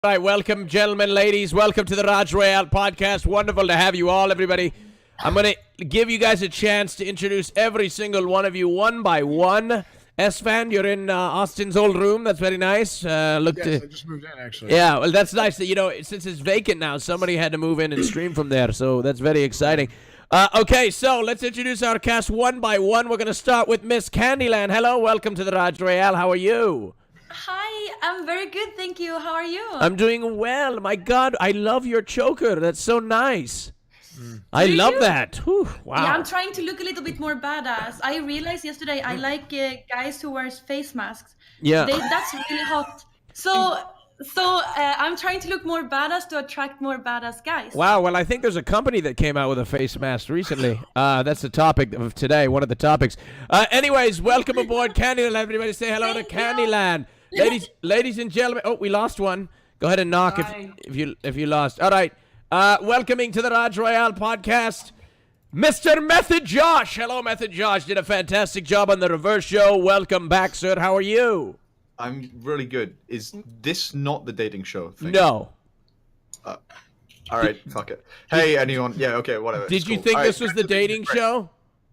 All right, welcome, gentlemen, ladies. Welcome to the Royale podcast. Wonderful to have you all, everybody. I'm going to give you guys a chance to introduce every single one of you one by one. S-Fan, you're in Austin's old room. That's very nice. I just moved in, actually. Yeah, well, that's nice. That since it's vacant now, somebody had to move in and stream from there, so that's very exciting. Okay, so let's introduce our cast one by one. We're going to start with Miss Candyland. Hello, welcome to the Royale. How are you? Hi, I'm very good, thank you. How are you? I'm doing well. My God, I love your choker. That's so nice. I love that. Whew, wow. Yeah, I'm trying to look a little bit more badass. I realized yesterday I like guys who wear face masks. Yeah. That's really hot. So I'm trying to look more badass to attract more badass guys. Wow, well, I think there's a company that came out with a face mask recently. That's the topic of today, one of the topics. Anyways, welcome aboard Candyland. Everybody say hello to Candyland. Ladies and gentlemen. Oh, we lost one. Go ahead and knock if you lost. All right. Welcoming to the Royale podcast, Mr. Methodjosh. Hello, Methodjosh. Did a fantastic job on the reverse show. Welcome back, sir. How are you? I'm really good. Is this not the dating show thing? No. All right, fuck it. Hey, anyone? Yeah, okay, whatever. Did you think this was the dating show?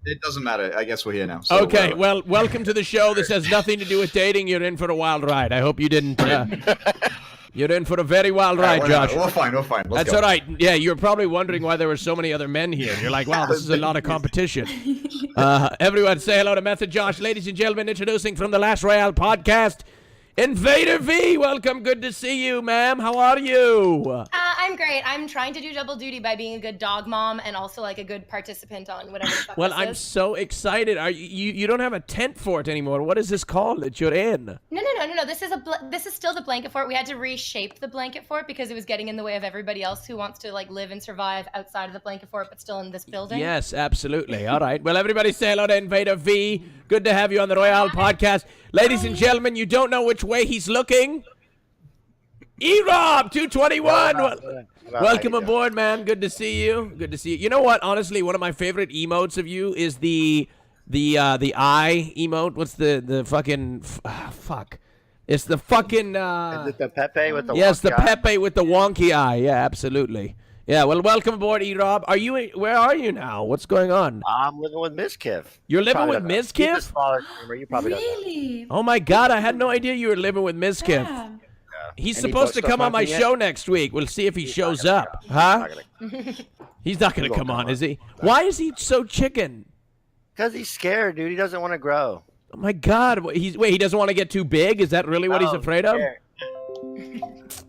It doesn't matter. I guess we're here now. So Okay, well, welcome to the show. This has nothing to do with dating. You're in for a wild ride. I hope you didn't. You're in for a very wild ride, Josh. We're fine. Let's That's go. all right. Yeah, you're probably wondering why there were so many other men here. You're like, wow, this is a lot of competition. Everyone say hello to Methodjosh. Ladies and gentlemen, introducing from the Last Royale podcast, Invader V. Welcome. Good to see you, ma'am. How are you? I'm great. I'm trying to do double duty by being a good dog mom and also like a good participant on whatever the fuck Well, this I'm is. so excited. Are you don't have a tent fort anymore. What is this called that you're in? No. This is still the blanket fort. We had to reshape the blanket fort because it was getting in the way of everybody else who wants to like live and survive outside of the blanket fort but still in this building. Yes, absolutely. All right. Well, everybody say hello to Invader V. Good to have you on the Royale podcast. Ladies and gentlemen, you don't know which way he's looking. E-Rob 221. Welcome aboard, man. Good to see you. Good to see you. You know what? Honestly, one of my favorite emotes of you is the eye emote. What's the fucking fuck? It's the fucking Is it the Pepe with the yes, the wonky eye? Pepe with the wonky eye. Yeah, absolutely. Yeah, well, welcome aboard, E-Rob. Where are you now? What's going on? I'm living with Miss Kiff. You're living Probably with don't know. Miss He's a Kiff? smaller streamer. You probably don't know. Really? Oh my God, I had no idea you were living with Miz Kiff. Damn. He's Any supposed to books come on my yet? show next week. We'll see if he shows not up. gonna Huh? He's not going to won't come come on, on. is he? Why is he so chicken? Because he's scared, dude. He doesn't want to grow. Oh my God. He doesn't want to get too big? Is that really what he's Oh, afraid of? scared.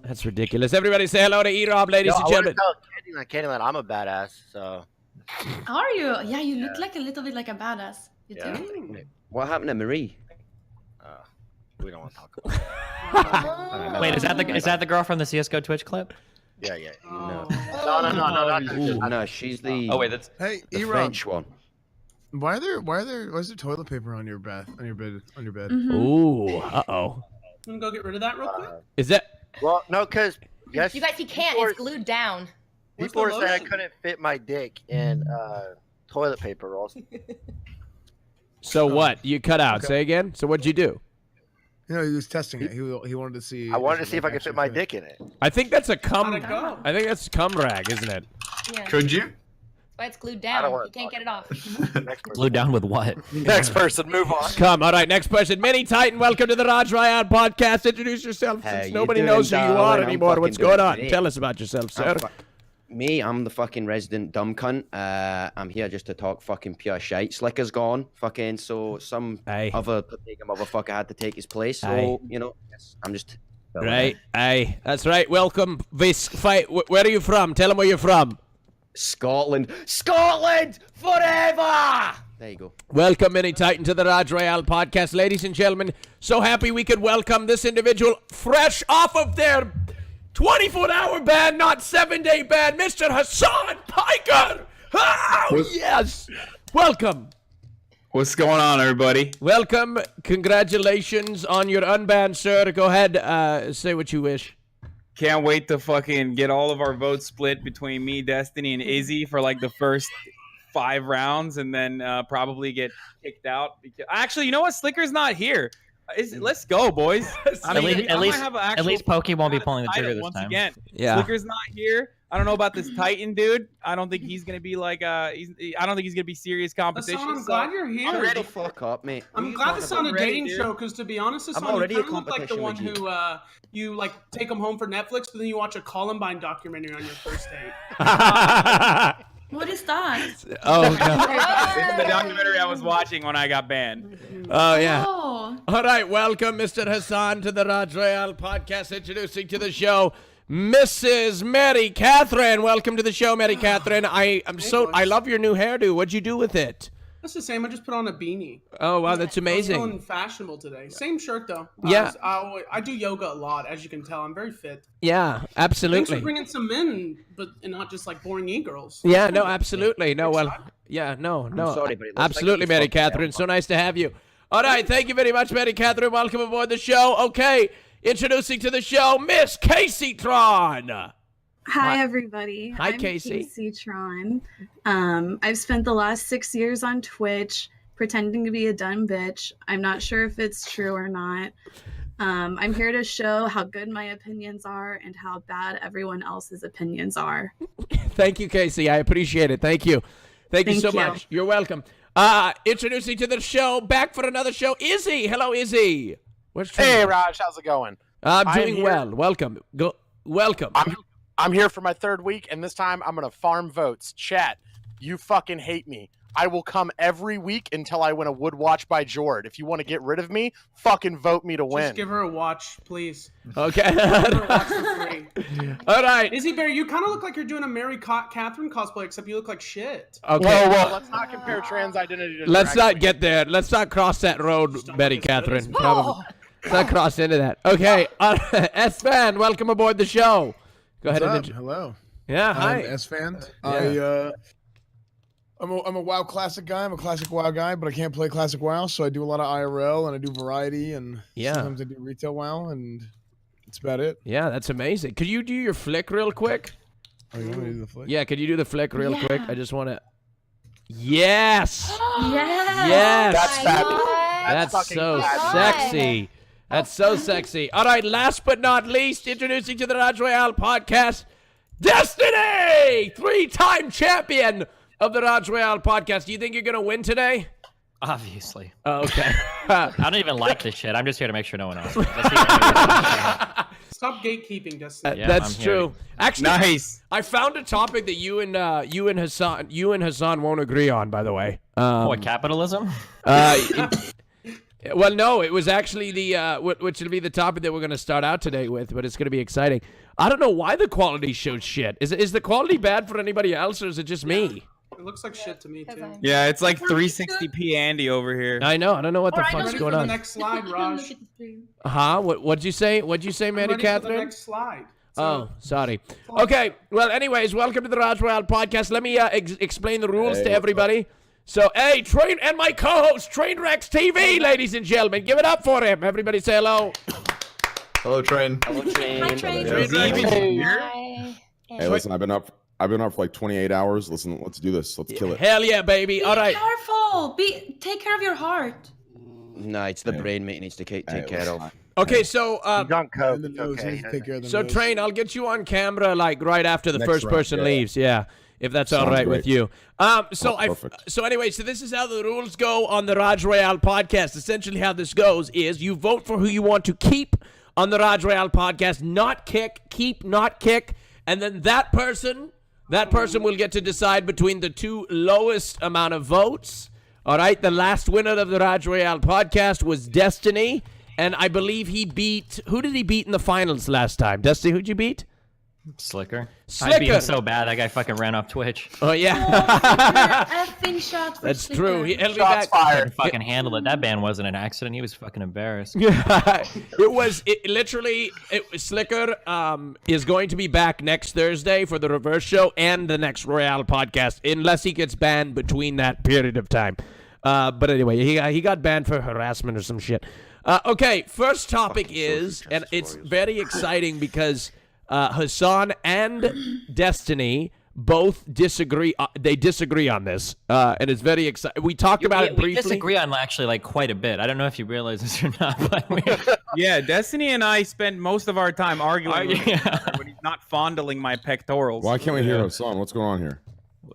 That's ridiculous. Everybody say hello to E-Rob, ladies Yo, and I want to gentlemen. tell Candyland, I'm a badass, so. Are you? Yeah, you look like a little bit like a badass. You Yeah. do? What happened to Marie? We don't want to talk about it. Wait, is that the girl from the CS:GO Twitch clip? Yeah. No. No. No, she's the, Oh wait, that's Hey, the E-Rob, French one. why is there toilet paper on your bed? Ooh, uh-oh. Wanna go get rid of that real quick? Is that... Well, no, because, yes, You guys, he can't. People It's glued down. people were Where's the saying I lotion? couldn't fit my dick in toilet paper rolls. So what? You cut out. Say again? So what'd you do? You know, he was testing it. He wanted to see. I wanted to see if I could fit my dick in it. I think that's a cum... How'd it go? I think that's cum rag, isn't it? Yeah. Could you? That's why it's glued I don't down. wanna You can't talk get it off. Next person. glued down with what? Next person, move on. Come. All right, next person. Mini Titan, welcome to the Royale podcast. Introduce yourself How since you nobody doing, knows who you are darling? I'm anymore. fucking What's doing going on? great. Tell us about yourself, sir. Me, I'm the fucking resident dumb cunt. I'm here just to talk fucking pure shite. Slicker's gone. Fucking, so some Aye. other pathetic motherfucker had to take his place. So, Aye. you know, yes, I'm just... Right, aye, that's right. Welcome, Vis. Fight. Where are you from? Tell them where you're from. Scotland. Scotland forever! There you go. Welcome, Mini Titan, to the Royale podcast, ladies and gentlemen. So happy we could welcome this individual fresh off of their 24-hour ban, not 7-day ban, Mr. Hasanpiker. Oh, yes. Welcome. What's going on, everybody? Welcome. Congratulations on your unbanned, sir. Go ahead, say what you wish. Can't wait to fucking get all of our votes split between me, Destiny, and Izzy for like the first 5 rounds, and then probably get kicked out. Actually, you know what? Slicker's not here. Let's go, boys. At least Pokey won't be pulling the trigger this once time. again. Yeah. Slicker's not here. I don't know about this Titan dude. I don't think he's gonna be like I don't think he's gonna be serious competition. Hassan, I'm glad you're here. I'm ready. Fuck up, mate. I'm glad this is on a Ready, dating dude. show because, to be honest, Hassan, already you a kind of look like the competition one with who you like take them home for Netflix, but then you watch a Columbine documentary on your first date. What is that? Oh, no. This is the documentary I was watching when I got banned. Oh, yeah. Oh. All right, welcome, Mr. Hassan, to the Royale podcast. Introducing to the show, Mrs. Mary Catherine. Welcome to the show, Mary Catherine. I love your new hairdo. What'd you do with it? That's the same. I just put on a beanie. Oh, wow, that's I'm amazing. feeling fashionable today. Same shirt though. Yeah. I do yoga a lot, as you can tell. I'm very fit. Yeah, Thanks absolutely. for bringing some men, and not just like boring e-girls. Yeah, no, absolutely. No, well, yeah, no. sorry, but it looks Absolutely, like Mary he's fucking Catherine. So nice to have you. All right, thank you very much, Mary Catherine. Welcome aboard the show. Okay, introducing to the show, Miss Kaceytron. Hi, everybody. Hi, I'm Casey. Kaceytron. I've spent the last 6 years on Twitch pretending to be a dumb bitch. I'm not sure if it's true or not. I'm here to show how good my opinions are and how bad everyone else's opinions are. Thank you, Casey. I appreciate it. Thank you. Thank you so Thank you. much. You're welcome. Introducing to the show, back for another show, Izzy. Hello, Izzy. Where's Hey, Raj, how's it going? I'm I'm doing here. well. Welcome. Welcome. I'm here for my third week, and this time I'm gonna farm votes. Chat, you fucking hate me. I will come every week until I win a Wood Watch by Jord. If you want to get rid of me, fucking vote me to win. Just give her a watch, please. Okay. Give her a watch for free. All right. Izzy Bear, you kind of look like you're doing a Mary Catherine cosplay, except you look like shit. Okay. Whoa, let's not compare trans identity to Let's drag not queen. get there. Let's not cross that road, Betty look as good as Catherine. Probably. Let's not cross into that. Okay. S-Fan, welcome aboard the show. Go ahead What's and up? Hello. Yeah, I'm hi. S-Fan. Yeah. I'm a WoW Classic guy. I'm a classic WoW guy, but I can't play classic WoW, so I do a lot of IRL and I do variety, and Yeah. sometimes I do retail WoW, and that's about it. Yeah, that's amazing. Could you do your flick real quick? Oh, you want me to do the flick? Yeah, could you do the flick real quick? I just want to... Yes! Yes. Yes! That's fabulous. That's fucking so fabulous. sexy. That's so sexy. All right, last but not least, introducing to the Royale podcast, Destiny! 3-time champion of the Royale podcast. Do you think you're going to win today? Obviously. Oh, okay. I don't even like this shit. I'm just here to make sure no one else. Stop gatekeeping, Destiny. Yeah, That's I'm here. true. Actually, Nice. I found a topic that you and Hassan won't agree on, by the way. What, capitalism? Well, no, it was actually the which will be the topic that we're going to start out today with, but it's going to be exciting. I don't know why the quality shows shit. Is the quality bad for anybody else, or is it just me? It looks like shit to me, too. Yeah, it's like 360p Andy over here. I know. I don't know what the Alright, fuck's Ready going for the on. next slide, Raj. Huh? What'd you say? What'd you say, I'm Mary ready for the Catherine? next slide. Oh, sorry. Okay. Well, anyways, welcome to the Royale podcast. Let me explain the rules to everybody. So, hey, Train and my co-host, Trainwreckstv, ladies and gentlemen, give it up for him. Everybody say hello. Hello, Train. Hello, Train. Hi, Train. Is he even here? Hi. Hey, listen, I've been up for like 28 hours. Listen, let's do this. Let's kill it. Hell yeah, baby. All right. Be careful. Take care of your heart. No, it's the brain, mate. He needs to take care of. Okay, so Drunk And coke. the nose, Okay. you take care of the so nose. Train, I'll get you on camera like right after the Next first round, person yeah. leaves. Yeah, if that's all Sounds right with great. you. So perfect. anyway, so this is how the rules go on the Royale podcast. Essentially, how this goes is you vote for who you want to keep on the Royale podcast, not kick, keep, not kick, and then that person will get to decide between the two lowest amount of votes. All right, the last winner of the Royale podcast was Destiny. And I believe he beat... Who did he beat in the finals last time? Dusty, who'd you beat? Slicker. Slicker. I beat him so bad, that guy fucking ran off Twitch. Oh, yeah. Effing shot for That's Slicker. true. He'll be Shots back. fired. Couldn't fucking handle it. That band wasn't an accident. He was fucking embarrassed. Slicker is going to be back next Thursday for the reverse show and the next Royale podcast, unless he gets banned between that period of time. But anyway, he got banned for harassment or some shit. Okay, first topic is, and it's very exciting because Hassan and Destiny both disagree. They disagree on this, and it's very exciting. We talked about it briefly. We disagree on actually like quite a bit. I don't know if you realize this or not, but yeah, Destiny and I spend most of our time arguing when he's not fondling my pectorals. Why can't we hear Hassan? What's going on here?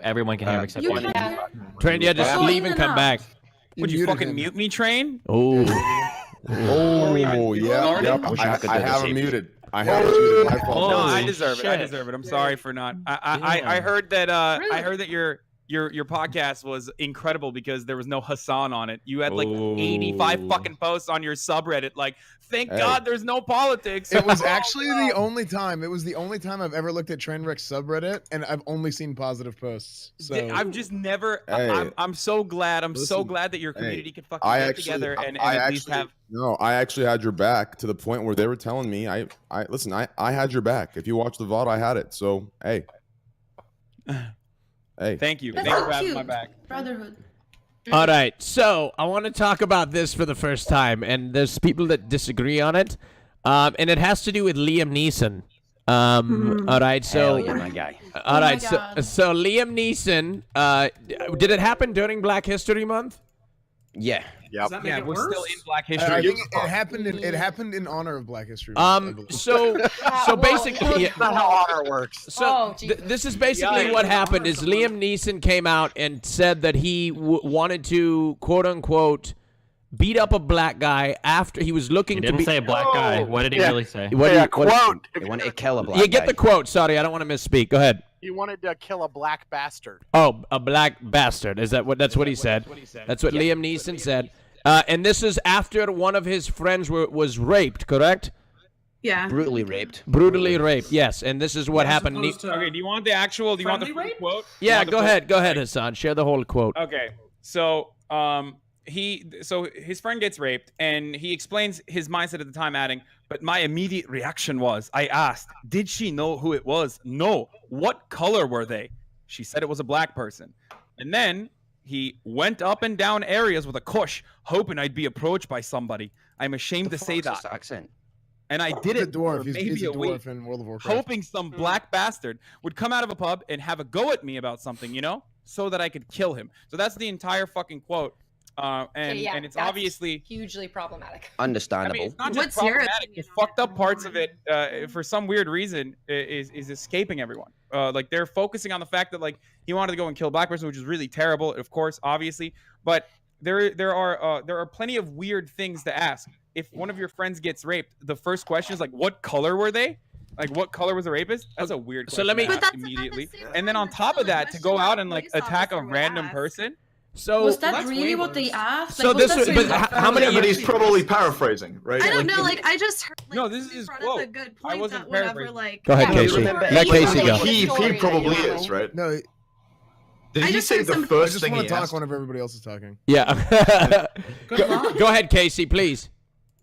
Everyone can hear him except one. Train, yeah, just leave and come back. Would you fucking mute me, Train? Oh. Oh, yeah. Yep. I have him muted. I have him muted. My fault. No, I deserve it. I deserve it. I'm sorry for not. I heard that. I heard that your podcast was incredible because there was no Hassan on it. You had like 85 fucking posts on your subreddit. Like, thank God there's no politics. It was actually the only time. It was the only time I've ever looked at Trainwreck subreddit, and I've only seen positive posts. So I've just never. I'm so glad. I'm so glad that your community could fucking get together and at least have. No, I actually had your back to the point where they were telling me, I listen, I had your back. If you watch the VOD, I had it. So, hey. Hey. Thank you. That's Thanks so for having cute. my back. Brotherhood. All right, so I want to talk about this for the first time, and there's people that disagree on it, and it has to do with Liam Neeson. All right, so Hell yeah, my guy. All right, so Liam Neeson, did it happen during Black History Month? Yeah. Yep. Yeah, we're still in Black History. I think it happened in honor of Black History. So basically, That's not how honor works. So this is basically what happened: is Liam Neeson came out and said that he wanted to quote unquote beat up a black guy after he was looking He to didn't be. say a black guy. What did he really say? Quote. They wanted to kill a black You get guy. the quote. Sorry, I don't want to misspeak. Go ahead. He wanted to kill a black bastard. Oh, a black bastard. Is that what? That's what he said. That's what Liam Neeson said. And this is after one of his friends was raped, correct? Yeah. Brutally raped. Brutally raped, yes. And this to happened. Okay, do you want the actual? Do you want the full quote? Yeah, go ahead. Go ahead, Hassan. Share the whole quote. Okay, so his friend gets raped, and he explains his mindset at the time, adding, "But my immediate reaction was, I asked, did she know who it was? No. What color were they? She said it was a black person. And then he went up and down areas with a kush, hoping I'd be approached by somebody. I'm ashamed to say that. Accent. And I did it for maybe He's a a week, dwarf in World of Warcraft. hoping some black bastard would come out of a pub and have a go at me about something, so that I could kill him." So that's the entire fucking quote. And it's that's obviously hugely problematic. Understandable. I mean, it's not just problematic. The fucked up parts of it, for some weird reason, is escaping everyone. Like they're focusing on the fact that like he wanted to go and kill a black person, which is really terrible, of course, obviously. But there are plenty of weird things to ask. If one of your friends gets raped, the first question is like, what color were they? Like, what color was the rapist? That's a weird question. So let me to ask immediately. And then on top of that, to go out and like attack a random person. So was that really what they asked? So this was, but how many? But he's probably paraphrasing, right? I don't know. Like I just heard. Like, No, this is his brought quote. up a good I point wasn't that whenever paraphrasing. like. Go ahead, Casey. Let Casey go. He probably is, right? No, Did I he just say heard the some- I first just thing want he to talk asked? whenever everybody else is talking. Yeah. Go ahead, Casey, please.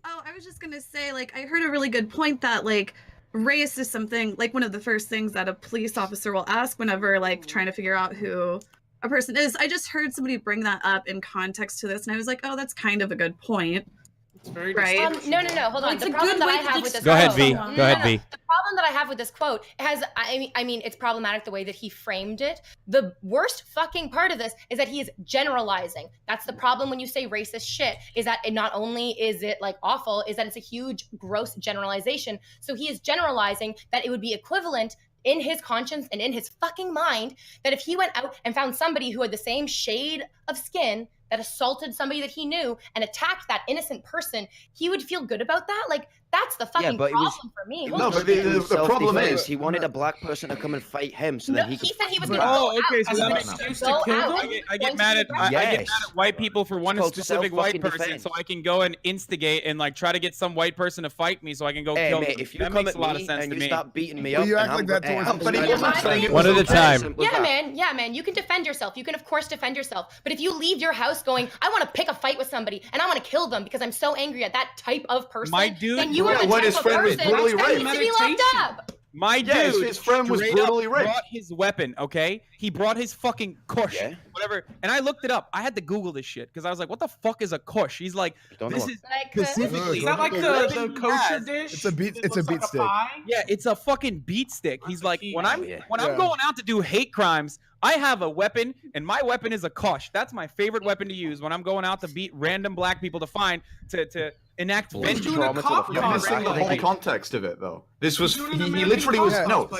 Oh, I was just gonna say, like, I heard a really good point that, like, race is something, like, one of the first things that a police officer will ask whenever, like, trying to figure out who a person is. I just heard somebody bring that up in context to this, and I was like, oh, that's kind of a good point. It's very Right? No, hold on. It's The a problem good that way I to have with this Go ahead, quote- V. No, Go ahead, no. V. The problem that I have with this quote has, I mean, it's problematic the way that he framed it. The worst fucking part of this is that he is generalizing. That's the problem when you say racist shit, is that it not only is it like awful, is that it's a huge, gross generalization. So he is generalizing that it would be equivalent in his conscience and in his fucking mind that if he went out and found somebody who had the same shade of skin that assaulted somebody that he knew and attacked that innocent person, he would feel good about that? Like, that's the fucking but it problem was- for me. No, Holy but shit. the problem is he wanted a black person to come and fight him so No, that he could. he said he was going to Oh, go okay. out. So He that was makes gonna sense go to kill out, them. I going get to mad the at ground. I get mad at white people for one called specific white person, self-fucking-defense. so I can go and instigate and like try to get some white person to fight me, so I can go Hey, kill mate, them. if you That come makes at a lot of me sense and to you me. start beating me Well, up, you and act like that towards I'm the But he gonna- wasn't saying it One was at a okay. time. Yeah, man, you can defend yourself. You can, of course, defend yourself. But if you leave your house going, I want to pick a fight with somebody and I want to kill them because I'm so angry at that type of person, My dude- then you are Yeah, the when type his of friend was person brutally that raped. needs to be locked up. My Yeah, dude, his friend was straight brutally up raped. brought his weapon. Okay, he brought his fucking kush, whatever. And I looked it up. I had to Google this shit because I was like, "What the fuck is a kush?" He's like, "This is specifically." Is that like the kosher dish? It's a beat. It's a beat stick. Yeah, it's a fucking beat stick. He's like, when I'm Yeah. going out to do hate crimes, I have a weapon, and my weapon is a kush. That's my favorite weapon to use when I'm going out to beat random black people to enact vengeance. You're missing the whole context of it, though. This was he literally was no. Go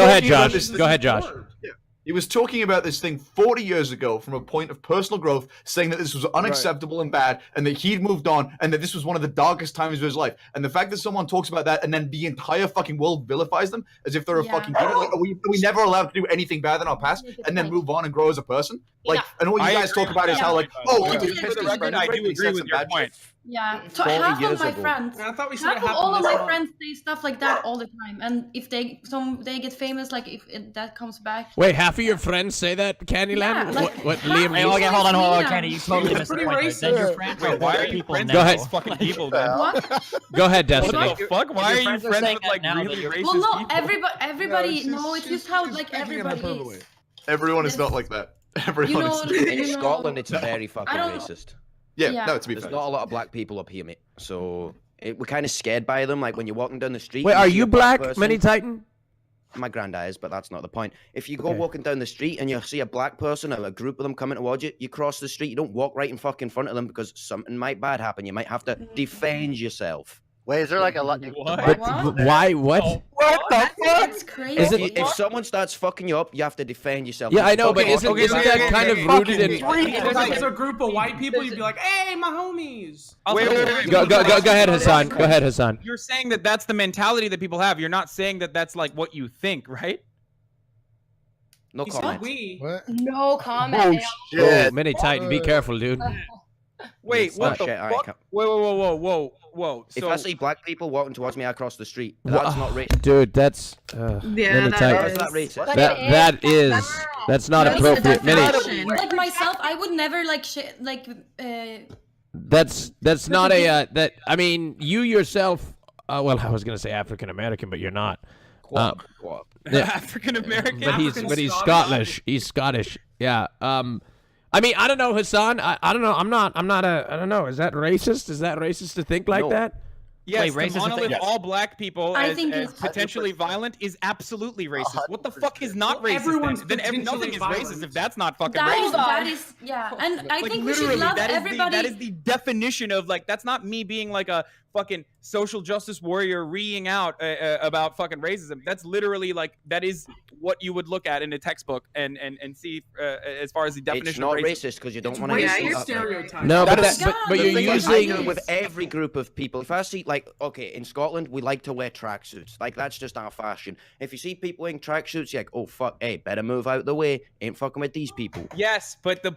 ahead, Josh. Go ahead, Josh. Yeah. He was talking about this thing 40 years ago from a point of personal growth, saying that this was unacceptable and bad, and that he'd moved on, and that this was one of the darkest times of his life. And the fact that someone talks about that, and then the entire fucking world vilifies them as if they're a fucking demon. Like, are we never allowed to do anything bad in our past, and then move on and grow as a person? Like, and all you guys talk about is how, like, oh, for the record, I do agree with your point. Yeah, so half of my ago. friends, I thought we said half of all of my friends say stuff like that all the time, and if they get famous, like if that comes back. Wait, half of your friends say that, Candyland? Yeah, like, what Liam? Hey, okay, hold on, Candy. You totally It's missed the pretty point. Then your racist. friends Wait, are why are white you people friends now. with these fucking people, man? What? Go ahead, What Destiny. the fuck? Why are you friends are friends saying with that like now really that you're- racist Well, no, people? everybody. No, it's just how like speaking of everybody hyperbole. is. everyone is not like that. Everyone You know, is. In Scotland, it's very fucking don't- racist. Yeah, no, to be There's fair. not a lot of black people up here, mate. So we're kind of scared by them. Like when you're walking down the street. Wait, are see you a black black, person- Mini Titan? My granddad is, but that's not the point. If you go Okay. walking down the street and you see a black person or a group of them coming towards you, you cross the street. You don't walk right in fucking front of them because something might bad happen. You might have to defend yourself. Wait, is there like a lot? Why? What? What the fuck? That's crazy. Is it- If someone starts fucking you up, you have to defend yourself. Yeah, I know, but Okay, isn't okay, that okay, kind of okay, rooted in? If it's a group of white people, you'd be like, "Hey, my homies." Wait. Go ahead, Hassan. Go ahead, Hassan. You're saying that that's the mentality that people have. You're not saying that that's like what you think, right? No He said comment. we. What? No comment. Oh, Mini Titan, be careful, dude. Wait, what the shit, all fuck? right, Whoa. If So I see black people walking towards me across the street, that's not racist. Dude, that's Yeah, Mini that Titan. is. That's not racist. That is that's not That's appropriate, a Mini. definition. Like myself, I would never like That's not a that. I mean, you yourself. Well, I was gonna say African American, but you're not. Yeah. African American. But he's Scottish. He's Scottish. Yeah. I mean, I don't know, Hassan. I don't know. I don't know. Is that racist? Is that racist to think like No. that? Yes, Wait, to racism monolith thing- all black people I as, think as it's- potentially violent is absolutely racist. What the fuck is not racist? Everyone's Then nothing potentially is violent. racist if that's not fucking that racist. is that is yeah, and I Like, think we should literally, love everybody. that is the definition of like that's not me being like a fucking social justice warrior reading out about fucking racism. That's literally like that is what you would look at in a textbook and see as far as the It's definition not of racism. racist because you don't It's want to get racist beat up, right? stereotype. No, but is- but the you're thing is, I using. do it with every group of people. If I see, like, okay, in Scotland, we like to wear tracksuits. Like, that's just our fashion. If you see people wearing tracksuits, you're like, oh, fuck, hey, better move out the way. Ain't fucking with these people. Yes, but the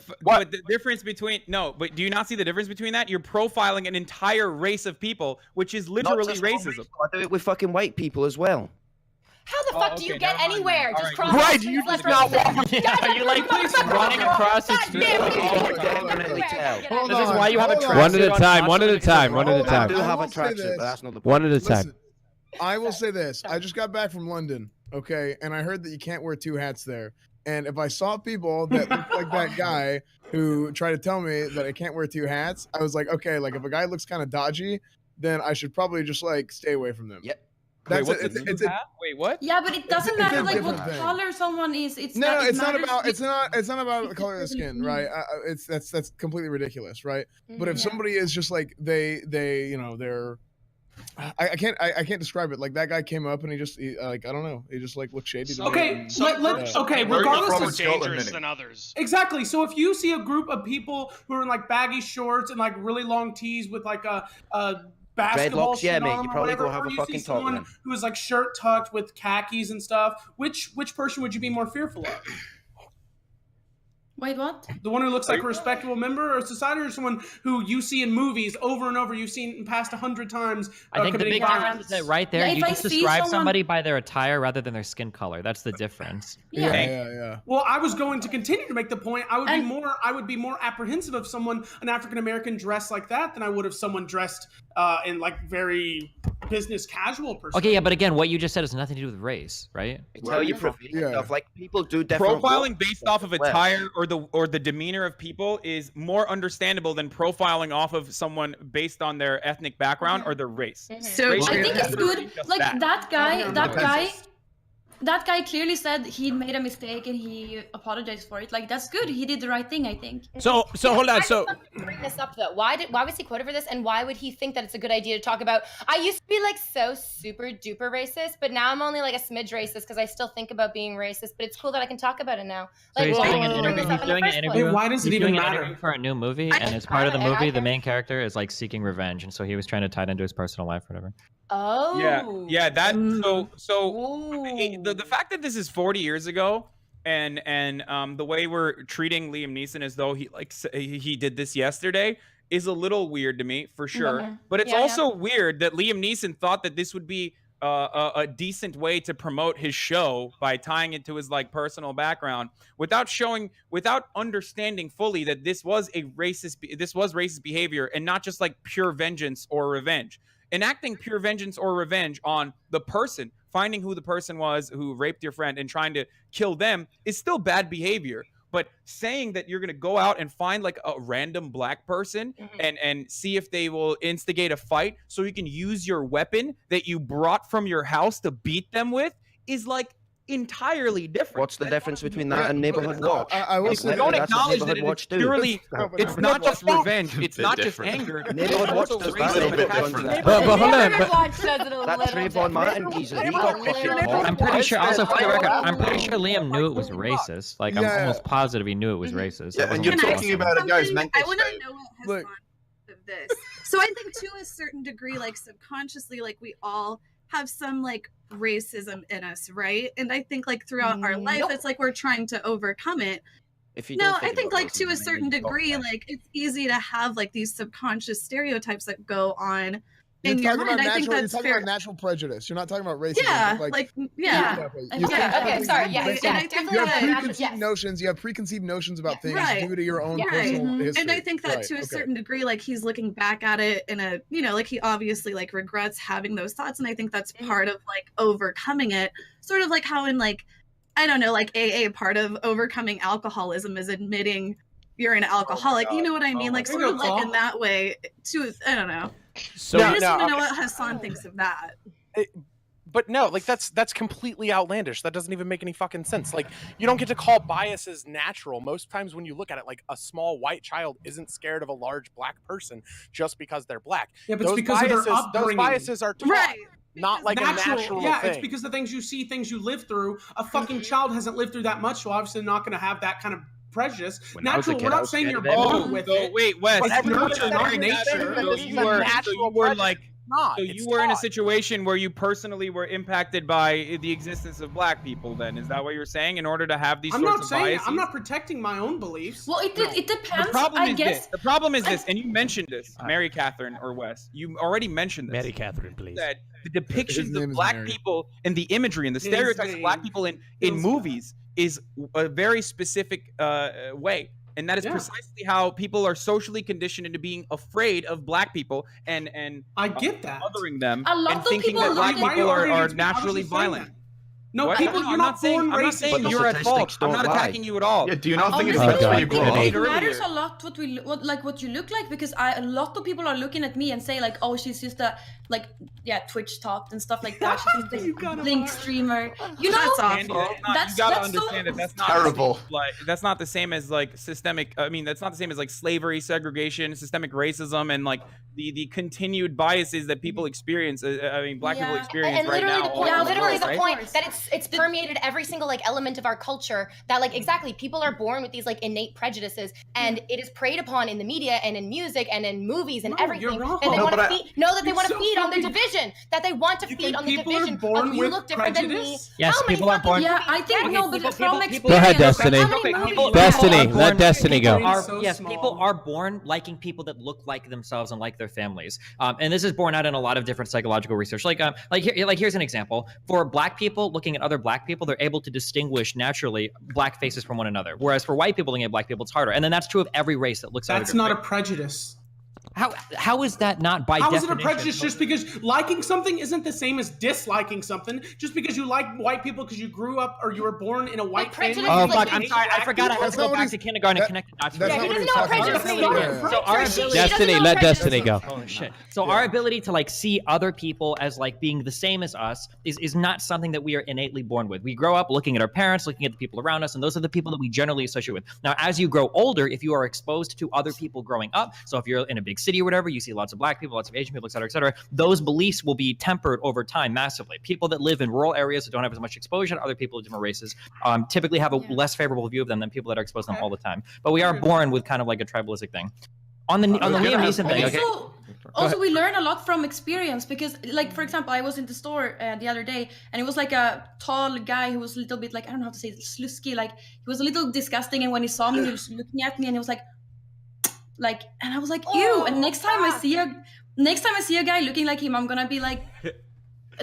difference between but do you not see the difference between that? You're profiling an entire race of people, which is literally Not just one racism. race, I do it with fucking white people as well. How the fuck do you okay, get never mind anywhere? then. Just All cross right, the street you left, just right, not center. Are you like running across the God street? damn it. You Get can definitely everywhere. tell. Get Hold This is on, why you have a hold on. tracksuit One at a on time. One at a constantly time. One at a Hold on. I time. do I have a will say tracksuit, this. but that's not the point. One at a time. Listen, I will say this. I just got back from London, okay, and I heard that you can't wear two hats there. And if I saw people that looked like that guy who tried to tell me that I can't wear two hats, I was like, okay, like if a guy looks kind of dodgy, then I should probably just like stay away from them. Yep. Wait, That's what's it. the It's hat? Wait, what? Yeah, but it doesn't it's a matter like what different thing. color someone is. It's No, that no, it it's not matters about which- it's not about the color of the skin, right? It's that's completely ridiculous, right? But if Yeah. somebody is just like they you know they're I can't describe it. Like that guy came up and he just like I don't know, he just like looked shady. To me. Okay, Yeah. okay. Where are you Regardless from in of Scotland, dangerous Minnie? than others. exactly. So if you see a group of people who are in like baggy shorts and like really long tees with like a basketball Dreadlocks, yeah, shit mate, on you them or probably go whatever, have or a you fucking see talk with someone them. who is like shirt tucked with khakis and stuff, which person would you be more fearful of? Wait, what? The one who looks like a respectable member of society, or someone who you see in movies over and over, you've seen past 100 times? I think the committing big violence? difference is that right there, Yeah, you if I just see describe someone- somebody by their attire rather than their skin color. That's the difference. Yeah. Yeah. Well, I was going to continue to make the point. I And- would be more apprehensive of someone, an African American dressed like that, than I would of someone dressed in like very business casual person. Okay, yeah, but again, what you just said has nothing to do with race, right? It's how you profile stuff. Like people do different profiling based off of attire or the demeanor of people is more understandable than profiling off of someone based on their ethnic background or their race. So I think it's good. Like that guy clearly said he made a mistake and he apologized for it. Like that's good. He did the right thing, I think. So hold on. So bring this up though. Why was he quoted for this, and why would he think that it's a good idea to talk about? I used to be like so super duper racist, but now I'm only like a smidge racist because I still think about being racist. But it's cool that I can talk about it now. Like, So why he's would doing he an bring this interview. up He's in the doing an first interview. place? Why does it he's even doing an matter? interview for a new movie, and as part of the movie, the main character is like seeking revenge, and so he was trying to tie it into his personal life, or whatever. Oh. Yeah. That the fact that this is 40 years ago, and the way we're treating Liam Neeson as though he did this yesterday is a little weird to me, for sure. But it's also weird that Liam Neeson thought that this would be a decent way to promote his show by tying it to his like personal background without understanding fully that this was racist behavior and not just like pure vengeance or revenge. Enacting pure vengeance or revenge on the person, finding who the person was who raped your friend and trying to kill them is still bad behavior. But saying that you're going to go out and find like a random black person and see if they will instigate a fight so you can use your weapon that you brought from your house to beat them with is like entirely different. What's the difference between that and Neighborhood Watch? I will say don't acknowledge that it's purely, it's not just revenge, it's not just anger. Neighborhood Watch does that a little bit different. But hold on. That Trayvon Martin geezer, he got fucking caught. I'm pretty sure. Also, for the record, I'm pretty sure Liam knew it was racist. Like, I'm almost positive he knew it was racist. Yeah, and you're talking about a guy's mental I want state. to know what has gone of this. So I think to a certain degree, like subconsciously, like we all have some like racism in us, right? And I think like throughout our life, it's like we're trying to overcome it. I think like to a certain degree, like it's easy to have like these subconscious stereotypes that go on in your mind. I think that's fair. About natural prejudice. You're not talking about racism. Yeah, Okay, sorry. Yeah, you have preconceived notions. You have preconceived notions about things due to your own personal history. And I think that to a certain degree, like he's looking back at it in a, like he obviously like regrets having those thoughts, and I think that's part of like overcoming it. Sort of like how in like, I don't know, like AA, part of overcoming alcoholism is admitting you're an alcoholic. You know what I mean? Like sort of like in that way. I don't know. So I just want to know what Hasan thinks of that. But no, like that's completely outlandish. That doesn't even make any fucking sense. Like you don't get to call biases natural. Most times when you look at it, like a small white child isn't scared of a large black person just because they're black. Yeah, but it's because of their upbringing. Those biases are taught, not like a natural yeah, thing. It's because the things you see, things you live through. A fucking child hasn't lived through that much, so obviously not going to have that kind of prejudice. Natural. We're not saying you're born with it. Wait, Wes. But nurture, not nature. So you were in a situation where you personally were impacted by the existence of black people. Then is that what you're saying? In order to have these sorts of biases? I'm not protecting my own beliefs. Well, it depends. The problem I is guess. this. The problem is this, and you mentioned this, Mary Catherine or Wes. You already mentioned this. Mary Catherine, please. That the depictions of black people and the imagery and the stereotypes of black people in movies is a very specific way. And that is precisely how people are socially conditioned into being afraid of black people and I get that. othering them A lot and of thinking people that black look at- people are Obviously naturally saying violent. that. No, What? people, you're not born I'm not racist. saying But you're at fault. statistics I'm not don't lie. attacking you at all. Yeah, do you not think it's Honestly, that's where I you think grow up? it earlier. matters a lot what you look like, because a lot of people are looking at me and say like, oh, she's just a Twitch topped and stuff like that. She's just a Blink streamer. You know, That's Andy, awful. it's not- That's- you gotta that's so- understand it. That's not Terrible. That's not the same as like systemic. I mean, that's not the same as like slavery, segregation, systemic racism, and like the continued biases that people experience. I mean, black people experience and right literally now. the point, all over literally world, the right? point that it's permeated every single like element of our culture. That like exactly people are born with these like innate prejudices, and it is preyed upon in the media and in music and in movies and everything. you're wrong. And they No, want but to feed. Know that they It's want to so feed on the fucking- division. That they want to You feed think on the people are division born of you with look different than me. prejudice? Yes, How many people are fucking born- yeah, I think no, but from experience. Go ahead, Destiny. How many movies- Destiny, People are let born- Destiny go. People are- So yes, small. people are born liking people that look like themselves and like their families, and this is borne out in a lot of different psychological research. Here's an example. For black people looking at other black people, they're able to distinguish naturally black faces from one another. Whereas for white people looking at black people, it's harder. And then that's true of every race that looks at That's other not a race. prejudice. How is that not by How is definition? it a prejudice just because liking something isn't the same as disliking something? Just because you like white people because you grew up or you were born in a white family. Oh fuck! I'm sorry. I forgot. I had to go back to kindergarten and connect the dots. Yeah, he doesn't know what prejudice means. So our ability, Destiny, let Destiny go. Oh shit! So our ability to like see other people as like being the same as us is not something that we are innately born with. We grow up looking at our parents, looking at the people around us, and those are the people that we generally associate with. Now, as you grow older, if you are exposed to other people growing up, so if you're in a big city or whatever, you see lots of black people, lots of Asian people, et cetera, those beliefs will be tempered over time massively. People that live in rural areas that don't have as much exposure to other people of different races typically have a less favorable view of them than people that are exposed to them all the time. But we are born with kind of like a tribalistic thing. On the Liam Neeson thing, okay? Also, we learn a lot from experience because, like, for example, I was in the store the other day and it was like a tall guy who was a little bit like, I don't know how to say it, slusky, like he was a little disgusting, and when he saw me, he was looking at me and he was like, and I was like, ew. And next time I see a guy looking like him, I'm gonna be like,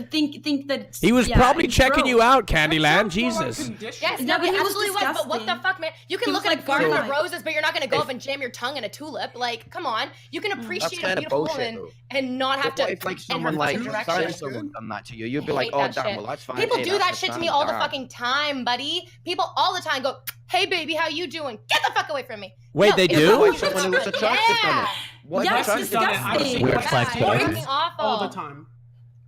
think that he was probably checking you out, Candyland. Jesus. Yes, no, he absolutely was. But what the fuck, man? You can look at a garden of roses, but you're not gonna go up and jam your tongue in a tulip. Like, come on. You can appreciate a beautiful woman and not have to. If like someone like someone done that to you, you'd be like, oh damn, well that's fine. People Hey, do that's that the shit to me standard. all the fucking time, buddy. People all the time go, hey baby, how you doing? Get the fuck away from me. Wait, they do? Wait, someone who was attracted from it. What Yeah, attracted it's from it? disgusting. Weird flex, but okay. Fucking awful. all the time.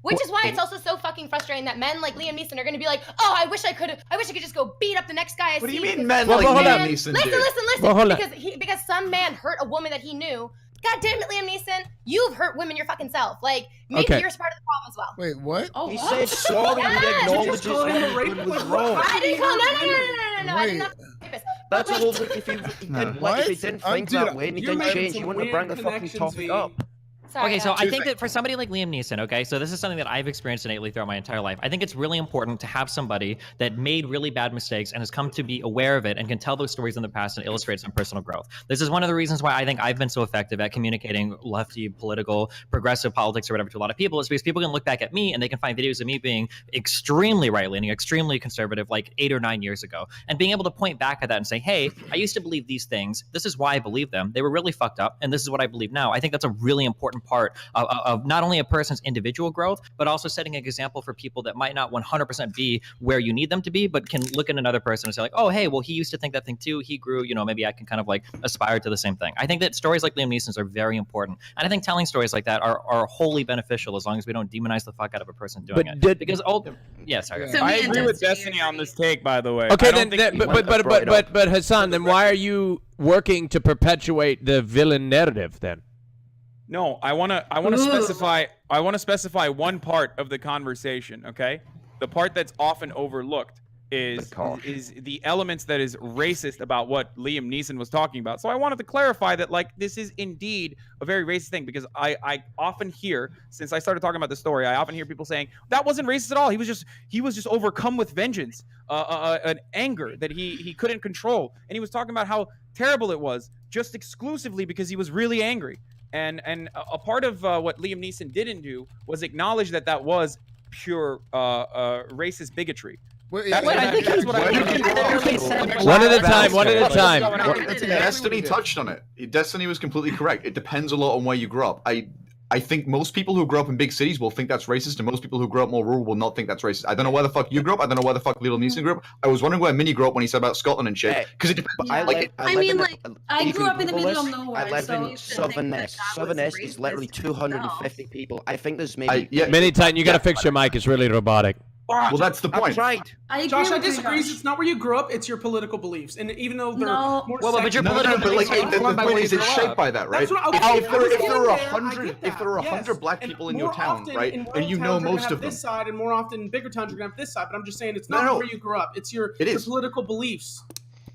Which is why it's also so fucking frustrating that men like Liam Neeson are going to be like, oh, I wish I could just go beat up the next guy I see. What do you mean because- men Well, like hold Liam on. Neeson Listen, did? listen. Well, hold on. Because some man hurt a woman that he knew. God damn it, Liam Neeson. You've hurt women your fucking self. Like, maybe Okay. you're part of the problem as well. Wait, what? Oh, He what? said sorry. He Yes. acknowledges Just calling him a that rapist. he was Like, wrong. I didn't call no. I did not. That's a whole. If he didn't, like, if he didn't think Dude, that way and he you're didn't making change, he some wouldn't have brought the weird fucking connections, topic V. up. Sorry, Okay, so guys. I think that for somebody like Liam Neeson, okay, so this is something that I've experienced innately throughout my entire life. I think it's really important to have somebody that made really bad mistakes and has come to be aware of it and can tell those stories in the past and illustrate some personal growth. This is one of the reasons why I think I've been so effective at communicating lefty, political, progressive politics or whatever to a lot of people, is because people can look back at me and they can find videos of me being extremely right-leaning, extremely conservative, like 8 or 9 years ago, and being able to point back at that and say, hey, I used to believe these things. This is why I believe them. They were really fucked up, and this is what I believe now. I think that's a really important part of not only a person's individual growth, but also setting an example for people that might not 100% be where you need them to be, but can look at another person and say like, oh, hey, well, he used to think that thing too. He grew, maybe I can kind of like aspire to the same thing. I think that stories like Liam Neeson's are very important. And I think telling stories like that are wholly beneficial as long as we don't demonize the fuck out of a person doing it. Because sorry. So I me and agree with Destiny Destiny on this take, by the way. Okay, I don't then, think but Hassan, then why are you working to perpetuate the villain narrative then? No, I want to specify one part of the conversation, okay? The part that's often overlooked is the elements that is racist about what Liam Neeson was talking about. So I wanted to clarify that like this is indeed a very racist thing, because I often hear, since I started talking about the story, I often hear people saying that wasn't racist at all. He was just overcome with vengeance, an anger that he couldn't control, and he was talking about how terrible it was just exclusively because he was really angry. And a part of what Liam Neeson didn't do was acknowledge that was pure racist bigotry. Wait, That's what I One at a time. One at a time. Destiny touched on it. Destiny was completely correct. It depends a lot on where you grew up. I think most people who grow up in big cities will think that's racist, and most people who grow up more rural will not think that's racist. I don't know where the fuck you grew up. I don't know where the fuck Liam Neeson grew up. I was wondering where Minnie grew up when he said about Scotland and shit. Because it depends. I grew up in the middle of nowhere. I live in Southerness. Southerness is literally 250 people. I think there's maybe... Mini Titan, you gotta fix your mic. It's really robotic. Well, that's the point. Right. Josh, I disagree. It's not where you grew up; it's your political beliefs. And even though they're more but your political beliefs the point is it's shaped by that, right? That's what I- If there are 100 black people in your town, right, and you know most of them, this side, and more often in bigger towns you're gonna have this side. But I'm just saying it's not where you grew up; it's your political beliefs.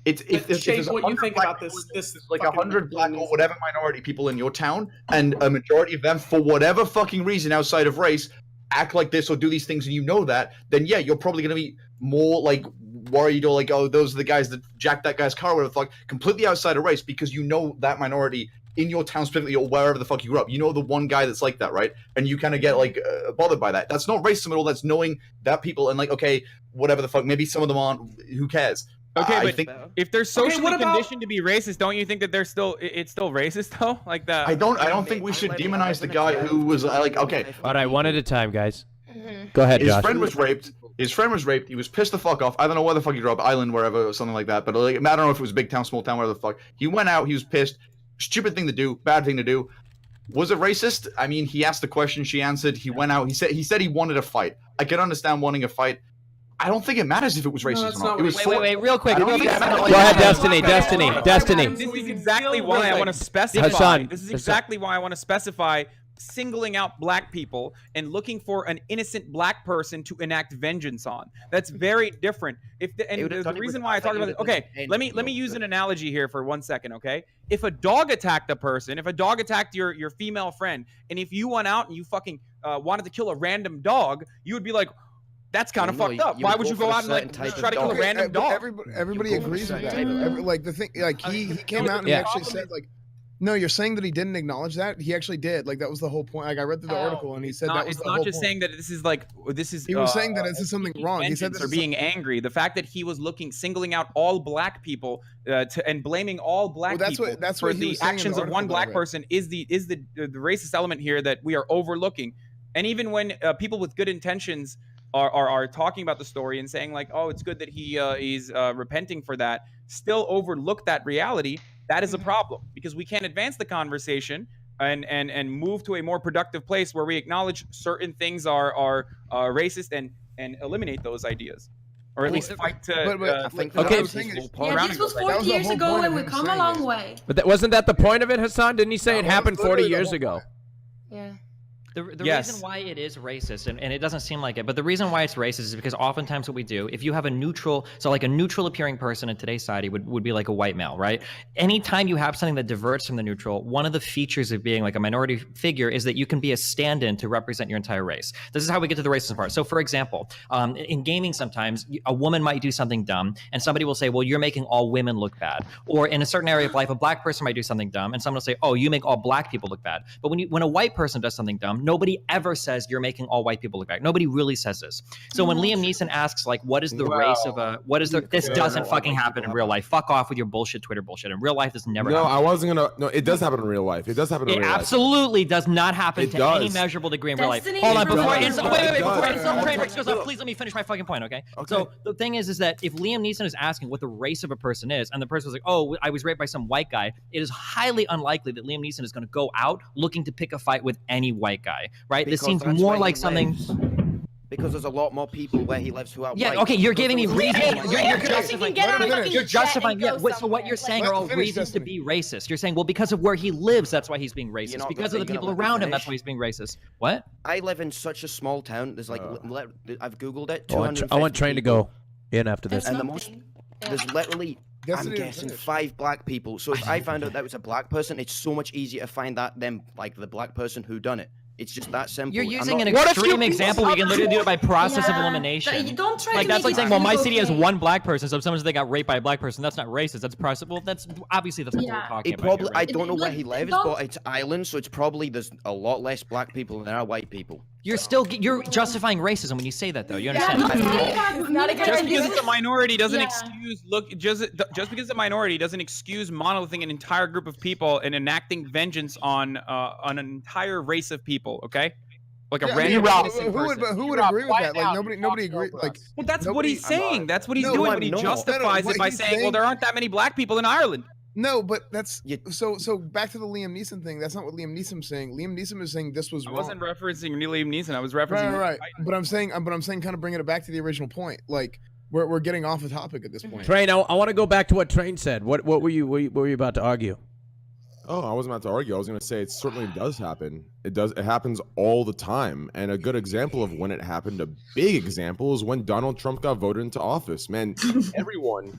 If shape what you think about this like 100 black or whatever minority people in your town, and a majority of them, for whatever fucking reason outside of race, act like this or do these things, and you know that, then yeah, you're probably gonna be more like worried, or like, oh, those are the guys that jacked that guy's car or whatever the fuck, completely outside of race, because you know that minority in your town specifically, or wherever the fuck you grew up. You know the one guy that's like that, right? And you kind of get like bothered by that. That's not racism at all. That's knowing that people, and like, okay, whatever the fuck, maybe some of them aren't, who cares? Okay, I but think if they're socially what about- conditioned to be racist, don't you think that they're still it's still racist though? Like that. I don't think we should demonize the guy who was like, okay, All right, one at a time, guys. Mhm. Go ahead, his Josh. friend was raped. His friend was raped. He was pissed the fuck off. I don't know where the fuck he grew up, island, wherever, or something like that. But like, I don't know if it was big town, small town, wherever the fuck. He went out. He was pissed. Stupid thing to do. Bad thing to do. Was it racist? I mean, he asked the question. She answered. He went out. He said he wanted a fight. I can understand wanting a fight. I don't think it matters if it was racist that's or not. not It was Wait, real quick. I don't real think quick. it matters. Go ahead, Destiny. Destiny. This is exactly why I want to specify. Hassan, This is exactly why I want to specify singling out black people and looking for an innocent black person to enact vengeance on. That's very different. The reason why I talk about it. Okay, let me use an analogy here for 1 second. Okay, if a dog attacked a person, if a dog attacked your female friend, and if you went out and you fucking wanted to kill a random dog, you would be like, that's kind of fucked up. Why would you go out and like try to kill a random dog? Everybody agrees with that. Like the thing, like he came out and he actually said like, no, you're saying that he didn't acknowledge that. He actually did. Like that was the whole point. Like I read through the article and he said that was the whole point. It's not just saying that this is like this is. He was saying that this is something wrong. He said this or being angry. The fact that he was singling out all black people and blaming all black people for the actions of one black person is the racist element here that we are overlooking. And even when people with good intentions are talking about the story and saying like, oh, it's good that he's repenting for that, still overlook that reality. That is a problem because we can't advance the conversation and move to a more productive place where we acknowledge certain things are racist and eliminate those ideas, or at least fight to. Okay. Yeah, this was 40 years ago and we've come a long way. But wasn't that the point of it, Hassan? Didn't he say it happened 40 years ago? Yeah. The reason why it is racist, and it doesn't seem like it, but the reason why it's racist is because oftentimes what we do, if you have a neutral, so like a neutral appearing person in today's society would be like a white male, right? Anytime you have something that diverts from the neutral, one of the features of being like a minority figure is that you can be a stand-in to represent your entire race. This is how we get to the racism part. So for example, in gaming sometimes, a woman might do something dumb, and somebody will say, well, you're making all women look bad. Or in a certain area of life, a black person might do something dumb, and someone will say, oh, you make all black people look bad. But when a white person does something dumb, nobody ever says you're making all white people look bad. Nobody really says this. So when Liam Neeson asks like, what is the race of this doesn't fucking happen in real life. Fuck off with your bullshit Twitter bullshit. In real life, this never happens. I wasn't gonna. No, it does happen in real life. It does happen in real life. It absolutely does not happen to any does. measurable degree in real life. Destiny Hold on, is before wait, before Trainwreck goes up, please let me finish my fucking point, okay? So the thing is that if Liam Neeson is asking what the race of a person is, and the person was like, oh, I was raped by some white guy, it is highly unlikely that Liam Neeson is going to go out looking to pick a fight with any white guy, right? This seems more like something. Because there's a lot more people where he lives who are Yeah, white. okay, you're giving me reason. You're justifying. You're justifying. Yeah, So what you're saying are all reasons to be racist. You're saying, well, because of where he lives, that's why he's being racist. Because of the people around him, that's why he's being racist. What? I live in such a small town. There's like, I've googled it. I want Train to go in after this. And there's literally, I'm guessing 5 black people. So if I found out that was a black person, it's so much easier to find that than like the black person who done it. It's just that simple. You're using an extreme example. We can literally do it by process of elimination. You don't try like to that's make like saying, it well, my seem city has okay. one black person, so if someone says they got raped by a black person, that's not racist. That's process. Well, that's obviously that's not what we're talking about. Probably, Here, right? I don't know where he lives, but it's island, so it's probably there's a lot less black people than there are white people. You're justifying racism when you say that, though. You understand? Just because it's a minority doesn't excuse just because it's a minority doesn't excuse monolithing an entire group of people and enacting vengeance on an entire race of people. Okay. Like a random innocent person. Who would agree with that? Like nobody agrees. Like, well, that's what he's saying. That's what he's doing. But he justifies it by saying, "Well, there aren't that many black people in Ireland." No, but that's so. Back to the Liam Neeson thing. That's not what Liam Neeson's saying. Liam Neeson is saying this was wrong. I wasn't referencing Liam Neeson. I was referencing. Right. But I'm saying, kind of bringing it back to the original point. Like we're getting off the topic at this point. Train, I want to go back to what Train said. What were you about to argue? Oh, I wasn't about to argue. I was going to say it certainly does happen. It happens all the time. And a good example of when it happened, a big example, is when Donald Trump got voted into office. Man, everyone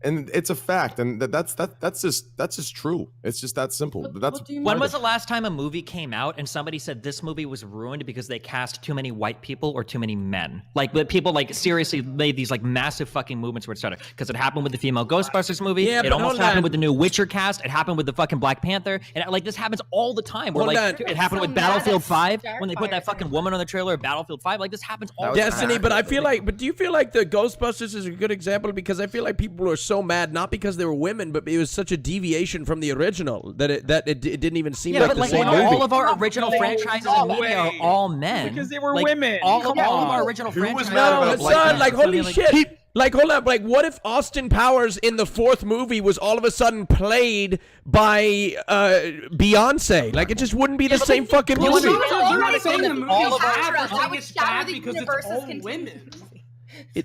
And it's a fact, and that's just true. It's just that simple. That's when was the last time a movie came out and somebody said this movie was ruined because they cast too many white people or too many men? Like, but people like seriously made these like massive fucking movements where it started, because it happened with the female Ghostbusters movie. Yeah, it almost happened with the new Witcher cast. It happened with the fucking Black Panther. And like this happens all the time. Where like it happened with Battlefield 5 when they put that fucking woman on the trailer of Battlefield 5. Like this happens all the time. Destiny, but I feel like, but do you feel like the Ghostbusters is a good example? Because I feel like people are so mad, not because they were women, but it was such a deviation from the original that it didn't even seem like the same movie. All of our original franchises in media are all men. Because they were women. All of our original franchises. No, son, like holy shit. Like, hold up, like, what if Austin Powers in the 4th movie was all of a sudden played by Beyonce? Like, it just wouldn't be the same fucking movie. You're not saying the movie all is bad. that would It's bad the because it's universe's all continuity. women.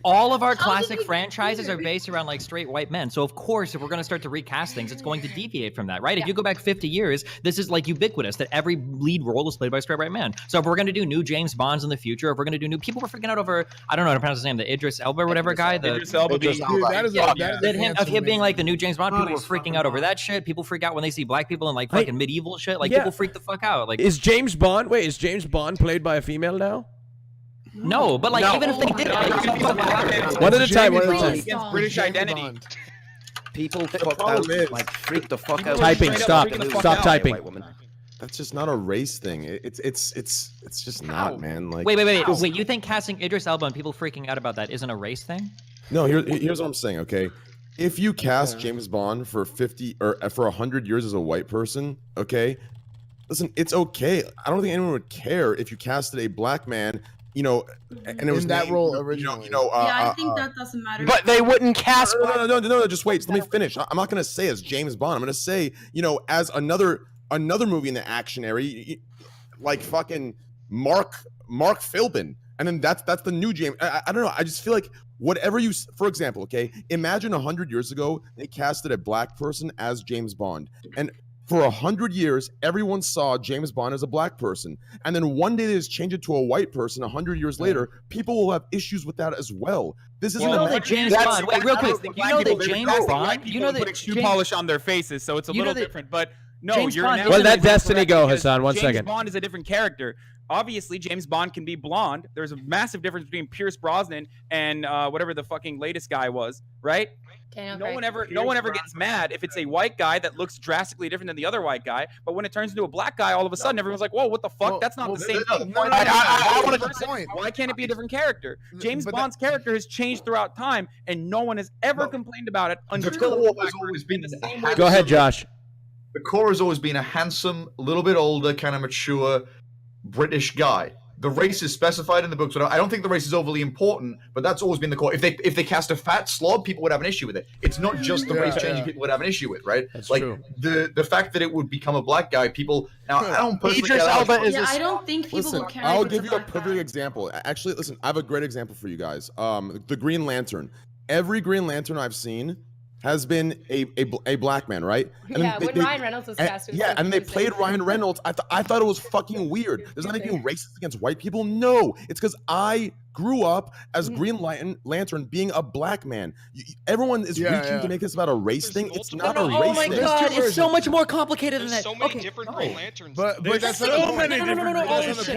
All of our classic franchises are based around like straight white men. So of course, if we're going to start to recast things, it's going to deviate from that, right? If you go back 50 years, this is like ubiquitous that every lead role is played by a straight white man. So if we're going to do new James Bonds in the future, if we're going to do new, people were freaking out over, I don't know how to pronounce his name, the Idris Elba or whatever guy. Idris Elba. Him being like the new James Bond, people were freaking out over that shit. People freak out when they see black people in like fucking medieval shit. Like people freak the fuck out. Like, is James Bond played by a female now? No, but like even if they did, one at a time. Against British identity. People freak the fuck out. Typing. Stop typing. That's just not a race thing. It's just not, man. Like wait. You think casting Idris Elba and people freaking out about that isn't a race thing? No, here's what I'm saying. Okay, if you cast James Bond for 50 or for 100 years as a white person, okay, listen, it's okay. I don't think anyone would care if you casted a black man. You know, and it was in that role originally. Yeah, I think that doesn't matter. But they wouldn't cast. No, just wait. Let me finish. I'm not gonna say as James Bond. I'm gonna say, as another movie in the action area, like fucking Mark Philbin, and then that's the new James. I don't know. I just feel like whatever you, for example, okay, imagine 100 years ago they casted a black person as James Bond, and for 100 years, everyone saw James Bond as a black person. And then one day they just change it to a white person 100 years later. People will have issues with that as well. This isn't James Bond. Wait, real quick. You know that James Bond, putting shoe polish on their faces, so it's a little different. But no, you're now. Well, let Destiny go, Hassan. 1 second. James Bond is a different character. Obviously, James Bond can be blonde. There's a massive difference between Pierce Brosnan and whatever the fucking latest guy was, right? No one ever gets mad if it's a white guy that looks drastically different than the other white guy. But when it turns into a black guy, all of a sudden everyone's like, "Whoa, what the fuck? That's not the same thing." I want to point. Why can't it be a different character? James Bond's character has changed throughout time, and no one has ever complained about it until the core has always been the same. Go ahead, Josh. The core has always been a handsome, a little bit older, kind of mature British guy. The race is specified in the books. I don't think the race is overly important, but that's always been the core. If they cast a fat slob, people would have an issue with it. It's not just the race changing; people would have an issue with, right? That's like true. The fact that it would become a black guy, people. Now I don't personally. Idris Elba is. I don't think people will care. I'll give you a perfect example. Actually, listen, I have a great example for you guys. The Green Lantern. Every Green Lantern I've seen has been a black man, right? And when Ryan Reynolds was cast. And they played Ryan Reynolds. I thought it was fucking weird. There's not anything racist against white people. No, it's because I grew up as Green Lantern being a black man. Everyone is reaching to make this about a race thing. It's not a race thing. Oh my god, it's so much more complicated than that. So many different Green Lanterns. But that's so many different.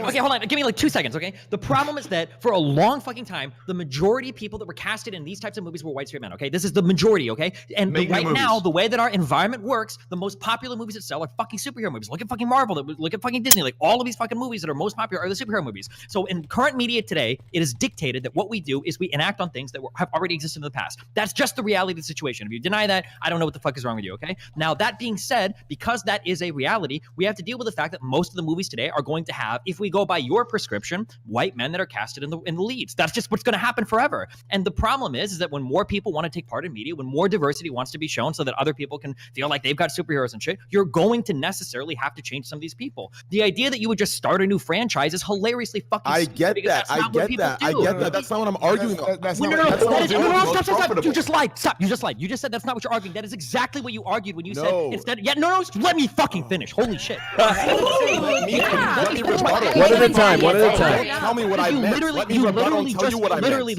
Okay, hold on. Give me like 2 seconds, okay? The problem is that for a long fucking time, the majority of people that were casted in these types of movies were white straight men, okay? This is the majority, okay? And right now, the way that our environment works, the most popular movies that sell are fucking superhero movies. Look at fucking Marvel, look at fucking Disney. Like all of these fucking movies that are most popular are the superhero movies. So in current media today, it is dictated that what we do is we enact on things that have already existed in the past. That's just the reality of the situation. If you deny that, I don't know what the fuck is wrong with you, okay? Now, that being said, because that is a reality, we have to deal with the fact that most of the movies today are going to have, if we go by your prescription, white men that are casted in the leads. That's just what's going to happen forever. And the problem is that when more people want to take part in media, when more diversity wants to be shown so that other people can feel like they've got superheroes and shit, you're going to necessarily have to change some of these people. The idea that you would just start a new franchise is hilariously fucking I get that. I get that. that. I get that. That's not what I'm arguing. That's No, not no, what- no, that's not that is, what- no, most stop. You profitable. just lied. Stop. You just lied. You just said that's not what you're arguing. That is exactly what you argued when you No. said instead. Yeah, no, let me fucking finish. Holy shit. Let me rebuttal. One at a time. One at a time. Don't tell me what I You meant. literally, Let me you rebuttal literally and tell just, you what I meant. literally,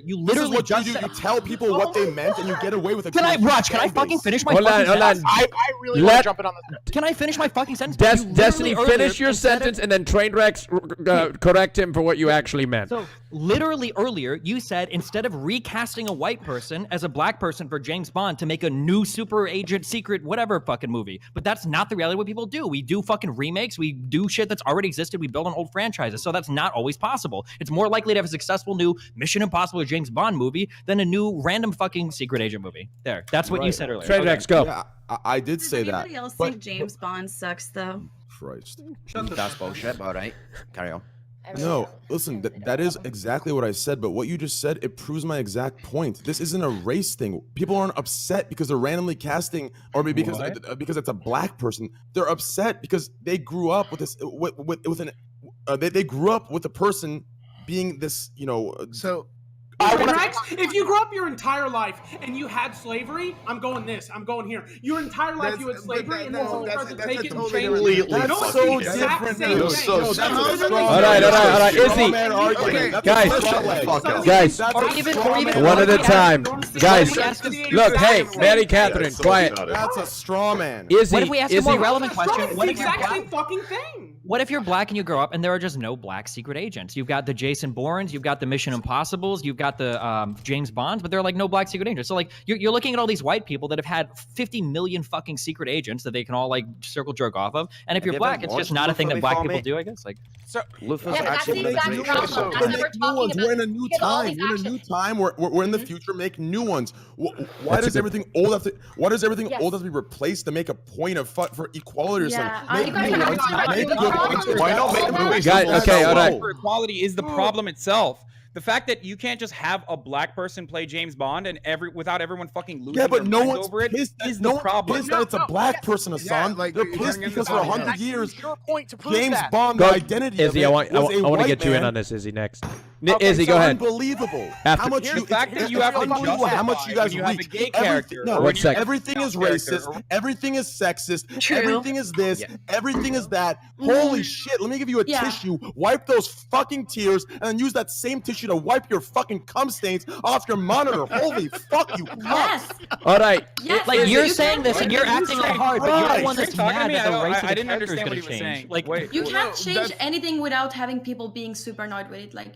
you This is literally what you just do. said. You tell people what they meant, and you get away with it. Can I, Raj? Can I fucking finish my Hold on, fucking hold on. sentence? I really want Let- to jump in on this. Can I finish my fucking sentence? You Destiny, literally finish earlier, your instead of- sentence and then Trainwreck correct him for what you actually meant. So literally earlier, you said instead of recasting a white person as a black person for James Bond to make a new super agent secret whatever fucking movie, but that's not the reality of what people do. We do fucking remakes. We do shit that's already existed. We build on old franchises. So that's not always possible. It's more likely to have a successful new Mission Impossible or James Bond movie than a new random fucking secret agent movie. There. That's what you said earlier. Trainwrecks, go. Yeah, I did say Does that. anybody else but- think James Bond sucks though? Christ. That's bullshit, but all right. Carry on. No, listen, that is exactly what I said, but what you just said, it proves my exact point. This isn't a race thing. People aren't upset because they're randomly casting, or maybe because it's a black person. They're upset because they grew up with this, they grew up with a person being this, So Rex, if you grew up your entire life and you had slavery, I'm going this, I'm going here. Your entire life you had slavery, and then someone tries to take it and change it. That's No, it's so the exact different. same No, thing. so That's different. literally- All right. Izzy. Guys, guys, one at a time. Guys, look, hey, Mary Catherine, quiet. That's a straw man. What if we ask a more relevant It's question? What the if you're exact black? same fucking thing. What if you're black and you grow up and there are just no black secret agents? You've got the Jason Bournes, you've got the Mission Impossibles, you've got the James Bonds, but there are like no black secret agents. So like you're looking at all these white people that have had 50 million fucking secret agents that they can all like circle jerk off of. And if you're black, it's just not a thing that black people do, I guess. Like, So Luffy's Yeah, but that's actually the exact great. problem. So- That's what we're talking about. We're in a new Give all time. these We're in a actions. new time. We're in the future. Make new ones. Why does everything old have to? Why does everything Yes. old have to be replaced to make a point of for equality or Yeah, something? Make you guys new are ones. not Make doing good the ones. problem. Why not make a movie? Guys, okay, all right. For equality is the problem itself. The fact that you can't just have a black person play James Bond and without everyone fucking losing Yeah, but their no minds one's over it pissed. is No the one's problem. pissed that it's a black person, Hassan. Yeah, like, They're you're pissed bringing because this for up. 100 years, your point to prove James that. Bond, Go- the identity Izzy, of I it want was a to white get you in man. on this, Izzy, next. Okay, Izzy, so go ahead. Unbelievable. After- How much Here's you the fact that you have to unbelievable how much you justify guys when you have a reach. gay Everything- character no, or when you have a everything is female racist. character. Everything is sexist. True. Everything is this. Yeah. Everything is that. Holy shit! Let me give you a Yeah. tissue. Wipe those fucking tears, and then use that same tissue to wipe your fucking cum stains off your monitor. Holy fuck you! Yes. All right. Yes. like Izzy, you're you saying can- this and you're acting all hard, but you're the one that's Talking to mad me, that the race of I the didn't character is understand going what to he was change. saying. Like, Wait, You wait. can't change that's- anything without having people being super annoyed with it. Like,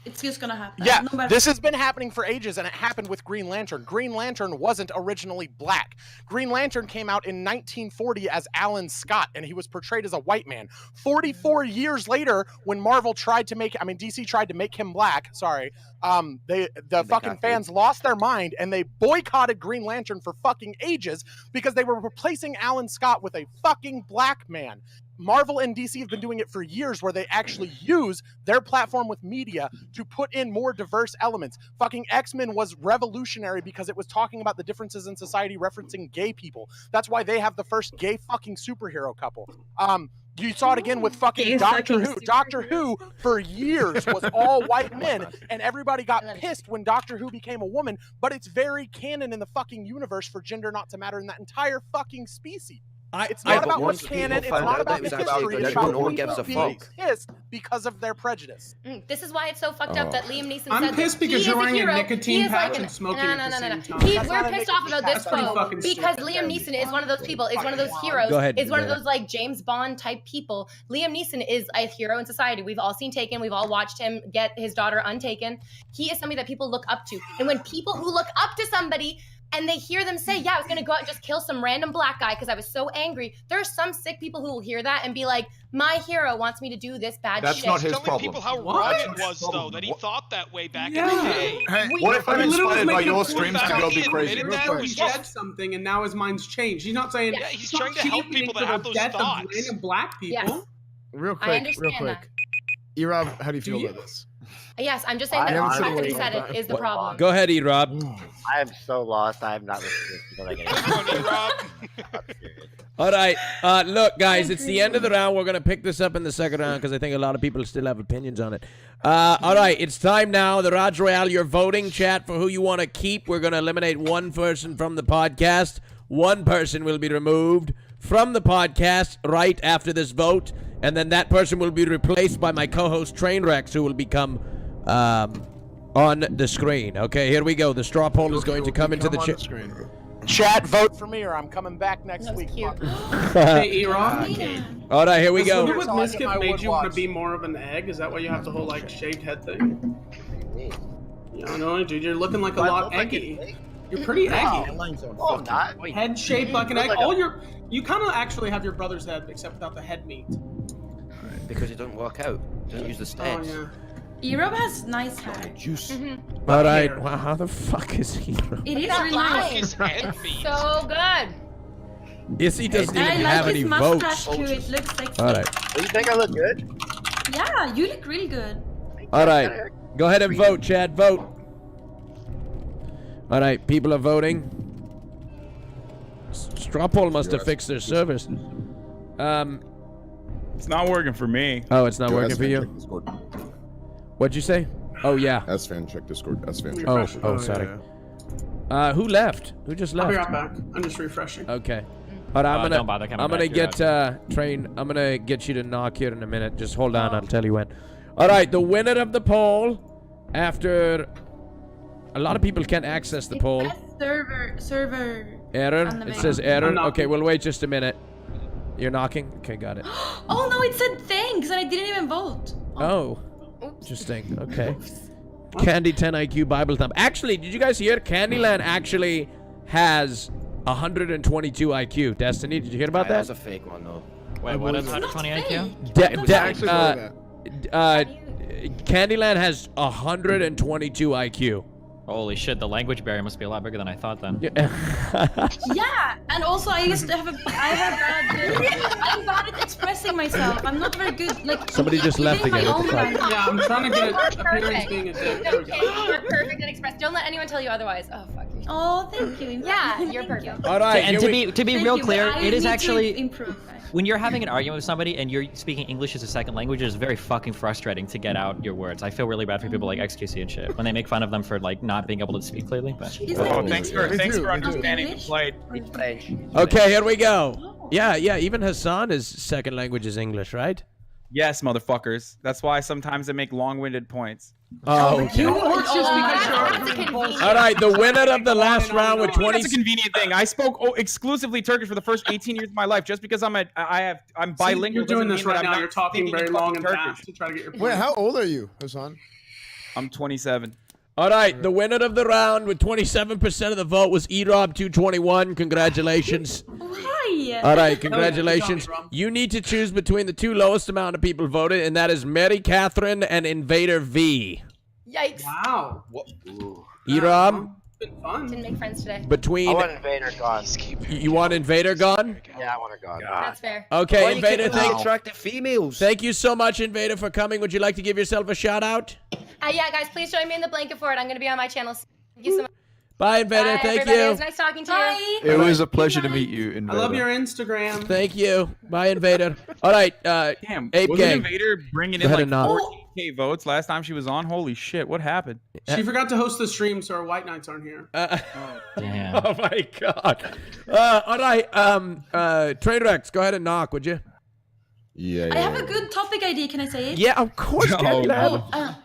it's just gonna happen. Yeah, No matter- this has been happening for ages, and it happened with Green Lantern. Green Lantern wasn't originally black. Green Lantern came out in 1940 as Alan Scott, and he was portrayed as a white man. 44 years later, when DC tried to make him black. Sorry, the fucking fans lost their mind, and they boycotted Green Lantern for fucking ages because they were replacing Alan Scott with a fucking black man. Marvel and DC have been doing it for years where they actually use their platform with media to put in more diverse elements. Fucking X-Men was revolutionary because it was talking about the differences in society referencing gay people. That's why they have the first gay fucking superhero couple. You saw it again with fucking Gay Doctor fucking Who. Doctor Who for years was all white men, and everybody got pissed when Doctor Who became a woman, but it's very canon in the fucking universe for gender not to matter in that entire fucking species. It's not about what's canon. It's not about the history. It's about no one gives people a being fuck. pissed because of their prejudice. This is why it's so fucked up that Liam Neeson I'm said pissed that he because is you're a wearing a hero. nicotine He is patch like and smoking no, at no, the no, no, same no. time. We're That's not a pissed off about this That's pretty quote fucking because stupid. Liam Neeson is one of those people, is one of those heroes, Go ahead, is one of Dana. those like James Bond type people. Liam Neeson is a hero in society. We've all seen Taken. We've all watched him get his daughter untaken. He is somebody that people look up to. And when people who look up to somebody and they hear them say, yeah, I was going to go out and just kill some random black guy because I was so angry. There are some sick people who will hear that and be like, my hero wants me to do this bad That's shit. not his Telling problem. people how What? wrong it That's was, his though, problem. that he What? thought that way back Yeah. in the day. Hey, What if I'm He literally inspired by making a your point streams about to how go he be crazy? admitted Real that quick. he said something and now his mind's changed. He's not saying Yeah, he's stop trying to help cheapening people that for have the those death of thoughts. random black people. Yes. real I quick, understand real quick. E-Rob, how do you feel about this? Yes, I'm just saying I that am the fact that he so- said it is the problem. Go ahead, E-Rob. I am so lost. I have not listened to this. Come on, E-Rob. All right. Look, guys, it's the end of the round. We're going to pick this up in the second round because I think a lot of people still have opinions on it. All right. It's time now. The Rajj Royale, you're voting, chat, for who you want to keep. We're going to eliminate one person from the podcast. One person will be removed from the podcast right after this vote. And then that person will be replaced by my co-host, Trainwreckstv, who will become on the screen. Okay, here we go. The straw poll is going to come into the screen. Chat, vote for me or I'm coming back next week. Hey, Eron. All right, here we go. This with Miskip made you want to be more of an egg? Is that why you have the whole like shaved head thing? Yeah, I know, dude. You're looking like a lot eggy. You're pretty eggy. Oh, I'm not. Head shaped like an egg. You kind of actually have your brother's head, except without the head meat. Because it doesn't work out. It doesn't use the stats. Oh yeah. Erob has nice hair. Juice. All right. Wow, how the fuck is he? It is really nice. So good. Yes, he doesn't even I have like any his votes. mustache too. It looks sexy. All right. Do you think I look good? Yeah, you look really good. All right. Go ahead and vote, Chad. Vote. All right. People are voting. Straw poll must have fixed their service. It's not working for me. Oh, it's not working for you? Check Discord. What'd you say? Oh, yeah. S-Fan, check Discord. S-Fan, check Oh, Discord. sorry. Who left? Who just left? I'll be right back. I'm just refreshing. Okay. All right, don't bother coming I'm gonna back, get Train. I'm gonna get you to knock here in a minute. Just hold on. I'll tell you when. All right. The winner of the poll, after a lot of people can't access the poll. Server. Error. on the It main. says error. I'm knocking. Okay, we'll wait just a minute. You're knocking. Okay, got it. Oh no, it said thanks, and I didn't even vote. Oh. Interesting. Okay. Candy 10 IQ Bible thumb. Actually, did you guys hear? Candyland actually has 122 IQ. Destiny, did you hear about that? That's a fake one, though. Wait, what is 120 IQ? Candyland has 122 IQ. Holy shit, the language barrier must be a lot bigger than I thought then. Yeah, and also I used to have I'm bad at expressing myself. I'm not very good. Like Somebody just left within again. my What the own fuck? language. Yeah, I'm trying to get You're appearance perfect. being a dick. It's There we go. okay. You're perfect and expressed. Don't let anyone tell you otherwise. Oh fuck you. Oh, thank you. Yeah, you're Thank perfect. All right. And to be Thank real you, clear, but I it is need to actually improve. when you're having an argument with somebody and you're speaking English as a second language, it's very fucking frustrating to get out your words. I feel really bad for people like XQC and shit when they make fun of them for like not being able to speak clearly. But Oh, thanks for Me too. understanding the plight. French. Okay, here we go. Yeah, even Hassan is second language is English, right? Yes, motherfuckers. That's why sometimes I make long-winded points. Oh, okay. You work just because that's you're a arguing convenient- bullshit. All right, the winner of the last round with 20. That's a convenient thing. I spoke exclusively Turkish for the first 18 years of my life just because I'm bilingual. You're doing doesn't this mean that right I'm now. not You're talking speaking very in long and fucking fast to try to get your point. Wait, how old are you, Hassan? I'm 27. All right, the winner of the round with 27% of the vote was eRob221. Congratulations. Why? All right, congratulations. Good job, Rob. You need to choose between the two lowest amount of people voted, and that is Mary Catherine and Invader V. Yikes. Wow. eRob, Been fun. Didn't make friends today. between... I want Invader gone. You want Invader gone? Yeah, I want her gone. That's fair. Okay, Why you Invader, keep thank attractive females. Thank you so much, Invader, for coming. Would you like to give yourself a shout out? Yeah, guys, please join me in the blanket for it. I'm going to be on my channel. Thank you so much. Bye, Invader. Bye, Thank everybody. It you. was nice talking to you. Bye. It was a pleasure to meet you. I love your Instagram. Thank you. Bye, Invader. All right, Damn, Ape wasn't Gang. Invader bringing Go in ahead like and knock. 14K votes last time she was on? Holy shit, what happened? She forgot to host the stream, so our white knights aren't here. damn. Oh my God. All right, Trainwreckstv, go ahead and knock, would you? Yeah, I have a good topic idea. Can I say it? Yeah, of course. No, Candyland. Oh,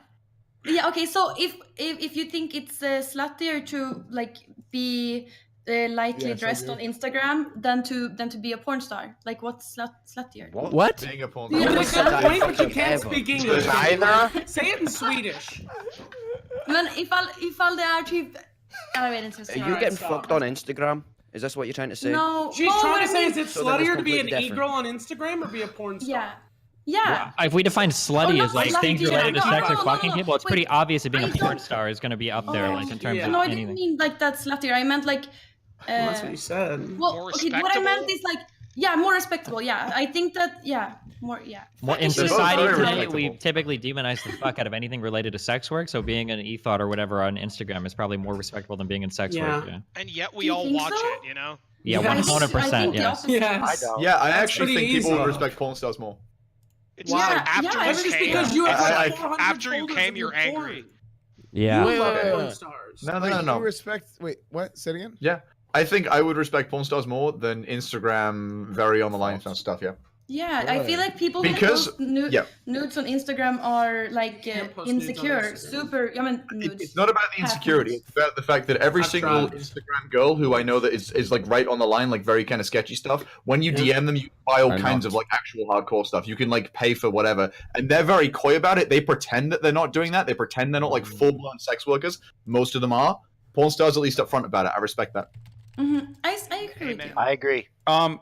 yeah. Okay. So if you think it's sluttier to like be lightly Yes, I dressed do. on Instagram than to be a porn star, like what's sluttier? What? Being a porn Do you That's a understand? good point, but you can't speak English. Neither. Say it in Swedish. Men ifall det är typ... Jag vet inte hur jag ska Are you göra. getting fucked on Instagram? Is this what you're trying to say? No. She's no, trying what to I say, mean- is it So then it's sluttier to be an completely e-girl on Instagram or be a porn star? Yeah. Yeah. If we define slutty Oh, as not like slutty, things yeah, related to no, sex or no, fucking no, people, it's pretty wait. obvious that being a I porn don't- star is going to be up there, like in terms yeah. of No, I didn't anything. mean like that sluttier. I meant like... Well, that's what you said. Well, More okay, what I meant respectable? is like, yeah, more respectable. Yeah, I think that, More in Fucking society very today, respectable. we typically demonize the fuck out of anything related to sex work. So being an e-thought or whatever on Instagram is probably more respectable than being in sex work. Yeah. Yeah. And yet Do we you all think watch so? it, you know? Yeah, Yeah. 100%. Yes. Yes. I don't. Yeah, I That's actually pretty think people easy. would respect porn stars more. It's Yeah, like after yeah, you it's just came, because you have like I- 400 after you folders came, of you're your angry. porn. Yeah. You love Wait. porn stars. No, Wait, no, you no. respect. Wait, what? Say it again. Yeah, I think I would respect porn stars more than Instagram, very on the line kind of stuff. Yeah. Yeah, I feel like people Because- who post yeah. nudes on Instagram are like Can't post nudes on insecure, Instagram. super. I mean, nudes. It's not about the insecurity. Half It's about the fact that every I've single tried. Instagram girl who I know that is like right on the line, like very kind of sketchy stuff. When you Yeah. DM them, you buy all I'm kinds not. of like actual hardcore stuff. You can like pay for whatever, and they're very coy about it. They pretend that they're not doing that. They pretend they're not like full blown sex workers. Most of them are. Porn stars at least up front about it. I respect that. I agree with you. I agree.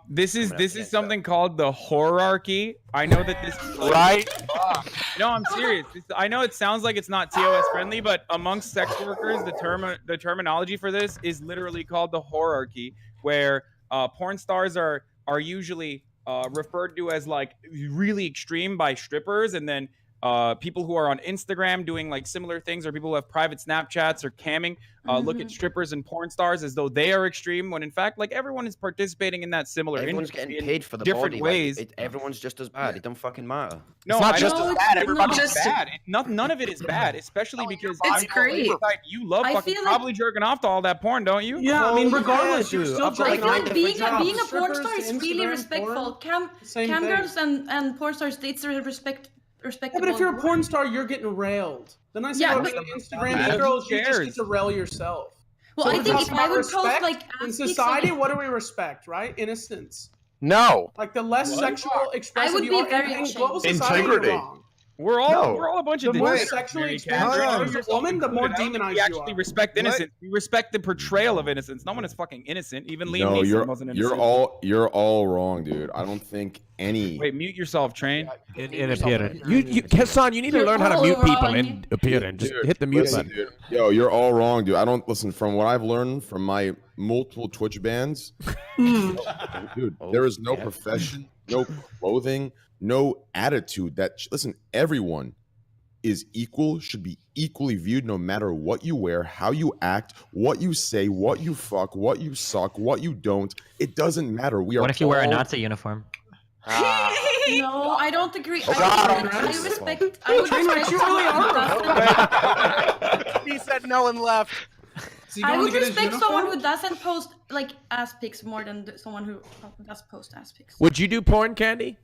This is something called the horarchy. I know that this Right? No, I'm serious. I know it sounds like it's not TOS friendly, but amongst sex workers, the terminology for this is literally called the horarchy, where porn stars are usually referred to as like really extreme by strippers, and then people who are on Instagram doing like similar things, or people who have private Snapchats or camming, look at strippers and porn stars as though they are extreme, when in fact, like, everyone is participating in that similar Everyone's industry getting in paid for the different body. ways. Like, everyone's just as bad. It don't fucking matter. No, It's not I just know as it's- bad, it's everybody's not just- bad. None of it is bad, especially because It's great. you love I fucking feel like- probably jerking off to all that porn, don't you? Yeah, I mean, Oh, regardless, yeah, you're dude. still I've got, I like, feel trying like to being figure a out being a porn strippers star to is really Instagram respectful. porn, same Cam thing. girls and porn stars, it's a respectable. Yeah, but if you're a porn star, you're getting railed. The nice thing Yeah, about but- being an Instagram Who girl is you just cares? get to rail yourself. Well, So I we're think talking if I about would post respect, like in ass pics society, on- what do we respect, right? Innocence. No. Like the less sexual expressive would you be are, very in ashamed. global society, Integrity. you're wrong. We're all a bunch of The more degenerates, sexually Mary expressive Kat. you are You're as a woman, the more included. I don't think demonized we you actually are. respect innocence. We respect the portrayal of innocence. No one is fucking innocent. Even Liam No, Neeson wasn't innocent. you're all wrong, dude. I don't think any. Wait, mute yourself, Train. In appearance. Hassan, you need to You're learn how to all mute people wrong. in appearance. Just Dude, hit the mute listen, button. dude. Yo, you're all wrong, dude. I don't listen from what I've learned from my multiple Twitch bans. Dude, there is no profession, no clothing, no attitude that listen, everyone is equal, should be equally viewed no matter what you wear, how you act, what you say, what you fuck, what you suck, what you don't. It doesn't matter. We are What if you wear a all- Nazi uniform? No, I don't agree. God, I respect. I would Trainwreck, respect you someone really who are. doesn't. He said no and left. Is he I going would to get his respect someone uniform? who doesn't post like ass pics more than someone who does post ass pics. Would you do porn, Candy?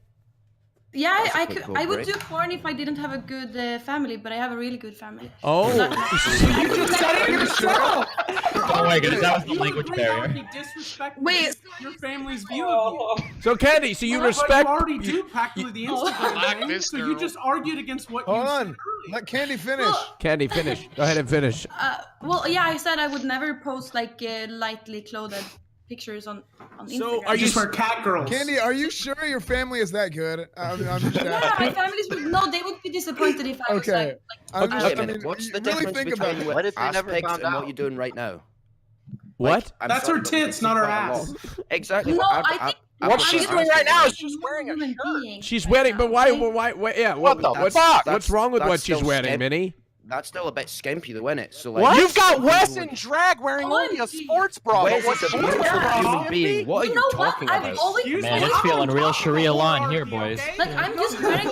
Yeah, I quick could. goal, I would right? do porn if I didn't have a good family, but I have a really good family. Oh. You just said it yourself. Oh my goodness, that was the You language agree how barrier. he disrespected Wait. your family's view of you. So, Candy, so you Well, respect. But you already do practically the Instagram Like thing, this so you girl. just argued against what Hold you said on. earlier. Let Candy finish. Candy, finish. Go ahead and finish. Well, yeah, I said I would never post like lightly clothed pictures on Instagram. So, I just wear cat girls. Candy, are you sure your family is that good? I'm just Yeah, my family's no, they would be disappointed if I was Okay. like I'm just, Wait a I minute. mean, What's you the really difference think about between it. What if they ass never pics found and what out? you're doing right now? What? I'm That's sorry, her but tits, it's not her quite a lot. ass. Exactly. No, I've- I I've- think I've What got she's some doing ass right now pics. is she's wearing a human shirt. being. She's wearing, but why? Okay? Well, why? Yeah. What the what's, fuck? What's wrong with That's what she's still wearing, skimp. Minnie? That's still a bit skimpy, though, isn't it? So like, What? You've got Wes people in drag wearing only a OMG. sports bra. Wes But is what a sports beautiful bra? human being. What are You you know what? talking I've about? always Excuse Man, me, it's I'm feeling on real top of Sharia the law in hierarchy, here, boys. okay? Like I'm just wearing.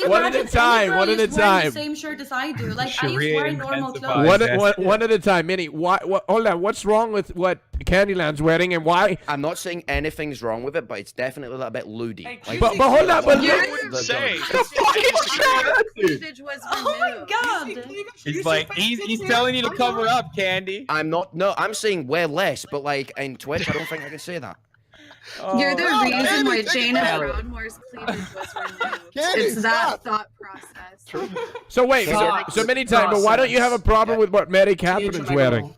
One at a Imagine any time, girl one at is a wearing time. The same shirt as I do. Like I just Sharia wear normal intensifies. clothes. One at a time, Minnie. Why? What? Hold on. What's wrong with what Candyland's wearing, and why? I'm not saying anything's wrong with it, but it's definitely a little bit loody. Hey, Like, But hold on. But I wouldn't say. Cleavage was Oh my removed. god! He's like, he's telling you to cover up, Candy. I'm not. No, I'm saying wear less, but like in Twitch, I don't think I can say that. You're the No, reason Candy, why think Jana about it. Brownmore's cleavage was removed. Candy, It's that stop. thought process. So wait. So many times. But why don't you have a problem with what Mary Catherine's wearing?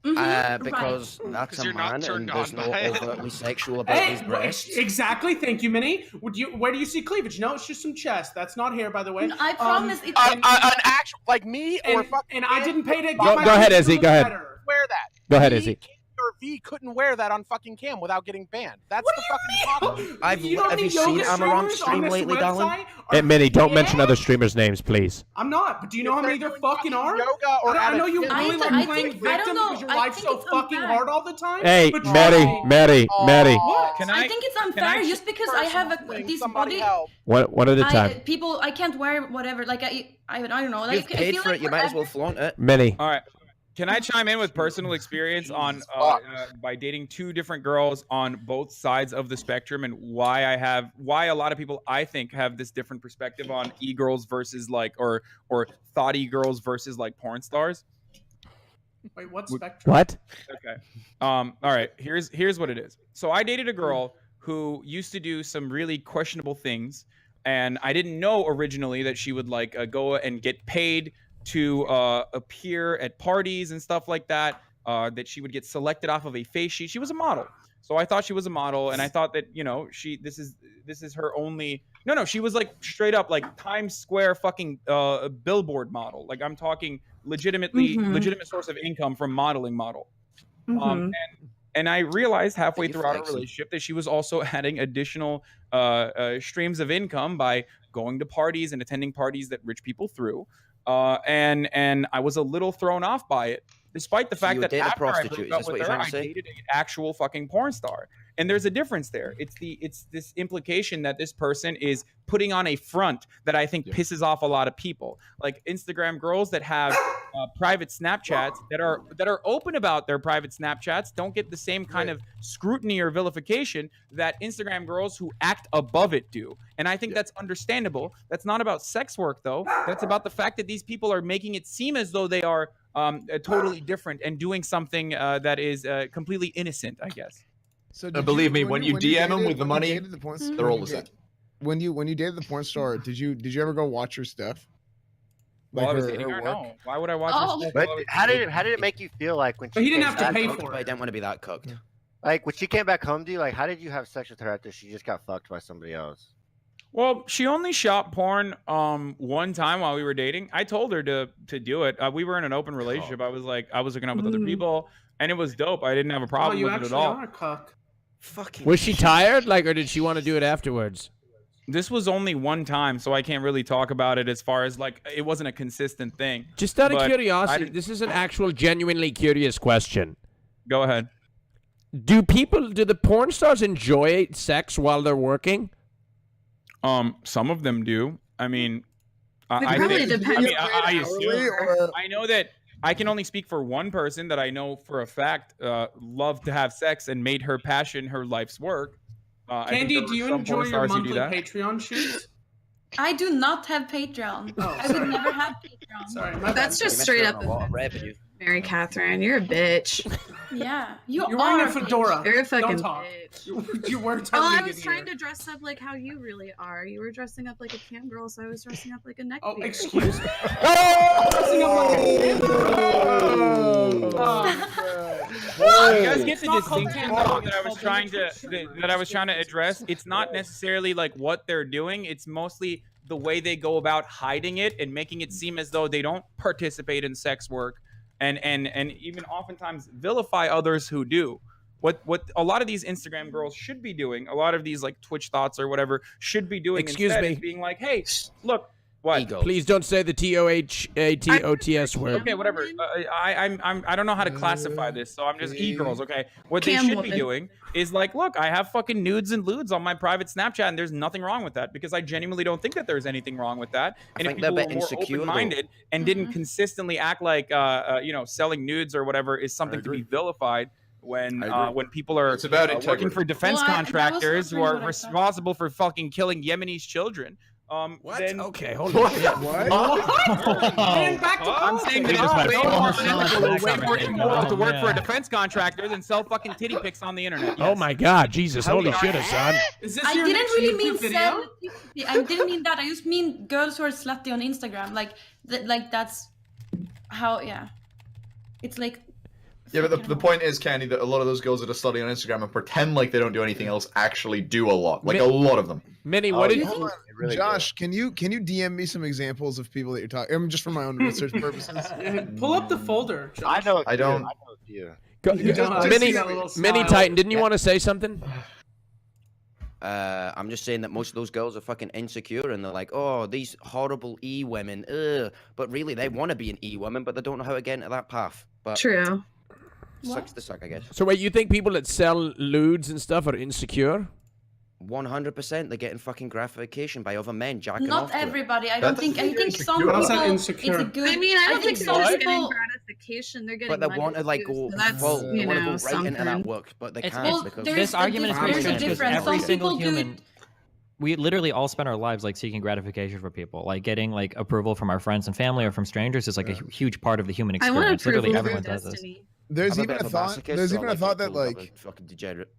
Because that's 'Cause a you're not man and turned there's on no by it. overtly sexual about Hey, his breasts. exactly. Thank you, Minnie. Where do you see cleavage? No, it's just some chest. That's not hair, by the way. I promise it's. An actual, like me or And, fucking. and I didn't pay to get Go my ahead, face to Izzy, look go ahead. better. Wear that. Go ahead, Me, Izzy. Or V couldn't wear that on fucking cam without getting banned. That's the fucking problem. Have you seen Amaranth's stream lately, darling? Hey, Minnie, don't mention other streamers' names, please. I'm not, but do you know how many there fucking are? Yoga or I know you I really don't- like I playing think- I victim don't know. because your I life's think so it's fucking unfair. hard all the time. Hey, but Mary. What? I think it's unfair just because I have a this body. One at a time. I can't wear whatever. Like I don't know. Like, You've I paid feel for like it. You might as well flaunt it. Many. All right. Can I chime in with personal experience on by dating two different girls on both sides of the spectrum and why a lot of people I think have this different perspective on e-girls versus like or thought e-girls versus like porn stars? Wait, what spectrum? What? Okay. All right. Here's what it is. So I dated a girl who used to do some really questionable things, and I didn't know originally that she would like go and get paid to appear at parties and stuff like that, that she would get selected off of a face sheet. She was a model. So I thought she was a model, and I thought that, you know, this is her only. No, she was like straight up like Times Square fucking billboard model. Like I'm talking legitimate source of income from modeling model. And I realized halfway throughout our relationship that she was also adding additional streams of income by going to parties and attending parties that rich people threw. And I was a little thrown off by it, despite the fact that after I broke up with her, I dated an actual fucking porn star. And there's a difference there. It's this implication that this person is putting on a front that I think pisses off a lot of people. Like Instagram girls that have private Snapchats that are open about their private Snapchats don't get the same kind of scrutiny or vilification that Instagram girls who act above it do. And I think that's understandable. That's not about sex work, though. That's about the fact that these people are making it seem as though they are totally different and doing something that is completely innocent, I guess. So believe me, when you DM them with the money, they're all the same. When you dated the porn star, did you ever go watch her stuff? While I was dating her, no. Why would I watch her stuff? But how did it make you feel like when she? But he didn't have to pay for it. I didn't want to be that cooked. Like when she came back home to you, like how did you have sex with her after she just got fucked by somebody else? Well, she only shot porn one time while we were dating. I told her to do it. We were in an open relationship. I was hooking up with other people, and it was dope. I didn't have a problem with it at all. Are a cuck. Fucking. Was she tired, like, or did she want to do it afterwards? This was only one time, so I can't really talk about it as far as like it wasn't a consistent thing. Just out of curiosity, this is an actual genuinely curious question. Go ahead. Do the porn stars enjoy sex while they're working? Some of them do. I mean, I know that I can only speak for one person that I know for a fact loved to have sex and made her passion her life's work. Candy, do you enjoy your monthly Patreon shoots? I do not have Patreon. I would never have Patreon. Sorry, That's just straight up revenue. Mary Catherine, you're a bitch. Yeah, you're wearing a fedora. You're a fucking Don't talk. bitch. You were Oh, telling I me was trying to dress up like how you really are. You were dressing up like a cam girl, so I was dressing up like a neck. Oh, beard. excuse me. Dressing up like a cam You guys get the distinction though, that I was trying to address. It's not necessarily like what they're doing. It's mostly the way they go about hiding it and making it seem as though they don't participate in sex work, and even oftentimes vilify others who do. What a lot of these Instagram girls should be doing, a lot of these like Twitch thoughts or whatever should be doing. Excuse instead me. is being like, hey, look. What? Please don't say the TOHATOTS word. Okay, whatever. I don't know how to classify this, so I'm just e-girls. Okay, what they Cam should woman. be doing is like, look, I have fucking nudes and lewds on my private Snapchat, and there's nothing wrong with that because I genuinely don't think that there's anything wrong with that. And if think they're people a were bit more insecure, though. open-minded and didn't consistently act like, selling nudes or whatever is something to be vilified. When people are working for defense contractors who are responsible for fucking killing Yemenis children. What? Then, okay, hold on. Man, back to I'm saying that it's way more unethical to work for a defense contractor than sell fucking titty pics on the internet. Oh my God, Jesus, holy shit, Hassan. Is this I your didn't next really YouTube mean video? sell. I didn't mean that. I just mean girls who are slutty on Instagram. Like that's how. Yeah, it's like. Yeah, but the point is, Candy, that a lot of those girls that are studying on Instagram and pretend like they don't do anything else actually do a lot. Like a lot of them. Minnie, what did Hold on. Josh, can you DM me some examples of people that you're talking? Just for my own research purposes. Pull up the folder. Josh. I know. I don't. You. Mini Titan, didn't you want to say something? I'm just saying that most of those girls are fucking insecure and they're like, oh, these horrible E-women, but really they want to be an E-woman, but they don't know how to get into that path. But True. Sucks to suck, I guess. So wait, you think people that sell lewds and stuff are insecure? 100%. They're getting fucking gratification by other men jacking Not off to it. everybody. I think some How's people that it's a good. I mean, I don't think some they're people. getting gratification. They're getting But they money want to like too, go, so that's, well, they you want to know, go right into that something. work, but they It's- can't well, because this argument is there's a crazy because difference. every Some single people do human. We literally all spend our lives like seeking gratification for people, like getting like approval from our friends and family or from strangers is like a huge part of the human I want approval experience. Literally of everyone their does this. destiny. There's I'm even bit a of thought. masochist, There's so even I a thought that get pulled up like. a fucking degenerate.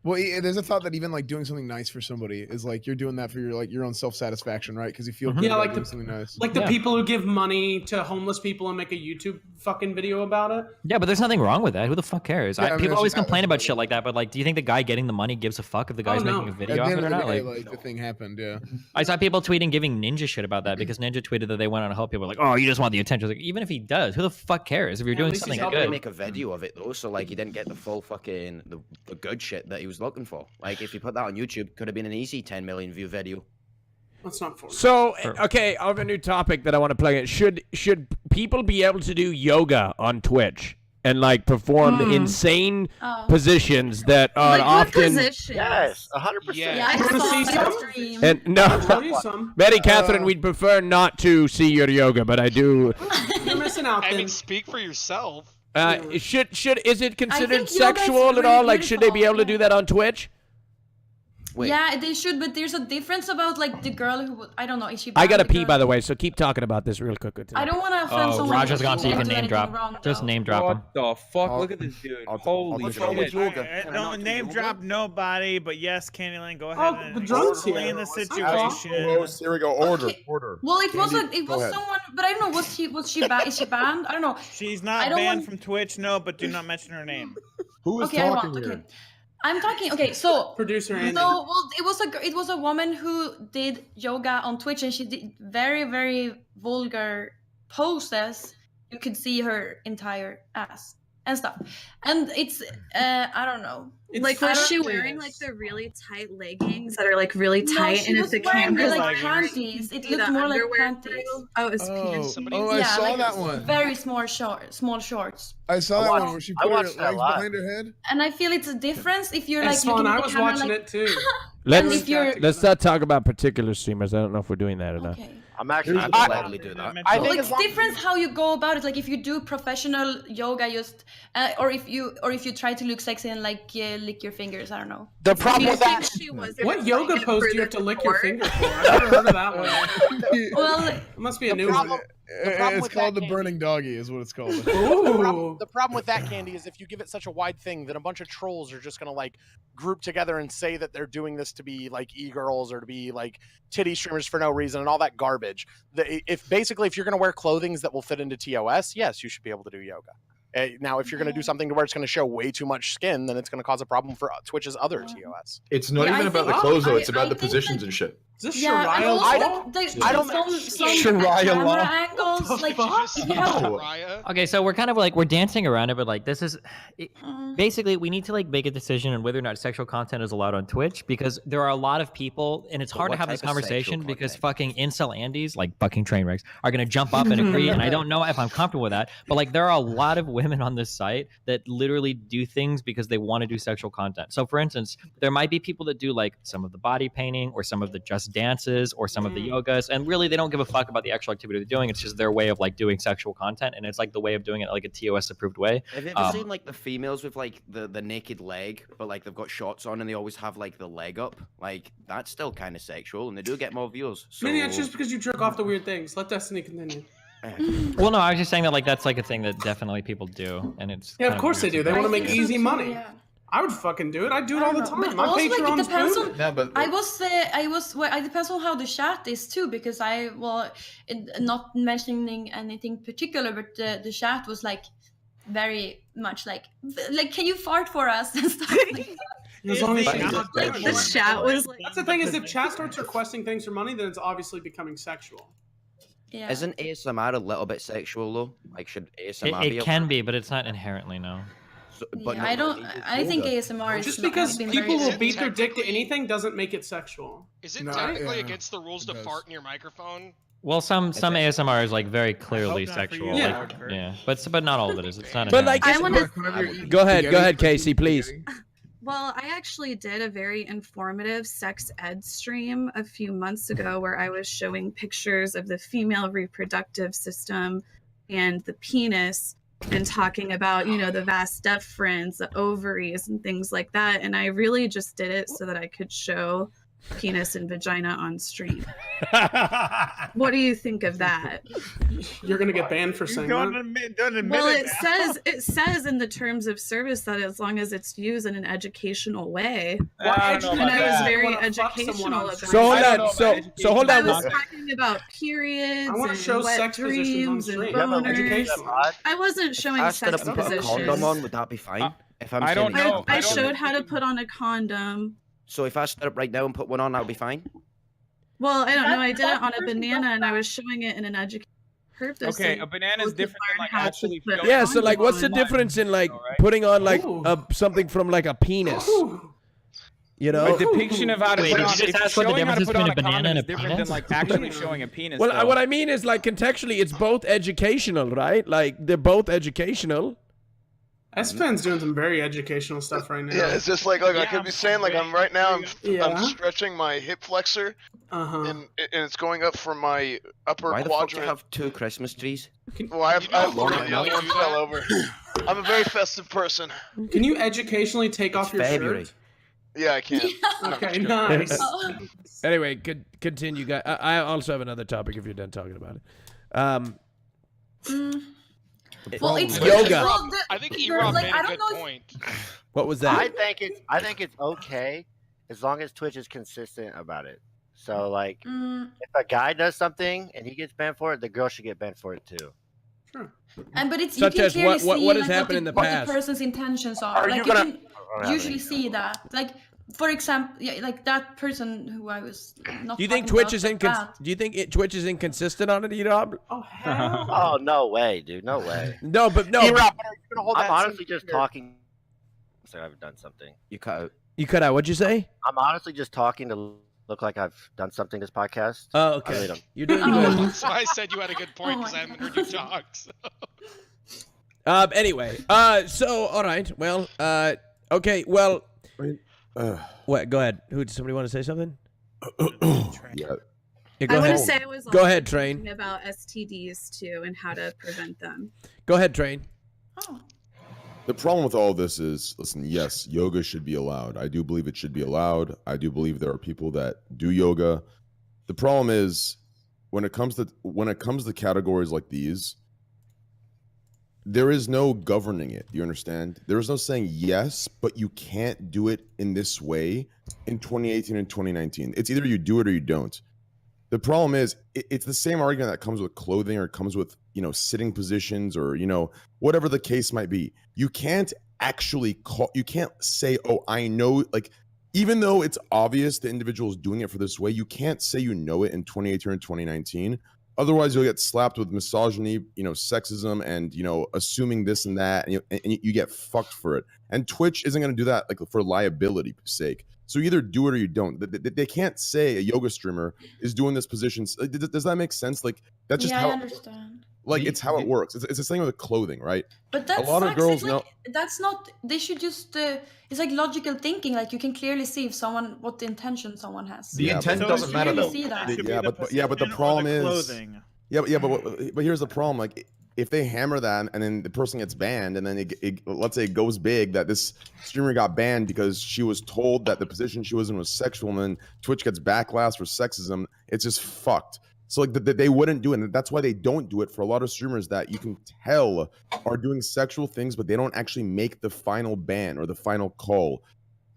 Well, there's a thought that even like doing something nice for somebody is like you're doing that for your own self satisfaction, right? Because you feel good Yeah, about like doing the something nice. like the people who give money to homeless people and make a YouTube fucking video about it. Yeah, but there's nothing wrong with that. Who the fuck cares? Yeah, I mean, people that's always just how complain it about is. shit like that, but like, do you think the guy getting the money gives a fuck if the guy's making a At video the of end it or of the not? day, Like, the thing happened. Yeah. I saw people tweeting giving Ninja shit about that because Ninja tweeted that they went on to help people. Like, oh, you just want the attention. Like, even if he does, who the fuck cares? If you're doing something good, Make a video of it though, so like he didn't get the full fucking the good shit that he was looking for. Like if you put that on YouTube, could have been an easy 10 million view video. That's not for. So okay, I have a new topic that I want to plug in. Should people be able to do yoga on Twitch and like perform insane positions that are often? Yes, 100%. Yeah, I saw that stream. And no, Mary Catherine, we'd prefer not to see your yoga, but I do. You're missing out. I mean, speak for yourself. Should is it considered think yoga's sexual at really all? Like, should they be beautiful, able to do that on Twitch? Wait. Yeah, they should, but there's a difference about like the girl who I don't know. Is she? I gotta bad, the pee, girl? by the way, so keep talking about this real quick. I don't want to offend someone. Rajj has gone, so you can who name did drop. anything wrong, Just though. name drop him. What the fuck? Look at this dude. Holy shit. Don't name drop nobody, but yes, Candyland, go Oh, ahead the and drums explain here. the What's up? situation. Here we go. Order. Okay. Order. Well, it was Candy, it go was ahead. someone, but I don't know. Was she banned? Is she banned? I don't know. She's I not don't banned want- from Twitch, no, but do not mention her name. Who is Okay, I talking won't. here? Okay, I'm talking. Okay, so Producer Andy. so well, it was a woman who did yoga on Twitch, and she did very vulgar poses. You could see her entire ass and stuff, and it's I don't know. Like, was she wearing like the really tight leggings that are like really No, tight? she And was if the wearing camera's like like panties. It see looked the more like underwear panties. through? Oh, it was pants. I Yeah, saw like that one. very small shorts. I saw I that watched- one where she I put her watched legs that a lot. behind her head. And I feel it's a difference if you're And like Spawn, looking I at the was camera watching like. it too. Let's you're- let's not talk about particular streamers. I don't know if we're doing that or not. Okay. I'm actually. I could gladly do that. I Well, think it's as long different how you go about it. Like if you do professional yoga, just or if you try to look sexy and like lick your fingers. I don't know. the problem with that. What yoga pose do you have to lick your finger for? I've never heard of that one. Well, It must be a new problem- one. the problem It's with called that, the Candy- burning doggy, is what it's called. Ooh. The problem with that, Candy, is if you give it such a wide thing, then a bunch of trolls are just gonna like group together and say that they're doing this to be like e-girls or to be like titty streamers for no reason and all that garbage. If you're gonna wear clothing that will fit into TOS, yes, you should be able to do yoga. Now, if you're going to do something to where it's going to show way too much skin, then it's going to cause a problem for Twitch's other TOS. It's not Yeah, even I about the think- clothes though. I- It's about I the think positions that- and shit. Is this yeah, and Shariah also law? like, I don't- some Shariah camera law. angles. Like if you have Shariah? Okay, so we're kind of like we're dancing around it, but like this is basically we need to like make a decision on whether or not sexual content is allowed on Twitch because there are a lot of people and it's But hard to what have this type of sexual conversation because content? fucking incel Andes like fucking Trainwrecks are gonna jump up and agree, and I don't know if I'm comfortable with that. But like there are a lot of women on this site that literally do things because they want to do sexual content. So for instance, there might be people that do like some of the body painting or some of the just dances or some of the yogas, and really they don't give a fuck about the actual activity they're doing. It's just their way of like doing sexual content, and it's like the way of doing it like a TOS approved way. Have you ever seen like the females with like the naked leg, but like they've got shorts on and they always have like the leg up? Like that's still kind of sexual, and they do get more views. So Maybe it's just because you jerk off to weird things. Let Destiny continue. Well, no, I was just saying that like that's like a thing that definitely people do, and it's Yeah, kind of course they do. They want to make think so easy too, money. yeah. I would fucking do it. I do it all the time. But My also, like, it Patreon's depends booming. on. Yeah, but It depends on how the chat is too, because not mentioning anything particular, but the chat was like very much like can you fart for us and stuff like that. As long as she's Like, doing the it. chat was like. That's the thing is if chat starts requesting things for money, then it's obviously becoming sexual. Yeah. Isn't ASMR a little bit sexual though? Like should ASMR be? It can be, but it's not inherently no. but Yeah, I don't. I think ASMR is Just not- because has been people very will beat their dick to technically- anything doesn't make it sexual. Is it No, technically yeah, against the rules to it does. fart in your microphone? Well, some ASMR is like very clearly not for sexual. you, Like, Hardcore. yeah, but not all of it is. It's not. But like, I wanna- go ahead, Casey, please. Well, I actually did a very informative sex ed stream a few months ago where I was showing pictures of the female reproductive system and the penis and talking about, you know, the vas deferens, the ovaries, and things like that. And I really just did it so that I could show penis and vagina on stream. What do you think of that? You're gonna get banned for saying that. Well, it says in the terms of service that as long as it's used in an educational way. I don't know And about I was that. very I wanna fuck someone educational on about stream. So hold I don't on. know So about so hold I on. was talking about periods I wanna and show wet sex positions on dreams and stream. Yeah, but boners. education, Rod. I wasn't showing I stood sex up and put a condom positions. on, would that be fine? If I'm I don't standing know. up? I I don't showed think how you to can- put on a condom. So if I stood up right now and put one on, that would be fine? Well, I don't know. I did it That on a person banana, does and I that. was showing it in an educational purpose. Okay, and a banana is people could different than learn like how to actually put showing. Yeah, so like, what's the on. difference in like Alright. putting on like Ooh. something from like a penis? You A know? depiction of how to Wait, put did on. you just If ask what the showing how to difference put on a between a banana condom and is a different than penis? like actually showing a penis. Well, though. what I mean is like contextually, it's both educational, right? Like they're both educational. S-Pen's doing some very educational stuff right now. Yeah, it's just like I could be saying like I'm right now I'm Yeah. stretching my hip flexor Uh-huh. and it's going up from my upper Why the fuck do you quadrant. have 2 Christmas trees? Well, I have Long one, the other one fell over. I'm a very festive person. Can you educationally take off your February. shirt? Yeah, I can. Okay, nice. Anyway, continue, guys. I also have another topic if you're done talking about it. Well, it's Yoga. well, I think the- E-Rob like, made I a don't good know if- point. What was I that? think it's okay as long as Twitch is consistent about it. So like, Mm, if a guy does something and he gets banned for it, the girl should get banned for it too. and but it's Such you can as clearly what- what see has like, happened in the what past? the person's intentions are. Are Like you you gonna- can have usually any. see that. Like for example, yeah, like that person who I was not. Do you think talking Twitch about, is like that. Do you think Twitch is inconsistent on it, Rob? Oh hell! Oh no way, dude, no way. No, but no. I'm honestly just talking. So I've done something. You cut out. You cut out. What'd you say? I'm honestly just talking to look like I've done something this podcast. Oh, I okay. really don't. You're doing Oh. good. That's why I said you had a good point Oh because my I haven't heard you talk. So. Anyway, so all right. Well, okay. Well, what? Go ahead. Who? Does somebody want to say something? Yeah. Yeah, go I want ahead. to say I was Go also ahead, Train. talking about STDs too and how to prevent them. Go ahead, Train. Oh. The problem with all this is, listen, yes, yoga should be allowed. I do believe it should be allowed. I do believe there are people that do yoga. The problem is when it comes to categories like these, there is no governing it. Do you understand? There is no saying yes, but you can't do it in this way in 2018 and 2019. It's either you do it or you don't. The problem is it's the same argument that comes with clothing or comes with, sitting positions or, whatever the case might be. You can't actually you can't say, oh, I know, like, even though it's obvious the individual is doing it for this way, you can't say you know it in 2018 or 2019. Otherwise, you'll get slapped with misogyny, sexism, and assuming this and that, and you get fucked for it. And Twitch isn't going to do that like for liability's sake. So either do it or you don't. They can't say a yoga streamer is doing this position. Does that make sense? Like that's just Yeah, how. I understand. Like it's how it works. It's the same with clothing, right? But that's a lot of girls know. That's not. They should just. It's like logical thinking. Like you can clearly see what the intention someone has. The intent doesn't matter though. See that. But the problem is. But here's the problem. Like if they hammer that and then the person gets banned and then let's say it goes big that this streamer got banned because she was told that the position she was in was sexual and then Twitch gets backlash for sexism, it's just fucked. So like they wouldn't do it, and that's why they don't do it for a lot of streamers that you can tell are doing sexual things, but they don't actually make the final ban or the final call.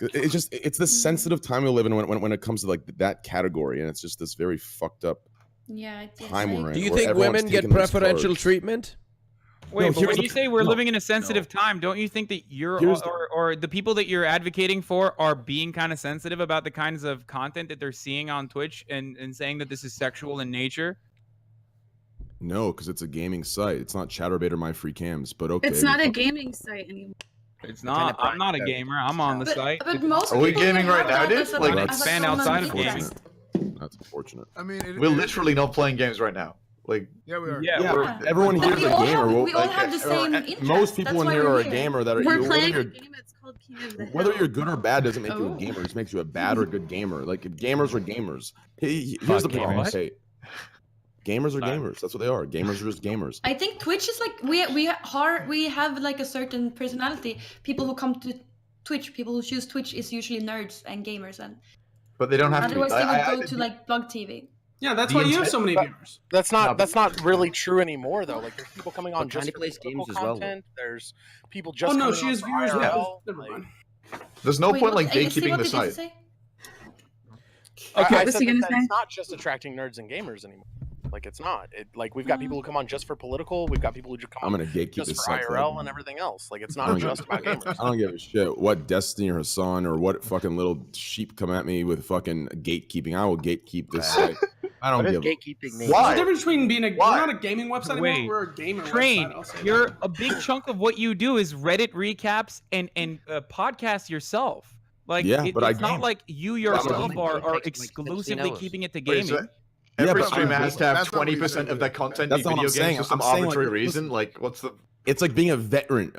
It's the sensitive time we live in when it comes to like that category, and it's just this very fucked up Yeah. time we're in. Do you where think everyone's women get taking these preferential cards. treatment? Wait, No, but here's when the- you say we're no, living in a sensitive time, don't you think that you're Here's the- or the people that you're advocating for are being kind of sensitive about the kinds of content that they're seeing on Twitch and saying that this is sexual in nature? No, because it's a gaming site. It's not Chatterbait or My Free Cams. But okay. It's not a gaming site anymore. It's not. I'm not a gamer. I'm on the site. But most Are we people gaming right have now, dude? that as a- Like, as a fan common outside of interest. That's unfortunate. I mean, We're literally not playing games right now. Like, yeah, we are. Yeah, Everyone here is a gamer. We all have the same interest. Most people That's in why here we're are a gamer that are. We're whether playing a you're- game. It's called King of the Hill. Whether you're good or bad doesn't make you a Oh. gamer. It just makes you a bad or good gamer. Like gamers are gamers. Here's Fuck the problem. gamers. Okay, gamers are gamers. That's what they are. Gamers are just gamers. I think Twitch is like we have like a certain personality. People who come to Twitch, people who choose Twitch is usually nerds and gamers, and but they don't have otherwise to. they would go to like Blog TV. Yeah, that's why you have so many viewers. That's not really true anymore though. Like there's people coming on But just Candy for plays political games as well, though. content. There's people Oh just no, coming she on has for viewers. IRL. Never mind. There's no Wait, point what- like Steve, gatekeeping what the did you site. say? Okay, I What's said he gonna that say? it's not just attracting nerds and gamers anymore. Like it's not. Like we've got people who come on just for political. We've got people who just come I'm on gonna gatekeep just this for site. IRL and everything else. Like it's I not don't just about gamers. I don't give a shit what Destiny or Hassan or what fucking little sheep come at me with fucking gatekeeping. I will gatekeep this site. I don't What does give a gatekeeping mean? There's a difference between being we're Why? not a gaming website Wait. anymore. We're a gamer Train, website. I'll say you're that. a big chunk of what you do is Reddit recaps and podcast yourself. Like, Yeah, but I it's not game. like you I'm yourself like, are it takes, like, exclusively 16 hours. keeping it to Wait, so gaming. every but streamer I'm- has to have that's not what 20% you of their said. content That's be not what video I'm saying. games for some I'm saying, arbitrary like, reason. Like, what's the? It's like being a veteran,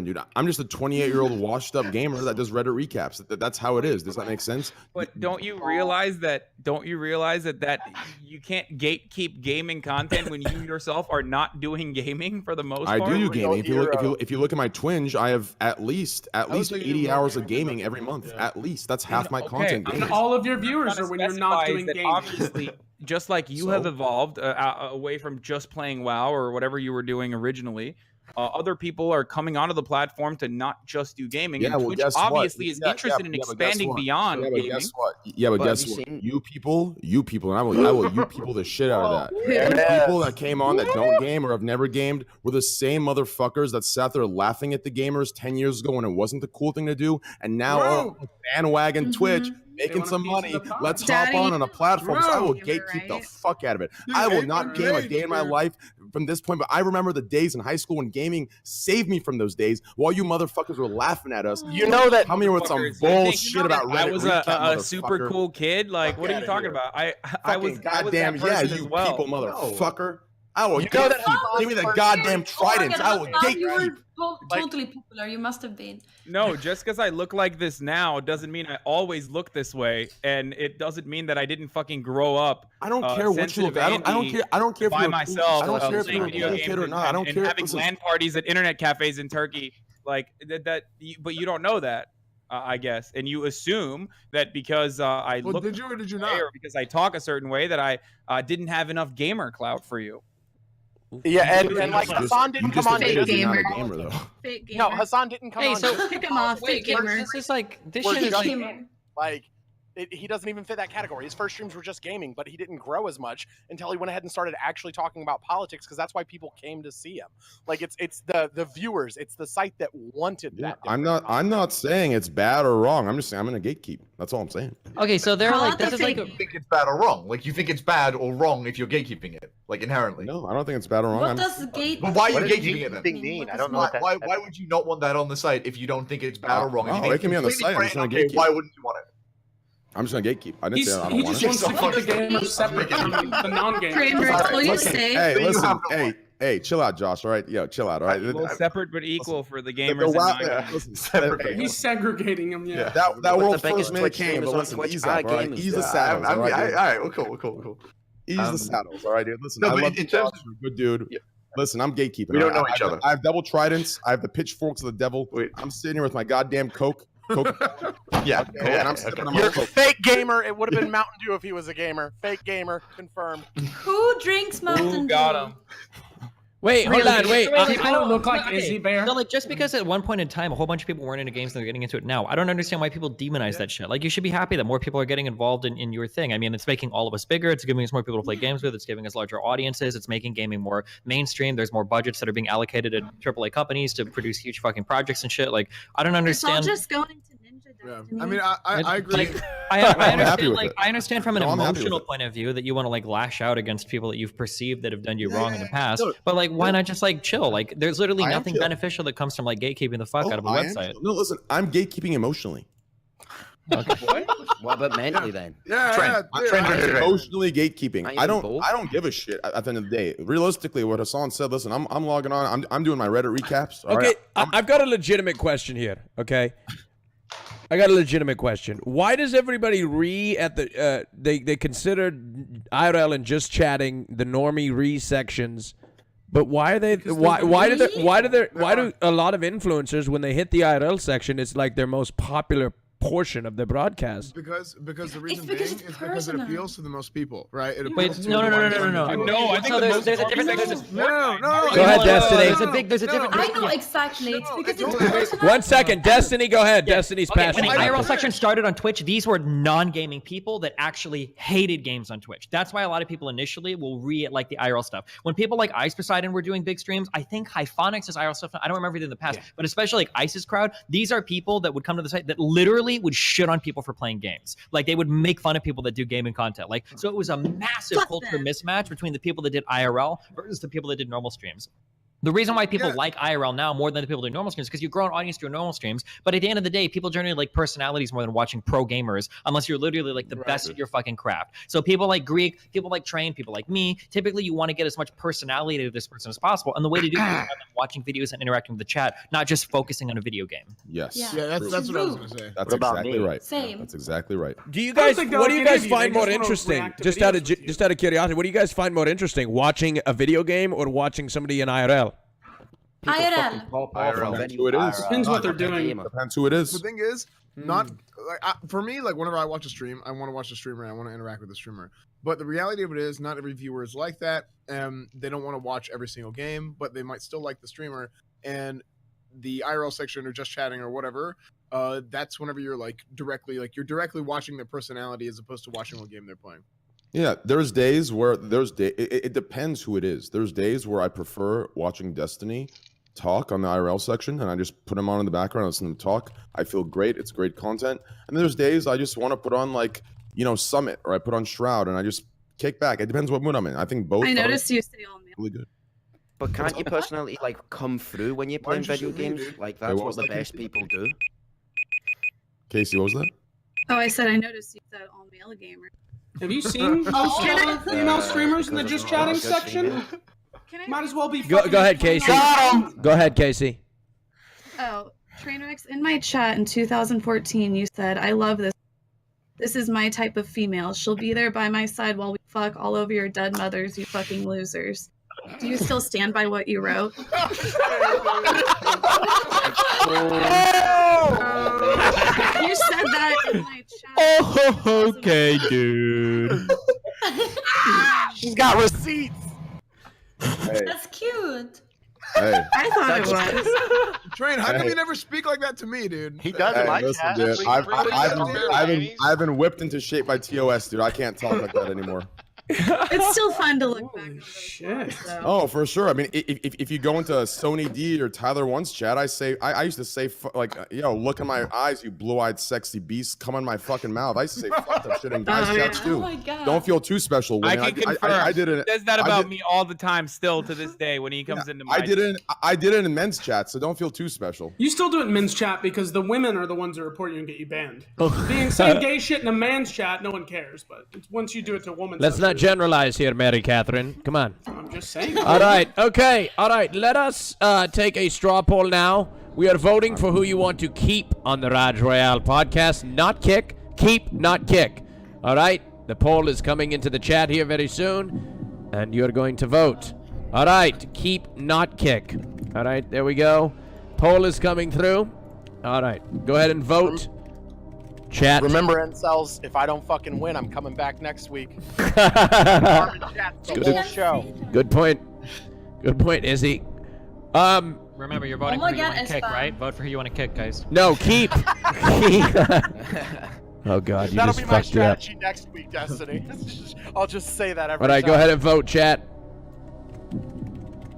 dude. I'm just a 28-year-old washed-up gamer that does Reddit recaps. That's how it is. Does that make sense? But don't you realize that? That you can't gatekeep gaming content when you yourself are not doing gaming for the most I part? do gaming. If you look, Hero. if you look at my Twinge, I have at least would say 80 you're hours more of gaming every month. At least that's half my Okay, content. And Gaming. all of your viewers Kinda are when you're not specifies doing that gaming. obviously, just like you have So? evolved away from just playing WoW or whatever you were doing originally, other people are coming onto the platform to not just do gaming. Yeah, and well, Twitch guess what? obviously is interested in but guess expanding what? beyond Yeah, but gaming. guess what? Yeah, but But guess have you what? seen- You people, and I will you people the shit out of that. Yes. You people that came on that don't game or have never gamed were the same motherfuckers that sat there laughing at the gamers 10 years ago when it wasn't the cool thing to do, and now Bro. bandwagon Twitch They making want a some piece of money. the pie. Let's Daddy. hop on a platform. So I will Bro. gatekeep the Right? fuck out of it. Dude, I will hey, not but game a hey, day in my dude. life from this point, but I remember the days in high school when gaming saved me from those days while you motherfuckers were laughing at us. You know that Coming here with some Motherfuckers, you think bullshit about Reddit I was a recap, super motherfucker. cool kid. Like, Fuck what are you outta talking here. about? I Fucking was goddamn that person yeah, as you well. people, motherfucker. I will You know that gatekeep. Give me the Hassan's goddamn Oh my tridents. God, I will Hassan, you gatekeep. were totally popular. You must have been. No, just because I look like this now doesn't mean I always look this way, and it doesn't mean that I didn't fucking grow up. I don't care what you look. sensitive I don't Andy care. I don't care if by you're myself. I don't care if playing you're a video cool games kid or and- not. I don't and care. having Listen, LAN parties at internet cafes in Turkey, like but you don't know that. I guess, and you assume that because I Well, look did you or did you a certain way, not? or because I talk a certain way, that I didn't have enough gamer clout for you. Yeah, and like you just- Hassan you didn't come just on admitted just you're not a gamer. gamer though. Fake gamer. No, Hassan didn't come Hey, on so just Pick him off. Fake gamer. This is like this We're shit is just- like like he doesn't even fit that category. His first streams were just gaming, but he didn't grow as much until he went ahead and started actually talking about politics because that's why people came to see him. Like it's the viewers, it's the site that wanted Yeah, that. I'm not saying it's bad or wrong. I'm just saying I'm gonna gatekeep. That's all I'm saying. okay. So they're Call like out this the is like fake- a, You think it's bad or wrong? Like, you think it's bad or wrong if you're gatekeeping it, like inherently. No, I don't think it's bad or wrong. What I'm- does gate? But why are you What does gatekeeping it then? gatekeeping mean? What I don't know does what Why, that. why would you not want that on the site if you don't think it's bad or wrong? If you Oh, think it can be on the it's completely site. I'm just great, gonna okay, gatekeep. why wouldn't you want it? I'm just gonna gatekeep. I didn't say I He don't want just it. wants to keep the gamers separate from the non-gamers. Trainwreck, will you Listen, stay? hey, So you listen, have no hey, chill out, Josh. All right, yo, chill out. All right. Well, separate but equal for the The gamers. and WoW- non-gamers. listen, Separate. hey, He's segregating them. Yeah. that What's world the biggest first man Twitch came, streamers but on listen, Twitch? ease Ah, up, all right? gamers. Ease the Yeah, saddles, all right? all dude? right, well, cool. Ease the saddles, all right, dude. Listen, No, I but love in you, terms Josh. You're a good dude. Yeah. Listen, I'm gatekeeping. We don't all know right? each other. I have double tridents. I have the pitchforks of the devil. Wait. I'm sitting here with my goddamn Coke. Yeah, Okay, and I'm sipping on my You're Coke. fake gamer. It would have been Mountain Dew if he was a gamer. Fake gamer, confirmed. Who drinks Mountain Who got Dew? him? Wait, hold on, wait. People don't look like okay. Izzy Bear. So like just because at one point in time a whole bunch of people weren't into games and they're getting into it now, I don't understand why people demonize that shit. Like you should be happy that more people are getting involved in your thing. I mean, it's making all of us bigger. It's giving us more people to play games with. It's giving us larger audiences. It's making gaming more mainstream. There's more budgets that are being allocated to AAA companies to produce huge fucking projects and shit. Like I don't It's all understand. just going to Ninja Yeah. I mean, I agree. Like, I'm happy understand, with like, it. I understand from an No, I'm happy with emotional it. point of view that you want to like lash out against people that you've perceived that have done you wrong in the past. No, But like, why not just like chill? Like, there's literally I am nothing chill. beneficial that comes from like gatekeeping the fuck out of a I am website. chill. No, listen, I'm gatekeeping emotionally. What about mentally then? I'm emotionally gatekeeping. Not I even don't. both? I don't give a shit at the end of the day. Realistically, what Hassan said. Listen, I'm logging on. I'm doing my Reddit recaps. all Okay, right? I've got a legitimate question here. Okay, I got a legitimate question. Why does everybody they considered IRL and just chatting the normie sections? But why are they? Why do a lot of influencers when they hit the IRL section, it's like their most popular portion of the broadcast? Because the reason because being it's is because it personal. appeals to the most people, right? It Wait, appeals to no. No, I think So the there's most a difference. No. Go ahead, Destiny. There's a difference. I know exactly. It's because it's personal. 1 second, Destiny. Go ahead. Destiny's Okay, when passionate. the about IRL this. section started on Twitch, these were non-gaming people that actually hated games on Twitch. That's why a lot of people initially will like the IRL stuff. When people like Ice Poseidon were doing big streams, I think Hyphonics is IRL stuff. I don't remember it in the past, but especially like Ice's crowd, these are people that would come to the site that literally would shit on people for playing games. Like they would make fun of people that do gaming content. Like, so it was a massive cultural mismatch between the people that did IRL versus the people that did normal streams. The reason why people like IRL now more than the people doing normal streams is because you grow an audience through normal streams. But at the end of the day, people generally like personalities more than watching pro gamers, unless you're literally like the best at your fucking craft. So people like Greek, people like Train, people like me, typically you want to get as much personality to this person as possible. And the way to do that is have them watching videos and interacting with the chat, not just focusing on a video game. Yes. Yeah, that's what I was gonna say. That's What about exactly me? right. Same. That's exactly right. Do you I don't guys? think they'll What do you like guys any of you. find They more just wanna interesting? react to Just out of videos with you. just out of curiosity, what do you guys find more interesting? Watching a video game or watching somebody in IRL? IRL. Depends who it is. Depends what they're doing. Depends who it is. The thing is, not like for me, like whenever I watch a stream, I want to watch the streamer and I want to interact with the streamer. But the reality of it is, not every viewer is like that. They don't want to watch every single game, but they might still like the streamer. And the IRL section or just chatting or whatever, that's whenever you're like you're directly watching their personality as opposed to watching what game they're playing. Yeah, there's days where it depends who it is. There's days where I prefer watching Destiny talk on the IRL section, and I just put them on in the background, listen to them talk. I feel great. It's great content. And there's days I just want to put on like, Summit, or I put on Shroud, and I just kick back. It depends what mood I'm in. I think both. I are noticed you say all male. really good. But can't your personality like come through when you're playing Why'd you video shoot me, games? dude? Like Wait, that's what what was the that, best Casey? people do. Casey, what was that? Oh, I said I noticed you said all male gamer. Have you seen most female streamers in the just chatting section? Can I Might as well be. Go fucking ahead, playing Casey. on- Go ahead, Casey. Oh, Trainwrecks, in my chat in 2014, you said, I love this. This is my type of female. She'll be there by my side while we fuck all over your dead mothers, you fucking losers. Do you still stand by what you wrote? You said that in my chat. Oh, okay, dude. She's got receipts. Hey, That's cute. hey, I thought it was. Train, how come Hey. you never speak like that to me, dude? He does in hey, my listen, chat. dude. I've been whipped into shape by TOS, dude. I can't talk like that anymore. It's still fun to look back on those Shit. moments, though. Oh, for sure. I mean, if you go into Sony D or Tyler One's chat, I used to say look in my eyes, you blue-eyed sexy beast, come in my fucking mouth. I used to say fucked up shit in guys' chats too. Oh my god. Don't feel too special. I Women. can confirm. I did it. He says that I about did- me all the time, still to this day when he comes into my. I did it in men's chat, so don't feel too special. You still do it in men's chat because the women are the ones that report you and get you banned. Being saying gay shit in a man's chat, no one cares. But it's once you do it to a woman's Let's chat, not generalize here, Mary Catherine. Come on. I'm just saying. All right. Okay. All right. Let us take a straw poll now. We are voting for who you want to keep on the Rajj Royale podcast. Not kick. Keep, not kick. All right. The poll is coming into the chat here very soon, and you're going to vote. All right. Keep, not kick. All right. There we go. Poll is coming through. All right. Go ahead and vote. Chat. Remember, incels, if I don't fucking win, I'm coming back next week. Good. The whole show. Good point. Good point, Izzy. Remember, you're voting my for who you God, want to kick, Espa. right? Vote for who you want to kick, guys. No, keep. Oh God, you That'll just be my fucked it up. strategy next week, Destiny. I'll just say that every All right, time. go ahead and vote, chat.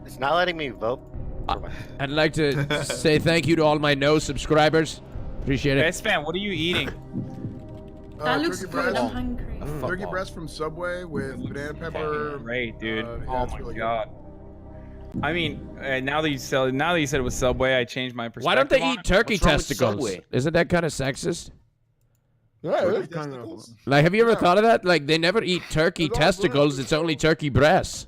It's not letting me vote. I'd like to say thank you to all my no subscribers. Appreciate it. Best fan, what are you eating? That looks turkey good. breast. I'm hungry. Turkey breast from Subway with banana pepper. Great, dude. yeah, Oh it's my really good. god. I mean, now that you said it was Subway, I changed my perspective. Why don't they on eat it. turkey What's wrong with testicles? Subway? Isn't that kind of sexist? Yeah, Turkey it is kind of. testicles? Like, have you ever thought of that? Like, they never eat turkey testicles. It's only turkey breasts.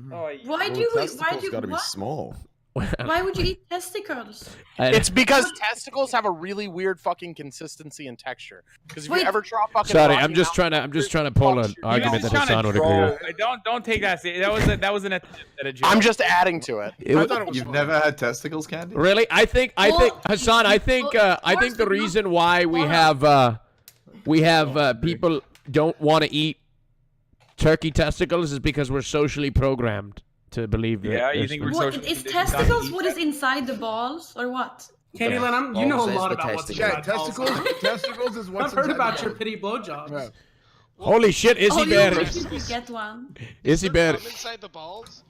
Why Well, do we? Why testicles do gotta be what? small. Why would you eat testicles? It's because testicles have a really weird fucking consistency and texture. Because if you Wait. ever draw fucking Sorry, Rocky I'm just trying to pull an argument that Hassan would agree with. Don't take that. That was an attempt at a joke. I'm just adding to it. It was- You've never had testicles, Candy? Really? I think Hassan. I think the reason why we have people don't want to eat turkey testicles is because we're socially programmed to believe that. Yeah, you think we're What social? is testicles? What is inside the balls or what? Candyland, you know a Balls is lot the about what's testicle. inside balls. Testicles is what's I've heard inside about the your ball. pity blowjobs. Yeah. Holy shit, Izzy Oh, you Bear. wish you could get one. Izzy Bear. Come inside the balls?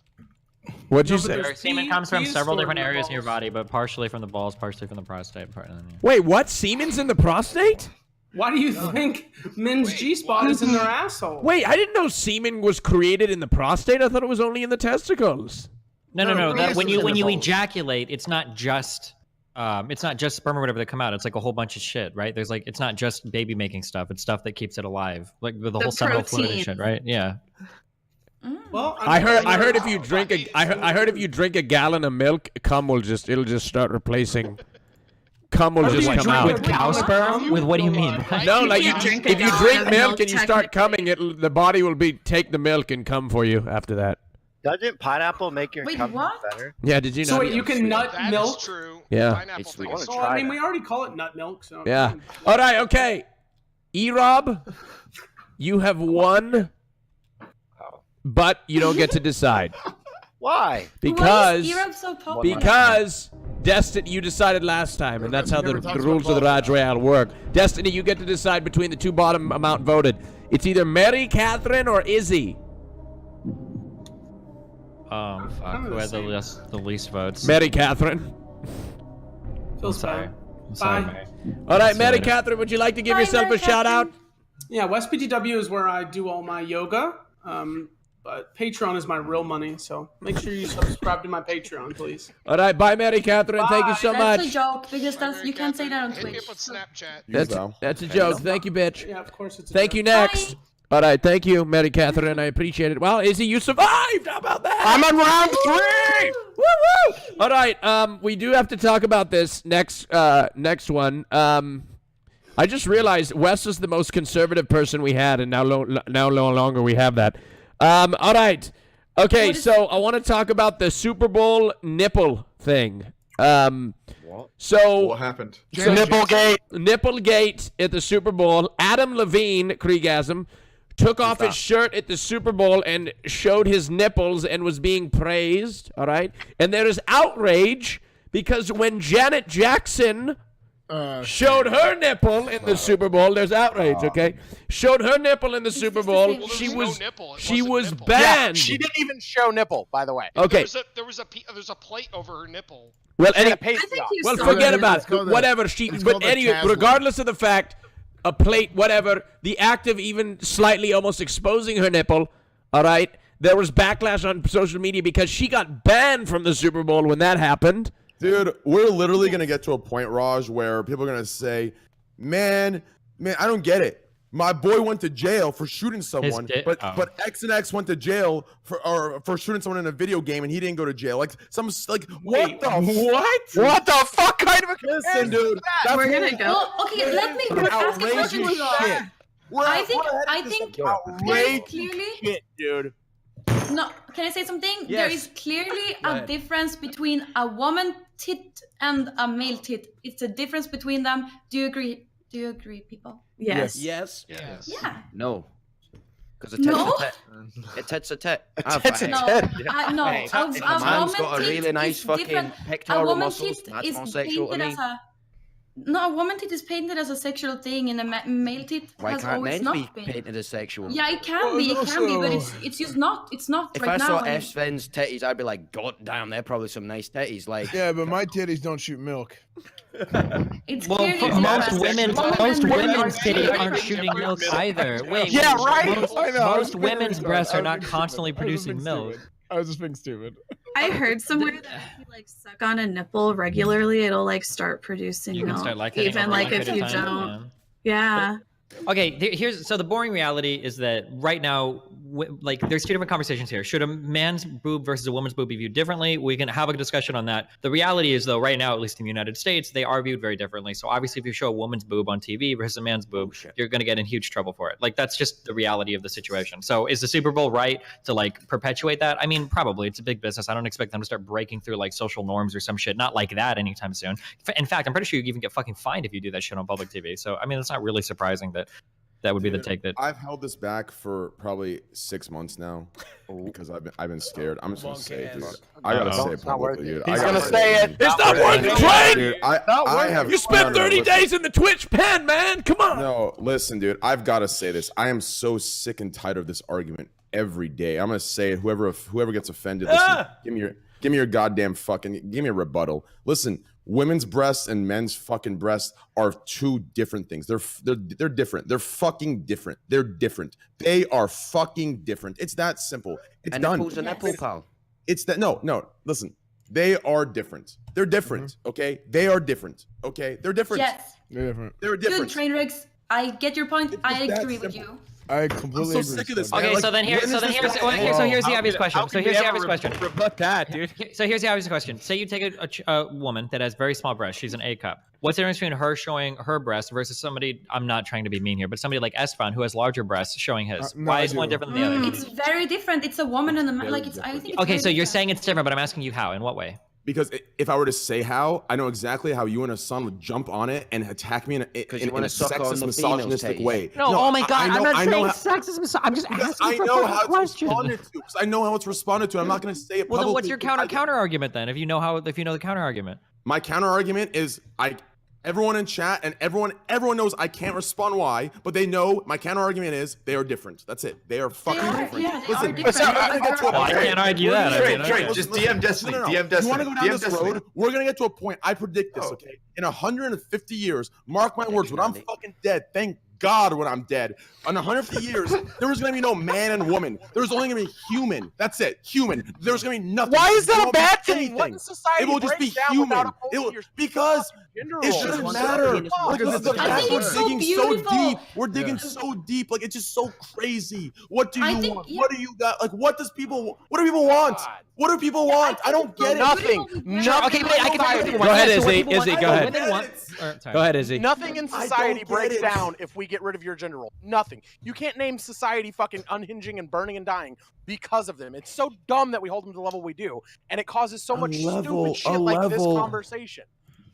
What'd you No, but say? there's Semen pee- comes from pee is several stored different in the areas in your balls. body, but partially from the balls, partially from the prostate. Wait, what? Semen's in the prostate? Why do you think men's G-spot is in their asshole? Wait, I didn't know semen was created in the prostate. I thought it was only in the testicles. No. penis When is in you the balls. ejaculate, it's not just sperm or whatever that come out. It's like a whole bunch of shit, right? There's like it's not just baby making stuff. It's stuff that keeps it alive, like with the whole seminal fluid and protein. shit, right? Yeah. Well, I heard if you drink I heard if you drink a gallon of milk, it'll just start replacing. Cum will How do just you come drink out. with cow sperm? With what do you mean? No, like can't drink a if you gallon drink of milk milk, and you start technically. coming, the body will take the milk and come for you after that. Doesn't pineapple make your Wait, cum what? better? Yeah, did you So know? wait, you can nut That is milk? true. Yeah. Pineapple It's thing weird. is Well, true. I mean, we already call it nut milk, so Yeah. All right. Okay. E-Rob, you have won, but you don't get to decide Why? because Why is Europe so popular? because Destiny, you decided last time, and that's how the rules of the Rajj Royale work. Destiny, you get to decide between the two bottom amount voted. It's either Mary Catherine or Izzy. Fuck. Who had the least votes? Mary Catherine. feels Sorry. bad. I'm sorry, Bye. Mary. All right, See you Mary later. Catherine, would you like to give Bye, yourself Mary a shout out? Catherine. Yeah, West PTW is where I do all my yoga. But Patreon is my real money, so make sure you subscribe to my Patreon, please. All right, bye, Mary Catherine. Thank you so That's a much. joke because you can't say that on Hit me Twitch. up on Snapchat. That's a joke. Thank you, bitch. Yeah, of course it's. A Thank joke. you. Next. All right, thank you, Mary Catherine. I appreciate it. Well, Izzy, you survived. How about that? I'm on round 3. Woo woo! All right, we do have to talk about this next one. I just realized Wes is the most conservative person we had, and now no longer we have that. All right, okay. So I want to talk about the Super Bowl nipple thing. So What happened? Nipplegate at the Super Bowl. Adam Levine, Kriegasm, took off his shirt at the Super Bowl and showed his nipples and was being praised. All right, and there is outrage because when Janet Jackson showed her nipple in the Super Bowl, there's outrage. Okay, showed her nipple in the Super Bowl. Well, She there was no nipple. It she wasn't was nipple. banned. She didn't even show nipple, by the way. Okay. There's a plate over her nipple. Well, She had any, a pasty think on. you well, saw forget that. about It's it. called a- Whatever it's but called a anyway, chasm. regardless of the fact, a plate, whatever, the act of even slightly almost exposing her nipple, all right, there was backlash on social media because she got banned from the Super Bowl when that happened. Dude, we're literally gonna get to a point, Raj, where people are gonna say, man, I don't get it. My boy went to jail for shooting someone, but X and X went to jail for shooting someone in a video game, and he didn't go to jail. Like Wait, What the fuck kind of a Listen, dude, that's We're gonna go. Well, okay, let me ask a question to you. shit. I think there is clearly shit, dude. no. Can I say something? Yes. There is clearly a difference between a woman tit and a male tit. It's a difference between them. Do you agree? Do you agree, people? Yes. Yes. Yes. Yeah. No. Because a tit's No? a tit. A tit's a tit. tit's a No, tit. no. Hey, A if a man's got a woman really tit nice is fucking different. A pectoral woman muscles, tit that's is more sexual to painted me. as a. No, a woman tit is painted as a sexual thing, and a male tit Why has can't always men be not been. painted as sexual? Yeah, it can be, but it's just not. It's not If right I now. saw and- F. Sven's titties, I'd be like, God damn, they're probably some nice titties. Like, Yeah, but my titties don't shoot milk. It's Well, clearly most different. women's titties aren't shooting milk either. Wait, Yeah, wait, right? Most, I know, I was most being women's retarded. breasts I are was not being constantly stupid. I was just producing being milk. stupid. I was just being stupid. I heard somewhere that if you like suck on a nipple regularly, it'll like start producing You can milk. start lactating Even over a like long if period you of time, don't. Yeah. Okay, here's so the boring reality is that right now, like, there's two different conversations here. Should a man's boob versus a woman's boob be viewed differently? We can have a discussion on that. The reality is, though, right now, at least in the United States, they are viewed very differently. So obviously, if you show a woman's boob on TV versus a man's boob, you're going to get in huge trouble for it. Like, that's just the reality of the situation. So is the Super Bowl right to like perpetuate that? I mean, probably. It's a big business. I don't expect them to start breaking through like social norms or some shit. Not like that anytime soon. In fact, I'm pretty sure you even get fucking fined if you do that shit on public TV. So I mean, it's not really surprising that that would be the take that I've held this back for probably 6 months now because I've been scared. I'm just gonna say it, dude. I gotta say it publicly, dude. He's gonna say it. It's not worth the train. Dude, I have. You spent 30 listen. days in the Twitch pen, man. Come on. No, listen, dude. I've got to say this. I am so sick and tired of this argument every day. I'm gonna say it. Whoever gets offended, listen, give me your goddamn fucking. Give me a rebuttal. Listen. Women's breasts and men's fucking breasts are two different things. They're different. They're fucking different. They're different. They are fucking different. It's that simple. It's done. nipple's a nipple, pal. It's that. No. Listen. They are different. They're different. Okay. They are different. Okay. They're different. Yes. They're different. They're Good, different. Trainwrecks. I get your point. I that agree with simple. you. I completely I'm so agree. sick of this. Okay, man. so then here's the obvious question. So here's the obvious question. Rebut that, dude. So here's the obvious question. Say you take a woman that has very small breasts. She's an A cup. What's the difference between her showing her breasts versus somebody? I'm not trying to be mean here, but somebody like Esfan who has larger breasts showing his. No, Why I is one do. different than the other? It's very different. It's a woman and a man. Like I think. It's Okay, very so you're different. saying it's different, but I'm asking you how. In what way? Because if I were to say how, I know exactly how you and Hassan would jump on it and attack me in a wanna suck on sexist, the misogynistic female's way. No, oh my God, I'm not I know saying sexist. I'm just because asking I for know a how it's question. responded to. Because I know how it's responded to. I'm not going to say it Well, publicly. then what's your counter argument then? If you know the counter argument. My counter argument is everyone in chat and everyone knows I can't respond why, but they know my counter argument is they are different. That's it. They are fucking different. Yeah, they are Listen, different. we're gonna get to a Well, I point. can't argue We're that. gonna I get- mean, Trey, okay. just DM Destiny. No. DM Destiny. You want to go down DM this Destiny. road? We're gonna get to a point. I predict this. Okay, in 150 years, mark my words. When I'm fucking dead, thank God, when I'm dead, in 150 years, there was gonna be no man and woman. There's only gonna be human. That's it, human. There's gonna be nothing. Why is There that a won't be bad thing? anything. What in society It will just be breaks down without human. It will, because it shouldn't matter. Because the I fact think we're it's so digging so beautiful. deep. We're digging so deep. Like it's just so crazy. What do I you think- want? yeah. What do you got? Like what do people want? What do people want? I don't get it. Nothing. Sure, okay, but I can Go ahead, Izzy. Izzy, go ahead. Sorry. Go ahead, Izzy. Nothing in I society don't get breaks it. down if we get rid of your gender role. Nothing. You can't name society fucking unhinging and burning and dying because of them. It's so dumb that we hold them to the level we do, and it causes so much level, stupid shit a like this level. conversation.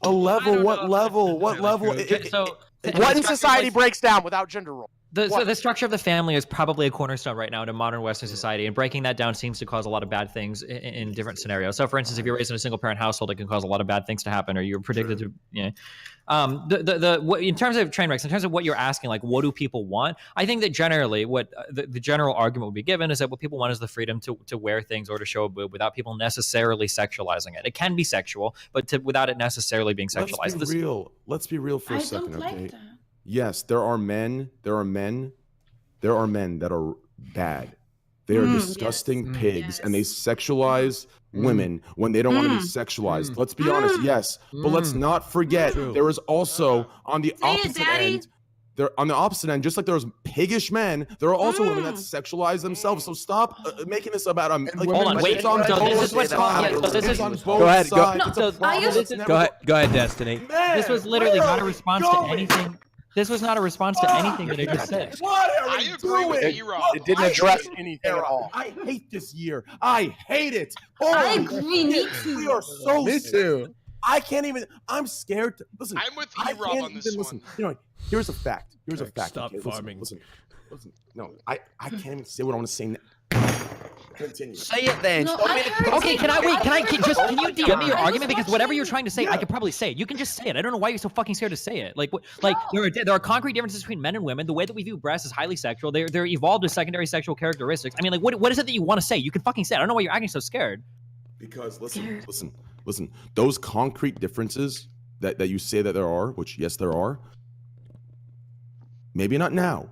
A level? What level? What level? What in society breaks down without gender role? So the structure of the family is probably a cornerstone right now to modern Western society, and breaking that down seems to cause a lot of bad things in different scenarios. So, for instance, if you're raised in a single-parent household, it can cause a lot of bad things to happen, or you're predicted to, you know. In terms of Trainwrecks, in terms of what you're asking, like, what do people want? I think that generally, what the general argument would be given is that what people want is the freedom to wear things or to show a boob without people necessarily sexualizing it. It can be sexual, but without it necessarily being sexualized. Let's be real. Let's be real for a I second, don't like okay? that. Yes, there are men that are bad. They are disgusting pigs, and they sexualize women when they don't want to be sexualized. Let's be honest, yes, but let's not forget there is also on the opposite end. On the opposite end, just like there's piggish men, there are also women that sexualize themselves. So stop making this about like. Hold on, wait. So this is what's called. Yeah, so this is. Go ahead. Go ahead, Destiny. This was literally not a response to anything. This was not a response to anything that I just said. What are I we agree with doing? E-Rob. It didn't address anything at all. I hate this year. I hate it. I agree. Me too. We are so Me too. I can't even. I'm scared. Listen, I'm with I E-Rob can't on this even one. listen. You know, here's a fact. Here's a fact. Stop okay? farming. Listen. No, I can't even say what I want to say. Continue. Say it then. No, Stop I being a heard Okay, it. can I wait? Can you DM me your I was argument? Because whatever you're watching- trying to say, I could probably say it. You can just say it. I don't know why you're so fucking scared to say it. Like there are concrete differences between men and women. The way that we view breasts is highly sexual. They're evolved as secondary sexual characteristics. I mean, like what is it that you want to say? You can fucking say it. I don't know why you're acting so scared. Because listen. Those concrete differences that you say that there are, which yes there are. Maybe not now,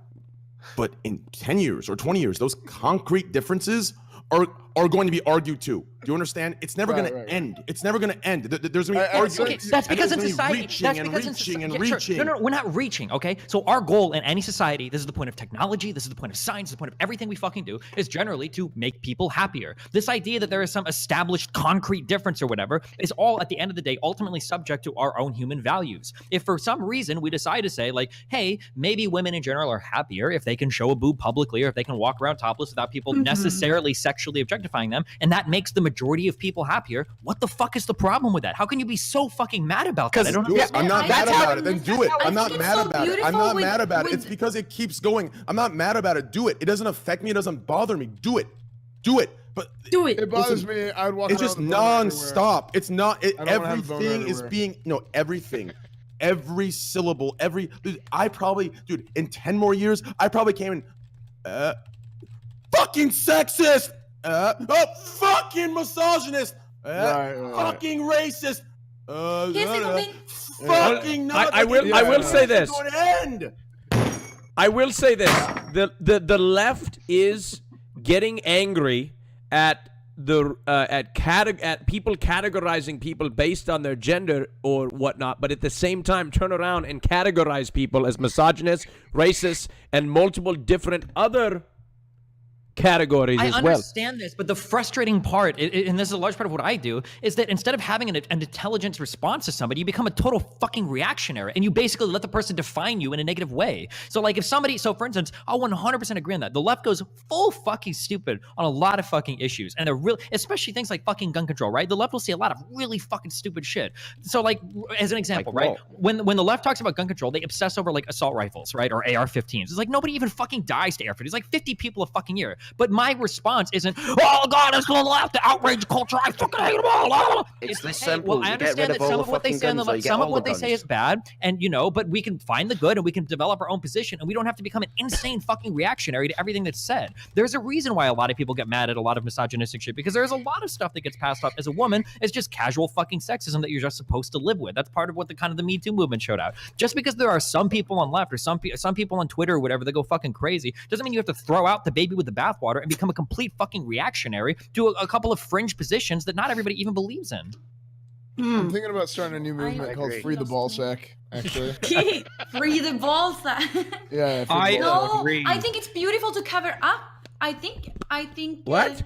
but in 10 years or 20 years, those concrete differences are going to be argued too. Do you understand? It's never going to end. It's never going to end. There's going to be arguments. That's because in and it's gonna be society, reaching and reaching. No, we're not reaching. Okay, so our goal in any society, this is the point of technology, this is the point of science, this is the point of everything we fucking do, is generally to make people happier. This idea that there is some established concrete difference or whatever is all at the end of the day ultimately subject to our own human values. If for some reason we decide to say like, hey, maybe women in general are happier if they can show a boob publicly or if they can walk around topless without people necessarily sexually objectifying them, and that makes the majority of people happier, what the fuck is the problem with that? How can you be so fucking mad about that? I don't Do it. I'm not mad about it. Then do it. I'm not think mad it's so about it. I'm not beautiful mad about it. with- It's because it keeps going. I'm not mad about it. Do it. It doesn't affect me. It doesn't bother me. Do it. Do it. But Do it. It bothers listen, me. I would walk it's around just with a boner everywhere. non-stop. It's not. I don't wanna have a boner Everything is everywhere. being everything. Every syllable. Dude, I probably, in 10 more years, I probably came in. Fucking sexist. Fucking misogynist. Right. Fucking racist. Here's the thing. Fucking not. I will say this. Going to end. I will say this: the left is getting angry at at people categorizing people based on their gender or whatnot, but at the same time turn around and categorize people as misogynists, racists, and multiple different other categories I as well. understand this, but the frustrating part, and this is a large part of what I do, is that instead of having an intelligent response to somebody, you become a total fucking reactionary, and you basically let the person define you in a negative way. So like if somebody, so for instance, I'll 100% agree on that. The left goes full fucking stupid on a lot of fucking issues, and they're real, especially things like fucking gun control, right? The left will see a lot of really fucking stupid shit. So like, as an example, Like right? When the left talks about gun control, they obsess over like assault rifles, right? Or AR-15s. It's like nobody even fucking dies to AR-15s. It's like 50 people a fucking year. But my response isn't, oh God, it's the left, the outrage culture, I fucking hate them all. It's this hey, simple. well, I You get understand rid that of some all of the what they fucking say on the guns, or you left, get some of all what the they say guns. is bad, and but we can find the good and we can develop our own position, and we don't have to become an insane fucking reactionary to everything that's said. There's a reason why a lot of people get mad at a lot of misogynistic shit, because there's a lot of stuff that gets passed off as a woman. It's just casual fucking sexism that you're just supposed to live with. That's part of what the Me Too movement showed out. Just because there are some people on left or some people on Twitter or whatever that go fucking crazy doesn't mean you have to throw out the baby with the bathwater and become a complete fucking reactionary to a couple of fringe positions that not everybody even believes in. I'm thinking about starting a new movement called agree. Free the Ball Sack, actually. Free the balls. Yeah, free I the ball sack. No, agree. I think it's beautiful to cover up. I think. What?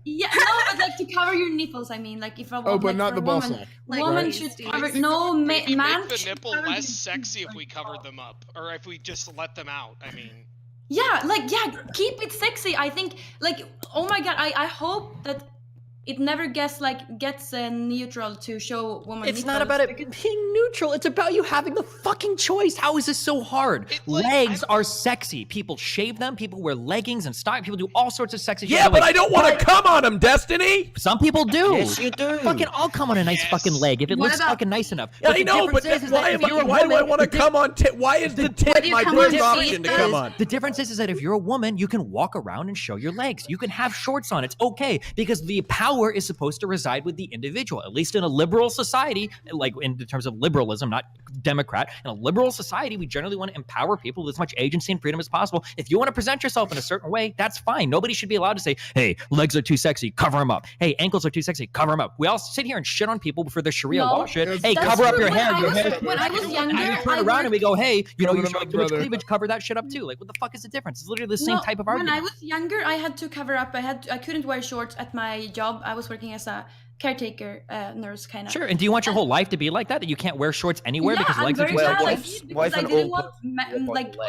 Yeah, no, but like to cover your nipples. I mean, like if a Oh, but like, not for the a ball woman, sack. Like, woman right. should Steve. cover. No, We man make the should nipple cover less his sexy if nipples. we covered them up, or if we just let them out. I mean, Yeah, keep it sexy. I think, like, oh my god, I hope that it never gets neutral to show woman. It's not about it being neutral. It's about you having the fucking choice. How is this so hard? Legs are sexy. People shave them. People wear leggings and stock. People do all sorts of sexy shit. Yeah, but I don't want to come on him, Destiny. Some people do. Yes, you do. Fucking, I'll come on a nice fucking leg if it What looks about- fucking nice enough. I the know, but difference is why that if you're a do I woman, want to come on tit? Why is the tit do you my come first on option to tit? come on? The difference is that if you're a woman, you can walk around and show your legs. You can have shorts on. It's okay, because the power is supposed to reside with the individual. At least in a liberal society, like in terms of liberalism, not Democrat. In a liberal society, we generally want to empower people with as much agency and freedom as possible. If you want to present yourself in a certain way, that's fine. Nobody should be allowed to say, hey, legs are too sexy, cover them up. Hey, ankles are too sexy, cover them up. We all sit here and shit on people for their Sharia No, law shit. Hey, that's cover up true. your When hair. I Your was- hair. when I was younger, and we turn I around and we go, hey, you know, Cover you're them showing up, too much brother. cleavage, cover that shit up too. Like, what the fuck is the difference? It's literally the same No, type of when argument. I was younger, I had to cover up. I couldn't wear shorts at my job. I was working as a caretaker nurse, kind of. Sure, and do you want your whole life to be like that? That you can't wear shorts anywhere because legs are too glad sexy? I did, because I didn't want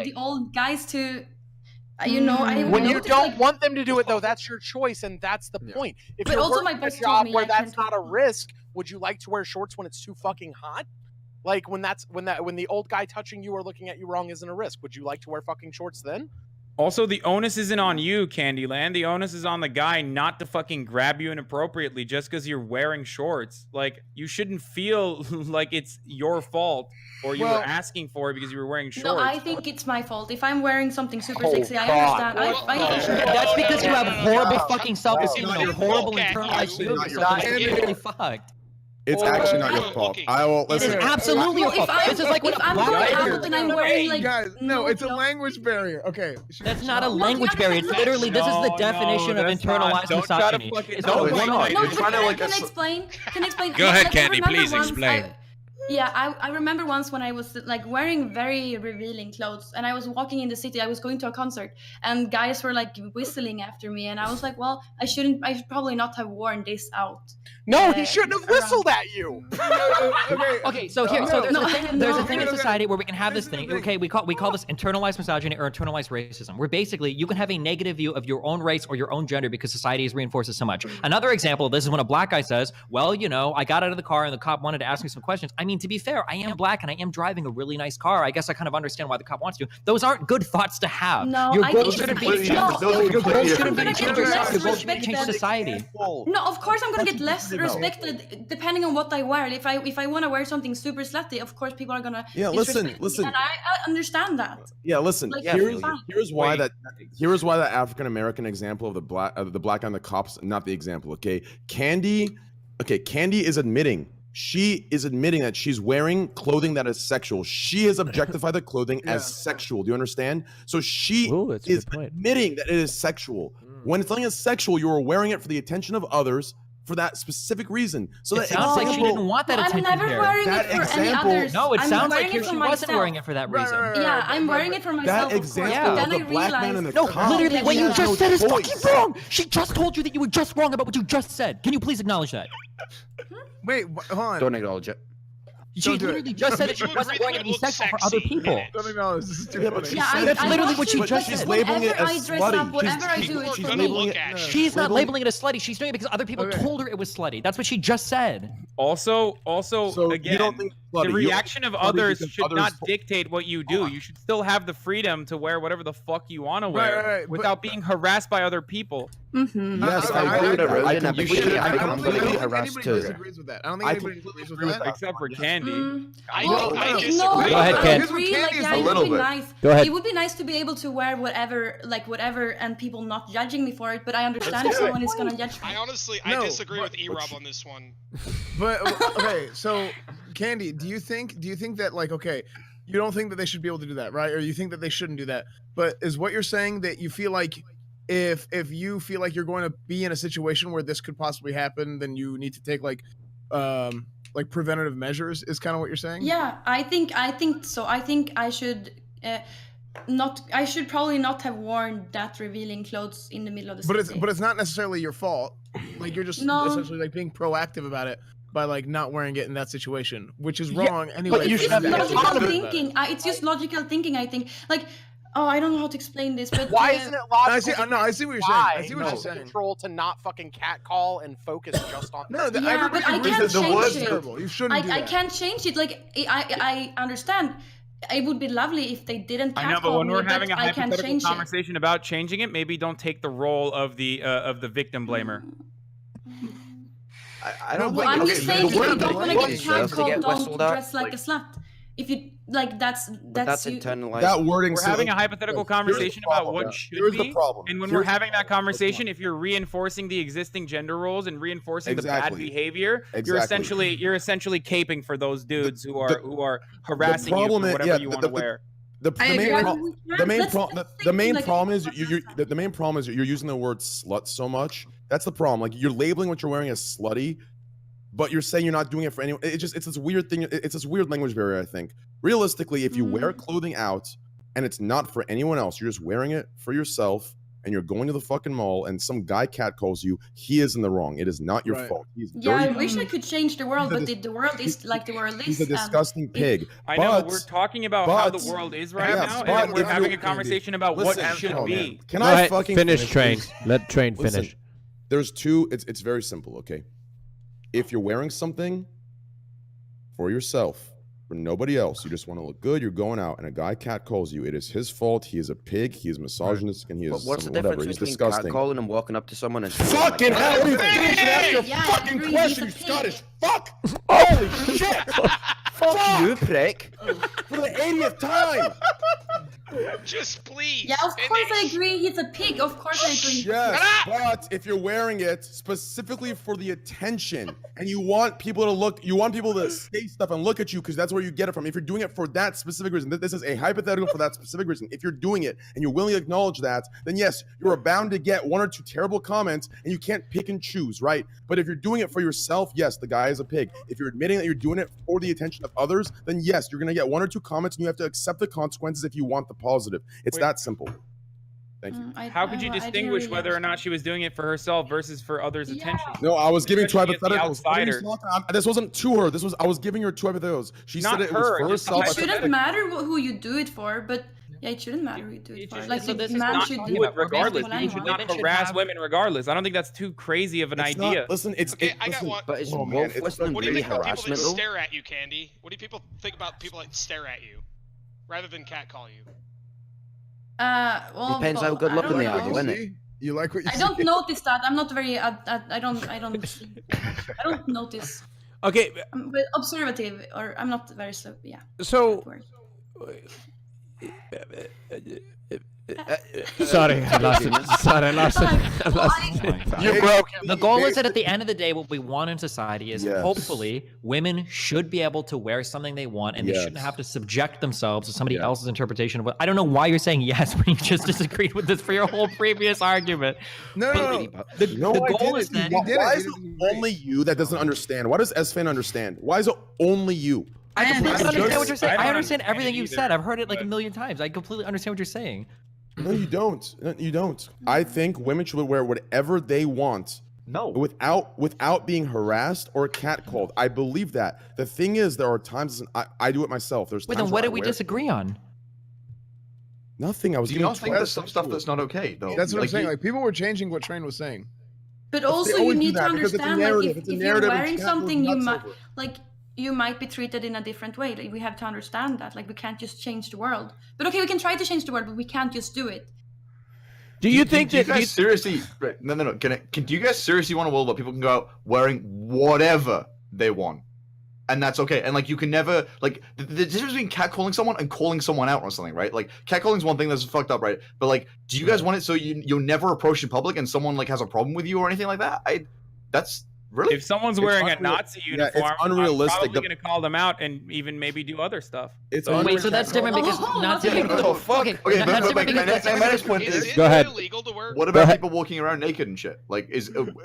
the old guys to, I When you noticed, don't like, want them to do it though, that's your choice, and that's the point. If But you're also working my boss a told job me where I that's can't- not a risk, would you like to wear shorts when it's too fucking hot? Like when the old guy touching you or looking at you wrong isn't a risk, would you like to wear fucking shorts then? Also, the onus isn't on you, Candyland. The onus is on the guy not to fucking grab you inappropriately just because you're wearing shorts. Like, you shouldn't feel like it's your fault or you were asking for it because you were wearing shorts. No, I think it's my fault. If I'm wearing something super Oh, sexy, I God. understand. That's because you have horrible fucking self-esteem and a horrible Okay. internalized view of Not your yourself. fault. It's totally fucked. It's actually not your fault. I will It is listen. absolutely your If fault. I'm, This is like when if a I'm black going guy- out and I'm wearing like guys, no, it's a language barrier. Okay. That's not a language barrier. It's literally, this is the definition of internalized misogyny. It's No, a it's woman- not. No, You're trying to, like, can I explain? Can I explain? Go ahead, Like, I Candy, remember please once explain. I remember once when I was like wearing very revealing clothes and I was walking in the city. I was going to a concert and guys were like whistling after me and I was like, well, I should probably not have worn this out. No, he shouldn't have whistled at you. Okay, so here, so there's a thing in no. society where we can have this thing. Okay, we call this internalized misogyny or internalized racism. Where basically you can have a negative view of your own race or your own gender because society has reinforced it so much. Another example of this is when a black guy says, "Well, you know, I got out of the car and the cop wanted to ask me some questions." I mean, to be fair, I am black and I am driving a really nice car. I guess I kind of understand why the cop wants to. Those aren't good thoughts to have. No, your I goal think shouldn't be it's- to no, your goal shouldn't be to I'm gonna change get yourself. less Your goal should be to change respected. society. No, of course I'm gonna get less respected depending on what I wear. If I want to wear something super slutty, of course people are gonna disrespect me, and I understand that. Yeah, listen. Like, here's fine. why that African American example of the black on the cops, not the example. Okay, Candy is admitting. She is admitting that she's wearing clothing that is sexual. She has objectified the clothing as sexual. Do you understand? So she is admitting that it is sexual. When something is sexual, you are wearing it for the attention of others for that specific reason. So It that sounds like she didn't want that attention I'm never here. wearing That it for any example- others. No, it I'm sounds like wearing here it for she wasn't myself. wearing it for that reason. Yeah, I'm wearing it for myself. That of course, example but of then the I black man and realized. the No, cop. literally, what she you has just no said is choice. fucking wrong. She just told you that you were just wrong about what you just said. Can you please acknowledge that? Wait, hold on. Don't acknowledge it. She literally just said that she wasn't going to be sexual for other people. Don't acknowledge. This is too Yeah, but funny. she Yeah, said That's I literally want what to, you but just she's said. labeling it whenever as I dress slutty. up, whatever I do, She's it's for labeling me. it. She's not labeling- labeling it as slutty. She's doing it because other people told her it was slutty. That's what she just said. Also, So again, you don't think slutty. the You reaction of don't think others because should others not told- dictate what you do. You should still have the freedom to wear whatever the fuck you want to wear right, but- without being harassed by other people. Mm-hmm. Yes, I- I I- agree with I- that. I- I I- completely I- I don't I'm think gonna be anybody harassed too. disagrees with that. I don't think I anybody completely disagrees with agree with that. that. Except for Candy. I Well, disagree. no, Go ahead, I Ken. agree, like, yeah, A it little would be bit. nice. Go ahead. It would be nice to be able to wear whatever, and people not judging me for it. But I understand if someone is gonna judge me. I honestly, No, I disagree but- with E-Rob on this one. But okay, so Candy, do you think that, like, okay, you don't think that they should be able to do that, right? Or you think that they shouldn't do that? But is what you're saying that you feel like if you feel like you're going to be in a situation where this could possibly happen, then you need to take like preventative measures? Is kind of what you're saying? Yeah, I think so. I think I should I should probably not have worn that revealing clothes in the middle of the city. But it's not necessarily your fault. Like, you're just No. essentially like being proactive about it by like not wearing it in that situation, which is wrong anyway. but you It's should have logical thinking. It's just logical thinking. I think. Like, I don't know how to explain this, but Why isn't it logical? I see what you're saying. I see what you're no saying. control to not fucking catcall and focus just on. No, Yeah, everybody but I agrees can't that the word's change it. terrible. You shouldn't do I that. can't change it. Like, I understand. It would be lovely if they didn't. I know, but catcall when me, we're having a I can't hypothetical change it. conversation about changing it, maybe don't take the role of the victim blamer. I don't Well, think. I'm just saying, if you don't want to get deserves to catcalled, get don't whistled at. dress like a slut. If you like, that's That's you. internalized. That wording. We're having a hypothetical conversation about what should Here's be, the problem. and when Here's we're the- having that conversation, if you're reinforcing the existing gender roles and reinforcing the bad Exactly. behavior, Exactly. you're essentially caping for those dudes who are harassing you problem for is- whatever yeah, you want to wear. The I main agree. pro- the main problem is the main problem is you're using the word slut so much. That's the problem. Like, you're labeling what you're wearing as slutty, but you're saying you're not doing it for anyone. It's this weird thing. It's this weird language barrier, I think. Realistically, if you wear clothing out and it's not for anyone else, you're just wearing it for yourself, and you're going to the fucking mall and some guy catcalls you, he is in the wrong. It is not your fault. He's Yeah, I dirty. wish I could change the world, He's a but the world is like the world is. He's a disgusting pig. I know, But- we're talking about how the but- world is right yes, now, but and then we're if having a you- conversation about Listen, what should oh, be. man. Can Go I ahead, fucking finish, Train? please? Let Train Listen, finish. There's two. It's very simple. Okay, if you're wearing something for yourself, for nobody else. You just want to look good. You're going out, and a guy catcalls you. It is his fault. He is a pig. He is misogynistic, and he is What's the whatever. difference He's between disgusting. catcalling and walking up to someone and Fucking hell! Let me finish and ask your fucking question, you Scottish fuck! Holy shit! Fuck you, prick! For the 80th time! Just please. Yeah, of course I agree. He's a pig. Of course I agree. Yes, but if you're wearing it specifically for the attention, and you want people to look, you want people to say stuff and look at you because that's where you get it from. If you're doing it for that specific reason, this is a hypothetical for that specific reason. If you're doing it and you're willing to acknowledge that, then yes, you're bound to get one or two terrible comments, and you can't pick and choose, right? But if you're doing it for yourself, yes, the guy is a pig. If you're admitting that you're doing it for the attention of others, then yes, you're gonna get one or two comments, and you have to accept the consequences if you want the positive. It's that simple. Thank you. How could you distinguish whether or not she was doing it for herself versus for others' attention? No, I was giving two Especially as the hypotheticals. What are you outsider. talking- This wasn't to her. I was giving her two hypotheticals. She Not said it was her, for just herself. It shouldn't matter who you do it for, but yeah, it shouldn't matter who you do it for. Like, so this is man not should talking do about it Regardless, for you should anyone. not harass women regardless. I don't think that's too crazy of an It's idea. not- listen, it's Okay, I got one. But is Oh, man, wolf it's- whistling What do you really think about people that harassment though? stare at you, Candy? What do people think about people that stare at you, rather than catcall you? Well, Depends how good I looking don't they are, know. doesn't it? You like what you I see? don't notice that. I'm not very. I don't notice. Okay. I'm very observative, or I'm not very so. Yeah. So. Sorry, I lost it. Sorry, I lost it. I lost it. You broke. The goal is that at the end of the day, what we want in society is Yes. hopefully women should be able to wear something they want, and they Yes. shouldn't have to subject themselves to somebody Yes. else's interpretation of what. I don't know why you're saying yes when you just disagreed with this for your whole previous argument. No, The I goal is didn't. then. Why is it only you that doesn't understand? Why does S-Fan understand? Why is it only you? I completely understand what you're saying. I I don't understand everything you've either, said. I've heard it like a but- million times. I completely understand what you're saying. No, you don't. No, you don't. I think women should wear whatever they want. No. Without being harassed or catcalled. I believe that. The thing is, there are times I do it myself. There's Wait, times then what where did we I wear- disagree on? Nothing. I was Do you giving not think there's some stuff that's not okay though? That's what I'm saying. you- Like, people were changing what Train was saying. But They also, you always do need to that because it's a understand, like, narrative. if It's a you're narrative and wearing chat something, goes you nuts might over it. like. You might be treated in a different way. Like, we have to understand that. Like, we can't just change the world. But okay, we can try to change the world, but we can't just do it. Do you think do you that? guys seriously? Right, no. Do you guys seriously want a world where people can go out wearing whatever they want, and that's okay? And like, you can never like the difference between catcalling someone and calling someone out on something, right? Like, catcalling is one thing that's fucked up, right? But like, do you guys want it so you'll never approach in public and someone like has a problem with you or anything like that? That's really. If someone's It's wearing a unreal- Nazi yeah, it's uniform, unrealistic. I'm probably going to call them out and even maybe do other stuff. It's So- Wait, so that's different because Oh, Nazi. okay. Oh, fuck. Okay, Okay, that's but different my because next point Is is, it Go ahead. illegal to wear? what Go about ahead. people walking around naked and shit? Like,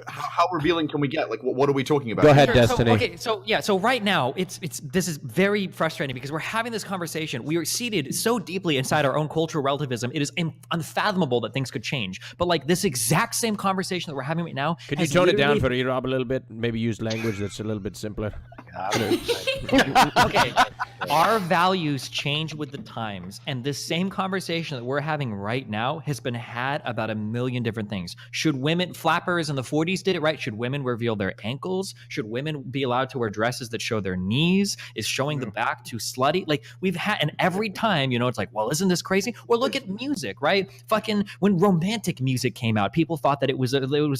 how revealing can we get? Like, what are we talking about? Go ahead, Sure, Destiny. So, okay, so yeah, so right now it's this is very frustrating because we're having this conversation. We are seated so deeply inside our own cultural relativism. It is unfathomable that things could change. But like this exact same conversation that we're having right now. Could you has tone it down literally- for E-Rob a little bit? Maybe use language that's a little bit simpler. Okay, our values change with the times, and this same conversation that we're having right now has been had about a million different things. Should women, flappers in the 40s did it right? Should women reveal their ankles? Should women be allowed to wear dresses that show their knees? Is showing the back too slutty? Like we've had, and every time, you know, it's like, well, isn't this crazy? Or look at music, right? Fucking when romantic music came out, people thought that it was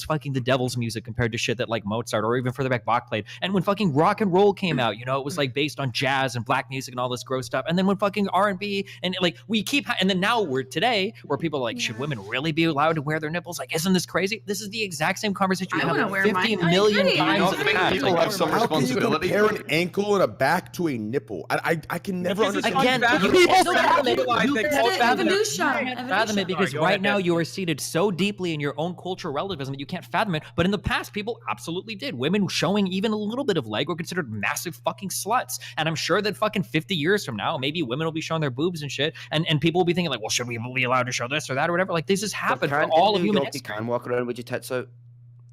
fucking the devil's music compared to shit that like Mozart or even further back Bach played. And when fucking rock and roll came out, you know, it was like based on jazz and black music and all this gross stuff. And then when fucking R&B and like we keep, and then now we're today where people are like, should women really be allowed to wear their nipples? Like, isn't this crazy? This is the exact same conversation I we wanna had wear 50 mine. I million agree. times. I in don't the think past. people Like, have some How can you responsibility. compare an ankle and a back to a nipple? I can never Because it's understand. Again, unfathomable. you People can't realize you that can't culture- fathom it. Evolution. You can't fathom it because Sorry, go right ahead, now Destiny. you are seated so deeply in your own cultural relativism that you can't fathom it. But in the past, people absolutely did. Women showing even a little bit of leg were considered massive fucking sluts. And I'm sure that fucking 50 years from now, maybe women will be showing their boobs and shit, and people will be thinking like, well, should we be allowed to show this or that or whatever? Like this has happened for all of New human York, you history. can walk around with your tits out.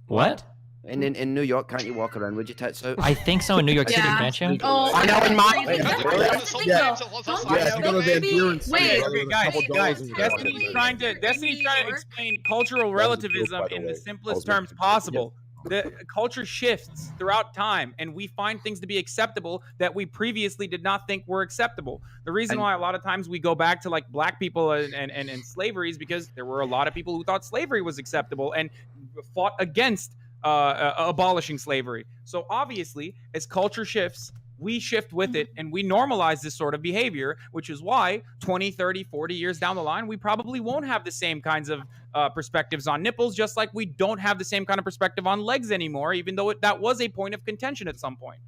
What? And in New York, can't you walk around with your tits out? I think so in New York City, Yeah. can't you? Oh, I know in my- That's the thing, Yeah. though. Yeah, you go to Van Buren City, Wait, rather Okay, than a couple guys, dollars in your Destiny's pocket. trying to explain cultural That was a joke, relativism by the in way. the simplest I was terms making- possible. the culture shifts throughout time, and we find things to be acceptable that we previously did not think were acceptable. The reason why a lot of times we go back to like black people and slavery is because there were a lot of people who thought slavery was acceptable and fought against abolishing slavery. So obviously, as culture shifts, we shift with it, and we normalize this sort of behavior, which is why 20, 30, 40 years down the line, we probably won't have the same kinds of perspectives on nipples, just like we don't have the same kind of perspective on legs anymore, even though that was a point of contention at some point.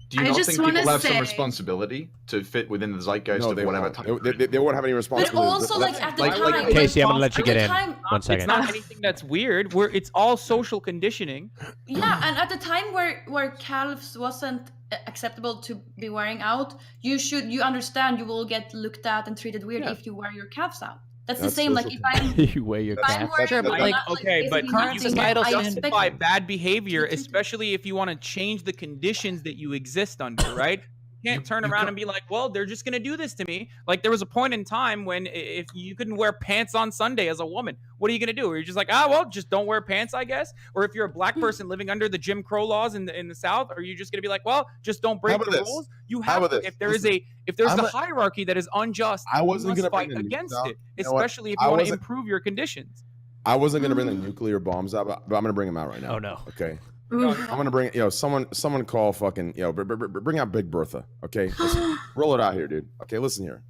Do you not think people have some responsibility to fit within the zeitgeist of whatever time? They won't have any responsibility. But also, like, at the time... Casey, I'm going to let you get in. 1 second. It's not anything that's weird. It's all social conditioning. Yeah, and at the time where calves wasn't acceptable to be wearing out, you understand you will get looked at and treated weird if you wear your calves out. That's the same. Like if you wear your calves. Sure, but like, okay, but current societal justify bad behavior, especially if you want to change the conditions that you exist under, right? You can't turn around and be like, well, they're just gonna do this to me. Like there was a point in time when if you couldn't wear pants on Sunday as a woman, what are you gonna do? Are you just like, well, just don't wear pants, I guess? Or if you're a black person living under the Jim Crow laws in the South, are you just gonna be like, well, just don't break the rules? You have to. If there's a hierarchy that is unjust, I wasn't you must gonna fight against it, especially if you want to improve your conditions. I wasn't gonna bring the nuclear bombs out, but I'm gonna bring them out right now. Oh no. Okay. I'm gonna bring someone call fucking bring out Big Bertha. Okay, listen, roll it out here, dude. Okay, listen here.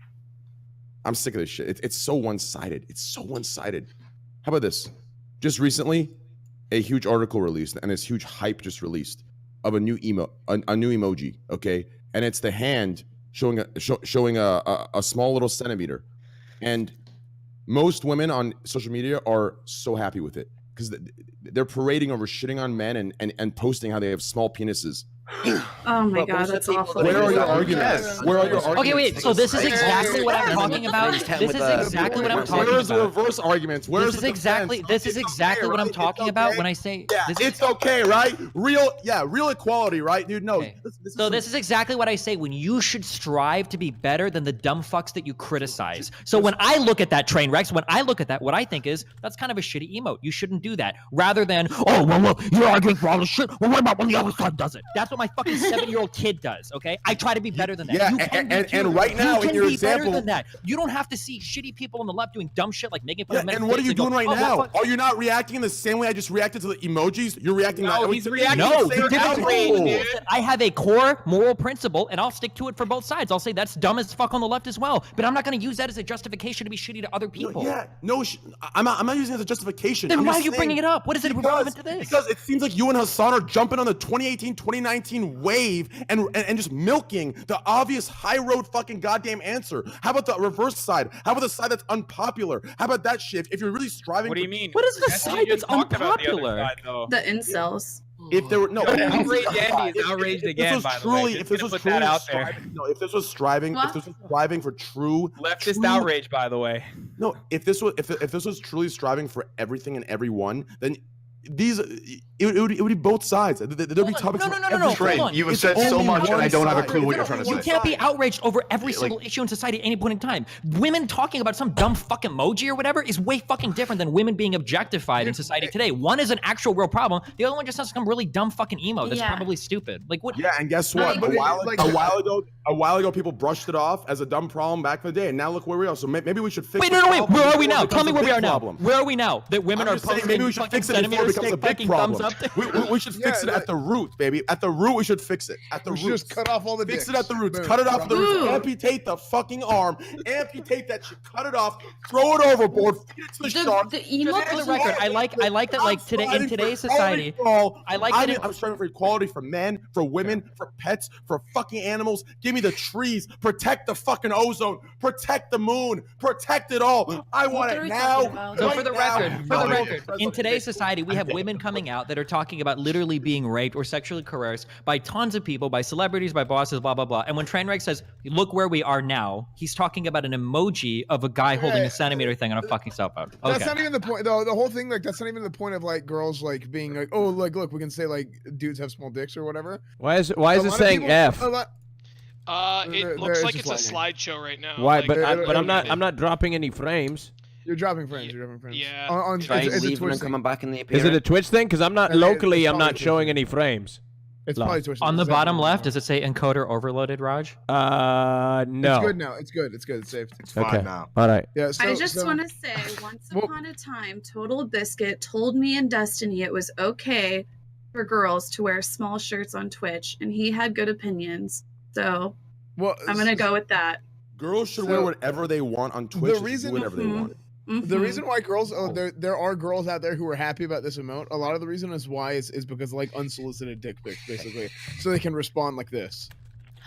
I'm sick of this shit. It's so one-sided. It's so one-sided. How about this? Just recently, a huge article released and this huge hype just released of a new emoji. Okay, and it's the hand showing a small little centimeter, and most women on social media are so happy with it because they're parading over shitting on men and posting how they have small penises. Oh my god, that's awful. Where are your arguments? Where are your arguments? Okay, wait. So this is exactly what I'm talking about. This is exactly what I'm talking about. Where's the reverse arguments? Where's this is exactly what I'm talking about when I say it's okay, right? Real equality, right, dude? No. Okay. This is exactly what I say when you should strive to be better than the dumb fucks that you criticize. So when I look at that Trainwrecks, when I look at that, what I think is that's kind of a shitty emote. You shouldn't do that. Rather than, oh well, you're arguing for all this shit. Well, what about when the other side does it? That's what my fucking 7-year-old kid does. Okay, I try to be better than that. Yeah, and right now in your example, better than that. You don't have to see shitty people on the left doing dumb shit like making fun of men. And what are you doing right now? Are you not reacting the same way I just reacted to the emojis? You're reacting. No, he's reacting. No, I have a core moral principle, and I'll stick to it for both sides. I'll say that's dumb as fuck on the left as well, but I'm not going to use that as a justification to be shitty to other people. I'm not using it as a justification. Then why are you bringing it up? What is it relevant to this? Because it seems like you and Hasan are jumping on the 2018-2019 wave and just milking the obvious high road fucking goddamn answer. How about the reverse side? How about the side that's unpopular? How about that shit? If you're really striving, what do you mean? What is the side that's unpopular? The incels. If there were outraged Andy is outraged again. By the way, if this was truly if this was striving for true leftist outrage, by the way. No, if this was truly striving for everything and everyone, then it would be both sides. There'd be topics. No. You have said so much, and I don't have a clue what you're trying to say. You can't be outraged over every single issue in society at any point in time. Women talking about some dumb fucking emoji or whatever is way fucking different than women being objectified in society today. One is an actual real problem. The other one just has some really dumb fucking emo that's probably stupid. Like what? Yeah, and guess what? A while ago, people brushed it off as a dumb problem back in the day, and now look where we are. So maybe we should fix. Wait, no. Wait, where are we now? Tell me where we are now. Where are we now? That women are posting. Maybe we should fix it before it becomes a big problem. We should fix it at the root, baby. At the root, we should fix it. At the root, just cut off all the dicks. Fix it at the roots. Cut it off at the roots. Amputate the fucking arm. Amputate that shit. Cut it off. Throw it overboard. Feed it to the shark. For the record, I like that. Like today in today's society, I'm striving for equality for men, for women, for pets, for fucking animals. Give me the trees. Protect the fucking ozone. Protect the moon. Protect it all. I want it now. So for the record, in today's society, we have women coming out that are talking about literally being raped or sexually coerced by tons of people, by celebrities, by bosses, blah, blah, blah. And when Trainwreck says, look where we are now, he's talking about an emoji of a guy holding a centimeter thing on a fucking cell phone. Okay. That's not even the point, though. The whole thing, like, that's not even the point of, like, girls, like, being like, oh, like, look, we can say, like, dudes have small dicks or whatever. Why is it saying F? It looks like it's a slideshow right now. Why? Like, but I'm not dropping any frames. You're dropping frames. You're dropping frames. Yeah. Trying it's a leaving Twitch and thing. coming back in the Is appearance. it a Twitch thing? Because I'm not Yeah, locally. it's I'm probably not Twitch showing thing. any frames. It's Live. probably Twitch. On the It's bottom definitely left, Twitch. does it say encoder overloaded, Raj? No. It's good now. It's good. It's good. It's safe. It's fine Okay. now. All right. Yeah. I just want to say, once upon a time, Total Biscuit told me and Destiny it was okay for girls to wear small shirts on Twitch, and he had good opinions. So I'm gonna go with that. Girls should wear whatever they want on Twitch. The reason, do whatever they want. The reason why girls, there are girls out there who are happy about this emote. A lot of the reason is why is because like unsolicited dick pics, basically, so they can respond like this.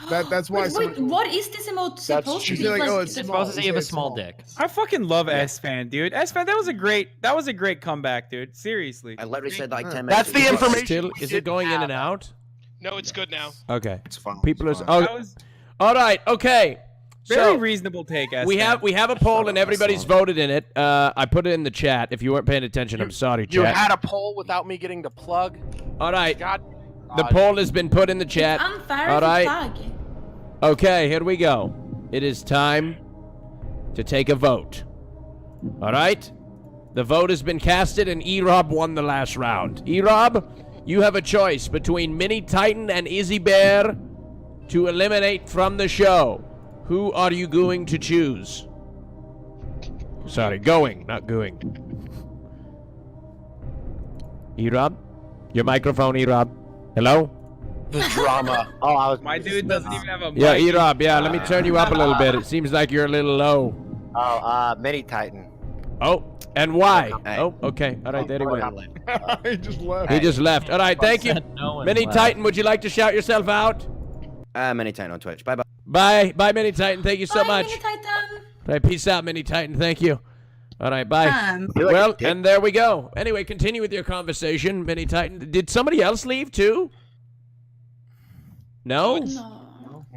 That's why. Wait, what is this emote supposed to be? Like, oh, it's supposed to say you have a small dick. I fucking love S-Fan, dude. S-Fan, that was a great comeback, dude. Seriously. I literally said like 10 minutes. That's the information. Still, is it going in and out? No, it's good now. Okay. It's fine. People are. It's fine. Oh, That was all right. Okay. very So reasonable take, S-Fan. we have a poll and everybody's voted in it. I put it in the chat. If you weren't paying attention, I'm sorry, You chat. had a poll without me getting to plug. All right. God. The poll has been put in the chat. Unfair All to right. flag. Okay, here we go. It is time to take a vote. All right? The vote has been casted and E-Rob won the last round. E-Rob, you have a choice between Mini Titan and Izzy Bear to eliminate from the show. Who are you going to choose? Sorry, going, not gooing. E-Rob? Your microphone, E-Rob. Hello? The drama. Oh, I was. My dude doesn't even have a Yeah, mic. E-Rob, yeah, let me turn you up a little bit. It seems like you're a little low. Oh, Mini Titan. Oh, and why? Hey. Oh, okay. All right, there he went. He just left. He just left. All right, thank you. No one Mini left. Titan, would you like to shout yourself out? Many time on Twitch. Bye bye. Bye. Bye, Mini Titan. Thank you so Bye, much. Mini Titan. All right, peace out, Mini Titan. Thank you. All right, bye. You're like Well, a dick. and there we go. Anyway, continue with your conversation, Mini Titan. Did somebody else leave too? No? No.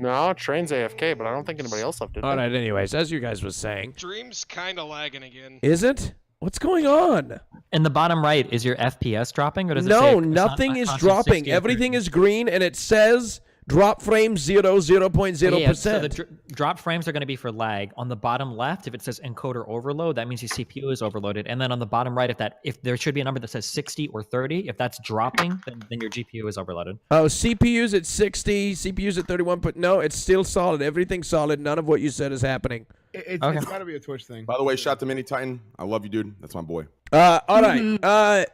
No, Train's AFK, but I don't think anybody else left it. All right, anyways, as you guys was saying. Dream's kind of lagging again. Is it? What's going on? In the bottom right, is your FPS dropping, or does it say No, it's nothing not is constant dropping. 60 or Everything is green, and it says drop frame 0.0%. Yeah, so the drop frames are going to be for lag. On the bottom left, if it says encoder overload, that means your CPU is overloaded. And then on the bottom right, if there should be a number that says 60 or 30, if that's dropping, then your GPU is overloaded. Oh, CPU's at 60, CPU's at 31, but no, it's still solid. Everything's solid. None of what you said is happening. It's got to be a Twitch thing. By the way, shout to Mini Titan. I love you, dude. That's my boy. All right.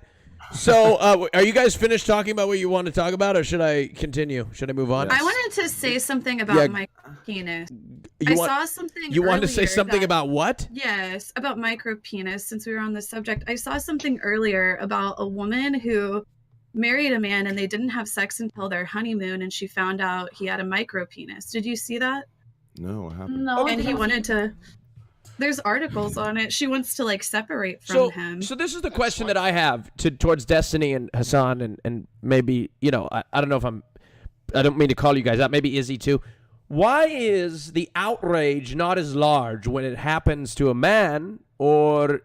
So, are you guys finished talking about what you want to talk about, or should I continue? Should I move on? I wanted to say something about my penis. You I want- saw something. You wanted to say earlier something that- about what? Yes, about micro penis. Since we were on the subject, I saw something earlier about a woman who married a man and they didn't have sex until their honeymoon, and she found out he had a micro penis. Did you see that? No, what happened? No. And he wanted to. There's articles on it. She wants to like separate from So, him. so this is the question that I have towards Destiny and Hassan and maybe, you know, I don't know if I don't mean to call you guys out, maybe Izzy too. Why is the outrage not as large when it happens to a man or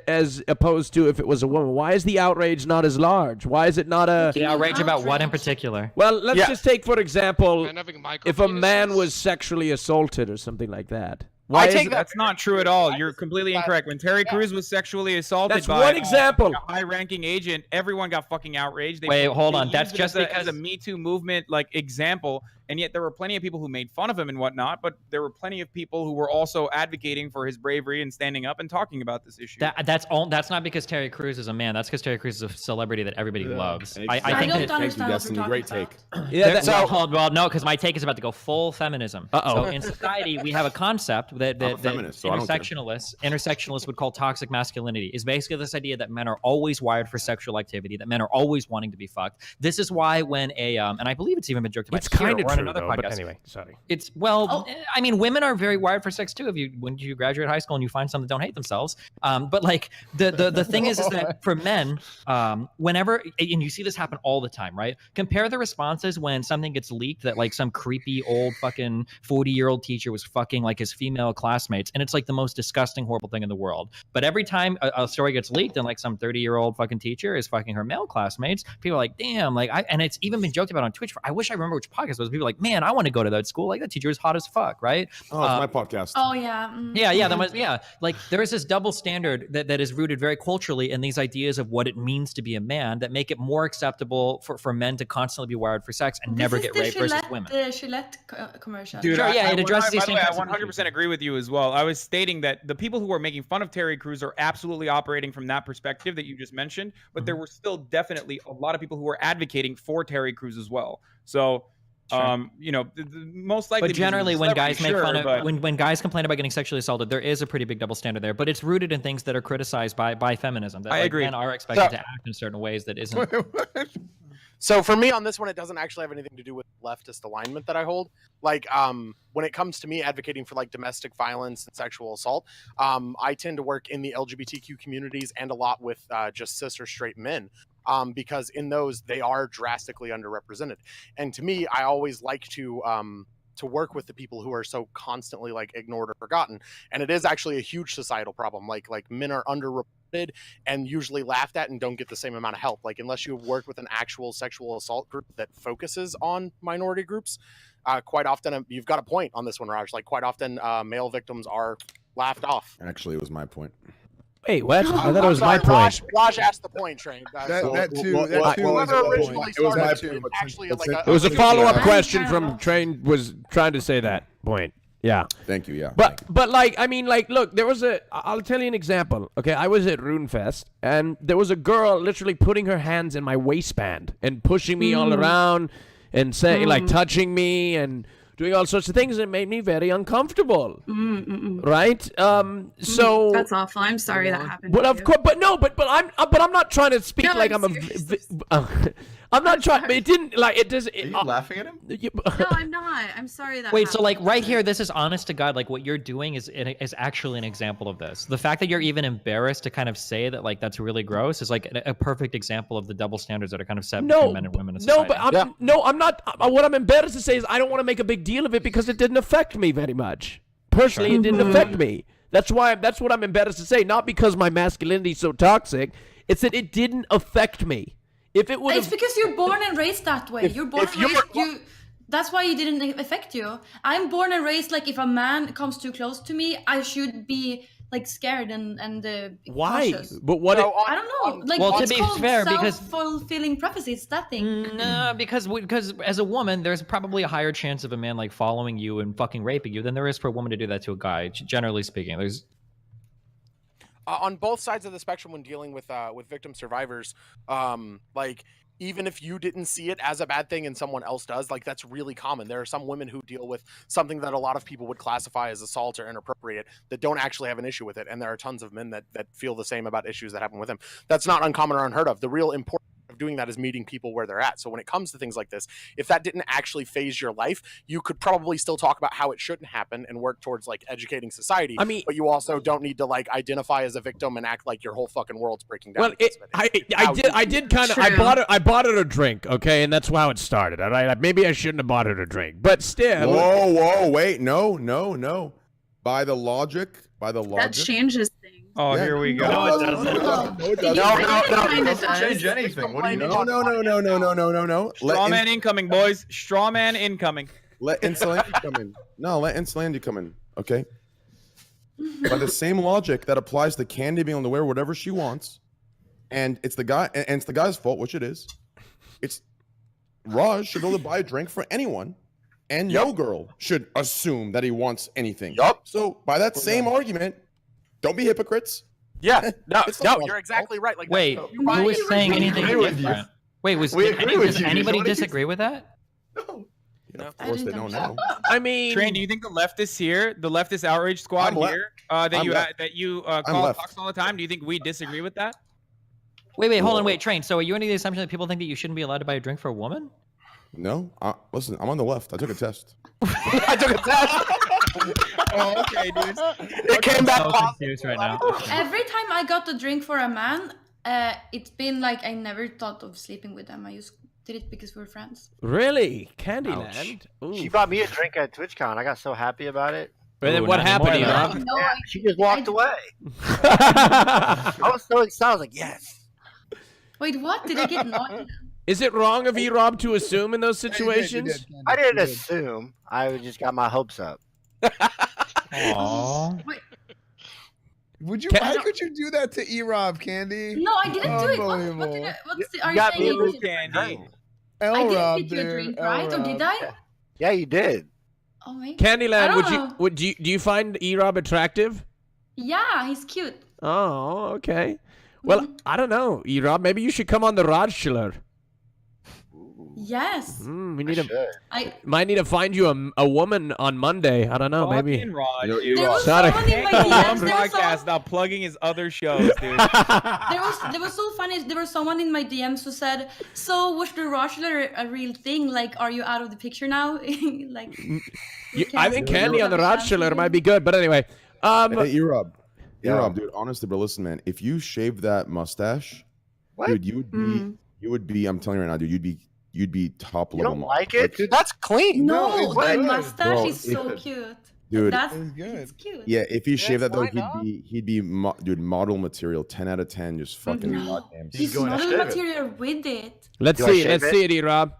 as opposed to if it was a woman? Why is the outrage not as large? Why is it not a... The outrage about what in particular? Well, let's just take, for example, Man having micro if a man was sexually assaulted or something like that. I is take it- that's not true at all. You're completely incorrect. When Terry Crews was sexually assaulted That's by one example. a high-ranking agent, everyone got fucking outraged. Wait, hold on. used That's it just as because- a Me Too movement like example, and yet there were plenty of people who made fun of him and whatnot. But there were plenty of people who were also advocating for his bravery and standing up and talking about this issue. That's not because Terry Crews is a man. That's because Terry Crews is a celebrity that everybody loves. I think don't that, understand what you're Great talking take. about. Yeah, that's well, no, because my take is about to go full feminism. Uh-oh. So in society, we have a concept that I'm a feminist, so I don't care. intersectionalists would call toxic masculinity. Is basically this idea that men are always wired for sexual activity, that men are always wanting to be fucked. This is why when and I believe it's even been joked about It's here kind of or on true, another though, podcast. but anyway, sorry. It's I mean, women are very wired for sex too. When you graduate high school and you find some that don't hate themselves, but like the thing is that for men, whenever and you see this happen all the time, right? Compare the responses when something gets leaked that like some creepy old fucking 40-year-old teacher was fucking like his female female classmates, and it's like the most disgusting, horrible thing in the world. But every time a story gets leaked and like some 30-year-old fucking teacher is fucking her male classmates, people are like, damn, like and it's even been joked about on Twitch. I wish I remember which podcast it was. People are like, man, I want to go to that school. Like that teacher is hot as fuck, right? Oh, it's my podcast. Oh yeah. Like there is this double standard that is rooted very culturally in these ideas of what it means to be a man that make it more acceptable for men to constantly be wired for sex and never get raped versus women. The Gillette commercial. Dude, Sure, yeah, it addresses these by the same way, I 100% agree with you as well. I was stating that the people who were making fun of Terry Crews are absolutely operating from that perspective that you just mentioned, but there were still definitely a lot of people who were advocating for Terry Crews as well. So, you know, most likely. But generally, when guys make fun of but... when guys complain about getting sexually assaulted, there is a pretty big double standard there. But it's rooted in things that are criticized by feminism. That, I agree. Men are expected to act in certain ways that isn't. So for me on this one, it doesn't actually have anything to do with leftist alignment that I hold. Like, when it comes to me advocating for like domestic violence and sexual assault, I tend to work in the LGBTQ communities and a lot with just cis or straight men. Because in those, they are drastically underrepresented. And to me, I always like to work with the people who are so constantly like ignored or forgotten. And it is actually a huge societal problem. Like men are underrepresented and usually laughed at and don't get the same amount of help. Like unless you work with an actual sexual assault group that focuses on minority groups, quite often you've got a point on this one, Raj. Like quite often male victims are laughed off. Actually, it was my point. Wait, what? I thought it was my point. Raj asked the point, Train. That too. It was a follow-up question from Train was trying to say that point. Yeah. Thank you. Yeah. But like, I mean, like, look, there was I'll tell you an example. Okay, I was at RuneFest, and there was a girl literally putting her hands in my waistband and pushing me all around and saying, like, touching me and doing all sorts of things. It made me very uncomfortable. Right? So that's awful. I'm sorry that happened. But of course, but I'm not trying to speak like I'm I'm not trying. It didn't like it does. Are you laughing at him? No, I'm not. I'm sorry that. Wait, so like right here, this is honest to God. Like what you're doing is actually an example of this. The fact that you're even embarrassed to kind of say that like that's really gross is like a perfect example of the double standards that are kind of set between men and women in society. I'm not. What I'm embarrassed to say is I don't want to make a big deal of it because it didn't affect me very much. Personally, it didn't affect me. That's what I'm embarrassed to say. Not because my masculinity is so toxic. It's that it didn't affect me. If it would, it's because you're born and raised that way. You're born and raised. That's why it didn't affect you. I'm born and raised like if a man comes too close to me, I should be like scared and why? Cautious. But what? I don't know. Like well, it's to be called fair, because self-fulfilling prophecy. It's that thing. No, because as a woman, there's probably a higher chance of a man like following you and fucking raping you than there is for a woman to do that to a guy. Generally speaking, there's. On both sides of the spectrum when dealing with victim survivors, like even if you didn't see it as a bad thing and someone else does, like that's really common. There are some women who deal with something that a lot of people would classify as assault or inappropriate that don't actually have an issue with it. And there are tons of men that feel the same about issues that happen with them. That's not uncommon or unheard of. The real important of doing that is meeting people where they're at. So when it comes to things like this, if that didn't actually phase your life, you could probably still talk about how it shouldn't happen and work towards like educating society. I mean, but you also don't need to like identify as a victim and act like your whole fucking world's breaking down. Well, I did kind of. I bought it a drink, okay, and that's how it started. All right, maybe I shouldn't have bought it a drink, but still. Whoa, wait, no. By the logic. That changes things. Oh, yeah. Here we go. No, it doesn't. No, it doesn't change anything. What do you mean? No. Straw man incoming, boys. Straw man incoming. Let Insulandy come in. No, let Insulandy come in. Okay. By the same logic that applies to Candy being able to wear whatever she wants, and it's the guy's fault, which it is. It's Raj should be able to buy a drink for anyone, and no girl should assume that he wants anything. Yup. So by that same argument, don't be hypocrites. Yeah, no, you're exactly right. Like, wait, who was saying anything different? Wait, does anybody disagree with that? No. Of course they don't know. I mean, Train, do you think the leftists here, the leftist outrage squad here, that you call talks all the time, do you think we disagree with that? Wait, hold on, Train. So are you under the assumption that people think that you shouldn't be allowed to buy a drink for a woman? No, listen, I'm on the left. I took a test. I took a test. Oh, okay, dude. It came back confused right now. Every time I got a drink for a man, it's been like I never thought of sleeping with them. I just did it because we were friends. Really? Candyland? She brought me a drink at TwitchCon. I got so happy about it. And then Ooh, what not happened, anymore, E-Rob? though. No, Yeah, she just walked away. I was so excited. I was like, yes. Wait, what? Did I get naughty? Is it wrong of E-Rob to assume in those situations? I didn't assume. I just got my hopes up. Aww. Would you? Can- Why could you do that to E-Rob, Candy? No, I didn't do it. Unbelievable. Are you got saying? me You with did? Candy. I did L-Rob, pick you a dude. drink, right? Or did I? Yeah, you did. Oh my. I Candyland, don't would know. you do you find E-Rob attractive? Yeah, he's cute. Oh, okay. Well, I don't know, E-Rob. Maybe you should come on the Rajj. Yes. We need to. I. Might need to find you a woman on Monday. I don't know. Maybe. Fucking Raj, You know, dude. There was Sorry. someone in my Can't go on DMs. There was broadcast now plugging his other shows, dude. There was so funny. There was someone in my DMs who said, "So was the Rochler a real thing? Like, are you out of the picture now?" Like, I think Candy on the Rajj might be good, but anyway. Hey, E-Rob. E-Rob, dude, honestly, bro, listen, man. If you shaved that mustache, dude, you would be, I'm telling you right now, dude, you'd be top You level. don't like it? Dude, that's clean. No, it's the good. mustache Bro, is so cute. Dude, That's It's good. it's cute. yeah, if he shaved that though, why not? he'd be dude, model material, 10 out of 10, just fucking No. goddamn. He's going to not shave it. material with it. Let's Do I see. shave Let's it? see it, E-Rob.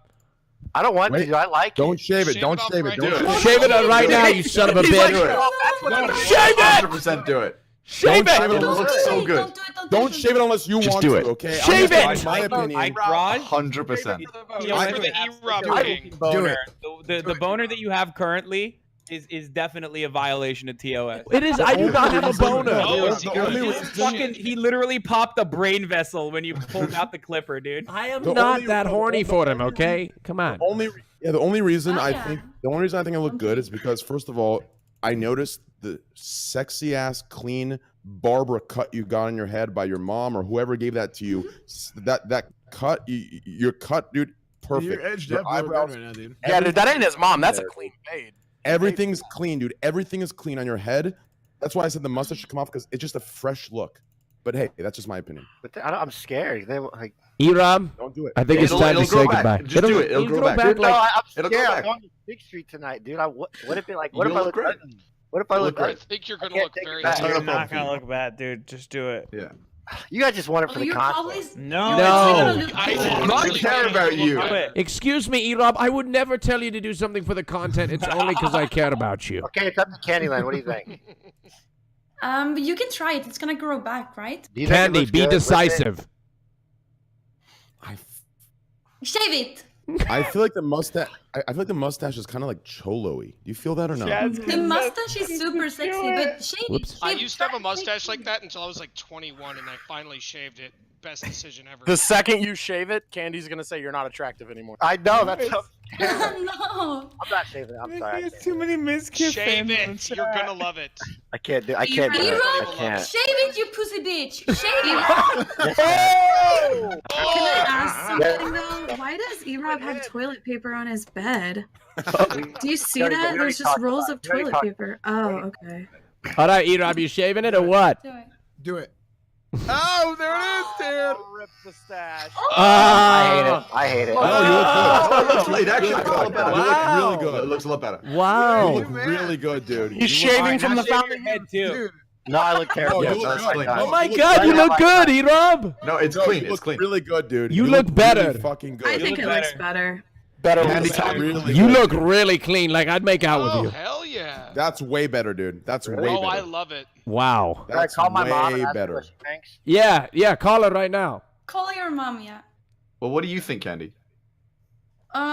I don't want Wait, to. I like Don't it. shave it. Shave Don't it off shave it. right Don't now. Shave it right now, you son of a He's like, bitch. "Oh, that's what I'm Shave it! 100% do it. Shave Don't shave it! it It unless- looks so Don't good. do it. Don't Don't shave it unless you Just want do to, it. okay? Shave I'm it! just- in my opinion. Raj, 100%. the E-Rob king. boner. The boner that you have currently is definitely a violation of TOS. It is. I do not have a boner. No, is he The good? only He's reason- Fucking, he literally popped a brain vessel when you pulled out the clipper, dude. I am The not only- that horny for him. Okay, come on. The only reason Oh, I yeah. think I look good is because first of all, I noticed the sexy ass clean Barbara cut you got on your head by your mom or whoever gave that to you. That cut, your cut, dude, perfect. You're edged Your up real good eyebrows, right now, dude. Yeah, dude, that ain't his mom. That's a clean fade. everything's clean, dude. Everything is clean on your head. That's why I said the mustache should come off because it's just a fresh look. But hey, that's just my opinion. But I'm scared. They like. E-Rob, Don't do it. I think it's It'll- time to it'll say grow back. goodbye. Just do it. It'll grow back. No, like I'm It'll go scared. back. I'm on Big Street tonight, dude. What if it like? What if You'll I look look great. ugly? What if I You'll look look I ugly? think you're gonna can't look take it very. back. nice. You're not not gonna gonna look bad, dude. Just do it. Yeah. You guys just want it for Oh, the you're content. probably. No. you're No. actually gonna I look- I honestly care think about you'll you. look Do good. it. Excuse me, E-Rob. I would never tell you to do something for the content. It's only because I care about you. Okay, it's up to Candyland. What do you think? You can try it. It's gonna grow back, right? Do you think it Candy, looks be good with it? decisive. Shave it. I feel like the mustache. I feel like the mustache is kind of like cholo-y. Do you feel that or not? The mustache is super sexy, but shave it. Whoops. I Shave- used to have a mustache like that until I was like 21, and I finally shaved it. Best decision ever. The second you shave it, Candy's gonna say you're not attractive anymore. I know that's. no. I'm not shaving it. I'm sorry. I can't. too many miskiss Shave fans on it. chat. You're gonna love it. I can't do. I can't do it. I can't. Shave it, you pussy bitch. Shave it. Can I Oh! ask something though? Why does E-Rob have toilet paper on his bed? Do you see already- that? we There's already just talked rolls about of it. We already toilet talked paper. Oh, okay. All right, E-Rob, you shaving it or what? Do it. Do it. Oh, there it is, dude. Rip the stash. I hate it. Oh, you look good. It looks great. Actually, it looks a lot better. You look really good. It looks a lot better. You Wow. look really good, dude. He's You look- shaving from the Now shave your fountain. head too. Dude, No, I look terrible. Oh, you Yes, look that's good. clean. Oh my You God, you better. look good, E-Rob. No, it's No, clean. you It's look clean. really good, dude. You look better. Really fucking good. I think look it looks better. better. Better. Candy look top. really You good. look really clean. Like I'd make out with Oh you. hell yeah! That's way better, dude. That's way Oh, I better. love it. Wow. Can I That's call my mom and way ask her better. what she thinks? Yeah, call her right now. Call your mom, yeah. Well, what do you think, Candy? Well,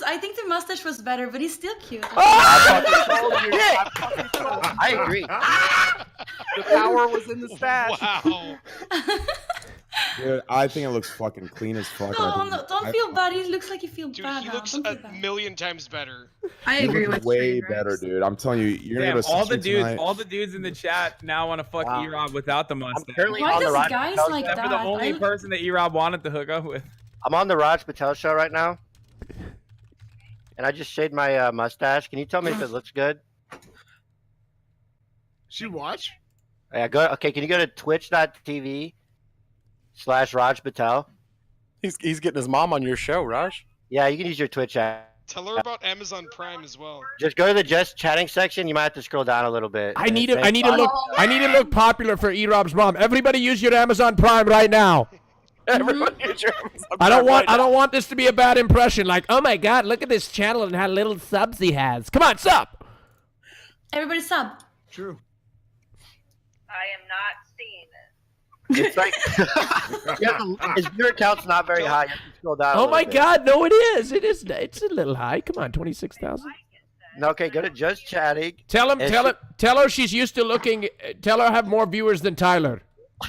I think the mustache was better, but he's still cute. I agree. The power was in the stash. Wow. Dude, I think it looks fucking clean as fuck. and I No, think- no, don't feel bad. He looks like you feel Dude, bad he now. looks Don't a feel bad. million times better. I You agree look with way Trainwrecks. better, dude. I'm telling you, you're Damn, gonna go all the see dudes, tonight. all the dudes in the chat now want to fuck Wow. E-Rob without the mustache. currently Why on the does Raj guys Patel like show. Except for the that? only I- person that E-Rob wanted to hook up with. I'm on the Raj Patel show right now, and I just shaved my mustache. Can you tell me if it looks good? should watch. Yeah, go. Okay, can you go to twitch.tv/Raj Patel? He's getting his mom on your show, Raj. Yeah, you can use your Twitch app. Tell her about Amazon Prime as well. Just go to the just chatting section. You might have to scroll down a little bit. I need to look popular for E-Rob's mom. Everybody use your Amazon Prime right now. Everyone use your Amazon I don't Prime want right I don't want this to be a bad impression. Like, oh my god, look at this channel and how little subs he has. Come on, sub. Everybody sub. True. I am not seeing it. It's like his viewer count's not very high. You have to scroll down. Oh my god, no, it is. It is. It's a little high. Come on, 26,000. No, okay, go to just chatting. Tell her she's used to looking. Tell her I have more viewers than Tyler.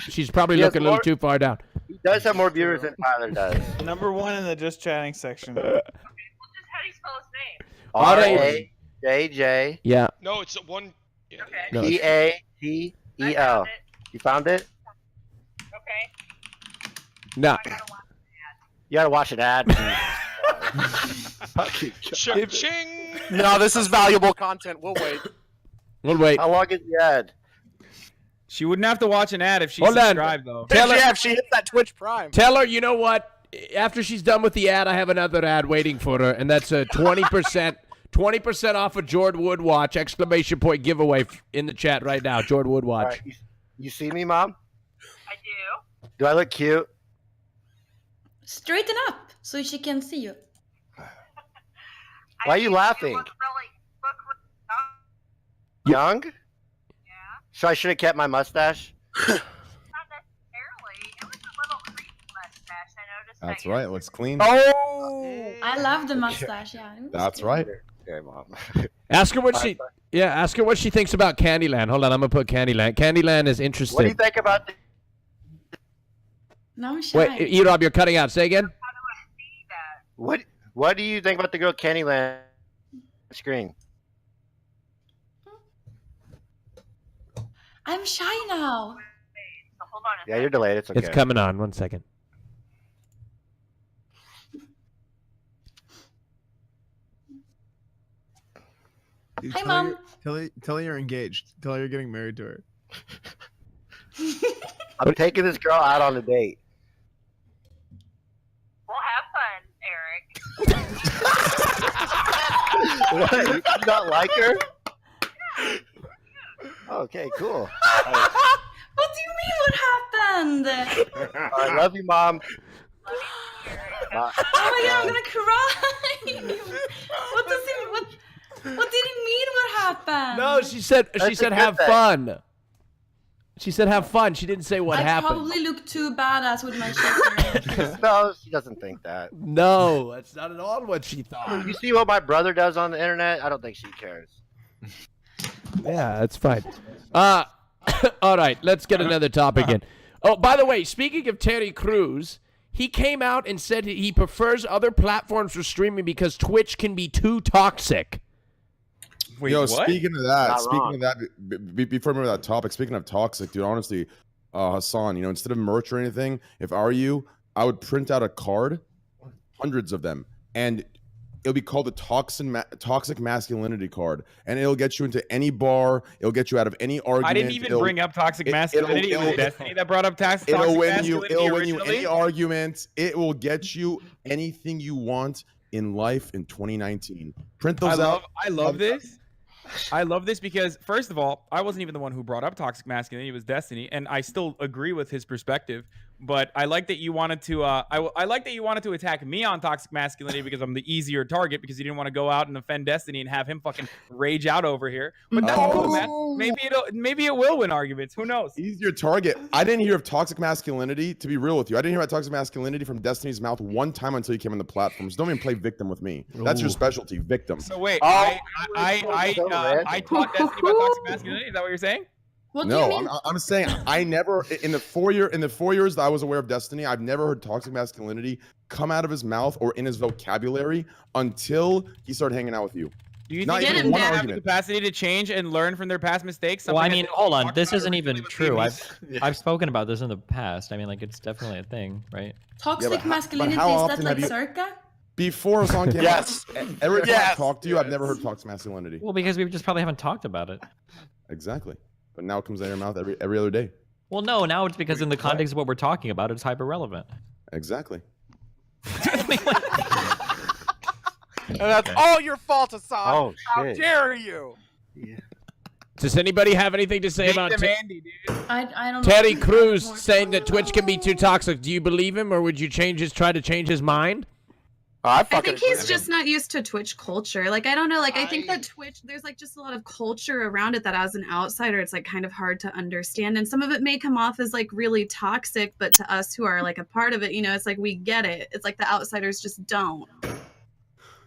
She's probably He has looking a little more- too far down. He does have more viewers than Tyler does. #1 in the just chatting section. How do you spell his name? RAJJ. Yeah. No, it's one. Yeah. No, PATEL. You found it? Okay. No. You gotta watch an ad. Ching. No, this is valuable content. We'll wait. We'll wait. How long is the ad? She wouldn't have to watch an ad if she Hold on. subscribed, though. Yeah, if she hits that Twitch Prime. Tell her, you know what? After she's done with the ad, I have another ad waiting for her, and that's a 20% off a Jord Wood watch! ! Giveaway in the chat right now. Jord Wood watch. All right, you see me, Mom? I do. Do I look cute? Straighten up so she can see you. Why are you laughing? Young? Yeah. So I should have kept my mustache? That's right. It looks clean. Oh! I love the mustache. Yeah. That's right. Okay, Mom. Ask her what ask her what she thinks about Candyland. Hold on, I'm gonna put Candyland. Candyland is interesting. What do you think about the... No, I'm shy. Wait, E-Rob, you're cutting out. Say again. What do you think about the girl Candyland screen? I'm shy now. So hold on Yeah, you're delayed. It's okay. It's coming on. 1 second. Dude, Hi, tell Mom. Tell her you're engaged. Tell her you're getting married to her. I'm taking this girl out on a date. We'll have fun, Eric. What? You do not like her? Okay, cool. What do you mean? What happened? I love you, Mom. Oh my god, I'm gonna cry. What did he mean? What happened? No, she said have fun. She said have fun. She didn't say what I happened. probably look too badass with my shaker. No, she doesn't think that. No, that's not at all what she thought. You see what my brother does on the internet? I don't think she cares. Yeah, that's fine. All right, let's get another topic in. Oh, by the way, speaking of Terry Crews, he came out and said he prefers other platforms for streaming because Twitch can be too toxic. Wait, Yo, what? speaking of that, before we move to that topic, speaking of toxic, dude, honestly, Hassan, you know, instead of merch or anything, if I were you, I would print out a card, hundreds of them, and it'll be called the toxic masculinity card, and it'll get you into any bar. It'll get you out of any argument. I didn't even bring up toxic masculinity. It was Destiny that brought up toxic masculinity. It'll win you any arguments. It will get you anything you want in life in 2019. Print those out. I love this. I love this because, first of all, I wasn't even the one who brought up toxic masculinity. It was Destiny, and I still agree with his perspective. But I like that you wanted to. I like that you wanted to attack me on toxic masculinity because I'm the easier target because you didn't want to go out and offend Destiny and have him fucking rage out over here. But that's cool, man. Maybe it will win arguments. Who knows? Easier target. I didn't hear of toxic masculinity. To be real with you, I didn't hear about toxic masculinity from Destiny's mouth one time until you came on the platforms. Don't even play victim with me. That's your specialty, victim. So wait, I taught Destiny about toxic masculinity. Is that what you're saying? What do you mean? I'm saying I never in the 4 years that I was aware of Destiny, I've never heard toxic masculinity come out of his mouth or in his vocabulary until he started hanging out with you. Do you Not think even one they have the argument. capacity to change and learn from their past mistakes? Well, I Something mean, that hold they on. talked This about isn't even originally with true. babies? I've spoken about this in the past. I mean, like, it's definitely a thing, right? Toxic how masculinity, is often that have like you- circa? Before Hassan came Yes. out, every time I talked to you, I've never heard toxic masculinity. Well, because we just probably haven't talked about it. Exactly. But now it comes out of your mouth every other day. Well, no, now it's because in the context of what we're talking about, it's hyper relevant. Exactly. And that's all your fault, Hassan. Oh, How shit. dare you? Does anybody have anything to say about Andy, dude. I don't know. Terry Crews saying that Twitch can be too toxic? Do you believe him, or would you try to change his mind? I think he's just not used to Twitch culture. Like, I don't know. Like, I think that Twitch, there's like just a lot of culture around it that as an outsider, it's like kind of hard to understand. And some of it may come off as like really toxic, but to us who are like a part of it, you know, it's like we get it. It's like the outsiders just don't.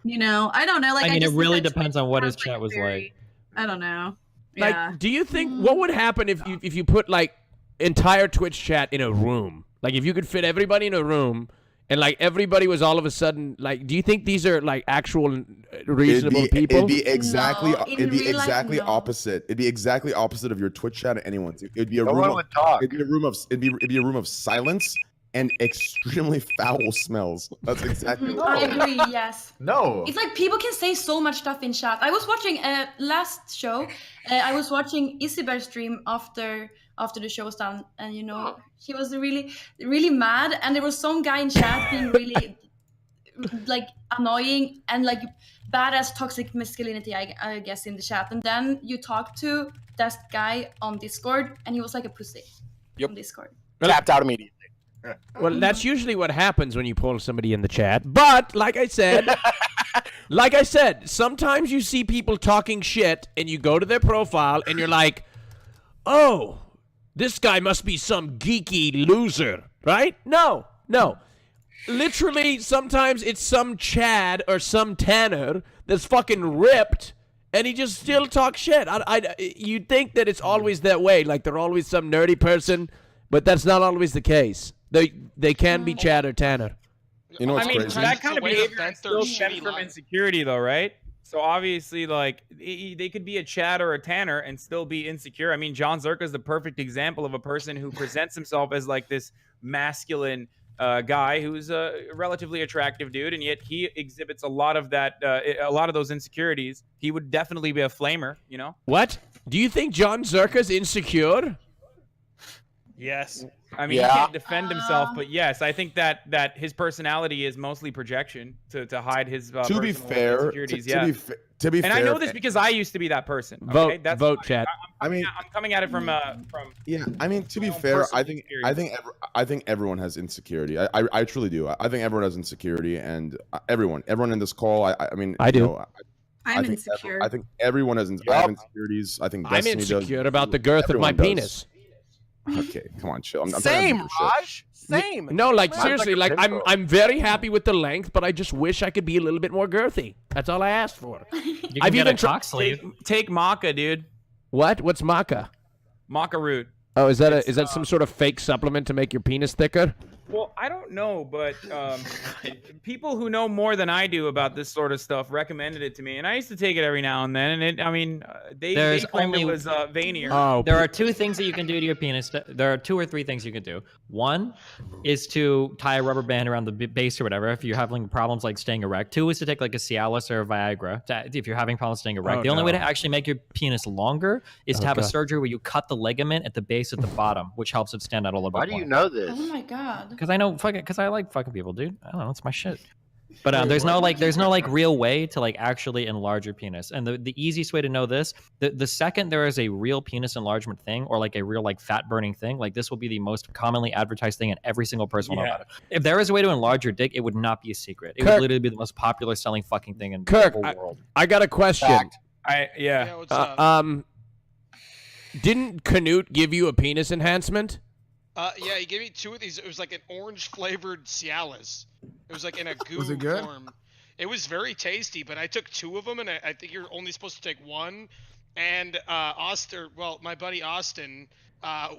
You know, I don't know. Like, I mean, it just really think that depends Twitch on what has, his chat was like. I don't know. Like, Yeah. do you think what would happen if you put like entire Twitch chat in a room? Like, if you could fit everybody in a room, and like everybody was all of a sudden like, do you think these are like actual reasonable people? It'd be exactly. No, in it'd be real life, exactly no. opposite. It'd be exactly opposite of your Twitch chat and anyone's. It'd be a No room. one Of, would talk. it'd be a room of. It'd be a room of silence and extremely foul smells. That's exactly. I agree, yes. No. It's like people can say so much stuff in chat. I was watching last show. I was watching Isabel's stream after the show was done, and you know she was really mad, and there was some guy in chat being really like annoying and like badass toxic masculinity, I guess, in the chat. And then you talk to that guy on Discord, and he was like a pussy on Discord. Tapped out immediately. Well, that's usually what happens when you pull somebody in the chat. But like I said, sometimes you see people talking shit, and you go to their profile, and you're like, oh, this guy must be some geeky loser, right? No. Literally, sometimes it's some Chad or some Tanner that's fucking ripped, and he just still talks shit. You'd think that it's always that way, like they're always some nerdy person, but that's not always the case. They can be Chad or Tanner. You know what's I mean, crazy? that kind of It's a way to behavior vent is their still shitty stemmed from life. insecurity, though, right? So obviously, like, they could be a Chad or a Tanner and still be insecure. I mean, John Zerka is the perfect example of a person who presents himself as like this masculine guy who's a relatively attractive dude, and yet he exhibits a lot of that, a lot of those insecurities. He would definitely be a flamer, you know? What? Do you think John Zerka's insecure? Yes. I mean, Yeah. he can't defend himself, but yes, I think that his personality is mostly projection to hide his To be personal fair, insecurities. to be And fair, I know this because I used to be that person. Okay? Vote, chat. I'm coming at it from Yeah, I mean, to be my own fair, personal I think everyone has insecurity. I truly do. I think everyone has insecurity, and everyone in this call. I mean, I do. you know, I'm think insecure. I think everyone has I have insecurities. I think I'm Destiny insecure does. about the girth of my Everyone penis. does. Okay, come on, chill. I'm Same, talking about Raj. Same. No, like Sounds seriously, like like a pimp. I'm very happy with the length, but I just wish I could be a little bit more girthy. That's all I asked for. You can I've get even a cock sleeve. take maca, dude. What? What's maca? Maca root. Oh, is that some sort of fake supplement to make your penis thicker? Well, I don't know, but people who know more than I do about this sort of stuff recommended it to me, and I used to take it every now and then. And they claimed it was veinier. Oh, There are two things that you can do to your penis. There are 2 or 3 things you can do. One is to tie a rubber band around the base or whatever if you're having problems like staying erect. 2 is to take like a Cialis or a Viagra if you're having problems staying erect. Oh, The only way no. to actually make your penis longer is to have a surgery where you cut the ligament at the base at the bottom, which helps it stand out a little bit Why do more. you know this? Oh my god. Because I know because I like fucking people, dude. I don't know, it's my shit. But there's no like real way to like actually enlarge your penis. And the easiest way to know this, the second there is a real penis enlargement thing or like a real like fat burning thing, like this will be the most commonly advertised thing, and every single person will know about it. If there is a way to enlarge your dick, it would not be a secret. It Kirk, would literally be the most popular selling fucking thing in Kirk, the whole world. I got a question. Yeah, what's up? Didn't Canute give you a penis enhancement? Yeah, he gave me 2 of these. It was like an orange flavored Cialis. It was like in a goo Was it good? form. It was very tasty, but I took 2 of them, and I think you're only supposed to take 1. And my buddy Austin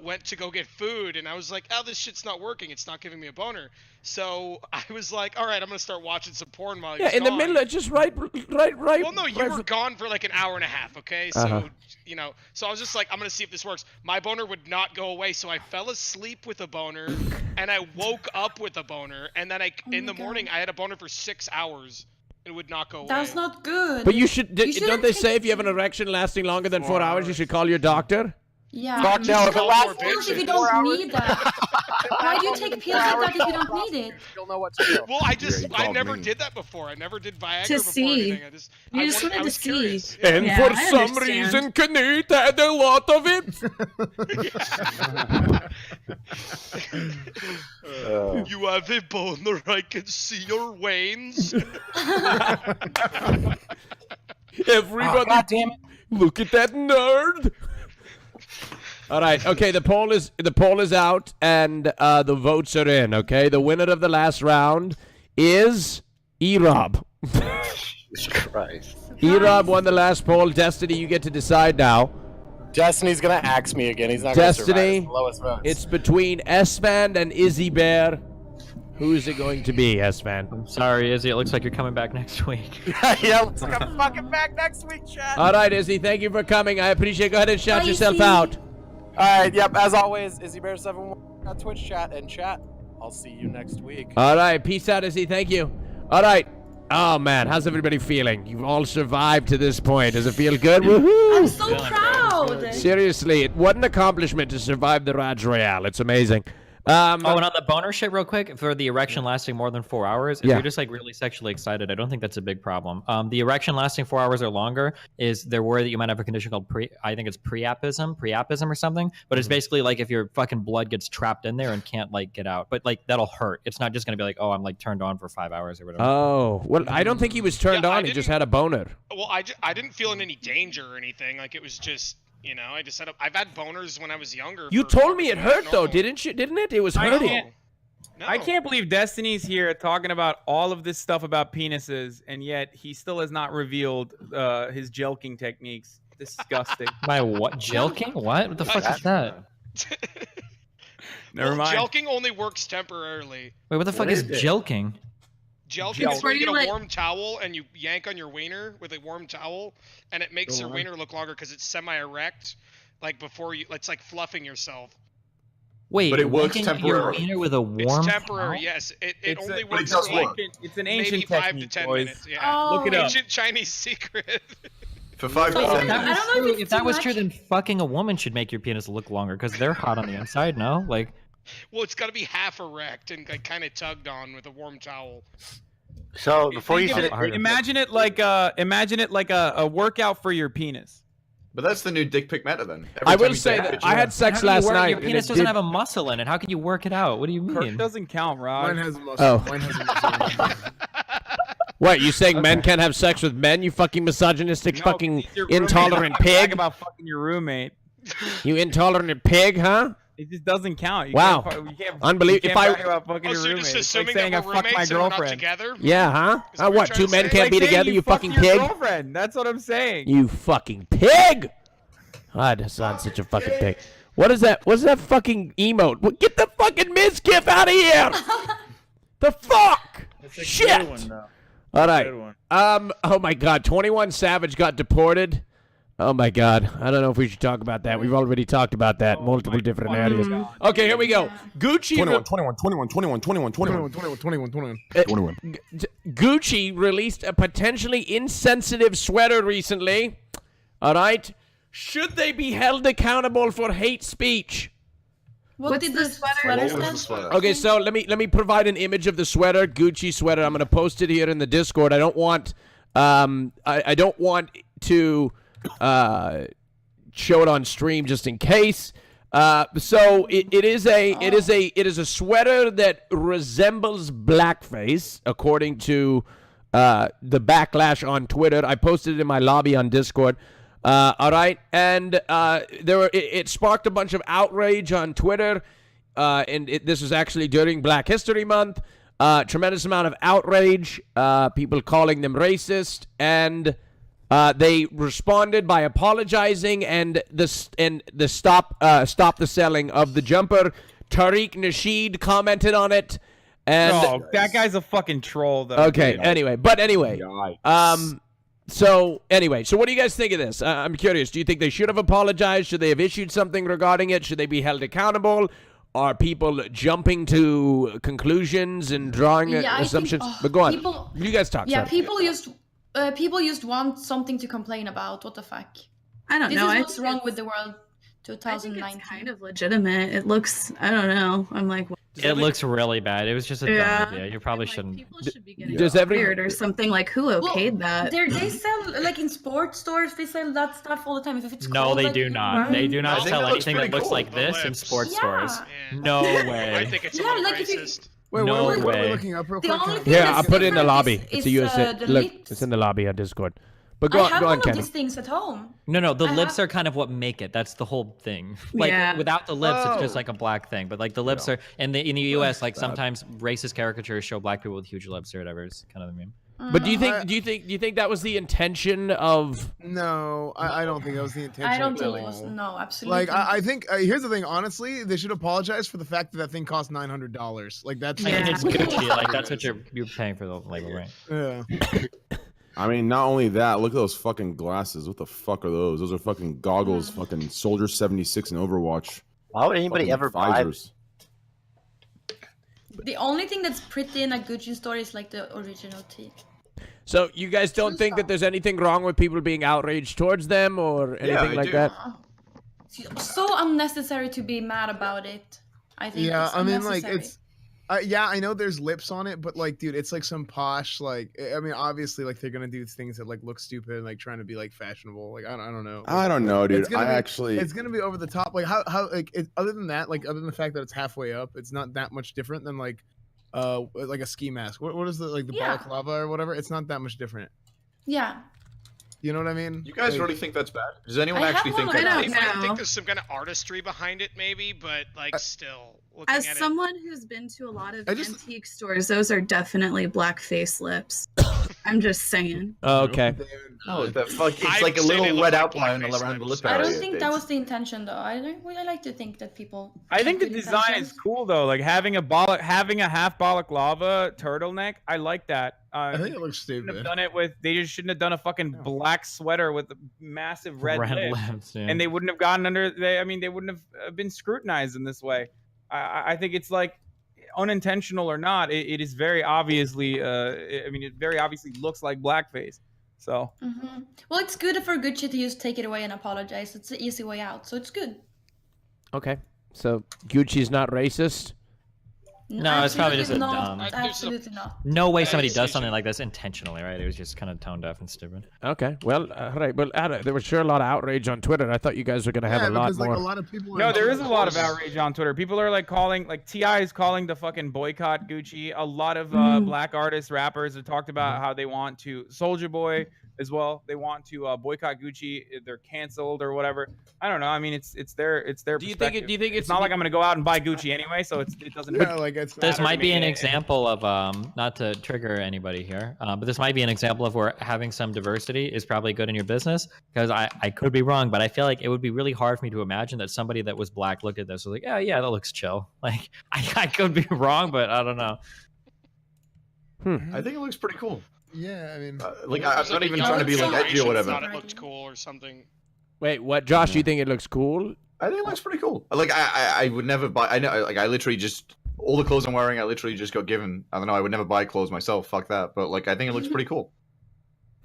went to go get food, and I was like, oh, this shit's not working. It's not giving me a boner. So I was like, all right, I'm gonna start watching some porn while he's Yeah, in the gone. middle of just right. Well, no, you were gone for like an hour and a half, okay? So, Uh-huh. you know, so I was just like, I'm going to see if this works. My boner would not go away, so I fell asleep with a boner, and I woke up with a boner, and then in the morning, I had a boner for 6 hours. It would not go away. That's not good. But you should. You shouldn't Don't they take say if you have an erection lasting longer than 4 hours, you should call your doctor? Yeah. Fuck no, if it lasts pills if you don't need that. Why do you take pills like that if you don't need it? You'll know what to do. Well, I never did that before. I never did Viagra To before see. anything. You just wanted I to was see. curious. And Yeah, for I some understand. reason, Knut had a lot of it. You have a boner, I can see your veins. Everybody, God damn it. look at that nerd. All right, okay. The poll is out, and the votes are in. Okay, the winner of the last round is E-Rob. Jesus Christ. E-Rob won the last poll. Destiny, you get to decide now. Destiny's gonna axe me again. He's not gonna survive. Destiny, It's the lowest votes. it's between S-Van and Izzy Bear. Who's it going to be, S-Van? I'm sorry, Izzy. It looks like you're coming back next week. Yeah, looks like I'm fucking back next week, chat. All right, Izzy, thank you for coming. I appreciate it. Go ahead and shout Bye, yourself Izzy. out. All right, yep. As always, IzzyBear71 on Twitch chat and chat. I'll see you next week. All right, peace out, Izzy. Thank you. All right. Oh, man, how's everybody feeling? You've all survived to this point. Does it feel good? Woohoo! I'm so proud. Seriously, what an accomplishment to survive the Rajj Royale. It's amazing. Oh, and on the boner shit real quick, for the erection lasting more than 4 hours, if Yeah. you're just like really sexually excited, I don't think that's a big problem. The erection lasting 4 hours or longer is they're worried that you might have a condition called I think it's priapism or something, but it's basically like if your fucking blood gets trapped in there and can't like get out, but like that'll hurt. It's not just gonna be like, oh, I'm like turned on for 5 hours or whatever. Oh, well, I don't think he was turned Yeah, I on. He just had a boner. Well, I didn't feel in any danger or anything. Like it was just, you know, I just had I've had boners when I was younger. You for- told me it for hurt, though, normal. didn't you? Didn't it? It was I hurting. can't- No. I can't believe Destiny's here talking about all of this stuff about penises, and yet he still has not revealed his jelking techniques. Disgusting. My what? Jelking? What the fuck is that? Never Well, mind. Jelking only works temporarily. Wait, what the fuck is jelking? Jelking is where where you you, get a like- warm towel and you yank on your wiener with a warm towel, and it makes your wiener look longer because it's semi-erect. Like before you, it's like fluffing yourself. Wait, But it works yanking your temporarily. wiener with a warm It's temporary, towel? yes. It It's only a- works does for like work. It's an maybe ancient 5 to technique, 10 boys. minutes. Yeah. Oh. Look it up. Ancient Chinese secret. For 5 to Oh, 10 I minutes. don't know if it's If that too was much. true, then fucking a woman should make your penis look longer because they're hot on the inside. No, like Well, it's got to be half erect and like kind of tugged on with a warm towel. So before you Think said of it, Imagine it like a workout for your penis. But that's the new dick pic meta then. I Every time will you say take a that picture- I had how sex can you last work- night. Your and penis it doesn't did- have a muscle in it. How can you work it out? What do you Kirk mean? doesn't count, Rod. Mine has a muscle. Oh. Mine has a muscle. What, you saying men can't have sex with men, you fucking misogynistic, No, fucking he's your roommate. intolerant Brag pig? about fucking your roommate. You intolerant pig, huh? It just doesn't count. You Wow. Can't, you can't, Unbelievable. You If can't I- brag about fucking Oh, your so you're roommate. just It's like assuming saying that I we're fucked roommates my and we're not girlfriend. together? Yeah, huh? Is that what What, you're two trying to men say? can't be Like saying together, you fucked fucking your pig? girlfriend. That's what I'm saying. You fucking pig! God, Hassan's such a fucking pig. What is that? What's that fucking emote? Well, get the fucking misgif out of here! The fuck! Shit! All right. Oh my God. 21 Savage got deported. Oh my God. I don't know if we should talk about that. We've already talked about that in multiple different areas. Okay, here we go. Gucci. 21. Gucci released a potentially insensitive sweater recently. All right. Should they be held accountable for hate speech? What did the sweater What was the stand sweater? for? Okay, so let me provide an image of the sweater, Gucci sweater. I'm gonna post it here in the Discord. I don't want I don't want to show it on stream just in case. So it is a sweater that resembles blackface, according to the backlash on Twitter. I posted it in my lobby on Discord. All right, and it sparked a bunch of outrage on Twitter, and this was actually during Black History Month. Tremendous amount of outrage, people calling them racist, and they responded by apologizing and stop the selling of the jumper. Tariq Nasheed commented on it, and No, that guy's a fucking troll, though. okay. Anyway, So what do you guys think of this? I'm curious. Do you think they should have apologized? Should they have issued something regarding it? Should they be held accountable? Are people jumping to conclusions and drawing Yeah, I assumptions? think, But go on. people- You guys talk. Yeah, sorry. people just want something to complain about. What the fuck? I don't This know. is I what's wrong with the world. 2019. It's kind of legitimate. It looks, I don't know. I'm like, what? It looks really bad. It was just a dumb idea. You probably shouldn't. People should be getting Does every- fired or something. Like, who okayed that? They sell, like in sports stores, they sell that stuff all the time. If it's No, cold, they like, do not. They do not sell anything that looks like this in sports stores. No way. I think it's a Yeah, little like if you- racist. Wait, No what are we way. looking up real The quick? only thing Yeah, that's I put it in the different lobby. is- It's is, a USA. the Look, lips. it's in the lobby on Discord. But go I on, have go one on, of Kenny. these things at home. No, the I lips have- are kind of what make it. That's the whole thing. Like Yeah. without the lips, it's just Oh. like a black thing. But like the lips are, and in the U.S., like sometimes racist caricatures show black people with huge lips or whatever. It's kind of the meme. But do you think that was the intention of? No, I don't think that was the intention. I don't at think it all. was. No, absolutely. Like I think here's the thing. Honestly, they should apologize for the fact that thing cost $900. Like that's. I mean, it's Gucci. Like that's what you're paying for the label, right? Yeah. I mean, not only that, look at those fucking glasses. What the fuck are those? Those are fucking goggles, fucking Soldier 76 in Overwatch. Why would anybody Fucking ever buy? visors. The only thing that's pretty in a Gucci store is like the original tee. So you guys don't think that there's anything wrong with people being outraged towards them or anything I like do. that? So unnecessary to be mad about it. I think. Yeah, it's I mean, like unnecessary. it's. Yeah, I know there's lips on it, but like, dude, it's like some posh. Like, I mean, obviously, like they're gonna do things that like look stupid and like trying to be like fashionable. Like, I don't know. I don't know, dude. It's gonna It's gonna be over the top. Like how like other than that, like other than the fact that it's halfway up, it's not that much different than like a ski mask. What is the like the Yeah. balaclava or whatever? It's not that much different. Yeah. You know what I mean? You guys Like- really think that's bad? Does anyone I have actually think one of that? those. I think there's some kind of artistry behind it, maybe, but like still looking As at someone who's been to a lot of I just- antique stores, those are definitely blackface lips. I'm just saying. Oh, okay. No, the fuck, it's I'd like a say they little look red like outline blackface around the lips. lip I area. don't think that was the intention, though. I like to think that people. I think the have good design intentions. is cool though. Like having a half balaclava turtleneck. I like that. I think it looks Shouldn't have stupid. done it with. They just shouldn't have done a fucking black sweater with a massive red lips, yeah. and they wouldn't have gotten under. They wouldn't have been scrutinized in this way. I think it's like unintentional or not. It is very obviously. It very obviously looks like blackface. So Mm-hmm. Well, it's good for Gucci to just take it away and apologize. It's the easy way out, so it's good. Okay. So Gucci's not racist. No, it's probably just a Absolutely dumb. not. Absolutely not. No way somebody does something like this intentionally, right? It was just kind of tone deaf and stupid. Okay. Well, all right. Well, there was sure a lot of outrage on Twitter. I thought you guys were gonna have Yeah, a lot because like more. a lot of people. no, are- there is a lot of outrage on Twitter. People are like calling, like Ti is calling to fucking boycott Gucci. A lot of black artists, rappers have talked about how they want to. Soldier Boy as well. They want to boycott Gucci. They're canceled or whatever. I don't know. I mean, it's their Do you think perspective. It's not like I'm gonna go out and buy Gucci anyway, so it doesn't. Yeah, like it's. This matter might to be me. an example of not to trigger anybody here, but this might be an example of where having some diversity is probably good in your business. Because I could be wrong, but I feel like it would be really hard for me to imagine that somebody that was black looked at this and was like, yeah, that looks chill. Like I could be wrong, but I don't know. I think it looks pretty cool. Yeah, I mean, Like I'm not even trying to be like edgy or whatever. Thought it looked cool or something. Wait, what? Josh, you think it looks cool? I think it looks pretty cool. Like I would never buy. I know. Like I literally just all the clothes I'm wearing. I literally just got given. I don't know. I would never buy clothes myself. Fuck that. But like I think it looks pretty cool.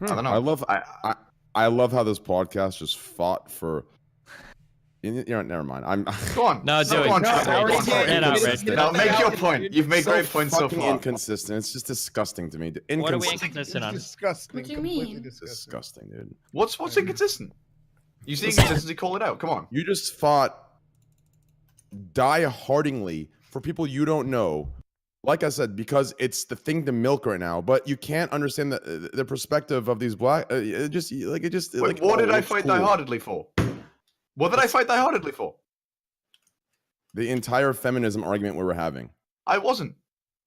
I don't know. I love how this podcast just fought for. You know, never mind. I'm. Go on. No, do it. Go on, No, Trevor. Go on, Get Trevor. out, Rich. Now make your point. You've made great points so fucking far. inconsistent. It's just disgusting to me. What are we Inconsistent. inconsistent on? disgusting. What do you completely mean? Disgusting. Disgusting, dude. What's inconsistent? You see inconsistency? Call it out. Come on. You just fought die-hardingly for people you don't know. Like I said, because it's the thing to milk right now, but you can't understand the perspective of these black. It just. Wait, Like, what oh, did I it's fight cool. die-heartedly for? What did I fight die-heartedly for? The entire feminism argument we were having. I wasn't.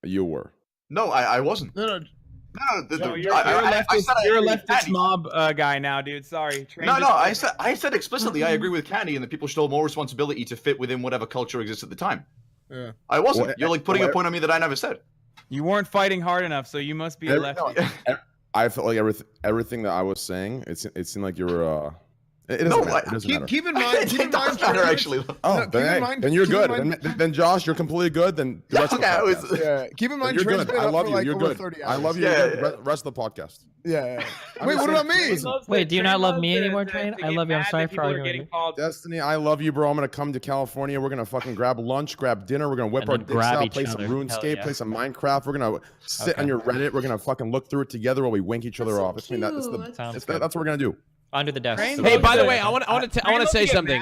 You were. No, I wasn't. No. No, you're, you're I said I a agree with leftist Candy. mob guy now, dude. Sorry. No, I said explicitly I agree with Candy and that people should hold more responsibility to fit within whatever culture exists at the time. Yeah. I wasn't. What- You're like putting a point on me that I never said. You weren't fighting hard enough, so you must be a lefty. I felt like everything that I was saying. It seemed like you were It doesn't matter. It doesn't matter. Keep in mind. Keep in mind. Actually. Oh, No, then you're good. Then Josh, you're completely good. Then the rest of the podcast. Yeah. Keep in mind. You're good. I love you. You're good. 30 I hours. love you. You're good. Rest of the podcast. Yeah. Wait, what about me? Wait, do you not love me anymore, Train? I love you. I'm sorry for arguing. Destiny, I love you, bro. I'm gonna come to California. We're gonna fucking grab lunch, grab dinner. We're gonna whip our dicks out, play some RuneScape, play some Minecraft. We're gonna sit on your Reddit. We're gonna fucking look through it together while we wink each other off. I mean, that's what we're gonna do. Under the desk. Hey, by the way, I want to say something.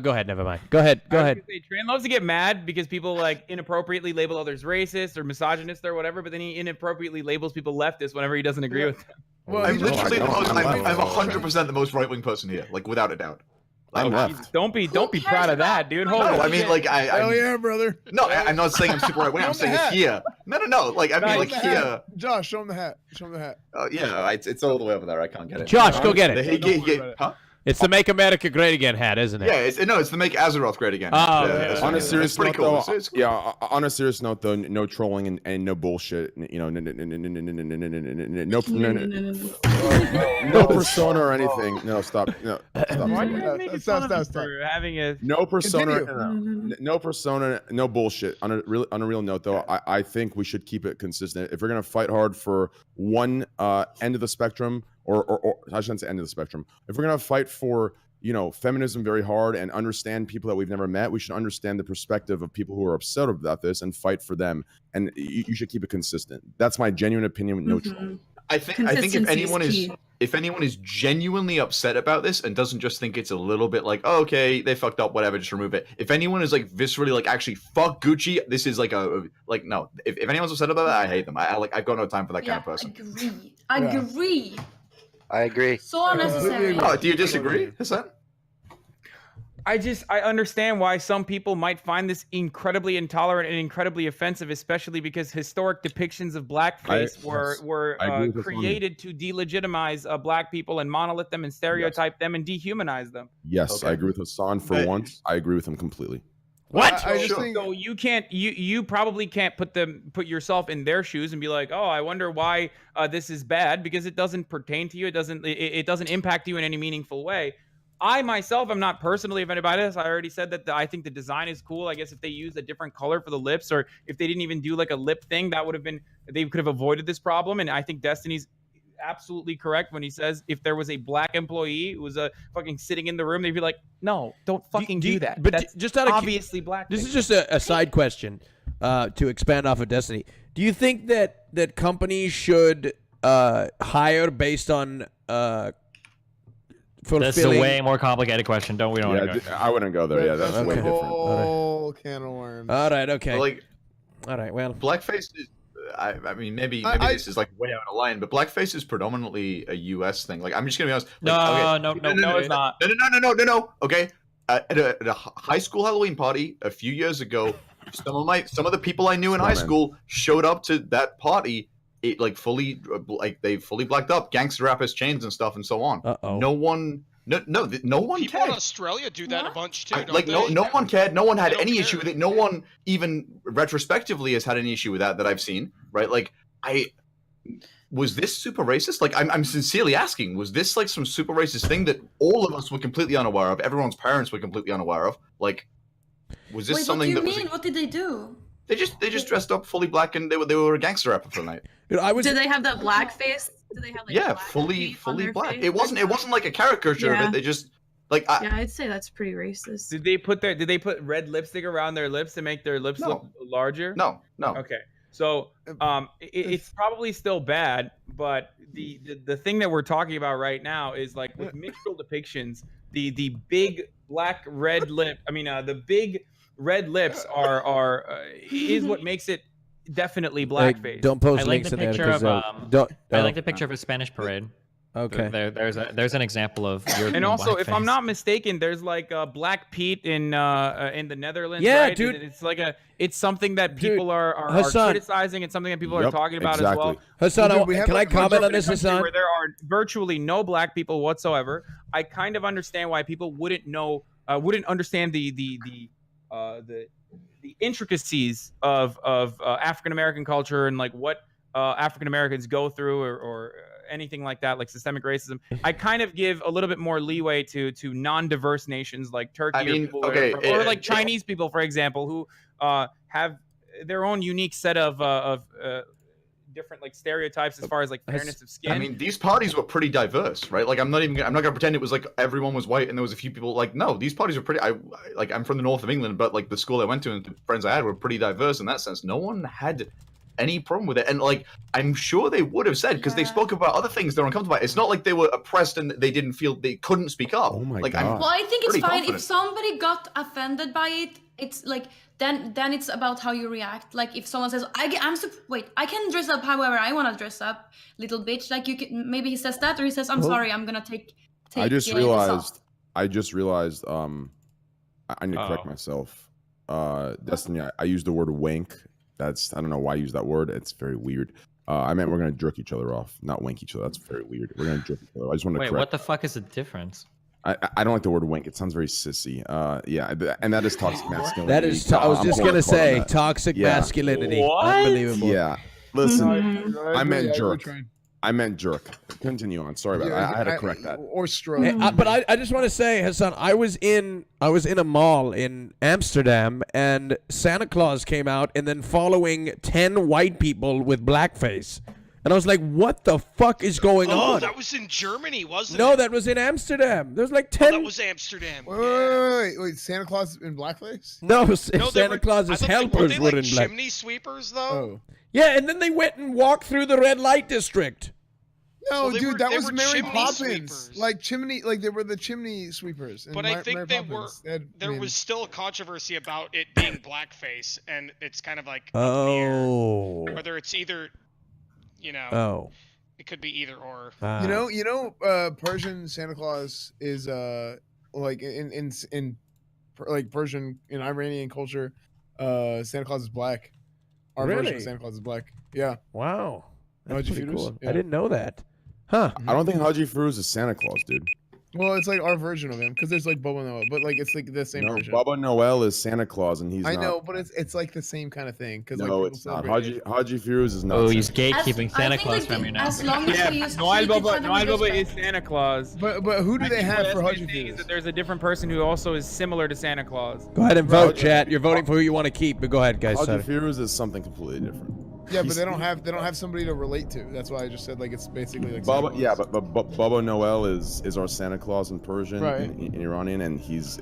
Go ahead. Never mind. Go ahead. Train loves to get mad because people like inappropriately label others racist or misogynist or whatever, but then he inappropriately labels people leftist whenever he doesn't agree with them. Well, I'm literally the most. I'm 100% the most right-wing person here, like without a doubt. I'm left. Don't be proud of that, dude. Hold on. on. I mean, like Hell yeah, brother. No, I'm not saying I'm super right-wing. I'm saying here. No. Like I mean, like here. Josh, show him the hat. Show him the hat. Oh yeah, it's all the way over there. I can't get it. Josh, go get it. Huh? It's the Make America Great Again hat, isn't it? Yeah, it's the Make Azeroth Great Again. Oh, on a serious note, cool. though, on a serious note, though, no trolling and no bullshit. You know, no persona or anything. No, stop. No, why do you guys make it fun for having a no persona? No persona, no bullshit. On a real note, though, I think we should keep it consistent. If we're gonna fight hard for one end of the spectrum, or I shouldn't say end of the spectrum. If we're gonna fight for, you know, feminism very hard and understand people that we've never met, we should understand the perspective of people who are upset about this and fight for them. And you should keep it consistent. That's my genuine opinion with no troll. I think if anyone is genuinely upset about this and doesn't just think it's a little bit like, oh, okay, they fucked up, whatever, just remove it. If anyone is like viscerally like, actually fuck Gucci, this is like no. If anyone's upset about that, I hate them. I've got no time for that kind of person. I agree. So unnecessary. Oh, do you disagree, Hassan? I understand why some people might find this incredibly intolerant and incredibly offensive, especially because historic depictions of blackface were created to delegitimize black people and monolith them and stereotype them and dehumanize them. Yes, I agree with Hassan for once. I agree with him completely. What? I just think so. You can't. You probably can't put yourself in their shoes and be like, oh, I wonder why this is bad, because it doesn't pertain to you. It doesn't impact you in any meaningful way. I myself am not personally offended by this. I already said that I think the design is cool. I guess if they used a different color for the lips, or if they didn't even do like a lip thing, they could have avoided this problem. And I think Destiny's absolutely correct when he says if there was a black employee who was fucking sitting in the room, they'd be like, no, don't fucking do that. But that's just out of obviously black. This is just a side question to expand off of Destiny. Do you think that companies should hire based on fulfilling? That's a way more complicated question. We don't want to go. I wouldn't go there. Yeah, that's way different. Oh, can of worms. All right. Okay. Like, all right. Well, blackface is. I mean, maybe this is like way out of line, but blackface is predominantly a U.S. thing. Like, I'm just gonna be honest. Like, no, it's not. No. Okay, at a high school Halloween party a few years ago, some of the people I knew in high school showed up to that party. It they fully blacked up, gangster rappers, chains and stuff, and so on. No one People cared. in Australia do that a bunch too. No one cared. No one had any issue with it. No one even retrospectively has had any issue with that I've seen. Right? Like, was this super racist? Like, I'm sincerely asking, was this like some super racist thing that all of us were completely unaware of? Everyone's parents were completely unaware of. Like, was this something that was? What did they do? They just dressed up fully black and they were a gangster rapper for the night. Did they have that black face? Did they have like fully black. It wasn't like a caricature of it. They just I'd say that's pretty racist. Did they put red lipstick around their lips to make their lips look larger? No. Okay. So it's probably still bad, but the thing that we're talking about right now is like with mixed depictions, the big black red lip. I mean, the big red lips is what makes it definitely blackface. Don't post I like links the in picture there. I like the picture of a Spanish parade. Okay. There's an example of European and also, blackface. if I'm not mistaken, there's like Black Pete in the Netherlands. Yeah, right? dude. It's something that people are criticizing. It's something that people are talking about as well. Hassan, can I comment on this, Hassan? Where there are virtually no black people whatsoever. I kind of understand why people wouldn't understand the intricacies of African American culture and like what African Americans go through or anything like that, like systemic racism, I kind of give a little bit more leeway to non-diverse nations like Turkey, I mean, or, people okay, or like Chinese people, for example, who have their own unique set of different like stereotypes as far as like fairness of skin. I mean, these parties were pretty diverse, right? Like, I'm not gonna pretend it was like everyone was white and there was a few people. Like, no, these parties were pretty. I'm from the north of England, but like the school I went to and the friends I had were pretty diverse in that sense. No one had any problem with it, and like I'm sure they would have said, because they spoke about other things they're uncomfortable about. It's not like they were oppressed and they didn't feel they couldn't speak up. Oh my like, god. Well, I think it's pretty fine confident. if somebody got offended by it. It's like then it's about how you react. Like if someone says, I can dress up however I want to dress up, little bitch. Like you can, maybe he says that, or he says, I'm sorry, I'm gonna take. I just this realized. off. I need to correct myself. Destiny, I used the word wink. I don't know why I use that word. It's very weird. I meant we're gonna jerk each other off, not wink each other. That's very weird. We're gonna jerk each other. I just want to Wait, correct. what the fuck is the difference? I don't like the word wink. It sounds very sissy. Yeah, and that is toxic masculinity. That is. I was just gonna say toxic masculinity. Unbelievable. Yeah. Listen, Mhm. I meant Yeah, we're jerk. trying. I meant jerk. Continue on. Sorry about that. I had to correct that. Or stroke. But I just want to say, Hassan, I was in a mall in Amsterdam, and Santa Claus came out, and then following 10 white people with blackface, and I was like, "What the fuck is going on?" That was in Germany, wasn't No, it? that was in Amsterdam. There's like 10. That was Amsterdam. Wait, Santa Claus in blackface? No, Santa Claus's helpers were in black. Chimney sweepers, though. Yeah, and then they went and walked through the red light district. No, Well, dude, they that was were Mary chimney Poppins. sweepers. Like they were the chimney sweepers. in But I Mary think they Poppins. were. There was still a controversy about it being blackface, and it's kind of like Oh. whether it's either, Oh. it could be either or. You know, Persian Santa Claus is like in like Persian in Iranian culture, Santa Claus is black. Our version Really? of Santa Claus is black. Yeah. Wow. That's Haji pretty Firuz? cool. Yeah. I didn't know that. Huh. I don't think Haji Firuz is Santa Claus, dude. Well, it's like our version of him because there's like Boba Noah, but like it's like the same No, version. Baba Noel is Santa Claus, and he's I not. know, but it's like the same kind of thing. Cause, like, No, people it's not. celebrate Haji Firuz is not. Oh, Santa he's Claus. gatekeeping Santa Claus from you now. As long as we use Noel treat each Baba, other Noel with Baba is respect. Santa Claus. But who do they have for Haji Firuz? Firuz? There's a different person who also is similar to Santa Claus. Go ahead and vote, chat. You're voting for who you want to keep, but go ahead, guys. Haji Sorry. Firuz is something completely different. Yeah, but they don't have somebody to relate to. That's why I just said like it's basically like Santa Baba, Claus. yeah, but Baba Noel is our Santa Claus in Persian, Right. in Iranian, and he's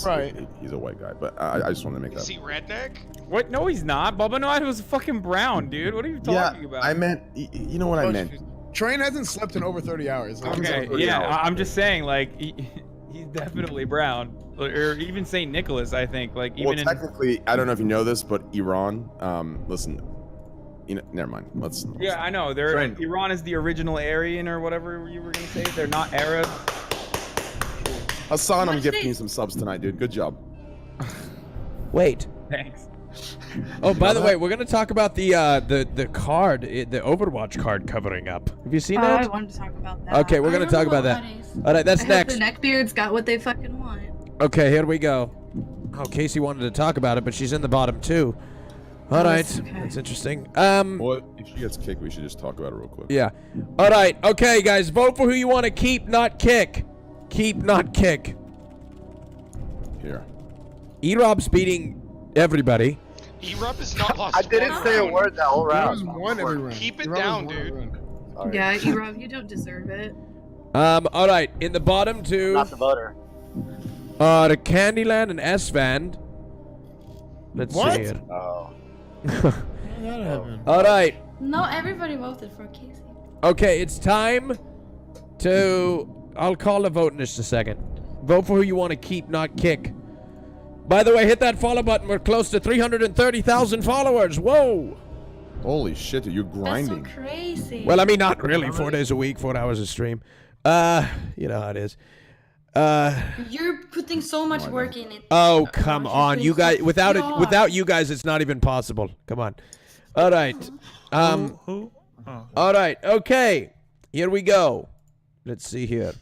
Right. he's a white guy. But I just wanted to make Is that. he redneck? What? No, he's not. Baba Noel was fucking brown, dude. What are you talking about? I meant. You know what I meant. Train hasn't slept in over 30 hours. Like, Okay, yeah, I'm just saying, like, he's definitely brown, or even Saint Nicholas, I think. Like, even Well, technically, I don't know if you know this, but Iran. Listen, never mind. Let's. yeah, I know. Iran is the original Aryan or whatever you were gonna say. They're not Arab. Hassan, I'm gifting you some subs tonight, dude. Good job. Wait. Thanks. Oh, by the way, we're gonna talk about the card, the Overwatch card covering up. Have you seen I that? wanted to talk about that. Okay, we're gonna talk about that. All right, that's I next. Hope the neckbeards got what they fucking want. Okay, here we go. Oh, Casey wanted to talk about it, but she's in the bottom too. All right, that's interesting. Well, if she gets kicked, we should just talk about it real quick. Yeah. All right. Okay, guys, vote for who you want to keep, not kick. Keep, not kick. Here. E-Rob's beating everybody. E-Rob has not lost. I didn't one say a round. word the whole round. He won every round. Keep it He down, won every dude. round. Sorry. Yeah, E-Rob, you don't deserve it. All right. In the bottom two, Not the voter. the Candyland and S-Van. Let's What? see here. Oh. All right. No, everybody voted for Casey. Okay, it's time to... I'll call a vote in just a second. Vote for who you want to keep, not kick. By the way, hit that follow button. We're close to 330,000 followers. Whoa. Holy shit, dude, you're grinding. That's so crazy. Well, I mean, not really. 4 days a week, 4 hours a stream. You know how it is. You're putting so much work in it. Oh, come on. You guys, without it, Yeah. without you guys, it's not even possible. Come on. All right. Who? Oh. All right. Okay. Here we go. Let's see here.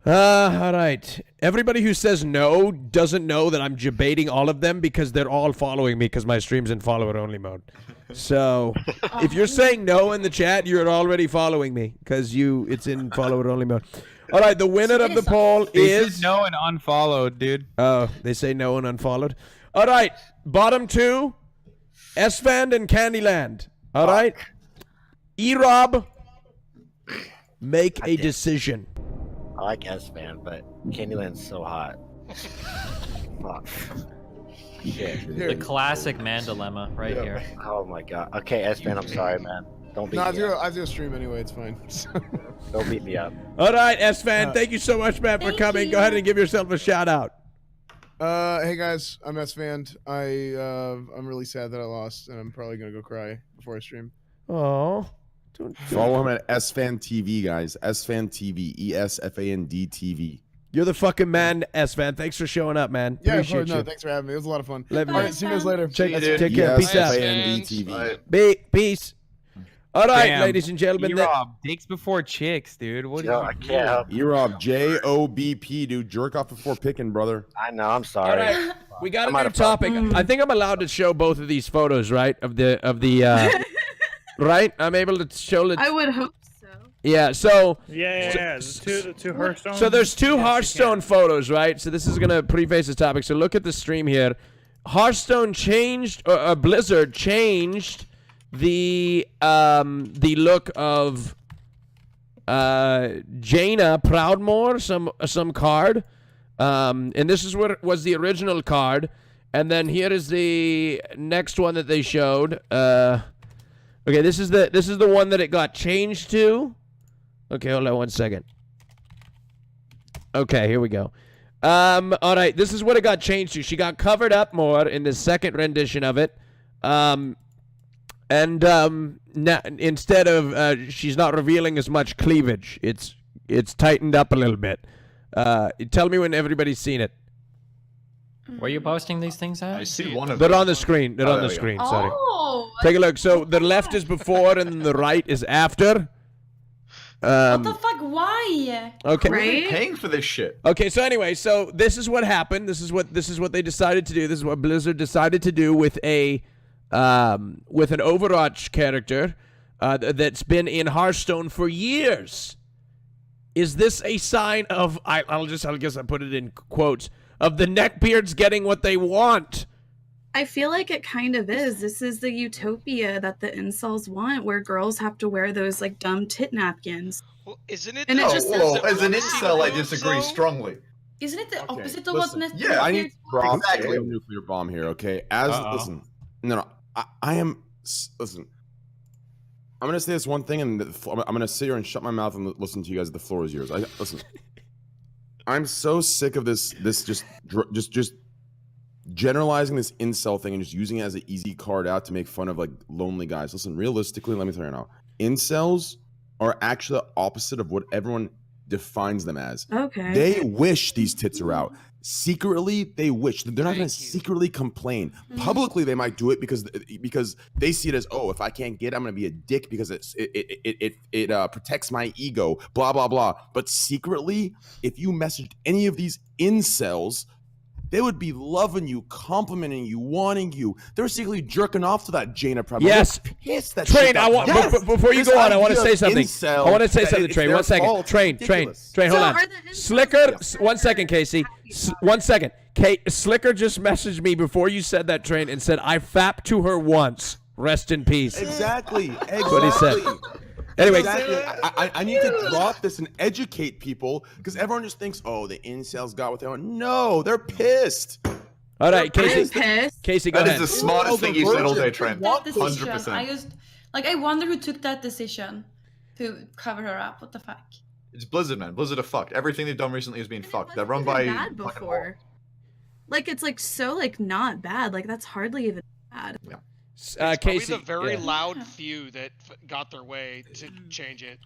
All right. Everybody who says no doesn't know that I'm debating all of them because they're all following me because my stream's in follower only mode. So if you're saying no in the chat, you're already following me because it's in follower only mode. All right. The winner of the poll is no and unfollowed, dude. Oh, they say no and unfollowed. All right. Bottom two, S-Fan and Candyland. All right. E-Rob, make a decision. I like S-Man, but Candyland's so hot. Fuck. Shit. The classic man dilemma right here. Oh my god. Okay, S-Man, I'm sorry, man. Don't beat No, me up. I do a stream anyway. It's fine. Don't beat me up. All right, S-Fan, thank you so much, man, for coming. Go ahead and give yourself a shout out. Hey guys, I'm S-Fan. I'm really sad that I lost, and I'm probably gonna go cry before I stream. Oh. Follow him at SFan TV, guys. SFan TV. ESFAND TV. You're the fucking man, S-Fan. Thanks for showing up, man. Yeah, of Appreciate course. you. No, thanks for having me. It was a lot of fun. Let All me- right, see you guys later. Take care. Peace out. Peace. All right, Damn. ladies and gentlemen. E-Rob, dicks before chicks, dude. What Yo, are I you can't help E-Rob, JOBP, dude. Jerk off before picking, brother. I know, I'm All sorry. right, we got I'm a out new of fun. topic. I think I'm allowed to show both of these photos, right? Of the right? I'm able to show it. I would hope so. Yeah, so Yeah. The two Hearthstone. So there's two Yes, you Hearthstone photos, right? So this is gonna preface the topic. So look at the stream here. Hearthstone changed, or Blizzard changed the look of Jaina Proudmoore, some card, and this is what was the original card, and then here is the next one that they showed. Okay, this is the one that it got changed to. Okay, hold on one second. Okay, here we go. All right, this is what it got changed to. She got covered up more in the second rendition of it. Now, instead of she's not revealing as much cleavage. It's tightened up a little bit. Tell me when everybody's seen it. Were you posting these things at? I see one of They're them. on the screen. They're on the screen. Sorry. Oh, Take a look. So the left is before and the right is after. what the fuck? Why? Okay. Who are they paying for this shit? Okay, so anyway, so this is what happened. This is what they decided to do. This is what Blizzard decided to do with an Overwatch character that's been in Hearthstone for years. Is this a sign of I guess I put it in quotes of the neckbeards getting what they want? I feel like it kind of is. This is the utopia that the incels want, where girls have to wear those like dumb tit napkins. Well, isn't it? And it though? just Well, says- as an incel, I disagree strongly. Isn't it the opposite of Listen, what? yeah, I need to drop Exactly. a nuclear bomb here, okay? Listen, no, I am. Listen, I'm gonna say this one thing, and I'm gonna sit here and shut my mouth and listen to you guys. The floor is yours. Listen. I'm so sick of this just generalizing this incel thing and just using it as an easy card out to make fun of like lonely guys. Listen, realistically, let me tell you now, incels are actually the opposite of what everyone defines them as. Okay. They wish these tits are out. Secretly, they wish. They're not going to secretly complain. Publicly, they might do it because they see it as, oh, if I can't get it, I'm going to be a dick because it protects my ego, blah, blah, blah. But secretly, if you messaged any of these incels, they would be loving you, complimenting you, wanting you. They're secretly jerking off to that Jaina problem. Yes. Train, I want before you go on, I want to say something. I want to say something, Train. 1 second. Train, hold on. Slicker, 1 second, Casey. 1 second. Slicker just messaged me before you said that, Train, and said, I fapped to her once. Rest in peace. Exactly. That's what he said. Anyway, exactly. I need to drop this and educate people because everyone just thinks, oh, the incels got what they want. No, they're pissed. All right, I'm Casey. pissed. Casey, go That ahead. is the smartest thing you said all day, Trent. That decision. 100%. I wonder who took that decision to cover her up. What the fuck? It's Blizzard, man. Blizzard are fucked. Everything they've done recently has been fucked. They're run Even by. bad before. Like it's like so like not bad. Like that's hardly even bad. Yeah. It's Casey, probably the very yeah. loud few that got their way to change it.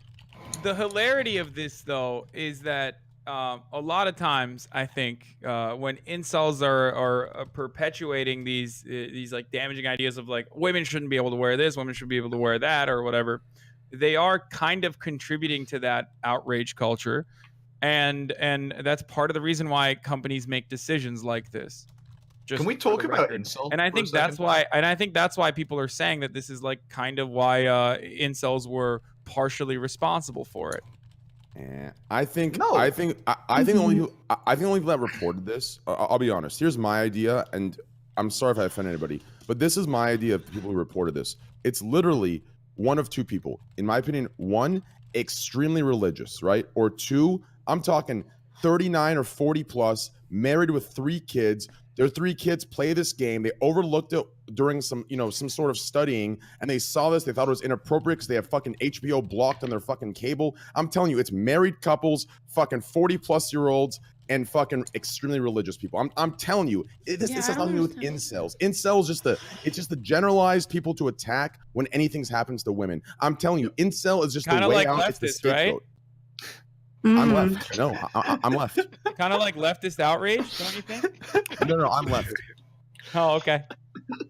The hilarity of this, though, is that a lot of times I think when incels are perpetuating these like damaging ideas of like women shouldn't be able to wear this, women should be able to wear that, or whatever, they are kind of contributing to that outrage culture and that's part of the reason why companies make decisions like this. Can we talk about incels? And I think that's why. And I think that's why people are saying that this is like kind of why incels were partially responsible for it. Yeah, I think the only people that reported this. I'll be honest. Here's my idea, and I'm sorry if I offend anybody, but this is my idea of the people who reported this. It's literally one of two people, in my opinion. One, extremely religious, right? Or two, I'm talking 39 or 40 plus, married with 3 kids. Their 3 kids play this game. They overlooked it during some sort of studying, and they saw this. They thought it was inappropriate because they have fucking HBO blocked on their fucking cable. I'm telling you, it's married couples, fucking 40-plus-year-olds, and fucking extremely religious people. I'm telling you, this has nothing to do with incels. Incels it's just the generalized people to attack when anything happens to women. I'm telling you, incel is just the way like out. It's the leftist, right? scapegoat. I'm left. No, I'm left. Kind of like leftist outrage, don't you think? No, I'm left. Oh, okay.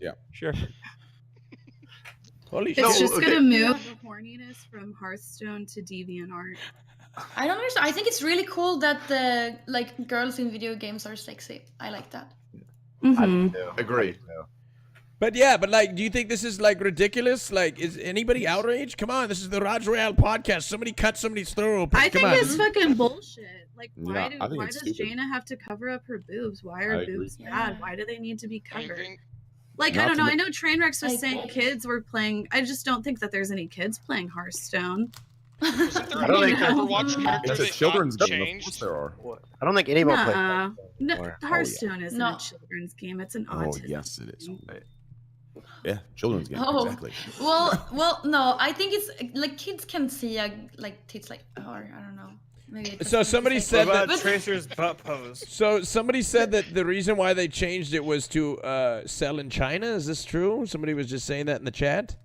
Yeah. Sure. It's just gonna move the horniness from Hearthstone to DeviantArt. I don't understand. I think it's really cool that the girls in video games are sexy. I like that. Agree. But do you think this is ridiculous? Is anybody outraged? Come on, this is the Royale podcast. Somebody cut somebody's throat open. I think it's fucking bullshit. Why I think does it's stupid. Jaina have to cover up her boobs? Why are boobs bad? Why do they need to be covered? I Not don't know. to I know Trainwrecks was saying kids were playing. I just don't think that there's any kids playing Hearthstone. Wasn't there any Overwatch characters It's a that children's got game. Of changed? course there are. I don't think anyone plays. No, Hearthstone isn't a children's game. It's an autism. Oh yes, it is. Yeah, children's game. Oh, Exactly. well, no. I think it's kids can see tits or I don't know. Maybe it's So somebody said What that about Tracer's butt pose? So somebody said that the reason why they changed it was to sell in China. Is this true? Somebody was just saying that in the chat.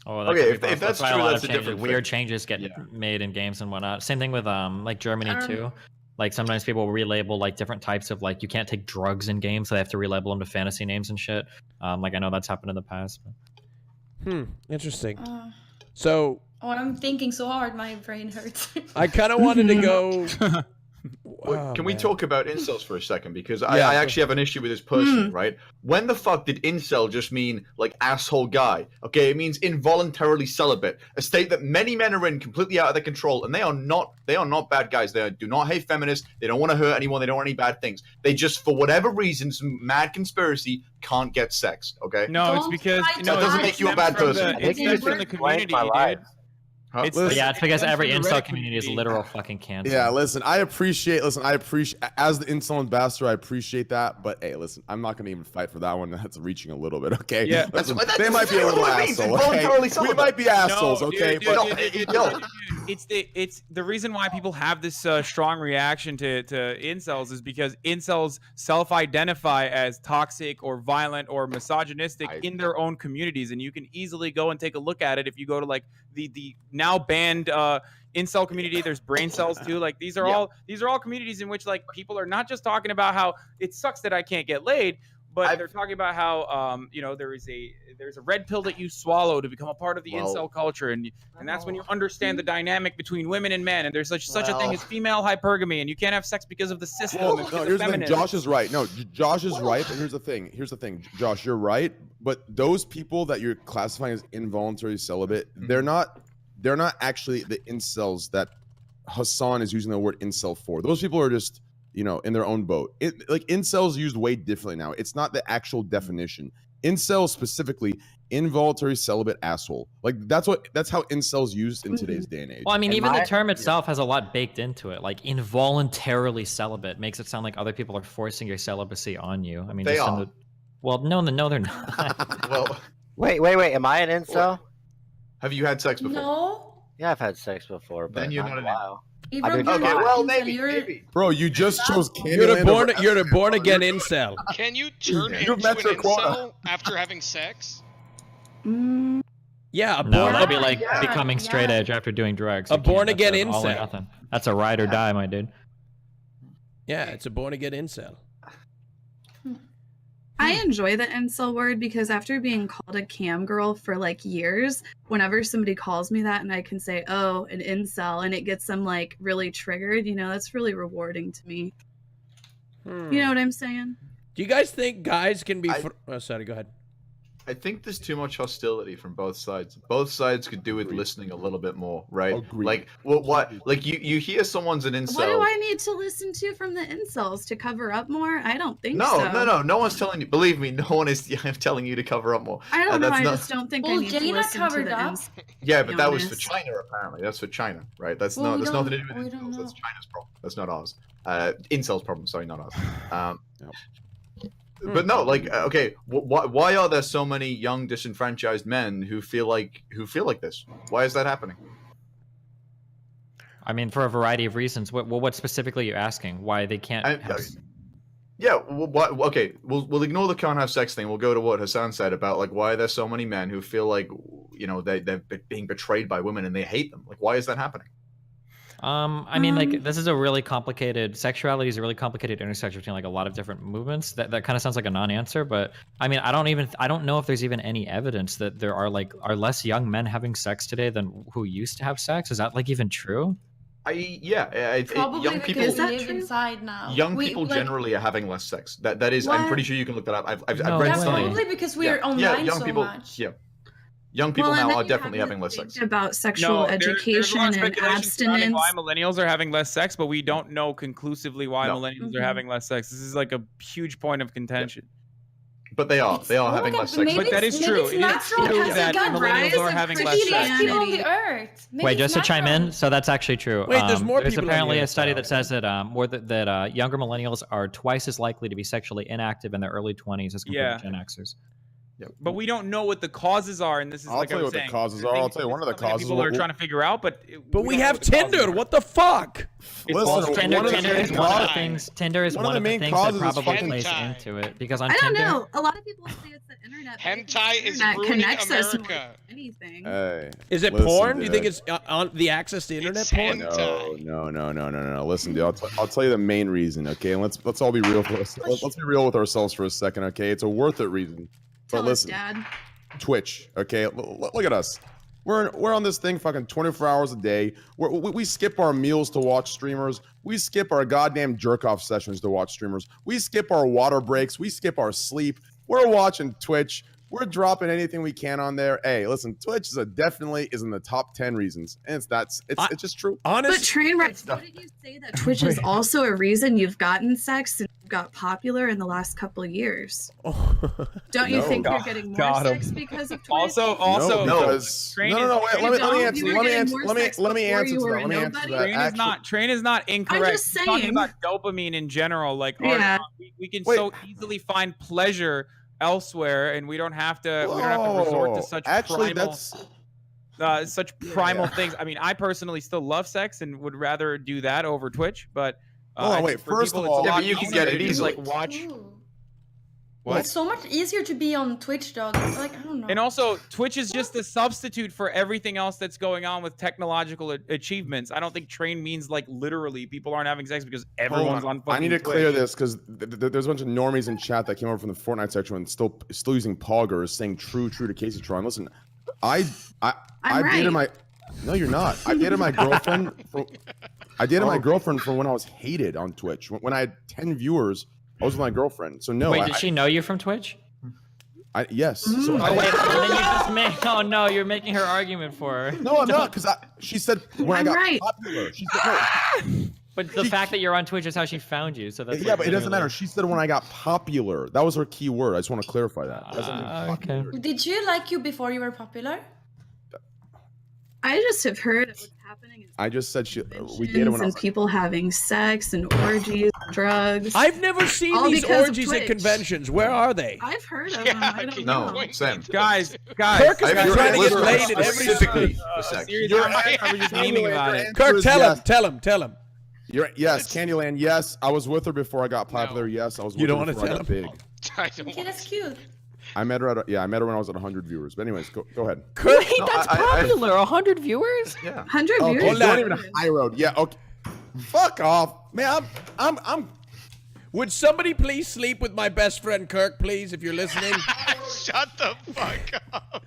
Oh, Okay, if that's why true, a lot that's of a different weird thing. changes get made in games and whatnot. Same thing with Germany I don't too. know. Sometimes people relabel different types of you can't take drugs in games, so they have to relabel them to fantasy names and shit. I know that's happened in the past. But... Interesting. So I'm thinking so hard, my brain hurts. I kind of wanted to go. Can we talk about incels for a second? Because I actually have an issue with this person, right? When the fuck did incel just mean asshole guy? Okay, it means involuntarily celibate, a state that many men are in completely out of their control, and they are not bad guys. They do not hate feminists. They don't want to hurt anyone. They don't want any bad things. They just, for whatever reason, some mad conspiracy, can't get sex. Okay? No, it's because that doesn't make you a bad person. It's them from the community, dude. It's because every incel community is literal fucking cancer. Yeah, listen, I appreciate, as the incel ambassador, I appreciate that, but hey, listen, I'm not going to even fight for that one. That's reaching a little bit, okay? Yeah. Listen, they might be a little asshole, okay? We might be assholes, okay? It's the reason why people have this strong reaction to incels is because incels self-identify as toxic or violent or misogynistic in their own communities, and you can easily go and take a look at it if you go to the now banned incel community. There's brain cells too. These are all communities in which people are not just talking about how it sucks that I can't get laid, but they're talking about how there's a red pill that you swallow to become a part of the incel culture, and that's when you understand the dynamic between women and men, and there's such a thing as female hypergamy, and you can't have sex because of the system. No, here's the thing. Josh is right. No, Josh is right. But here's the thing. Josh, you're right. But those people that you're classifying as involuntary celibate, they're not actually the incels that Hasan is using the word incel for. Those people are just, in their own boat. Incels used way differently now. It's not the actual definition. Incel specifically, involuntary celibate asshole. That's how incels used in today's day and age. Well, even the term itself has a lot baked into it. Involuntarily celibate makes it sound like other people are forcing your celibacy on you. They are. Well, no, they're not. Well, wait. Am I an incel? Have you had sex before? No. Yeah, I've had sex before, but Then you're not an wow. Okay, well, maybe. Bro, you just chose You're the born again incel. Can you turn into an incel after having sex? Yeah, that'll be becoming straight edge after doing drugs. A born again That's all or incel. nothing. That's a ride or die, my dude. Yeah, it's a born again incel. I enjoy the incel word because after being called a cam girl for like years, whenever somebody calls me that and I can say, oh, an incel, and it gets them like really triggered, that's really rewarding to me. You know what I'm saying? Do you guys think guys can be... oh, sorry, go ahead. I think there's too much hostility from both sides. Both sides could do with listening a little bit more, right? Agreed. Like, what? Like, you hear someone's an incel. What do I need to listen to from the incels to cover up more? I don't think No, so. no one's telling you. Believe me, no one is telling you to cover up more. I don't know. That's I not- just don't think I Well, need to Jaina listen to covered the up. incels. Yeah, but be that was for honest. China, apparently. That's for China, right? That's Well, that's nothing to do with we don't incels. That's know. China's problem. That's not ours. Incels' problem. Sorry, not ours. But no, like, okay, why are there so many young disenfranchised men who feel like this? Why is that happening? I mean, for a variety of reasons. What specifically are you asking? Why they can't have... Yeah, okay, we'll ignore the can't have sex thing. We'll go to what Hassan said about like why there's so many men who feel like they're being betrayed by women and they hate them. Like, why is that happening? I mean, like, this is a really complicated... Sexuality is a really complicated intersection between, like, a lot of different movements. That kind of sounds like a non-answer, but, I mean, I don't know if there's even any evidence that there are less young men having sex today than who used to have sex. Is that, like, even true? Probably Young people... because we live inside now. Young people generally are having less sex. That is... I'm pretty sure you can look that up. I've read That's something. probably because we're online young so people, much. Yeah. Young people Well, and now then are you definitely have to having less sex. about sexual there's a education lot of and speculation surrounding abstinence. why millennials are having less sex, but we don't know conclusively why millennials Mhm. are having less sex. This is like a huge point of contention. But they are having less sex. But that is true. It is true that millennials are having less sex. People on the earth. Maybe Wait, it's just to chime natural. in, so that's actually true. Wait, there's more There's people on apparently the a earth study now. that says that that younger millennials are twice as likely to be sexually inactive in their early 20s as compared to Gen Xers. But we don't know what the causes are, and this is I'll like tell I you was what saying. the causes I are. think I'll tell you one of the it's something that causes. people are trying to figure out, but we have Tinder. What the fuck? Listen, Tinder one of the is main one of the causes- things. Tinder is one one of the main things that causes is probably fucking plays hentai. into it because on I don't Tinder. know. A lot of people say it's the internet. Hentai is Internet ruining connects us more America. than anything. Hey, Is it listen, porn? Do you dude. think it's on the access to internet porn? No. Listen, dude, I'll tell you the main reason, okay? And let's all be real for us. Let's be real with ourselves for a second, okay? It's a worth it reason. But Tell us, listen, Dad. Twitch, okay? Look at us. We're on this thing fucking 24 hours a day. We skip our meals to watch streamers. We skip our goddamn jerk-off sessions to watch streamers. We skip our water breaks. We skip our sleep. We're watching Twitch. We're dropping anything we can on there. Hey, listen, Twitch definitely is in the top 10 reasons. And it's just true. But Trainwreck, didn't you say that Twitch is also a reason you've gotten sex and got popular in the last couple of years? Don't you No. think you're getting more Got him. sex because of Twitch? Also, no. Train No. is- Wait, let me You answer. were Let me getting answer. more Let me sex let me before answer you that. were Let me answer nobody? that. Train is not incorrect. just We're talking saying. about dopamine in general. Like, Yeah. we can so easily find pleasure elsewhere, and we don't have to resort to Whoa. such Actually, primal things. I mean, I personally still love sex and would rather do that over Twitch, but Hold on, I wait, think for first people, of all- it's a Yeah, lot but you can easier get it to just, easily. like watch. Ooh. What? It's so much easier to be on Twitch though. Like I don't know. And also, Twitch is just a substitute for everything else that's going on with technological achievements. I don't think train means like literally people aren't having sex because everyone's on fucking I need to Twitch. clear this because there's a bunch of normies in chat that came over from the Fortnite section and still using poggers, saying true to Kaceytron. Listen, I dated my. No, you're not. I dated my girlfriend. My girlfriend from when I was hated on Twitch. When I had 10 viewers, I was with my girlfriend. So no. Wait, did she know you from Twitch? Yes. So Oh wait, and then you just make. Oh no, you're making her argument for her. No, I'm not, because she said when I got popular. She said no. But the fact that you're on Twitch is how she found you. So that's Yeah, but it doesn't matter. She said when I got popular. That was her key word. I just want to clarify that. Okay. Did you like you before you were popular? I just have heard of what's happening in I just said we dated when I and was people having sex and orgies, and drugs. I've never seen All these because of orgies at Twitch. conventions. Where are they? I've heard of them. I don't No, know. Sam. Guys, Kirk has been trying to get laid at every specifically stream. for sex. Seriously, I was just memeing about it. Kirk, tell him. Yes, Candyland. Yes, I was with her before I got popular. Yes, I was. With You don't her wanna before I tell got him? big. Okay, that's cute. I met her at I met her when I was at 100 viewers. But anyways, go ahead. Wait, that's popular. 100 viewers? Yeah. 100 Okay, viewers. don't even high road. Yeah. Okay. Fuck off, man. I'm. Would somebody please sleep with my best friend Kirk, please, if you're listening? Shut the fuck up.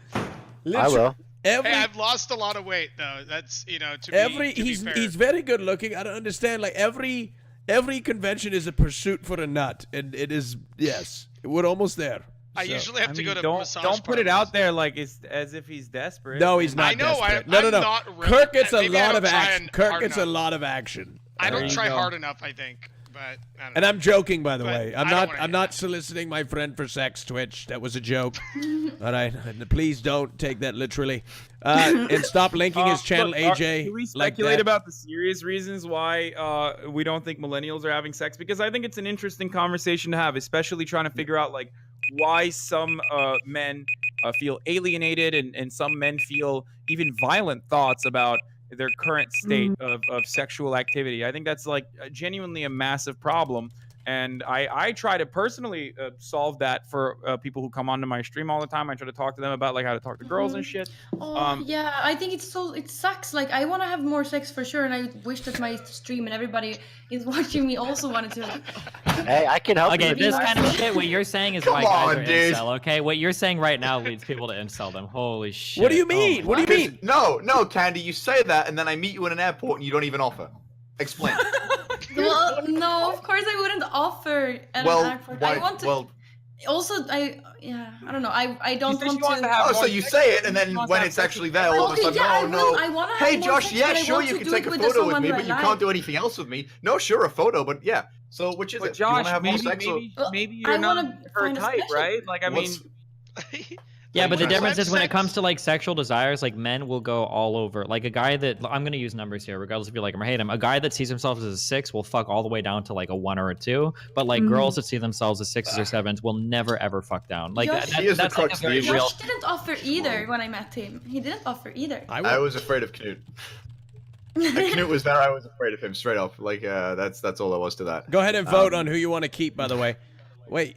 I will. Hey, I've lost a lot of weight though. That's to be fair. He's very good looking. I don't understand. Like every convention is a pursuit for a nut, and it is we're almost there. I usually have to go to massage Don't put it parlors. out there like it's as if he's desperate. No, he's not. I know. Desperate. I'm No. not really, Kirk gets a maybe I lot don't of try action. hard Kirk gets a enough. lot of action. I There don't you try go. hard enough, I think. But I don't And know. I'm joking, by the But way. I don't wanna I'm not soliciting my friend for sex, Twitch. That was a joke. All right, please don't take that literally. And stop linking his channel, Look, AJ. Can we like speculate that. about the serious reasons why we don't think millennials are having sex? Because I think it's an interesting conversation to have, especially trying to figure out like why some men feel alienated and some men feel even violent thoughts about their current state of sexual activity. I think that's like genuinely a massive problem. And I try to personally solve that for people who come onto my stream all the time. I try to talk to them about like how to talk to girls and shit. Oh, yeah, I think it sucks. Like, I want to have more sex for sure, and I wish that my stream and everybody is watching me also wanted to. Hey, I can help you. Okay, with this that. kind of shit, what you're saying is Come why guys on, are dude. incel, okay? What you're saying right now leads people to incel them. Holy shit. What do you mean? What do you mean? No, Candy, you say that, and then I meet you in an airport, and you don't even offer. Explain. Well, no, of course I wouldn't offer an Well, airport. why- I want to. well- Also, I don't know. I don't want to. Oh, so you say it, and then when it's actually there, all of a Okay, sudden, yeah, oh I no. wanna have Hey, more Josh, sex, yeah, but I sure, want you to can do take it a with photo with someone me, who I but you like. can't do anything else with me. No, sure, a photo, but yeah. So which is But it? You want Josh, to have more maybe, sex? Or... maybe I you're not wanna her find a type, special- right? Like, I mean, What's- Yeah, but the What's difference is when it sex? comes to like sexual desires, like men will go all over. Like a guy that I'm gonna use numbers here, regardless if you like him or hate him. A guy that sees himself as a 6 will fuck all the way down to like a 1 or a 2. But like girls that see themselves as 6s or 7s will never ever fuck down. Like Josh- He is the that's like a crux, very Steve. real. Josh didn't offer either when I met him. He didn't offer either. I was afraid of Knut. When Knut was there, I was afraid of him straight up. Like, that's all there was to that. Go ahead and vote on who you want to keep, by the way. Wait,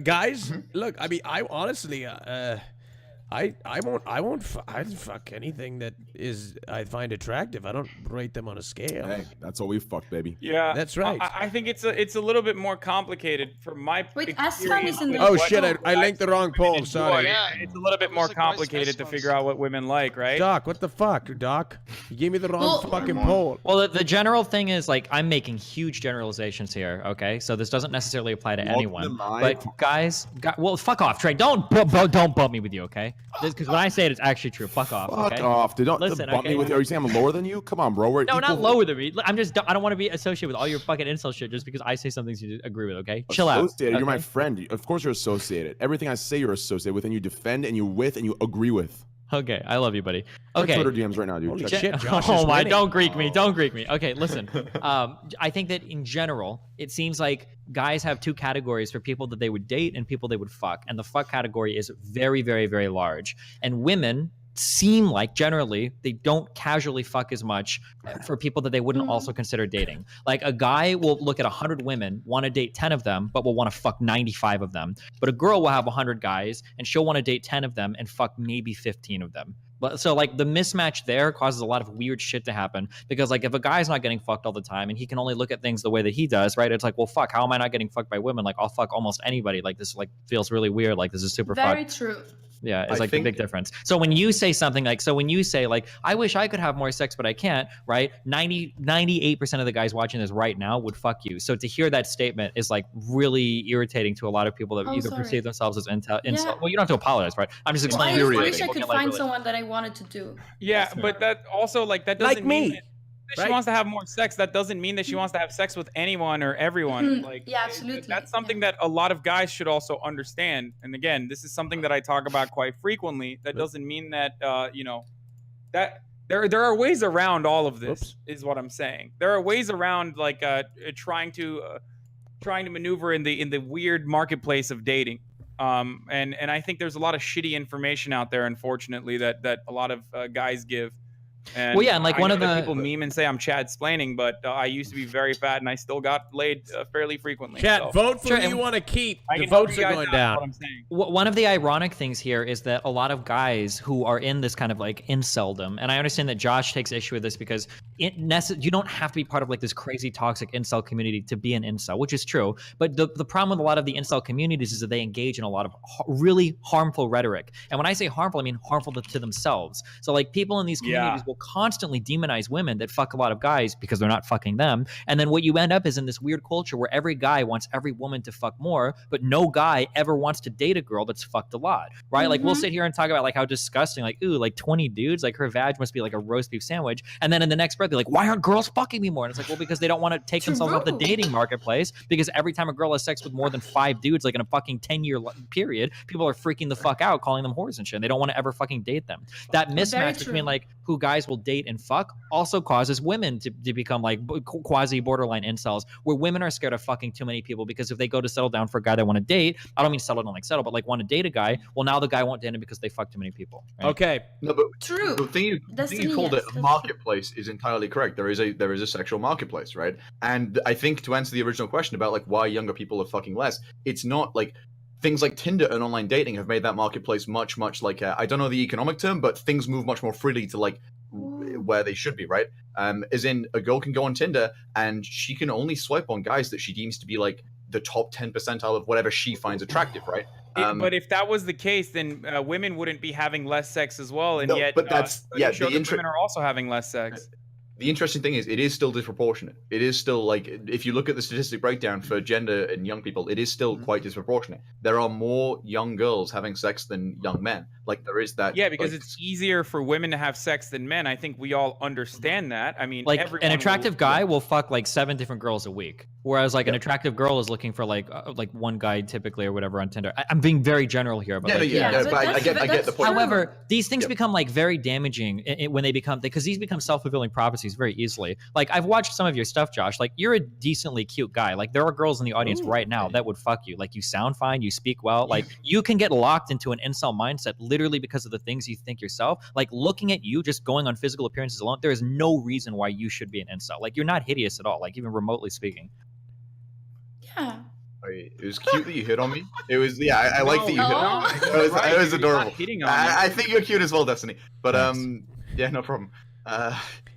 guys. Look, I mean, I honestly, I'd fuck anything that I find attractive. I don't rate them on a scale. Hey, that's all we fucked, baby. yeah, That's right. I think it's a little bit more complicated from my Wait, experience. Aslan is in with the- Oh what shit! I guys linked the wrong poll. Sorry. Yeah. It's a little bit more Looks like nice complicated to Teslas. figure out what women like, right? Doc, what the fuck, Doc? You gave me the wrong Well- fucking poll. Well, the general thing is like I'm making huge generalizations here. Okay, so this doesn't necessarily apply to anyone. But guys, well, fuck off, Trey. Don't bump me with you, okay? Because when I say it, it's actually true. Fuck off. Fuck okay? off, dude. Don't Listen, bump me okay? with you. Are you saying I'm lower than you? Come on, bro. We're No, equal. not lower than me. I don't want to be associated with all your fucking insult shit just because I say something you agree with. Okay, chill out. Associated. You're my okay? friend. Of course you're associated. Everything I say you're associated with, and you defend, and you agree with. Okay, I love you, buddy. Check Okay. Twitter DMs right now, dude. Holy Check shit, it. Josh Oh is my! winning. Don't Greek me. Don't Greek me. Okay, listen. I think that in general, it seems like guys have two categories for people that they would date and people they would fuck, and the fuck category is very, very, very large. And women seem like generally they don't casually fuck as much for people that they wouldn't also consider dating. Like a guy will look at 100 women, want to date 10 of them, but will want to fuck 95 of them. But a girl will have 100 guys and she'll want to date 10 of them and fuck maybe 15 of them. But so like the mismatch there causes a lot of weird shit to happen because like if a guy's not getting fucked all the time and he can only look at things the way that he does, right? It's like, well, fuck, how am I not getting fucked by women? Like I'll fuck almost anybody. Like this like feels really weird. Like this is super Very fucked. true. Yeah, it's I like think- the big difference. So when you say something like, I wish I could have more sex, but I can't, right? 98% of the guys watching this right now would fuck you. So to hear that statement is like really irritating to a lot of people that Oh, either sorry. perceive themselves as incel. Yeah. Well, you don't have to apologize, right? I'm just Well, I explaining. just wish I People could get, like, find really- someone that I wanted to do. Yeah, but that also like that doesn't Like mean me, that she right? wants to have more sex. That doesn't mean that she wants to have sex with anyone or everyone. Like Yeah, absolutely. that's something that a lot of guys should also understand. And again, this is something that I talk about quite frequently. That doesn't mean that that there are ways around all of this. Is what I'm saying. There are ways around like trying to maneuver in the weird marketplace of dating. And I think there's a lot of shitty information out there, unfortunately, that a lot of guys give. And Well, yeah, and like I one know of that the people meme and say I'm Chad splaining, but I used to be very fat and I still got laid fairly frequently. Chat, so. vote for who you want to keep. I The can help votes you are guys going out, down. what I'm saying. One of the ironic things here is that a lot of guys who are in this kind of like inceldom, and I understand that Josh takes issue with this because you don't have to be part of like this crazy toxic incel community to be an incel, which is true. But the problem with a lot of the incel communities is that they engage in a lot of really harmful rhetoric. And when I say harmful, I mean harmful to themselves. So like people in these communities will constantly demonize women that fuck a lot of guys because they're not fucking them. And then what you end up is in this weird culture where every guy wants every woman to fuck more, but no guy ever wants to date a girl that's fucked a lot, right? Like we'll sit here and talk about like how disgusting, like, ooh, like 20 dudes, like her vag must be like a roast beef sandwich. And then in the next breath, they're like, why aren't girls fucking me more? And it's like, well, because they don't want to take themselves off the dating marketplace, because every time a girl has sex with more than 5 dudes, like in a fucking 10-year period, people are freaking the fuck out, calling them whores and shit. And they don't want to ever fucking date them. That mismatch between like who guys will date and fuck also causes women to become like quasi borderline incels, where women are scared of fucking too many people, because if they go to settle down for a guy they want to date, I don't mean settle down like settle, but like want to date a guy, well, now the guy won't date him because they fuck too many people. Right? Okay. No, but True. the thing you called it a marketplace is entirely correct. There is a sexual marketplace, right? And I think to answer the original question about like why younger people are fucking less, it's not like things like Tinder and online dating have made that marketplace much like I don't know the economic term, but things move much more freely to like where they should be, right? As in a girl can go on Tinder and she can only swipe on guys that she deems to be like the top 10 percentile of whatever she finds attractive, right? But if that was the case, then women wouldn't be having less sex as well, and No, yet but that's women are also having less sex. The interesting thing is it is still disproportionate. It is still like, if you look at the statistic breakdown for gender and young people, it is still quite disproportionate. There are more young girls having sex than young men. Like there is that. Yeah, because like, it's easier for women to have sex than men. I think we all understand that. I mean, like everyone an attractive will, guy will fuck like 7 different girls a week, whereas like an attractive girl is looking for like one guy typically or whatever on Tinder. I'm being very general here, but but I get the point. However, these things become like very damaging when they become, because these become self-fulfilling prophecies very easily. Like I've watched some of your stuff, Josh. Like you're a decently cute guy. Like there are girls in the audience right now that would fuck you. Like you sound fine, you speak well. Like you can get locked into an incel mindset literally because of the things you think yourself. Like looking at you, just going on physical appearances alone, there is no reason why you should be an incel. Like you're not hideous at all, like even remotely speaking. Yeah. It was cute that you hit on me. It was, yeah, I like that you hit on me. It was adorable. I think you're cute as well, Destiny. But yeah, no problem.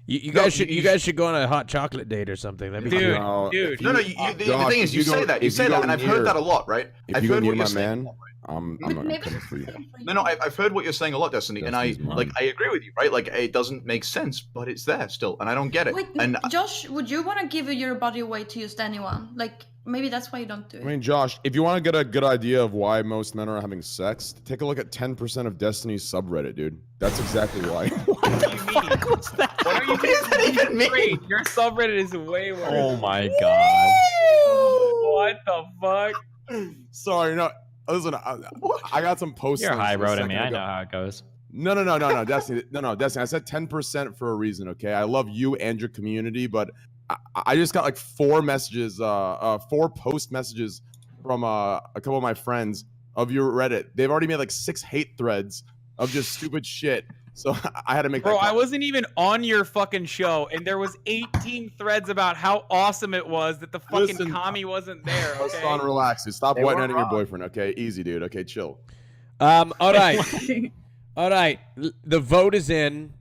You guys should go on a hot chocolate date or something. That'd be Dude, cute. No, the thing is, you say that, and I've heard that a lot, right? If you go near my man, I'm not gonna come for you. No, I've heard what you're saying a lot, Destiny, and I agree with you, right? Like it doesn't make sense, but it's there still, and I don't get it. Wait, and Josh, would you want to give your body away to just anyone? Like maybe that's why you don't do it. I mean, Josh, if you want to get a good idea of why most men are having sex, take a look at 10% of Destiny's subreddit, dude. That's exactly why. What does that even mean? Your subreddit is way worse. Oh my god. What the fuck? Sorry, no. Listen, I got some posts. You're high road at me. I know how it goes. No, Destiny. No, Destiny. I said 10% for a reason, okay? I love you and your community, but I just got like 4 messages, 4 post messages from a couple of my friends of your Reddit. They've already made like 6 hate threads of just stupid shit. So I had to make Bro, that I wasn't even on your fucking show, and there was 18 threads about how awesome it was that the fucking commie wasn't there. Okay? Hassan, relax, dude. Stop white knighting your boyfriend, okay? Easy, dude. Okay, chill. All right. All right. The vote is in,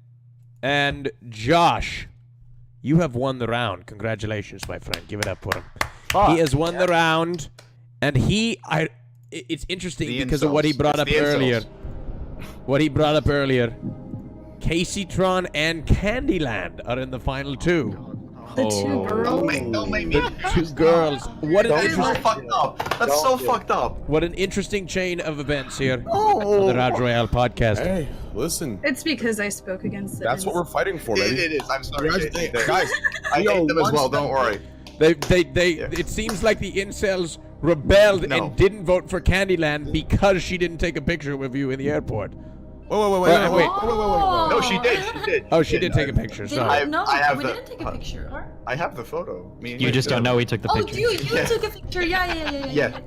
and Josh, you have won the round. Congratulations, my friend. Give it up for him. He has won the round, and it's interesting because of what he brought up earlier. What he brought up earlier. Kaceytron and Candyland are in the final 2. The 2 girls. Don't make me. The 2 girls. What That's so fucked up. That's so fucked up. What an interesting chain of events here on the Rajj Royale podcast. Hey, listen. It's because I spoke against it. That's what we're fighting for, baby. It is. I'm sorry. Guys, I hate them as well. Don't worry. It seems like the incels rebelled and didn't vote for Candyland because she didn't take a picture with you in the airport. Wait. No, she did. She did. Oh, she did take a picture. Sorry. No, I have we the- didn't take a picture. Or? I have the photo. Me and You just don't know he took the Oh, picture. you took a picture. Yeah. Yeah.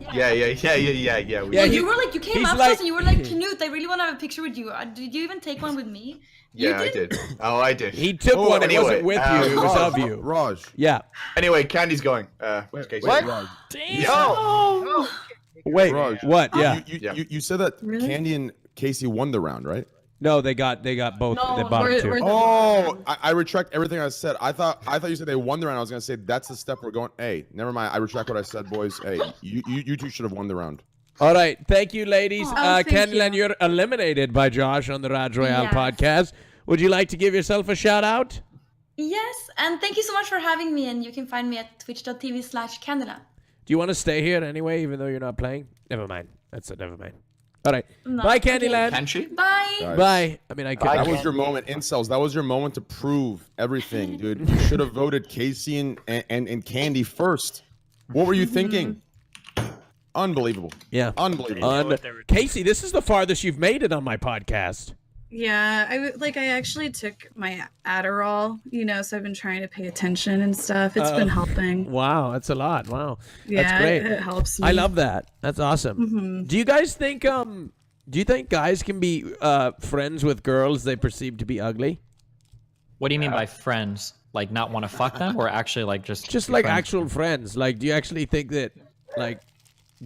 You were like, you came he's up to like- us and you were like, Knut, I really want to have a picture with you. Did you even take one with me? Yeah, I did. Oh, I did. He took one. It wasn't with you. It was of you. Raj. Yeah. Anyway, Candy's going. Casey. Raj. Damn. Wait. Raj. What? Yeah. You said that Candy and Casey won the round, right? No, they got both. No, the bottom two. I retract everything I said. I thought you said they won the round. I was gonna say that's the step we're going. Hey, never mind. I retract what I said, boys. Hey, you two should have won the round. All right. Thank you, ladies. thank Candyland, you. you're eliminated by Josh on the Rajj Royale Yes. podcast. Would you like to give yourself a shout out? Yes, and thank you so much for having me. And you can find me at twitch.tv/Candyland. Do you want to stay here anyway, even though you're not playing? Never mind. Never mind. All right. No, Bye, okay. Candyland. Can she? Bye. Bye. I mean, I could. That was your moment, incels. That was your moment to prove everything, dude. You should have voted Casey and Candy first. What were you thinking? Unbelievable. Yeah. Unbelievable. Casey, this is the farthest you've made it on my podcast. Yeah, I actually took my Adderall, so I've been trying to pay attention and stuff. It's been helping. Wow, that's a lot. Wow. Yeah, That's great. it helps me. I love that. That's awesome. Mhm. Do you guys think do you think guys can be friends with girls they perceive to be ugly? What do you mean by friends? Like not want to fuck them, or actually like just be like friends? actual friends? Like, do you actually think that like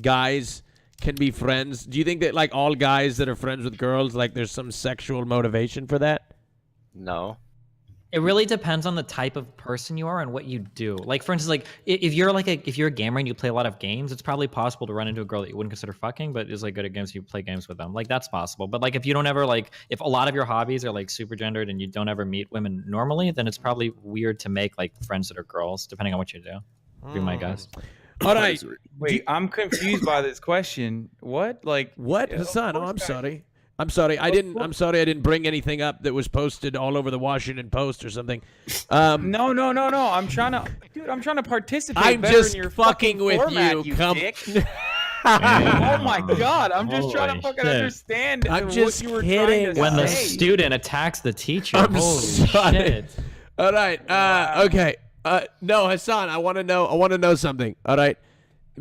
guys can be friends? Do you think that like all guys that are friends with girls, like there's some sexual motivation for that? No. It really depends on the type of person you are and what you do. Like, for instance, like if you're a gamer and you play a lot of games, it's probably possible to run into a girl that you wouldn't consider fucking, but is like good at games. You play games with them, like that's possible. But like if you don't ever if a lot of your hobbies are like super gendered and you don't ever meet women normally, then it's probably weird to make like friends that are girls, depending on what you do. Be my guess. All right. Wait, I'm confused by this question. What? Like what, Hassan? Oh, I'm sorry. I'm sorry. I didn't bring anything up that was posted all over the Washington Post or something. No. I'm trying to participate. I'm better just in your fucking with format, you. Come. dick. Oh my god! I'm just trying to Holy fucking shit. understand I'm what just you were kidding. trying to When the say. student attacks the teacher. I'm Holy sorry. shit. All right. Okay. No, Hassan, I want to know something. All right.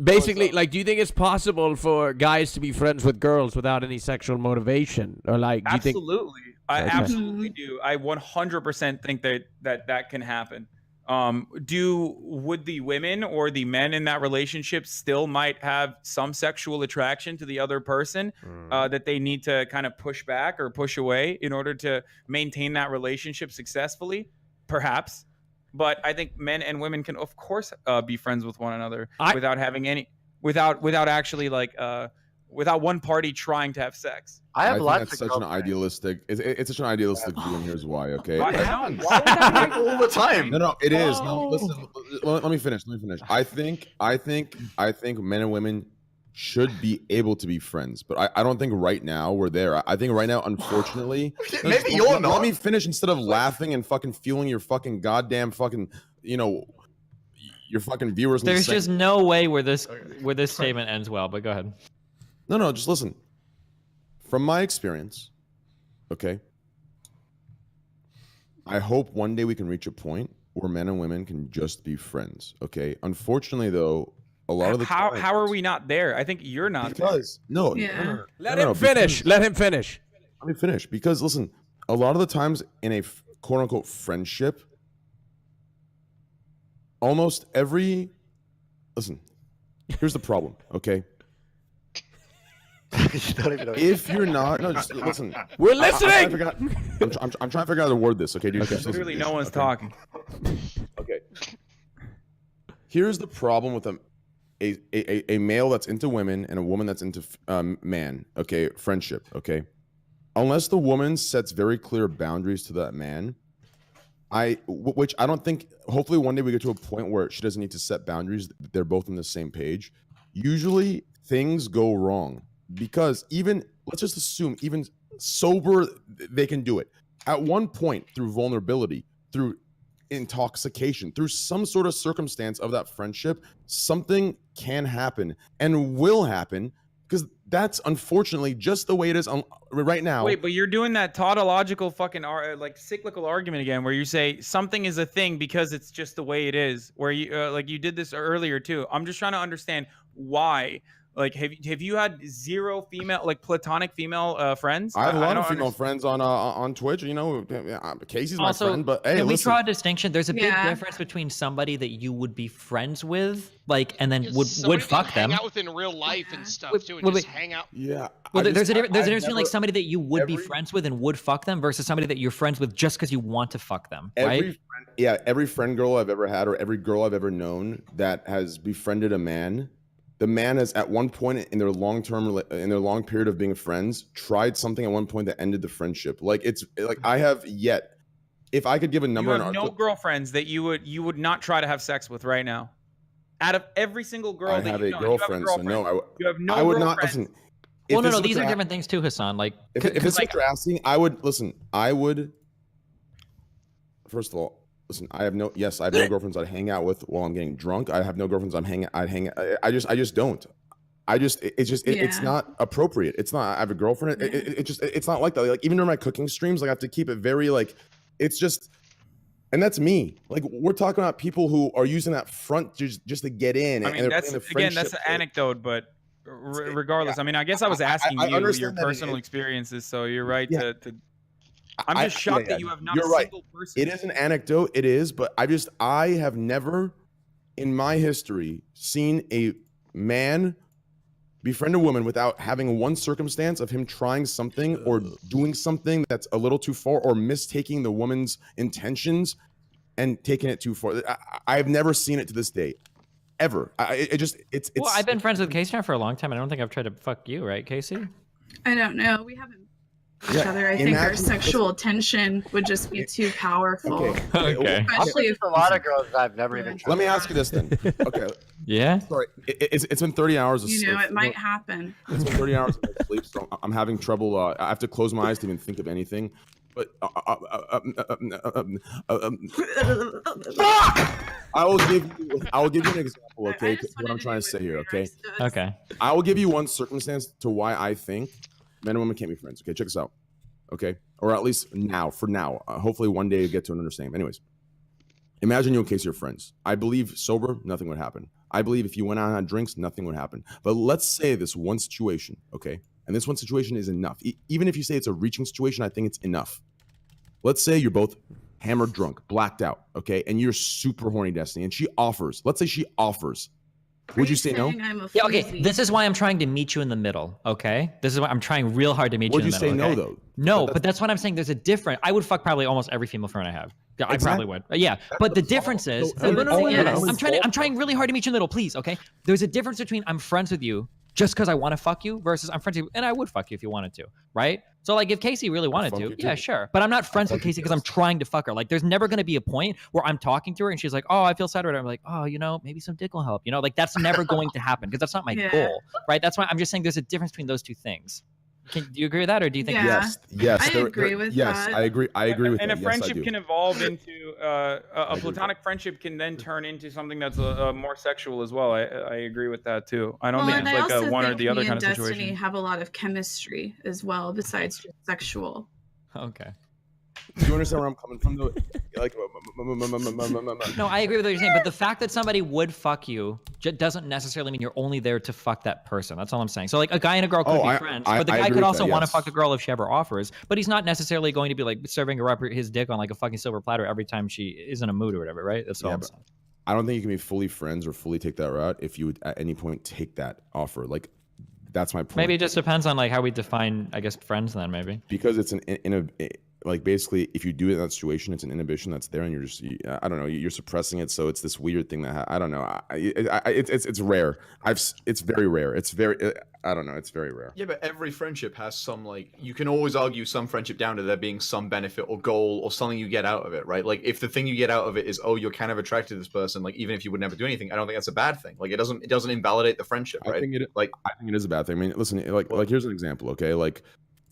Basically, like, do you think it's possible for guys to be friends with girls without any sexual motivation, or like, do you think? Absolutely, I Okay. absolutely do. I 100% think that can happen. Would the women or the men in that relationship still might have some sexual attraction to the other person that they need to kind of push back or push away in order to maintain that relationship successfully? Perhaps. But I think men and women can, of course, be friends with one another without having any, without actually without one party trying to have sex. I think that's such an idealistic. It's such an idealistic view, and here's why. Okay. Why would that happen all the time? No, it is. No, listen. Let me finish. I think men and women should be able to be friends, but I don't think right now we're there. I think right now, unfortunately, Maybe you're not. Let me finish instead of laughing and fucking fueling your fucking goddamn fucking your fucking viewers. There's just no way where this statement ends well. But go ahead. No, just listen. From my experience, okay, I hope one day we can reach a point where men and women can just be friends. Okay. Unfortunately, though, a lot of the how times, are we not there? I think you're not because no, Let him finish. Let him finish. Let me finish. Because listen, a lot of the times in a quote unquote friendship, almost every listen, here's the problem, okay? If you're not, no, just listen. We're listening. I'm trying to figure out how to word this, okay, dude? Just listen. Literally, no one's talking. Okay. Here's the problem with a male that's into women and a woman that's into man. Okay, friendship. Okay, unless the woman sets very clear boundaries to that man, which I don't think. Hopefully, one day we get to a point where she doesn't need to set boundaries. They're both on the same page. Usually, things go wrong. Because let's just assume, even sober, they can do it. At one point, through vulnerability, through intoxication, through some sort of circumstance of that friendship, something can happen and will happen because that's unfortunately just the way it is right now. Wait, but you're doing that tautological fucking like cyclical argument again, where you say something is a thing because it's just the way it is. Where you like you did this earlier too. I'm just trying to understand why. Like, have you had zero female, like platonic female friends? I have a lot of female friends on Twitch. You know, Casey's my friend, but hey, can we listen. draw a distinction? There's a big difference between somebody that you would be friends with, like, and then would fuck them. Hang out with in real life and stuff too, and just hang out. Yeah. Well, there's a difference between like somebody that you would be friends with and would fuck them versus somebody that you're friends with just because you want to fuck them, right? Every friend girl I've ever had, or every girl I've ever known that has befriended a man. The man has, at one point in their long period of being friends, tried something at one point that ended the friendship. Like it's like I have yet. If I could give a number, you have no girlfriends that you would not try to have sex with right now. Out of every single girl I that have you a know, girlfriend, so no, you have no. I would not listen. Well, no, these are different things too, Hassan. Like, if it's what you're asking, I would listen. I would. First of all, listen. I have no girlfriends I'd hang out with while I'm getting drunk. I have no girlfriends I just don't. It's not appropriate. It's not. I have a girlfriend. It's not like that. Like even during my cooking streams, like I have to keep it very like. It's just. And that's me. Like we're talking about people who are using that front just to get in. I mean, that's again, that's an anecdote, but regardless, I mean, I guess I was asking you your personal experiences. So you're right to. I'm just shocked that you have not a single person. It is an anecdote. It is, but I have never, in my history, seen a man befriend a woman without having one circumstance of him trying something or doing something that's a little too far or mistaking the woman's intentions and taking it too far. I've never seen it to this day, ever. It's. Well, I've been friends with Kaceytron for a long time. I don't think I've tried to fuck you, right, Casey? I don't know. We haven't each other. I think our sexual tension would just be too powerful. Okay. Especially if a lot of girls I've never even tried. Let me ask you this then. Okay. Yeah. Sorry. It's been 30 hours of sleep. You know, it might happen. It's been 30 hours of sleep, so I'm having trouble. I have to close my eyes to even think of anything. But I will give you an example. Okay, what I'm trying to say here. Okay. Okay. I will give you one circumstance to why I think men and women can't be friends. Okay, check this out. Okay, or at least for now. Hopefully one day you get to an understanding. Anyways, imagine you and Casey are friends. I believe sober, nothing would happen. I believe if you went out and had drinks, nothing would happen. But let's say this one situation, okay? And this one situation is enough. Even if you say it's a reaching situation, I think it's enough. Let's say you're both hammered drunk, blacked out, okay? And you're super horny, Destiny, and she offers. Let's say she offers. Would you say no? Yeah, okay. This is why I'm trying to meet you in the middle, okay? This is why I'm trying real hard to meet you in the middle. Would you say no, though? No, but that's what I'm saying. There's a difference. I would fuck probably almost every female friend I have. Yeah, I probably would. Yeah, but the difference is, I'm trying really hard to meet you in the middle, please, okay? There's a difference between I'm friends with you just because I want to fuck you versus I'm friends with you and I would fuck you if you wanted to, right? So like if Casey really wanted to, yeah, sure. But I'm not friends with Casey because I'm trying to fuck her. Like there's never going to be a point where I'm talking to her and she's like, oh, I feel sad. Or I'm like, oh, you know, maybe some dick will help. You know, like that's never going to happen because that's not my goal, right? That's why I'm just saying there's a difference between those two things. Do you agree with that, or do you think? Yes. I agree with that. Yes, I agree. I agree with that. And a Yes, friendship can evolve into a platonic friendship can then turn into something that's more sexual as well. I agree with that too. I don't think it's like a one or the other kind of situation. Destiny have a lot of chemistry as well, besides just sexual. Okay. Do you understand where I'm coming from, though? Like, no, I agree with what you're saying, but the fact that somebody would fuck you doesn't necessarily mean you're only there to fuck that person. That's all I'm saying. So, like, a guy and a girl could be friends, but the guy could also want to fuck a girl if she ever offers, but he's not necessarily going to be, like, serving her up his dick on, like, a fucking silver platter every time she is in a mood or whatever, right? That's all I'm saying. I don't think you can be fully friends or fully take that route if you would at any point take that offer. Like, that's my point. Maybe it just depends on, like, how we define, I guess, friends then, maybe. Because it's like basically if you do it in that situation, it's an inhibition that's there and you're just I don't know, you're suppressing it, so it's this weird thing that I don't know, it's rare. It's very rare. It's very I don't know, it's very rare. Yeah, but every friendship has some, like, you can always argue some friendship down to there being some benefit or goal or something you get out of it, right? Like if the thing you get out of it is, oh, you're kind of attracted to this person, like even if you would never do anything, I don't think that's a bad thing. Like it doesn't invalidate the friendship, right? I think it is a bad thing. I mean, listen, like here's an example, okay? Like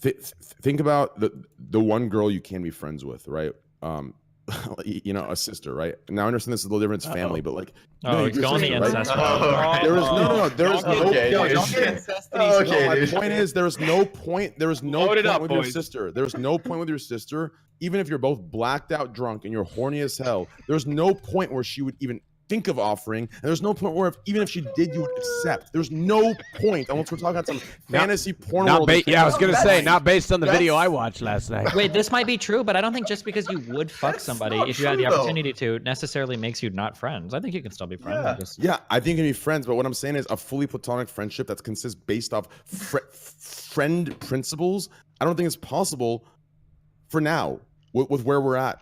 think about the one girl you can be friends with, right? you know, a sister, right? Now I understand this is a little different, it's family, but like, Oh, your going the sister, right? incest route. There is no, there is no point. Okay, My point is, there is no point. There is no Load it point up, with your boys. sister. There is no point with your sister, even if you're both blacked out drunk and you're horny as hell. There's no point where she would even think of offering, and there's no point where even if she did, you would accept. There's no point unless we're talking about some fantasy porn world. Yeah, I was gonna say, not based on the video I watched last night. Wait, this might be true, but I don't think just because you would fuck somebody if you had the opportunity to necessarily makes you not friends. I think you can still be friends. Yeah, I think you can be friends, but what I'm saying is a fully platonic friendship that consists based off friend principles. I don't think it's possible for now with where we're at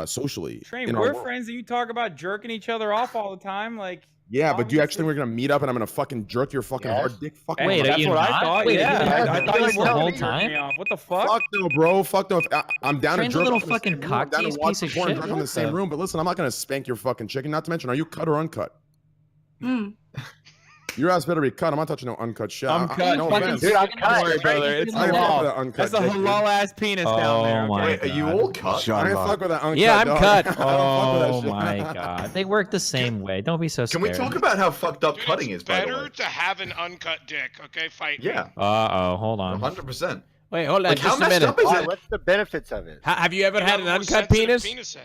socially. Train, in our we're world. friends and you talk about jerking each other off all the time. Like, Yeah, but do you actually think we're gonna meet up and I'm gonna fucking jerk your fucking hard dick? Fucking Wait, that's what I thought. Wait, yeah, I thought you the were whole jerking time. me off. What the fuck? Fuck no, bro. Fuck no. I'm down Train's to a jerk. little off in the fucking same room. I'm down to cock-tease watch piece of porn and shit. drunk in the same room. But listen, I'm not gonna spank your fucking chicken. Not to mention, are you cut or uncut? Your ass better be cut. I'm not touching no uncut shit. I'm cut. No Fucking offense. dude, I'm cut. Sorry, brother. It's I ain't fuck with halal. that uncut That's a dick, dude. halal ass penis down there. my Wait, are you all cut? I ain't fuck with that uncut. Yeah, I'm dog. cut. I don't fuck with that Oh shit. my god, they work the same way. Don't be so Can scared. we talk about how fucked up Dude, cutting it's is, by the way? better to have an uncut dick, okay? Fight me. Yeah, Uh-oh, hold on. 100%. Wait, hold on, Like, how just a messed minute. up is Why, it? what's the benefits of it? Have you ever You had have an a more uncut sensitive penis? head.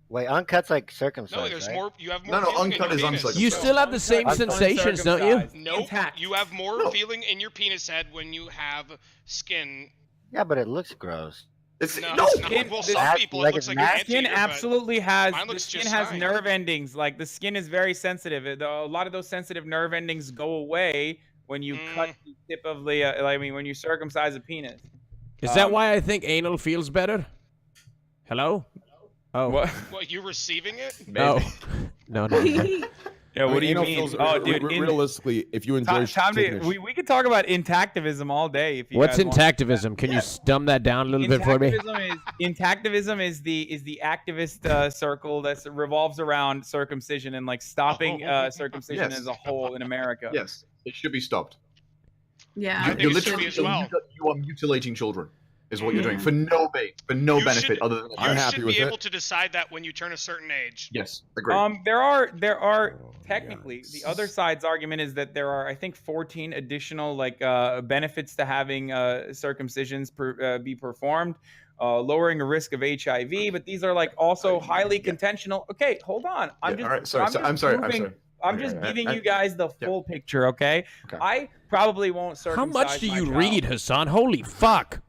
Wait, uncut's like circumcised, No, there's right? more. You have more. No, feeling in uncut your is penis. uncircumcised. You still have the same Uncut. sensations, don't you? Uncircumcised. Nope. You have more feeling in your penis head when you have skin. Yeah, but it looks gross. It's No, no. it's not. Well, some people like it looks it's like an nasty. Skin anteater, but absolutely has. mine The looks skin just has fine. nerve endings. Like the skin is very sensitive. A lot of those sensitive nerve endings go away when you cut the tip of the. I mean, when you circumcise a penis. Is that why I think anal feels better? Hello? Oh. What? What, you receiving it? No. No, no. Yeah, what do you Anal mean? feels- Oh, dude, realistically, if you enjoy taking a we could talk about intactivism all day. If you What's guys want. intactivism? Can you dumb that down a little bit for me? Intactivism is the activist circle that revolves around circumcision and like stopping circumcision Yes. as a whole in America. Yes, it should be stopped. Yeah. I think You're it should literally be as well. you are mutilating children, is what you're doing for no benefit should- other than. You should be able to decide that when you turn a certain age. Yes, agree. There are technically the other side's argument is that there are I think 14 additional like benefits to having circumcisions be performed, lowering a risk of HIV. But these are like also highly contentional. Okay, hold on. I'm all right, sorry, I'm sorry. I'm just giving you guys the full picture, okay? I probably won't circumcise How much do my you child. read, Hassan? Holy fuck.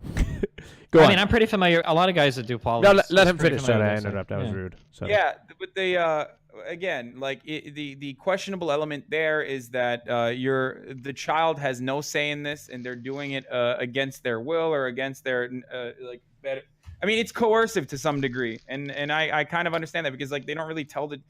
Go I on. mean, I'm pretty familiar. A lot of guys that do poly. No, let him finish. Sorry, I interrupt. That was rude. Sorry. Yeah, but they again, like the questionable element there is that the child has no say in this, and they're doing it against their will or against their like better. I mean, it's coercive to some degree, and I kind of understand that because like they don't really tell the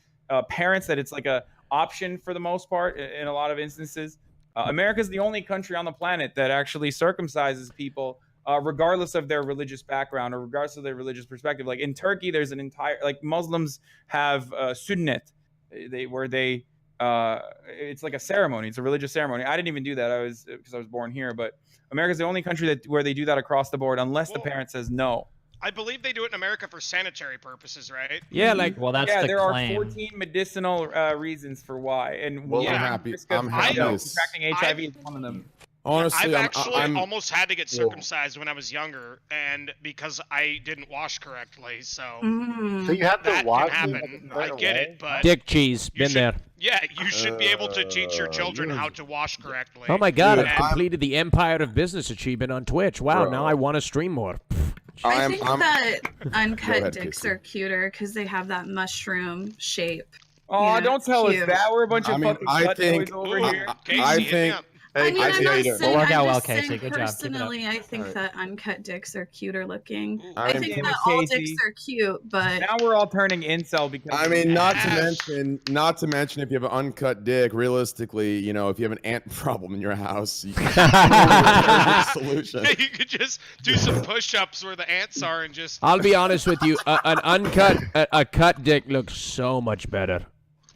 parents that it's like a option for the most part in a lot of instances. America's the only country on the planet that actually circumcises people regardless of their religious background or regardless of their religious perspective. Like in Turkey, there's an entire like Muslims have sünnet, it's like a ceremony. It's a religious ceremony. I didn't even do that. Because I was born here, but America's the only country where they do that across the board unless the parent says no. I believe they do it in America for sanitary purposes, right? Yeah, like well, that's yeah, the there claim. are 14 medicinal reasons for why, and Well, yeah, I'm happy. risk of I'm happy. contracting HIV is one of them. Honestly, I've actually I'm almost had to get circumcised when I was younger, and because I didn't wash correctly, so So you have to that wash can it happen. right I get away? it, but Dick cheese. you Been should- there. Yeah, you should be able to teach your children how to wash correctly. Oh my god, And- I've completed the Empire of Business achievement on Twitch. Wow, Bro. now I want to stream more. I think that Go uncut ahead, dicks Casey. are cuter because they have that mushroom shape. Oh, Yeah, don't tell cute. us that. We're a bunch of I mean, fucking I cut think- boys over Ooh, here. Casey, I hit me think- up. I mean, I'm Casey, not how you doing? saying, We'll work I'm out well, just saying Casey. Good job. Keep it up. personally, I think that uncut dicks are cuter looking. Ooh. I I'm- think Damn that it, all Casey. dicks are cute, but Now we're all turning incel because. I mean, not to Yes. mention, if you have an uncut dick, realistically, you know, if you have an ant problem in your house, you can solution. You could just do some push-ups where the ants are and just. I'll be honest with you, a cut dick looks so much better.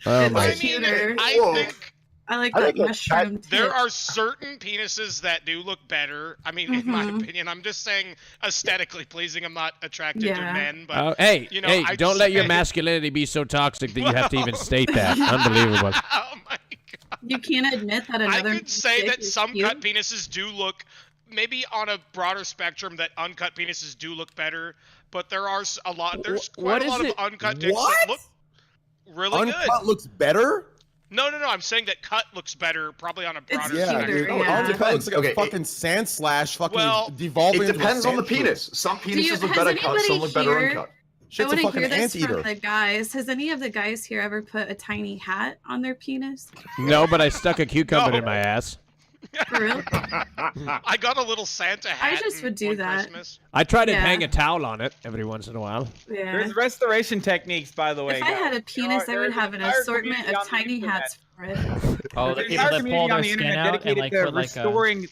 Oh It's my! cuter. I think I like I that think it's mushroom tip. There are certain penises that do look better. I mean, in my Mhm. opinion, I'm just saying aesthetically pleasing. I'm not attracted to Yeah. men, but Oh, hey, you know, hey! I Don't just let your say- masculinity be so toxic that you have to even state that. Unbelievable. Oh my god! You can't admit that I another could say dick that is some cute. cut penises do look, maybe on a broader spectrum, that uncut penises do look better. But there are a lot. There's What quite a is lot it? of uncut dicks What? that look really good. Uncut looks better. No. I'm saying that cut looks better, probably on a broader Yeah, spectrum. dude. Uncut looks like a fucking sand slash, fucking Well, devolving. It into a depends on the sand penis. fruit. Some Do you, penises look has better cut, anybody some look better here? uncut. I Shit's a want to fucking hear this anteater. from the guys. Has any of the guys here ever put a tiny hat on their penis? No, but I stuck a cucumber in my ass. For real? I got a little Santa hat. I just would do one that. Christmas. I try to Yeah. hang a towel on it every once in a while. Yeah. There's restoration techniques, by the way. If I had a penis, I would have an assortment of tiny hats for it. Oh, the There's people an that entire pull community on their the skin internet out and dedicated like to put like a. restoring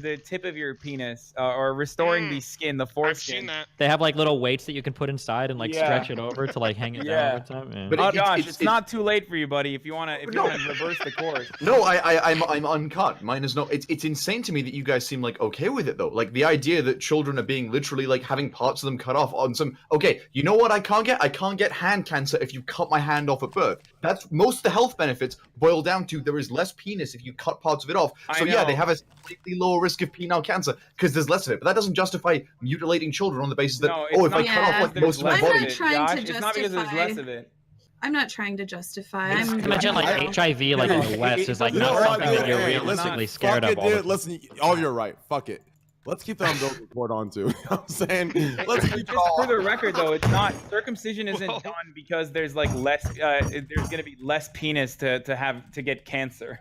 the tip of your penis or restoring the skin, the foreskin. I've seen that. They have like little weights that you can put inside and like Yeah. stretch it over to like hang it down over time. Yeah. But Oh, it's- Josh, it's- it's not too late for you, buddy. If you wanna No. reverse the course. No, I'm uncut. Mine is not. It's insane to me that you guys seem like okay with it though. Like the idea that children are being literally like having parts of them cut off on some. Okay, you know what I can't get? I can't get hand cancer if you cut my hand off at birth. That's most of the health benefits boil down to there is less penis if you cut parts of it off. I So yeah, they know. have a slightly lower risk of penile cancer because there's less of it. But that doesn't justify mutilating children on the basis that No, it's if I not cut off because like there's most of my less I'm body. not trying Josh. to It's not because there's justify. less of it. I'm not trying to justify. It's- I'm Imagine like HIV like in the West is like You know not what, something dude? that you're Hey, realistically listen, scared fuck of. it, All the dude. Listen, oh, you're right. Fuck it. Let's keep the umbilical cord on too. You know what I'm saying, let's keep it Just all. for the record, though, it's not circumcision isn't done because there's like less. There's gonna be less penis to get cancer.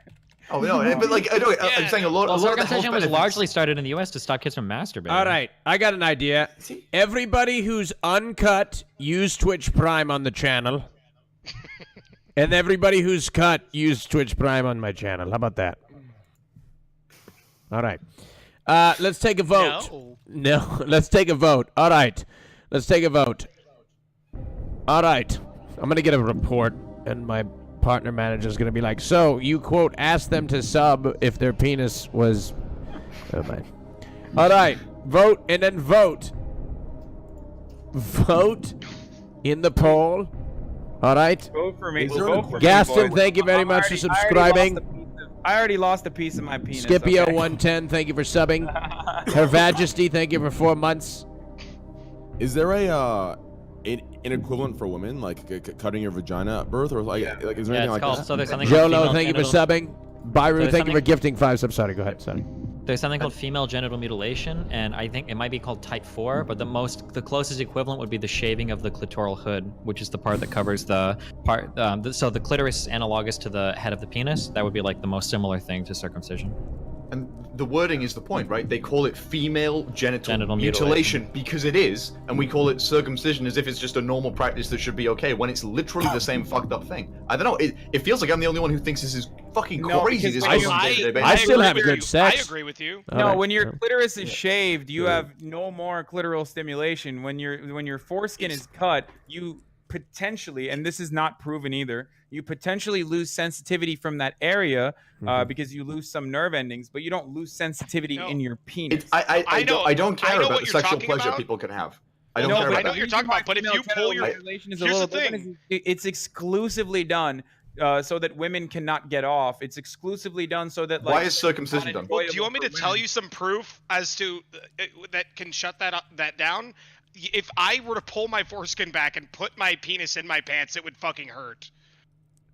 Oh no, but like I know, I'm saying a lot. Well, a lot of the health circumcision was benefits. largely started in the U.S. to stop kids from masturbating. All right, I got an idea. Everybody who's uncut, use Twitch Prime on the channel. And everybody who's cut, use Twitch Prime on my channel. How about that? All right. Let's take a vote. No, let's take a vote. All right. Let's take a vote. All right. I'm going to get a report, and my partner manager is going to be like, so you, quote, asked them to sub if their penis was... Oh, man. All right. Vote, and then vote. Vote in the poll. All right. Vote for me. Is there Vote a- for me, Gaston, boy. thank you very I'm much already- for subscribing. I already lost a piece of my penis. Scipio okay? 110, thank you for subbing. Her Majesty, thank you for 4 months. Is there an equivalent for women, like cutting your vagina at birth, or like is there Yeah, anything it's like called. that? So there's something called Jolo, female thank you for genital- subbing. Byru, there's thank you for something- gifting 5 subs. Sorry, go ahead. Sorry. There's something called female genital mutilation, and I think it might be called type 4, but the closest equivalent would be the shaving of the clitoral hood, which is the part that covers the part. So the clitoris is analogous to the head of the penis. That would be like the most similar thing to circumcision. And the wording is the point, right? They call it female genital Genital mutilation because it is, and we call it circumcision as if it's just a normal practice that should be okay when it's literally the same fucked up thing. I don't know. It feels like I'm the only one who thinks this is fucking No, crazy. because This when goes you- on a day-to-day basis. I still agree have with good you. sex. I agree with you. All No, right. when your clitoris is shaved, you have no more clitoral stimulation. When your foreskin is cut, you potentially, and this is not proven either, you potentially lose sensitivity from that area because you lose some nerve endings, but you don't lose sensitivity in your penis. I don't care know about what the you're sknow talking pleasure about. people can have. I don't No, care but I about know that. what you're talking about, but if you pull your... mutilation is a Here's little the different. thing. It's exclusively done so that women cannot get off. It's exclusively done so that like. Why is circumcision done? Well, do you want me to tell you some proof as to that can shut that down? If I were to pull my foreskin back and put my penis in my pants, it would fucking hurt.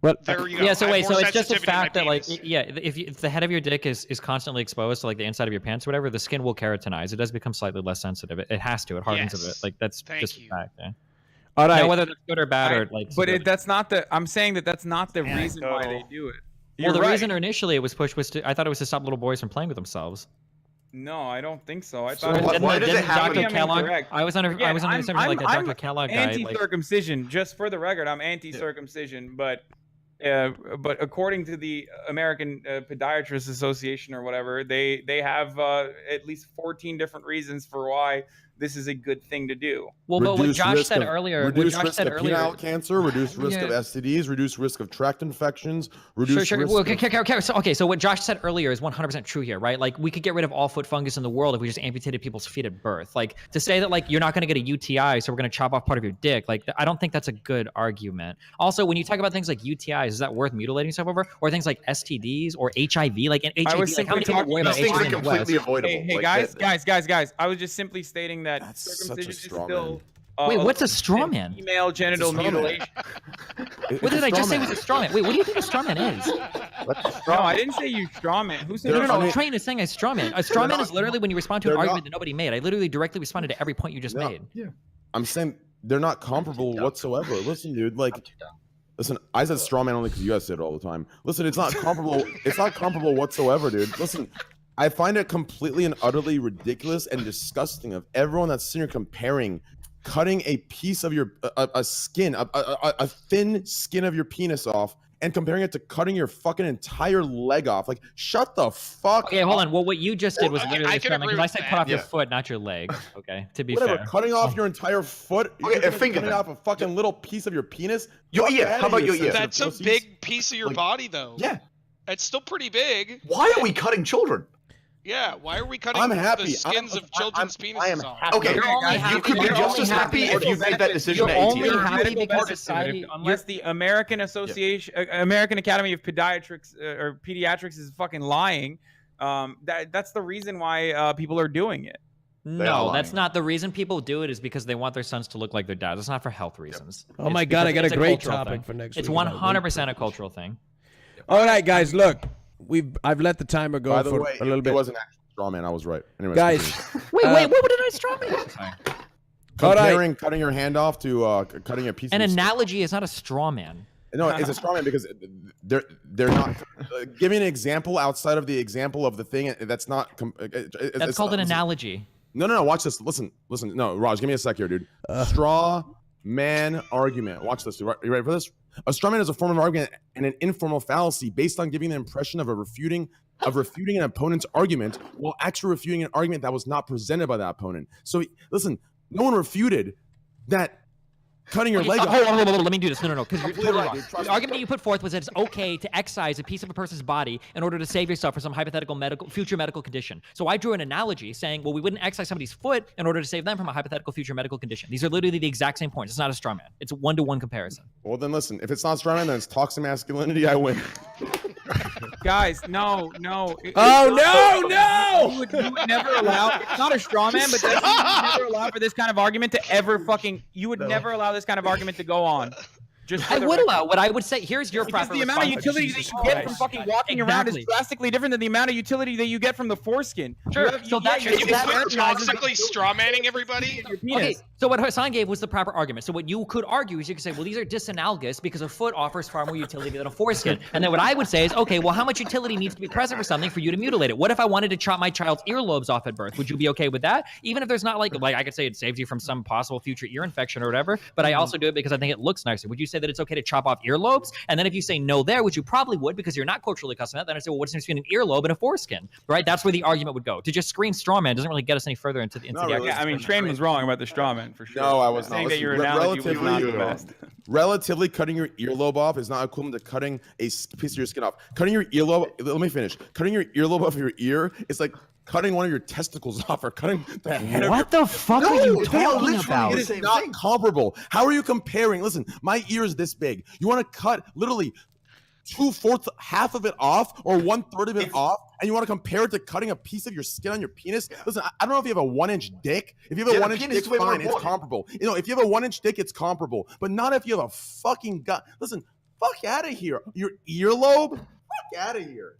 Well, There you go. Yeah, so I have wait, more so it's just the sensitivity in my fact that like penis. yeah, if the head of your dick is constantly exposed to like the inside of your pants or whatever, the skin will keratinize. It does become slightly less sensitive. It has to. It hardens a bit. Yes. Like that's Thank just you. a fact. Yeah. All right. Now, whether that's good or bad or like. But severely- that's not the. I'm saying that's not the reason why they do it. well, You're the right. reason initially it was pushed was to. I thought it was to stop little boys from playing with themselves. No, I don't think so. I So thought. why does it happen? Dr. Kellogg? Incorrect. I was under. I was under the assumption like a I'm Dr. Kellogg guy. Like, anti-circumcision. Just for the record, I'm anti-circumcision, but according to the American Podiatrists Association or whatever, they have at least 14 different reasons for why this is a good thing to do. Well, but what Reduce Josh risk said of- earlier, what reduce Josh risk said of earlier, penile cancer, reduce risk of Yeah. STDs, reduce risk of tract infections, reduce Sure. risk Well, of- so what Josh said earlier is 100% true here, right? Like, we could get rid of all foot fungus in the world if we just amputated people's feet at birth. Like, to say that, like, you're not going to get a UTI, so we're going to chop off part of your dick, like, I don't think that's a good argument. Also, when you talk about things like UTIs, is that worth mutilating yourself over? Or things like STDs or HIV? Like, in HIV, like, how many people worry about HIV in the West? Hey, guys, I was just simply stating that circumcision is still. Wait, what's a straw man? Female genital mutilation. What did I just say was a straw man? Wait, what do you think a straw man is? No, I didn't say you straw man. Who said No, Train is saying a straw man. A straw man is literally when you respond to an they're argument not- that nobody made. I literally directly responded to every point you just made. Yeah. I'm saying they're not comparable whatsoever. Listen, dude, like, listen, I said straw man only because you guys say it all the time. Listen, it's not comparable. It's not comparable whatsoever, dude. Listen, I find it completely and utterly ridiculous and disgusting of everyone that's sitting here comparing cutting a piece of your a skin, a thin skin of your penis off, and comparing it to cutting your fucking entire leg off. Like, shut the fuck Okay, hold on. Well, what you just did was literally I a can straw man agree because I with said that. cut off your Yeah. foot, not your leg. Okay, to be Whatever, fair. cutting off your entire foot. Okay, You're a finger cutting then. off a fucking little piece of your penis. Your Fuck ear. outta How about here, your ear? sensitive That's a pussies. big piece of your Like, body, though. Yeah. It's still pretty big. Why are we cutting children? Yeah, why are we cutting I'm happy. the skins of children's penises I am off? happy. Okay, You're only you happy- could be you're just only as happy if you made that decision You're at only 18. happy Medical because medicine, society. unless the American Association, American Academy of Pediatrics or Pediatrics is fucking lying. That's the reason why people are doing it. No, that's not the reason people do it. Is because they want their sons to look like their dads. It's not for health reasons. Oh my It's God, because I got a it's great cultural topic thing. for next It's week about 100% a cultural thing. All right, guys, look, I've let the timer go By the for way, a little it bit. wasn't actually straw man. I was right. Anyways, Guys, continue. Wait, what did I straw man? Sorry. Comparing cutting your hand off to cutting a piece An of your skin. analogy is not a straw man. No, it's a straw man because they're not. Give me an example outside of the example of the thing that's not. That's called an analogy. No. Watch this. Listen. No, Raj, give me a sec here, dude. Straw man argument. Watch this. You ready for this? A straw man is a form of argument and an informal fallacy based on giving the impression of refuting an opponent's argument while actually refuting an argument that was not presented by that opponent. So listen, no one refuted that cutting your leg off. Hold on, let me do this. No, because you're Completely totally right, wrong. dude. Trust The me. argument you put forth was that it's okay to excise a piece of a person's body in order to save yourself from some hypothetical future medical condition. So I drew an analogy saying, well, we wouldn't excise somebody's foot in order to save them from a hypothetical future medical condition. These are literally the exact same points. It's not a straw man. It's a one-to-one comparison. Well, then listen. If it's not straw man, then it's toxic masculinity. I win. Guys, no. Oh, no! You would never allow. It's not a straw man, but that's, you would never allow for this kind of argument to ever fucking. You would never allow this kind of argument to go on. Just I would allow. What I would say, here's your because proper the amount of response. utility that you get from fucking walking around is drastically different than the amount of utility that you get from the foreskin. Sure. So that- Can you so that- quit toxically strawmanning everybody? Okay, so what Hassan gave was the proper argument. So what you could argue is you could say, well, these are disanalogous because a foot offers far more utility than a foreskin. And then what I would say is, okay, well, how much utility needs to be present for something for you to mutilate it? What if I wanted to chop my child's earlobes off at birth? Would you be okay with that? Even if there's not like I could say it saves you from some possible future ear infection or whatever, but I also do it because I think it looks nicer. Would you say that it's okay to chop off earlobes? And then if you say no there, which you probably would because you're not culturally accustomed to that, then I say, well, what's the difference between an earlobe and a foreskin? Right? That's where the argument would go. To just screen strawman doesn't really get us any further into the argument. Yeah, I mean, Train was wrong about the strawman for sure. No, I was not. saying that your Listen, analogy was not the best. Relatively cutting your earlobe off is not equivalent to cutting a piece of your skin off. Cutting your earlobe, let me finish. Cutting your earlobe off of your ear is like cutting one of your testicles off or cutting the head. What the fuck are you talking about? It is not comparable. How are you comparing? Listen, my ear is this big. You want to cut literally 2/4, half of it off, or 1/3 of it off, and you want to compare it to cutting a piece of your skin on your penis? Listen, I don't know if you have a 1-inch dick. If you have a 1-inch dick, fine, it's comparable. You know, if you have a 1-inch dick, it's comparable. But not if you have a fucking gut. Listen, fuck out of here. Your earlobe? Fuck out of here.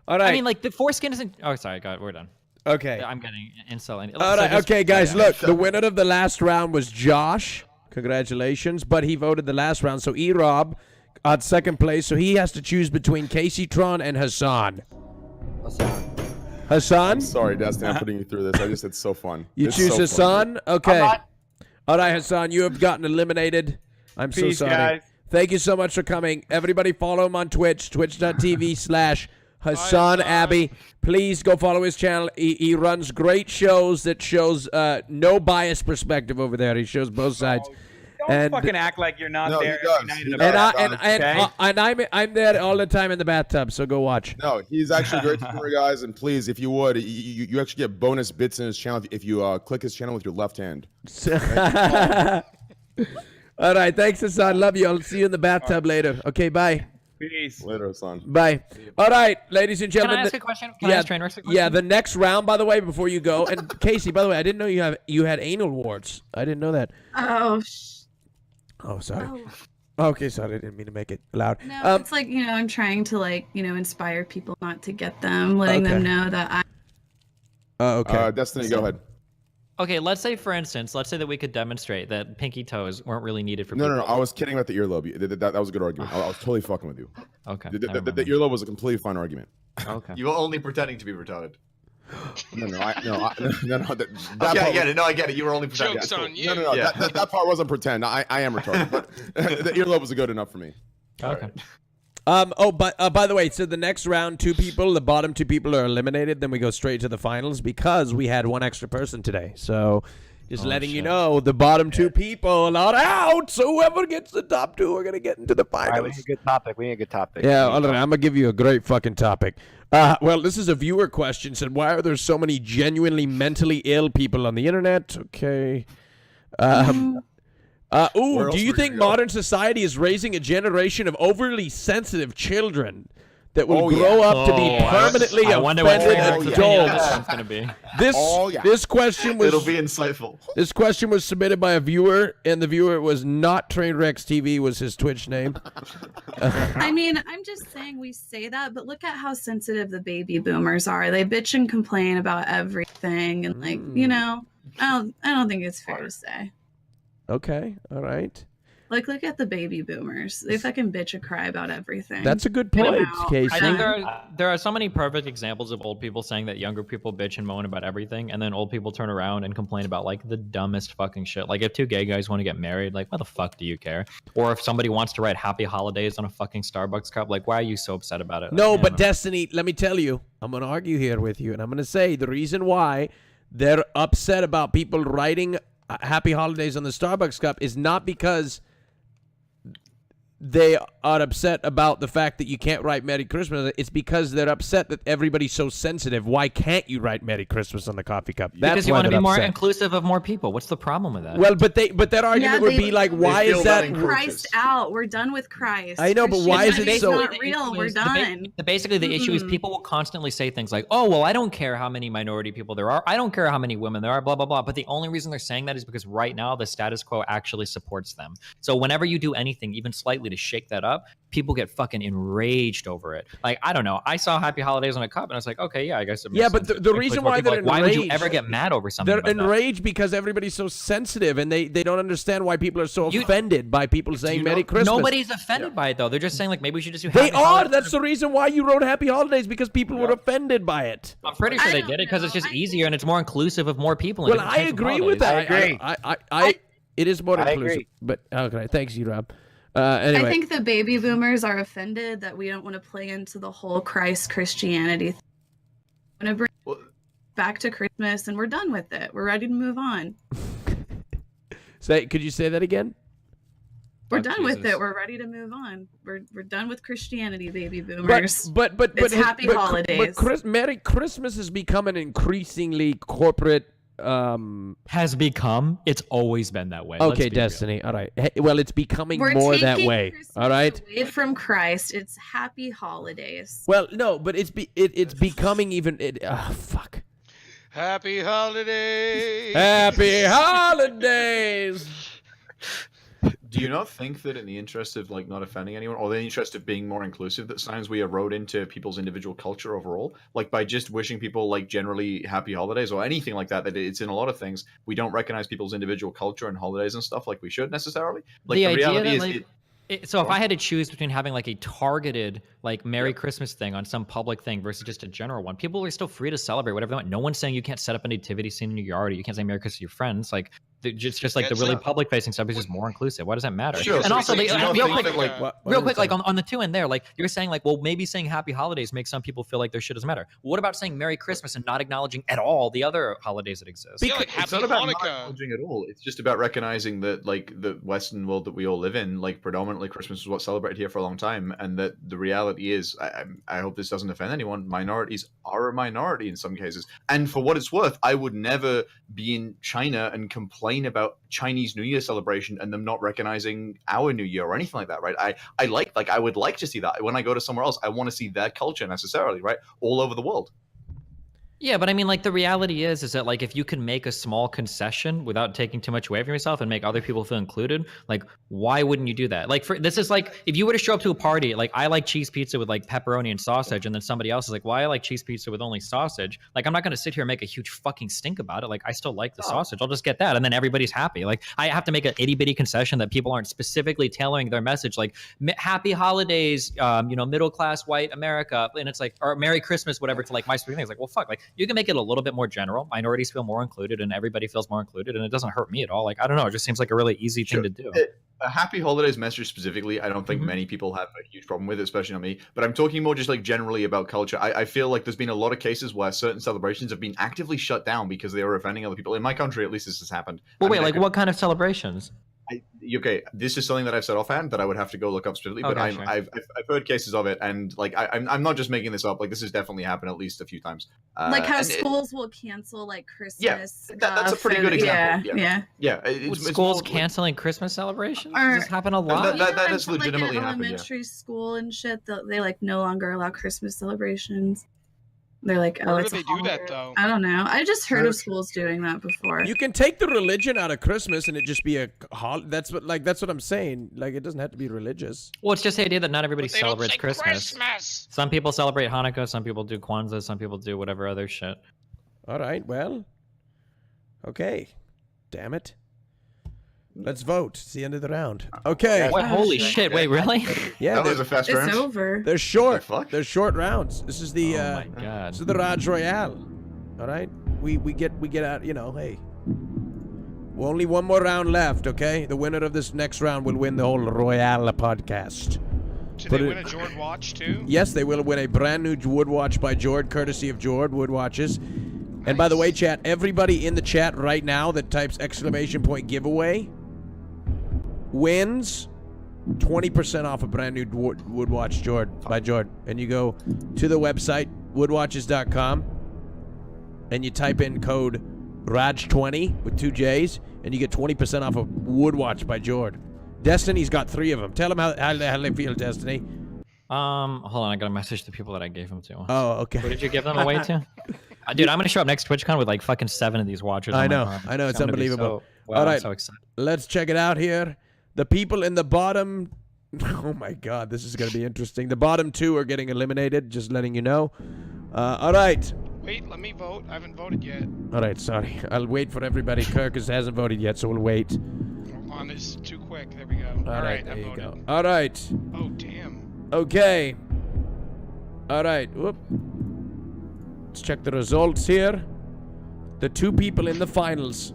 All right. I mean, like the foreskin isn't. Oh, sorry, God, we're done. Okay. I'm getting insulin. All right, okay, guys, look, the winner of the last round was Josh. Congratulations. But he voted the last round, so E-Rob at second place, so he has to choose between Kaceytron and Hassan. Hassan? Sorry, Dustin, I'm putting you through this. It's so fun. You It's choose so Hassan? fun. Okay. All right, Hassan, you have gotten eliminated. I'm so Peace, sorry. guys. Thank you so much for coming. Everybody follow him on Twitch, twitch.tv/Hassan Hassan Abbey. Please go follow his channel. He runs great shows that shows no biased perspective over there. He shows both sides. Don't fucking act like you're not there. I'm there all the time in the bathtub, so go watch. No, he's actually great humor, guys. And please, if you would, you actually get bonus bits in his channel if you click his channel with your left hand. All right, thanks, Hassan. Love you. I'll see you in the bathtub later. Okay, bye. Peace. Later, Hassan. Bye. All right, ladies and gentlemen. Can I ask a question? Can I ask Trainwreckstv a question? Yeah, the next round, by the way, before you go, and Casey, by the way, I didn't know you had anal warts. I didn't know that. Oh, sorry. Okay, sorry, I didn't mean to make it loud. No, it's like, I'm trying to inspire people not to get them, letting them know that I. Okay. Destiny, go ahead. Okay, let's say, for instance, that we could demonstrate that pinky toes weren't really needed for people. No. I was kidding about the earlobe. That was a good argument. I was totally fucking with you. Okay. The earlobe was a completely fine argument. Okay. You were only pretending to be retarded. No. I get it. No, I get it. You were only pretending. Joke's on you. No. Yeah. That part wasn't pretend. I am retarded. But the earlobe was good enough for me. Okay. By the way, so the next round, the bottom two people are eliminated. Then we go straight to the finals because we had one extra person today. So just letting you know, the bottom two people are out. So whoever gets the top two are going to get into the finals. All right, we need a good topic. Yeah, all right, I'm going to give you a great fucking topic. Well, this is a viewer question. Said, why are there so many genuinely mentally ill people on the internet? Okay. Do you think modern society is raising a generation of overly sensitive children that will grow up to be permanently offended adults? This question was. It'll be insightful. This question was submitted by a viewer, and the viewer was not Trainwreckstv, was his Twitch name. I mean, I'm just saying we say that, but look at how sensitive the baby boomers are. They bitch and complain about everything, and I don't think it's fair to say. Okay, all right. Like, look at the baby boomers. They fucking bitch and cry about everything. That's a good point, Casey. I think there are so many perfect examples of old people saying that younger people bitch and moan about everything, and then old people turn around and complain about like the dumbest fucking shit. Like if two gay guys want to get married, like why the fuck do you care? Or if somebody wants to write happy holidays on a fucking Starbucks cup, like why are you so upset about it? No, like, but Destiny, let me tell you, I'm going to argue here with you, and I'm going to say the reason why they're upset about people writing happy holidays on the Starbucks cup is not because they are upset about the fact that you can't write Merry Christmas. It's because they're upset that everybody's so sensitive. Why can't you write Merry Christmas on the coffee cup? That's because you want to be more inclusive of more people. What's the problem with that? Well, but that argument would be like, why is that? Christ out. We're done with Christ. I know, but why is it so? It's not real. We're done. Basically, the issue is people will constantly say things like, "Oh, well, I don't care how many minority people there are. I don't care how many women there are. Blah blah blah." But the only reason they're saying that is because right now the status quo actually supports them. So whenever you do anything, even slightly, to shake that up, people get fucking enraged over it. Like, I don't know. I saw Happy Holidays on a cup, and I was like, okay, yeah, I guess it makes sense. But the reason why they're enraged... Why would you ever get mad over something They're enraged because everybody's so sensitive, and they don't understand why people are so offended by people saying Merry Christmas. Nobody's offended by it, though. They're just saying, like, maybe we should just do Happy Holidays. That's the reason why you wrote Happy Holidays, because people were offended by it. I'm pretty sure they did it because it's just easier, and it's more inclusive of more people. Well, I agree with that. I agree. It is more inclusive. agree. But, okay, thanks you, Rob. Anyway. I think the baby boomers are offended that we don't want to play into the whole Christianity thing. I want to bring back to Christmas, and we're done with it. We're ready to move on. Could you say that again? We're done with it. We're ready to move on. We're done with Christianity, baby boomers. But it's happy holidays. But Merry Christmas has become an increasingly corporate. Has become. It's always been that way. Okay, Destiny. All right. Hey, well, it's becoming more that way. Christmas all right. Away from Christ, it's happy holidays. Well, no, but it's becoming even. Fuck. Happy holidays. Happy holidays. Do you not think that in the interest of like not offending anyone, or the interest of being more inclusive, that sometimes we erode into people's individual culture overall? Like by just wishing people like generally happy holidays or anything like that, that it's in a lot of things, we don't recognize people's individual culture and holidays and stuff like we should necessarily. Like the reality is so if I had to choose between having like a targeted like Merry Christmas thing on some public thing versus just a general one, people are still free to celebrate whatever they want. No one's saying you can't set up a nativity scene in your yard, or you can't say Merry Christmas to your friends. Like just like the really public facing stuff is just more inclusive. Why does that matter? Sure. And so also, real quick, like on the two end there, like you're saying, like, well, maybe saying Happy Holidays makes some people feel like their shit doesn't matter. What about saying Merry Christmas and not acknowledging at all the other holidays that exist? It's not about not acknowledging at all. It's just about recognizing that, like, the Western world that we all live in, like, predominantly Christmas was what's celebrated here for a long time, and that the reality is, I hope this doesn't offend anyone, minorities are a minority in some cases. And for what it's worth, I would never be in China and complain about Chinese New Year celebration and them not recognizing our New Year or anything like that, right? I would like to see that. When I go to somewhere else, I want to see their culture necessarily, right? All over the world. Yeah, but I mean, like, the reality is that, like, if you can make a small concession without taking too much away from yourself and make other people feel included, like, why wouldn't you do that? Like, this is like, if you were to show up to a party, like, I like cheese pizza with, like, pepperoni and sausage, and then somebody else is like, well, I like cheese pizza with only sausage. Like, I'm not going to sit here and make a huge fucking stink about it. Like, I still like the sausage. I'll just get that, and then everybody's happy. Like, I have to make an itty-bitty concession that people aren't specifically tailoring their message, like, Happy Holidays, middle-class white America, and it's like, or Merry Christmas, whatever, to, like, my specific thing. It's like, well, fuck, like, you can make it a little bit more general. Minorities feel more included, and everybody feels more included, and it doesn't hurt me at all. Like, I don't know, it just seems like a really easy thing to do. A Happy Holidays message specifically, I don't think many people have a huge problem with it, especially not me. But I'm talking more just like generally about culture. I feel like there's been a lot of cases where certain celebrations have been actively shut down because they were offending other people. In my country, at least, this has happened. Well, wait, like, what kind of celebrations? Okay, this is something that I've said offhand that I would have to go look up specifically, but Okay, sure. I've heard cases of it, and like I'm not just making this up. Like, this has definitely happened at least a few times. Like how and schools will cancel like Christmas. Yeah, that's a pretty good example. Yeah. With schools canceling Christmas celebrations? Or- Does this happen a lot? That Yeah, has in, like, legitimately in happened. Yeah. elementary school and shit, they like no longer allow Christmas celebrations. They're like, oh, Where it's do a they do that holiday. though? I don't know. I just heard of schools doing that before. You can take the religion out of Christmas and it just be a that's what I'm saying. Like, it doesn't have to be religious. Well, it's just the idea that not everybody They don't celebrates say Christmas. Some people celebrate Hanukkah, some people do Kwanzaa, some people do whatever other shit. All right, well, okay, damn it. Let's vote. It's the end of the round. Okay. What? Holy shit! Wait, really? Yeah, That was a fast round. It's over. They're short. They're short rounds. This is the Oh my God. This is the Rajj Royale. All right, we get out. You know, hey, only one more round left. Okay, the winner of this next round will win the whole Royale podcast. Did they win a Jord watch too? Yes, they will win a brand new wood watch by Jord, courtesy of Jord Wood Watches. And by the way, chat, everybody in the chat right now that types !giveaway wins 20% off a brand new wood watch by Jord. And you go to the website woodwatches.com and you type in code Rajj20 with 2 J's and you get 20% off a wood watch by Jord. Destiny's got 3 of them. Tell them how they feel, Destiny. Hold on, I got a message to people that I gave them to. Oh, okay. What did you give them away to? Dude, I'm gonna show up next TwitchCon with like fucking 7 of these watches. I on my know, arm. I know, it's gonna be unbelievable. Wow, All right, I'm so excited. let's check it out here. The people in the bottom, oh my God, this is gonna be interesting. The bottom 2 are getting eliminated, just letting you know. All right. Wait, let me vote. I haven't voted yet. All right, sorry. I'll wait for everybody. Kirk hasn't voted yet, so we'll wait. Hold on, this is too quick. There we go. All right, I there you voted. go. All right. Oh, damn. Okay. All right. Whoop. Let's check the results here. The 2 people in the finals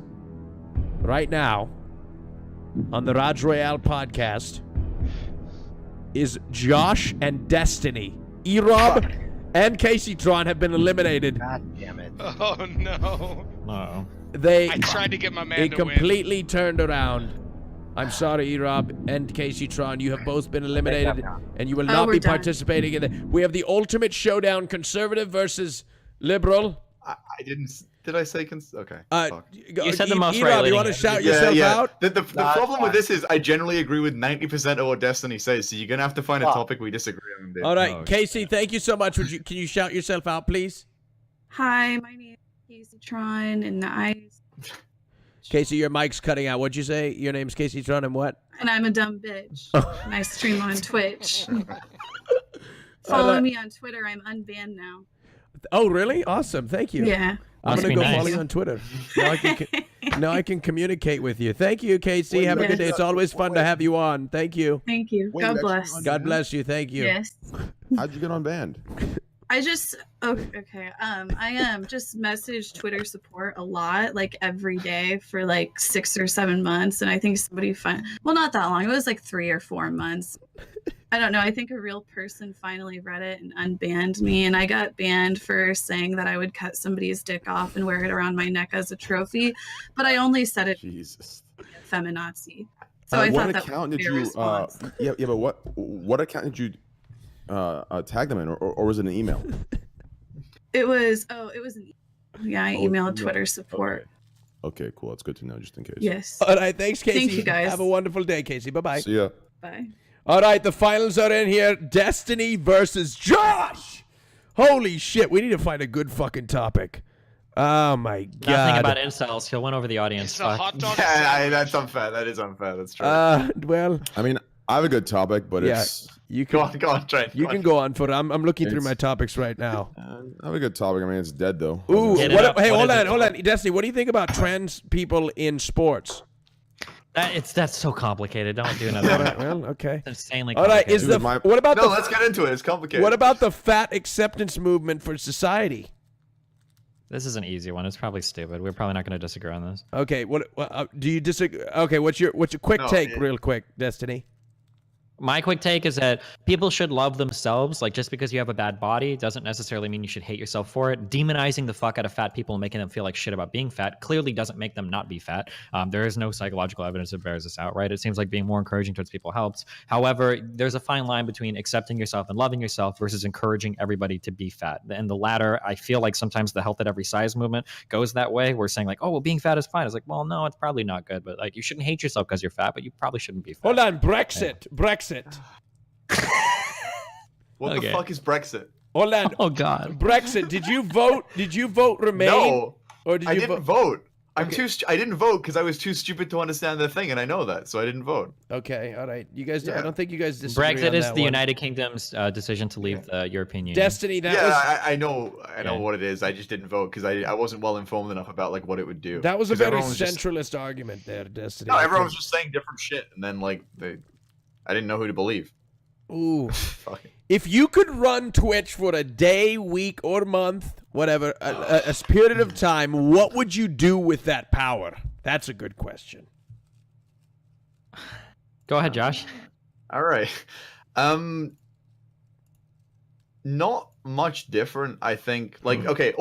right now on the Rajj Royale podcast is Josh and Destiny. E-Rob and Kaceytron have been eliminated. God damn it. Oh, no. Uh-oh. I tried to get my man to win. completely turned around. I'm sorry, E-Rob and Kaceytron. You have both been eliminated, and you will not be participating in it. We have the ultimate showdown: conservative versus liberal. I didn't. Did I say okay? You said the most right. E-Rob, you want to shout yourself out? The problem with this is I generally agree with 90% of what Destiny says, so you're gonna have to find a topic we disagree on. Dude. All right, Casey, thank you so much. Can you shout yourself out, please? Hi, my name is Kaceytron, and Casey, your mic's cutting out. What'd you say? Your name's Kaceytron, and what? and I'm a dumb bitch. And I stream on Twitch. Follow me on Twitter. I'm unbanned now. Oh, really? Awesome. Thank you. Yeah. I'm Must gonna be go follow nice. you on Twitter. Now I can communicate with you. Thank you, Casey. Have a good day. It's always fun to have you on. Thank you. Thank you. God bless. God bless you. Thank you. Yes. How'd you get on band? I just okay. I just message Twitter support a lot, like every day for like 6 or 7 months, and I think somebody well, not that long. It was like 3 or 4 months. I don't know. I think a real person finally read it and unbanned me, and I got banned for saying that I would cut somebody's dick off and wear it around my neck as a trophy, but I only said it. Jesus. Feminazi. So I what thought that account would did be a you? response. Yeah, but what account did you tag them in, or was it an email? It was an yeah. I emailed no. Twitter support. Okay, cool. That's good to know, just in case. Yes. All right, thanks, Casey. Thank you, guys. Have a wonderful day, Casey. Bye-bye. See ya. Bye. All right, the finals are in here. Destiny versus Josh. Holy shit, we need to find a good fucking topic. Oh, my God. Nothing about incels. He'll win over the audience. It's a hot dog. Yeah, that's unfair. That is unfair. That's true. Well, I mean, I have a good topic, but yeah, it's you can go on, Train. You can go on for it. I'm looking through my topics right now. I have a good topic. I mean, it's dead though. Ooh, hey, hold on, Destiny. What do you think about trans people in sports? That's so complicated. Don't do another one. Well, okay. It's insanely All right, complicated. what about No, let's get into it. It's complicated. What about the fat acceptance movement for society? This is an easy one. It's probably stupid. We're probably not going to disagree on this. Okay, what do you disagree? Okay, what's your quick take, real quick, Destiny? My quick take is that people should love themselves. Like, just because you have a bad body doesn't necessarily mean you should hate yourself for it. Demonizing the fuck out of fat people and making them feel like shit about being fat clearly doesn't make them not be fat. There is no psychological evidence that bears this out, right? It seems like being more encouraging towards people helps. However, there's a fine line between accepting yourself and loving yourself versus encouraging everybody to be fat. And the latter, I feel like sometimes the health at every size movement goes that way. We're saying like, oh, well, being fat is fine. It's like, well, no, it's probably not good. But like, you shouldn't hate yourself because you're fat, but you probably shouldn't be fat. Hold on, Brexit. What the fuck is Brexit? Hold on. Oh God. Brexit. Did you vote? Did you vote Remain? No. Or did I you didn't vote. I didn't vote because I was too stupid to understand the thing, and I know that, so I didn't vote. Okay, all right. You guys, I don't think you guys disagree Brexit on is that the one. United Kingdom's decision to leave the European Union. Destiny. I know what it is. I just didn't vote because I wasn't well informed enough about like what it would do. That was a 'Cause very everyone was just- centralist argument there, Destiny. No, everyone was just saying different shit, and then like I didn't know who to believe. Ooh. If you could run Twitch for a day, week, or month, whatever, a period of time, what would you do with that power? That's a good question. Go ahead, Josh. All right. Not much different, I think. Like, okay,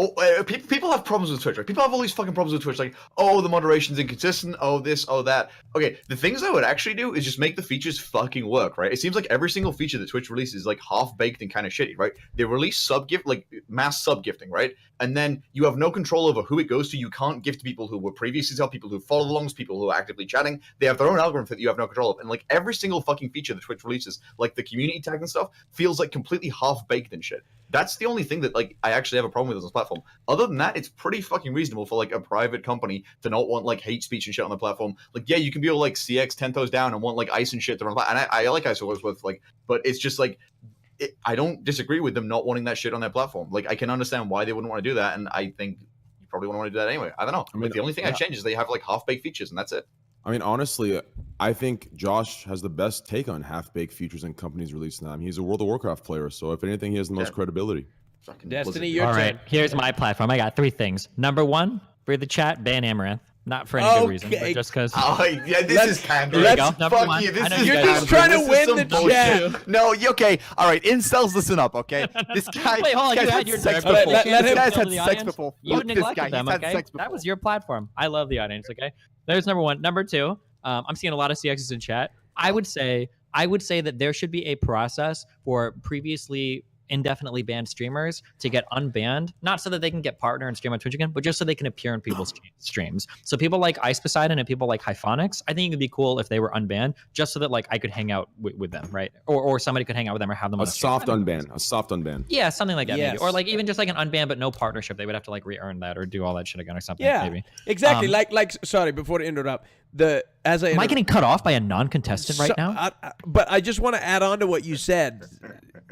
people have problems with Twitch, right? People have all these fucking problems with Twitch, like, oh, the moderation's inconsistent, oh, this, oh, that. Okay, the things I would actually do is just make the features fucking work, right? It seems like every single feature that Twitch releases is like half-baked and kind of shitty, right? They release sub-gift, like mass sub-gifting, right? And then you have no control over who it goes to. You can't gift to people who were previously sub, people who follow alongs, people who are actively chatting. They have their own algorithm that you have no control of. And like every single fucking feature that Twitch releases, like the community tag and stuff, feels like completely half-baked and shit. That's the only thing that like I actually have a problem with on this platform. Other than that, it's pretty fucking reasonable for like a private company to not want like hate speech and shit on the platform. Like, yeah, you can be all like CX 10 toes down and want like ice and shit to run. And I like ice with like, but it's just like I don't disagree with them not wanting that shit on their platform. Like, I can understand why they wouldn't want to do that, and I think you probably wouldn't want to do that anyway. I don't know. I mean, like, the only thing I change is they have like half-baked features, and that's it. I mean, honestly, I think Josh has the best take on half-baked features and companies releasing them. He's a World of Warcraft player, so if anything, he has the most credibility. Destiny, your All turn. right, here's my platform. I got 3 things. Number 1, for the chat, ban Amaranth. Not for any good reason, but just because. Oh, yeah, this is pandering. There you go. Number Fuck 1. you. This I know is you You're guys just are- trying to This is win some the bullshit. chat. No, okay. All right, incels, listen up, okay? This guy. Wait, hold on. This You guy's had your sex turn. before. Let him- This guy's Tell had the sex audience, before. You Fuck this neglected guy. them, He's had okay? sex before. That was your platform. I love the audience, okay? There's number 1. Number 2, I'm seeing a lot of CXs in chat. I would say that there should be a process for previously indefinitely banned streamers to get unbanned, not so that they can get partner and stream on Twitch again, but just so they can appear in people's streams. So people like Ice Poseidon and people like Hyphonics, I think it would be cool if they were unbanned, just so that like I could hang out with them, right? Or somebody could hang out with them or have them on A soft unban. Yeah, something like that, Yes. maybe. Or like even just like an unban but no partnership. They would have to like re-earn that or do all that shit again or something. Yeah, maybe. exactly. Like, sorry, before to interrupt. Am I getting cut off by a non-contestant right now? But I just want to add on to what you said.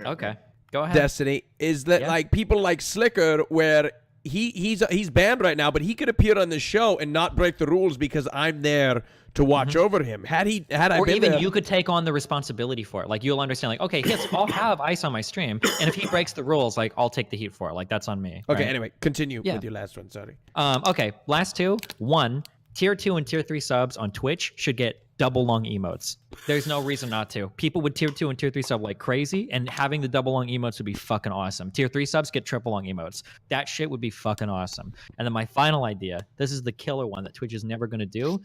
Okay. Go ahead. Destiny, is that like people like Slicker, where he's banned right now, but he could appear on the show and not break the rules because I'm there to watch over him. Had I Or been even there, you could take on the responsibility for it. Like you'll understand, like, okay, yes, I'll have Ice on my stream, and if he breaks the rules, like I'll take the heat for it. Like that's on me. Okay, right? anyway, continue Yeah. with your last one. Sorry. Okay, last two. One, tier 2 and tier 3 subs on Twitch should get double long emotes. There's no reason not to. People would tier 2 and tier 3 sub like crazy, and having the double long emotes would be fucking awesome. Tier 3 subs get triple long emotes. That shit would be fucking awesome. And then my final idea, this is the killer one that Twitch is never going to do.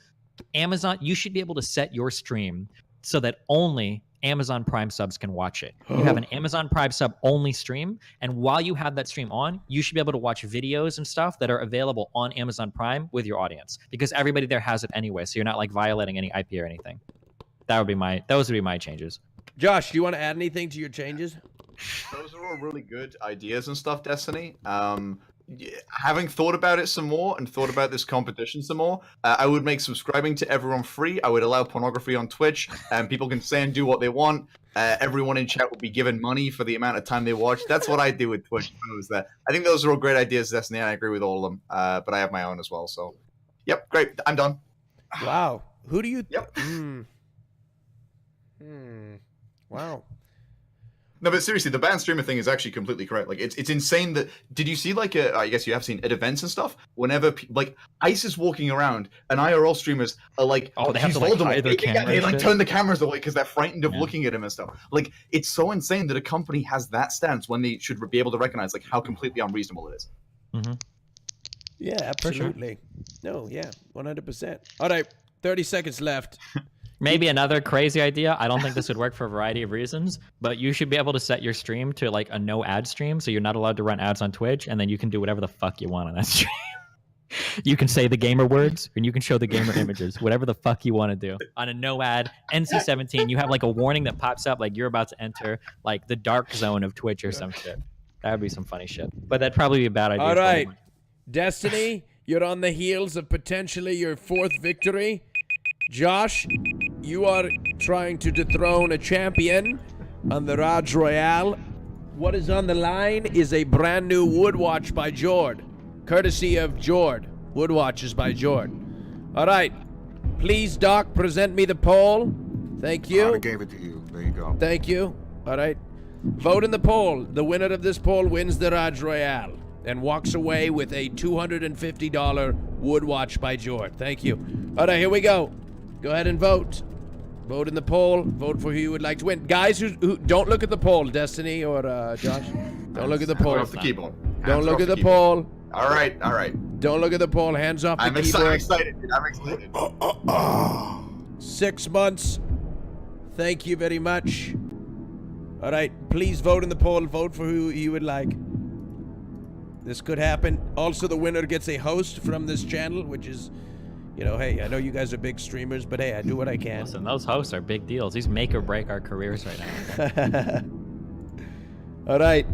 Amazon, you should be able to set your stream so that only Amazon Prime subs can watch it. You have an Amazon Prime sub only stream, and while you have that stream on, you should be able to watch videos and stuff that are available on Amazon Prime with your audience, because everybody there has it anyway, so you're not like violating any IP or anything. Those would be my changes. Josh, do you want to add anything to your changes? Those are all really good ideas and stuff, Destiny. Having thought about it some more and thought about this competition some more, I would make subscribing to everyone free. I would allow pornography on Twitch, and people can say and do what they want. Everyone in chat will be given money for the amount of time they watch. That's what I do with Twitch. I think those are all great ideas, Destiny, and I agree with all of them. But I have my own as well. So, yep, great. I'm done. Wow. Who do you? Yep. Wow. No, but seriously, the banned streamer thing is actually completely correct. Like, it's insane that. Did you see like I guess you have seen at events and stuff. Whenever like Ice is walking around, and IRL streamers are like, oh, they have to like hide their camera. They like turn the cameras away because they're frightened of looking at him and stuff. Like, it's so insane that a company has that stance when they should be able to recognize like how completely unreasonable it is. Mm-hmm. Yeah, absolutely. No, yeah, 100%. All right, 30 seconds left. Maybe another crazy idea. I don't think this would work for a variety of reasons, but you should be able to set your stream to like a no ad stream, so you're not allowed to run ads on Twitch, and then you can do whatever the fuck you want on that stream. You can say the gamer words, and you can show the gamer images, whatever the fuck you want to do. On a no ad, NC-17, you have like a warning that pops up like you're about to enter like the dark zone of Twitch or some shit. That would be some funny shit, but that'd probably be a bad idea. All right, Destiny, you're on the heels of potentially your 4th victory. Josh, you are trying to dethrone a champion on the Rajj Royale. What is on the line is a brand new wood watch by Jord, courtesy of Jord. Wood watches by Jord. All right, please, Doc, present me the poll. Thank you. I gave it to you. There you go. Thank you. All right, vote in the poll. The winner of this poll wins the Rajj Royale and walks away with a $250 wood watch by Jord. Thank you. All right, here we go. Go ahead and vote. Vote in the poll. Vote for who you would like to win. Guys who don't look at the poll, Destiny or Josh. Don't look at the poll. Off the keyboard. Don't look at the poll. All right. Don't look at the poll. Hands off the keyboard. I'm excited. Dude. I'm excited. 6 months. Thank you very much. All right, please vote in the poll. Vote for who you would like. This could happen. Also, the winner gets a host from this channel, which is, you know, hey, I know you guys are big streamers, but hey, I do what I can. Listen, those hosts are big deals. These make or break our careers right now. All right.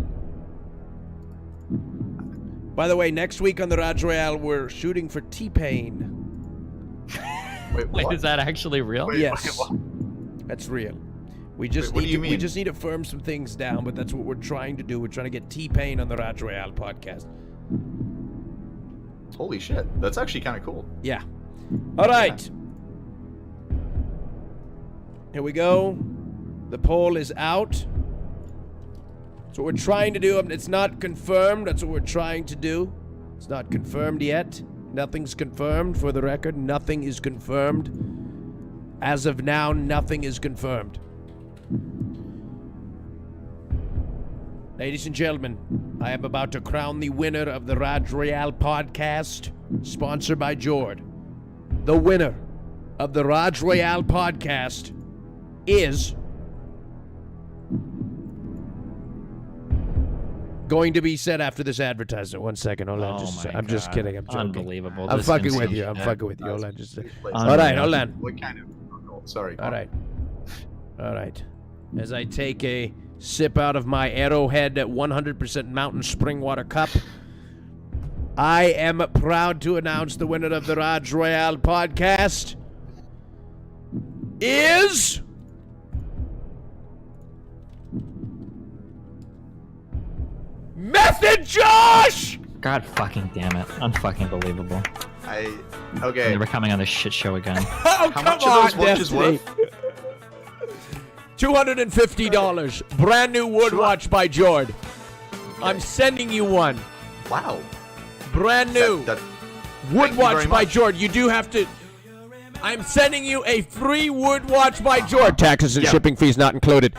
By the way, next week on the Rajj Royale, we're shooting for T-Pain. Wait, is that actually real? Yes, that's real. We just what do you mean? We just need to firm some things down, but that's what we're trying to do. We're trying to get T-Pain on the Rajj Royale podcast. Holy shit, that's actually kind of cool. Yeah. All right. Here we go. The poll is out. That's what we're trying to do. It's not confirmed. That's what we're trying to do. It's not confirmed yet. Nothing's confirmed, for the record. Nothing is confirmed. As of now, nothing is confirmed. Ladies and gentlemen, I am about to crown the winner of the Rajj Royale podcast, sponsored by Jord. The winner of the Rajj Royale podcast is going to be said after this advertisement. 1 second, hold on. I'm just kidding. I'm joking. Unbelievable. I'm fucking with you. I'm fucking with you. Hold on. All right, hold on. What kind of? Sorry. All right. All right. As I take a sip out of my Arrowhead 100% Mountain Spring Water cup, I am proud to announce the winner of the Rajj Royale podcast is Methodjosh! God fucking damn it. Unfucking believable. Okay. Never coming on this shit show again. Oh, How much are those watches worth? $250. Brand new wood watch by Jord. I'm sending you one. Wow. Brand new. Wood watch by Jord. You do have to. I'm sending you a free wood watch by Jord. Taxes and shipping fees not included.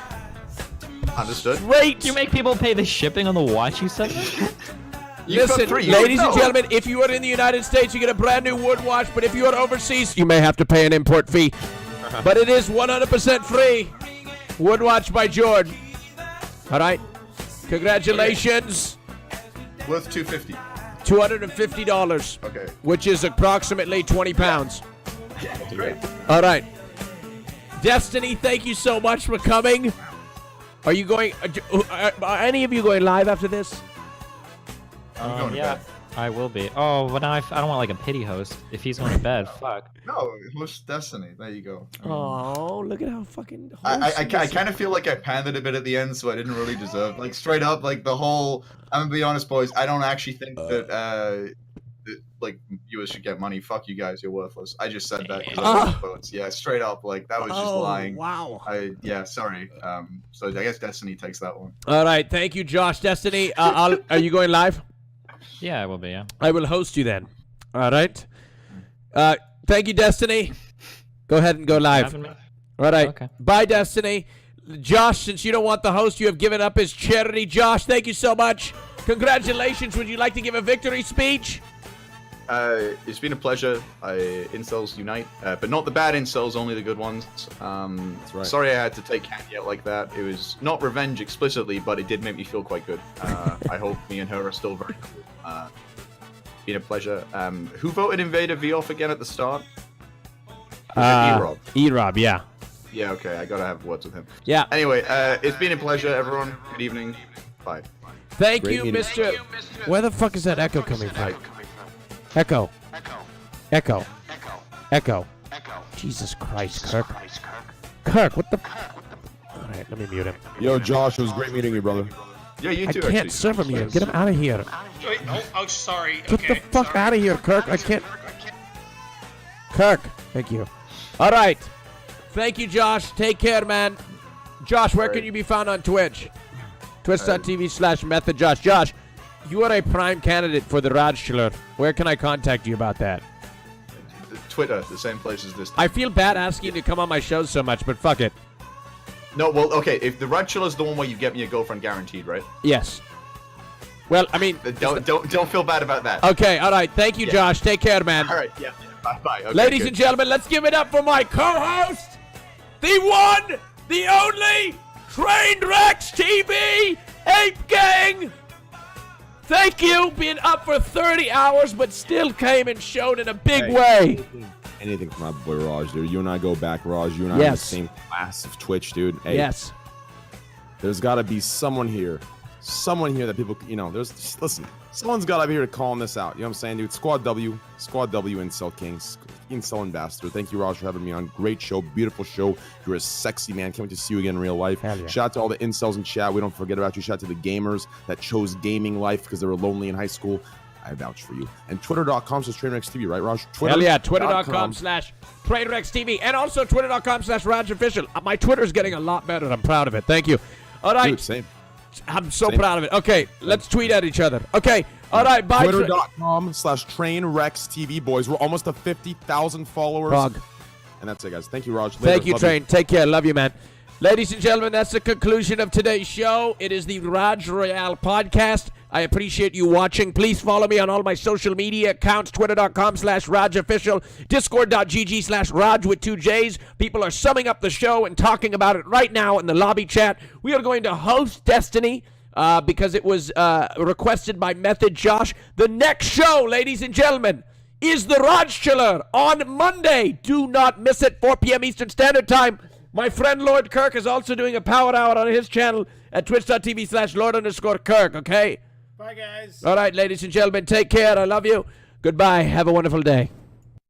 Understood. Great. You make people pay the shipping on the watch you sent them? Listen, ladies and gentlemen, if you are in the United States, you get a brand new wood watch. But if you are overseas, you may have to pay an import fee. But it is 100% free. Wood watch by Jord. All right. Congratulations. Worth $250. $250. Okay. Which is approximately 20 pounds. Yeah, that's great. All right. Destiny, thank you so much for coming. Are you going? Are any of you going live after this? I'm going to Yeah, bed. I will be. Oh, but now I don't want like a pity host. If he's going to bed, fuck. No, host Destiny. There you go. Oh, look at how fucking. I kind of feel like I pandered a bit at the end, so I didn't really deserve. Like straight up, like the whole. I'm gonna be honest, boys. I don't actually think that like viewers should get money. Fuck you guys, you're worthless. I just said that because I want votes. Yeah, straight up, like that was just lying. Wow. Yeah, sorry. So I guess Destiny takes that one. All right, thank you, Josh. Destiny, are you going live? Yeah, I will be. Yeah. I will host you then. All right. Thank you, Destiny. Go ahead and go live. All right. Okay. Bye, Destiny. Josh, since you don't want the host, you have given up his charity. Josh, thank you so much. Congratulations. Would you like to give a victory speech? It's been a pleasure. Incels unite, but not the bad incels, only the good ones. That's right. Sorry I had to take Candy out like that. It was not revenge explicitly, but it did make me feel quite good. I hope me and her are still very cool. Been a pleasure. Who voted Invader V off again at the start? E-Rob. E-Rob, yeah. Yeah, okay, I gotta have words with him. Yeah. Anyway, it's been a pleasure, everyone. Good evening. Bye. Thank Great you, meeting. Mr. Where the fuck is that echo coming from? Echo. Echo. Echo. Jesus Christ, Kirk. Kirk, what the? All right, let me mute him. Yo, Josh, it was great meeting you, brother. Yeah, you I too. can't actually. serve him here. Get him out of here. Wait, oh, sorry. Get the fuck out of here, Kirk. I can't. Kirk, thank you. All right. Thank you, Josh. Take care, man. Josh, where can you be found on Twitch? Twitch.tv/Methodjosh. Josh, you are a prime candidate for the Rajj. Where can I contact you about that? Twitter, the same place as this. I feel bad asking you to come on my show so much, but fuck it. No, well, okay. If the Red Chill is the one where you get me a girlfriend guaranteed, right? Yes. Well, I mean, don't feel bad about that. Okay, all right. Thank you, Josh. Take care, man. All right, yeah. Bye. Okay, Ladies good. and gentlemen, let's give it up for my co-host, the one, the only, Trainwreckstv, Ape Gang. Thank you, being up for 30 hours, but still came and showed in a big way. Anything from my boy Raj, dude. You and I go back, Raj. You and I are in the same class of Twitch, dude. Hey, Yes. There's got to be someone here that people, listen, someone's got to be here to call this out. You know what I'm saying, dude? Squad W, Incel Kings, Incel Ambassador. Thank you, Raj, for having me on. Great show, beautiful show. You're a sexy man. Can't wait to see you again in real life. Hell yeah. Shout out to all the incels in chat. We don't forget about you. Shout out to the gamers that chose gaming life because they were lonely in high school. I vouch for you. And twitter.com/Trainwreckstv, right, Raj? Hell yeah, twitter.com/Trainwreckstv and also twitter.com/RajjOfficial. My Twitter's getting a lot better. I'm proud of it. Thank you. All right. Dude, same. I'm so proud of it. Okay, let's tweet at each other. Okay, all right, bye. Twitter.com/Trainwreckstv, boys. We're almost to 50,000 followers. Frog. And that's it, guys. Thank you, Raj. Thank you, Love Train. Take care. Love you, man. Ladies and gentlemen, that's the conclusion of today's show. It is the Rajj Royale podcast. I appreciate you watching. Please follow me on all my social media accounts, twitter.com/RajjOfficial, discord.gg/Raj with 2 J's. People are summing up the show and talking about it right now in the lobby chat. We are going to host Destiny because it was requested by Methodjosh. The next show, ladies and gentlemen, is the Rajj on Monday. Do not miss it, 4 p.m. Eastern Standard Time. My friend Lord Kirk is also doing a power hour on his channel at twitch.tv/Lord_Kirk, okay? Bye, guys. All right, ladies and gentlemen, take care. I love you. Goodbye. Have a wonderful day.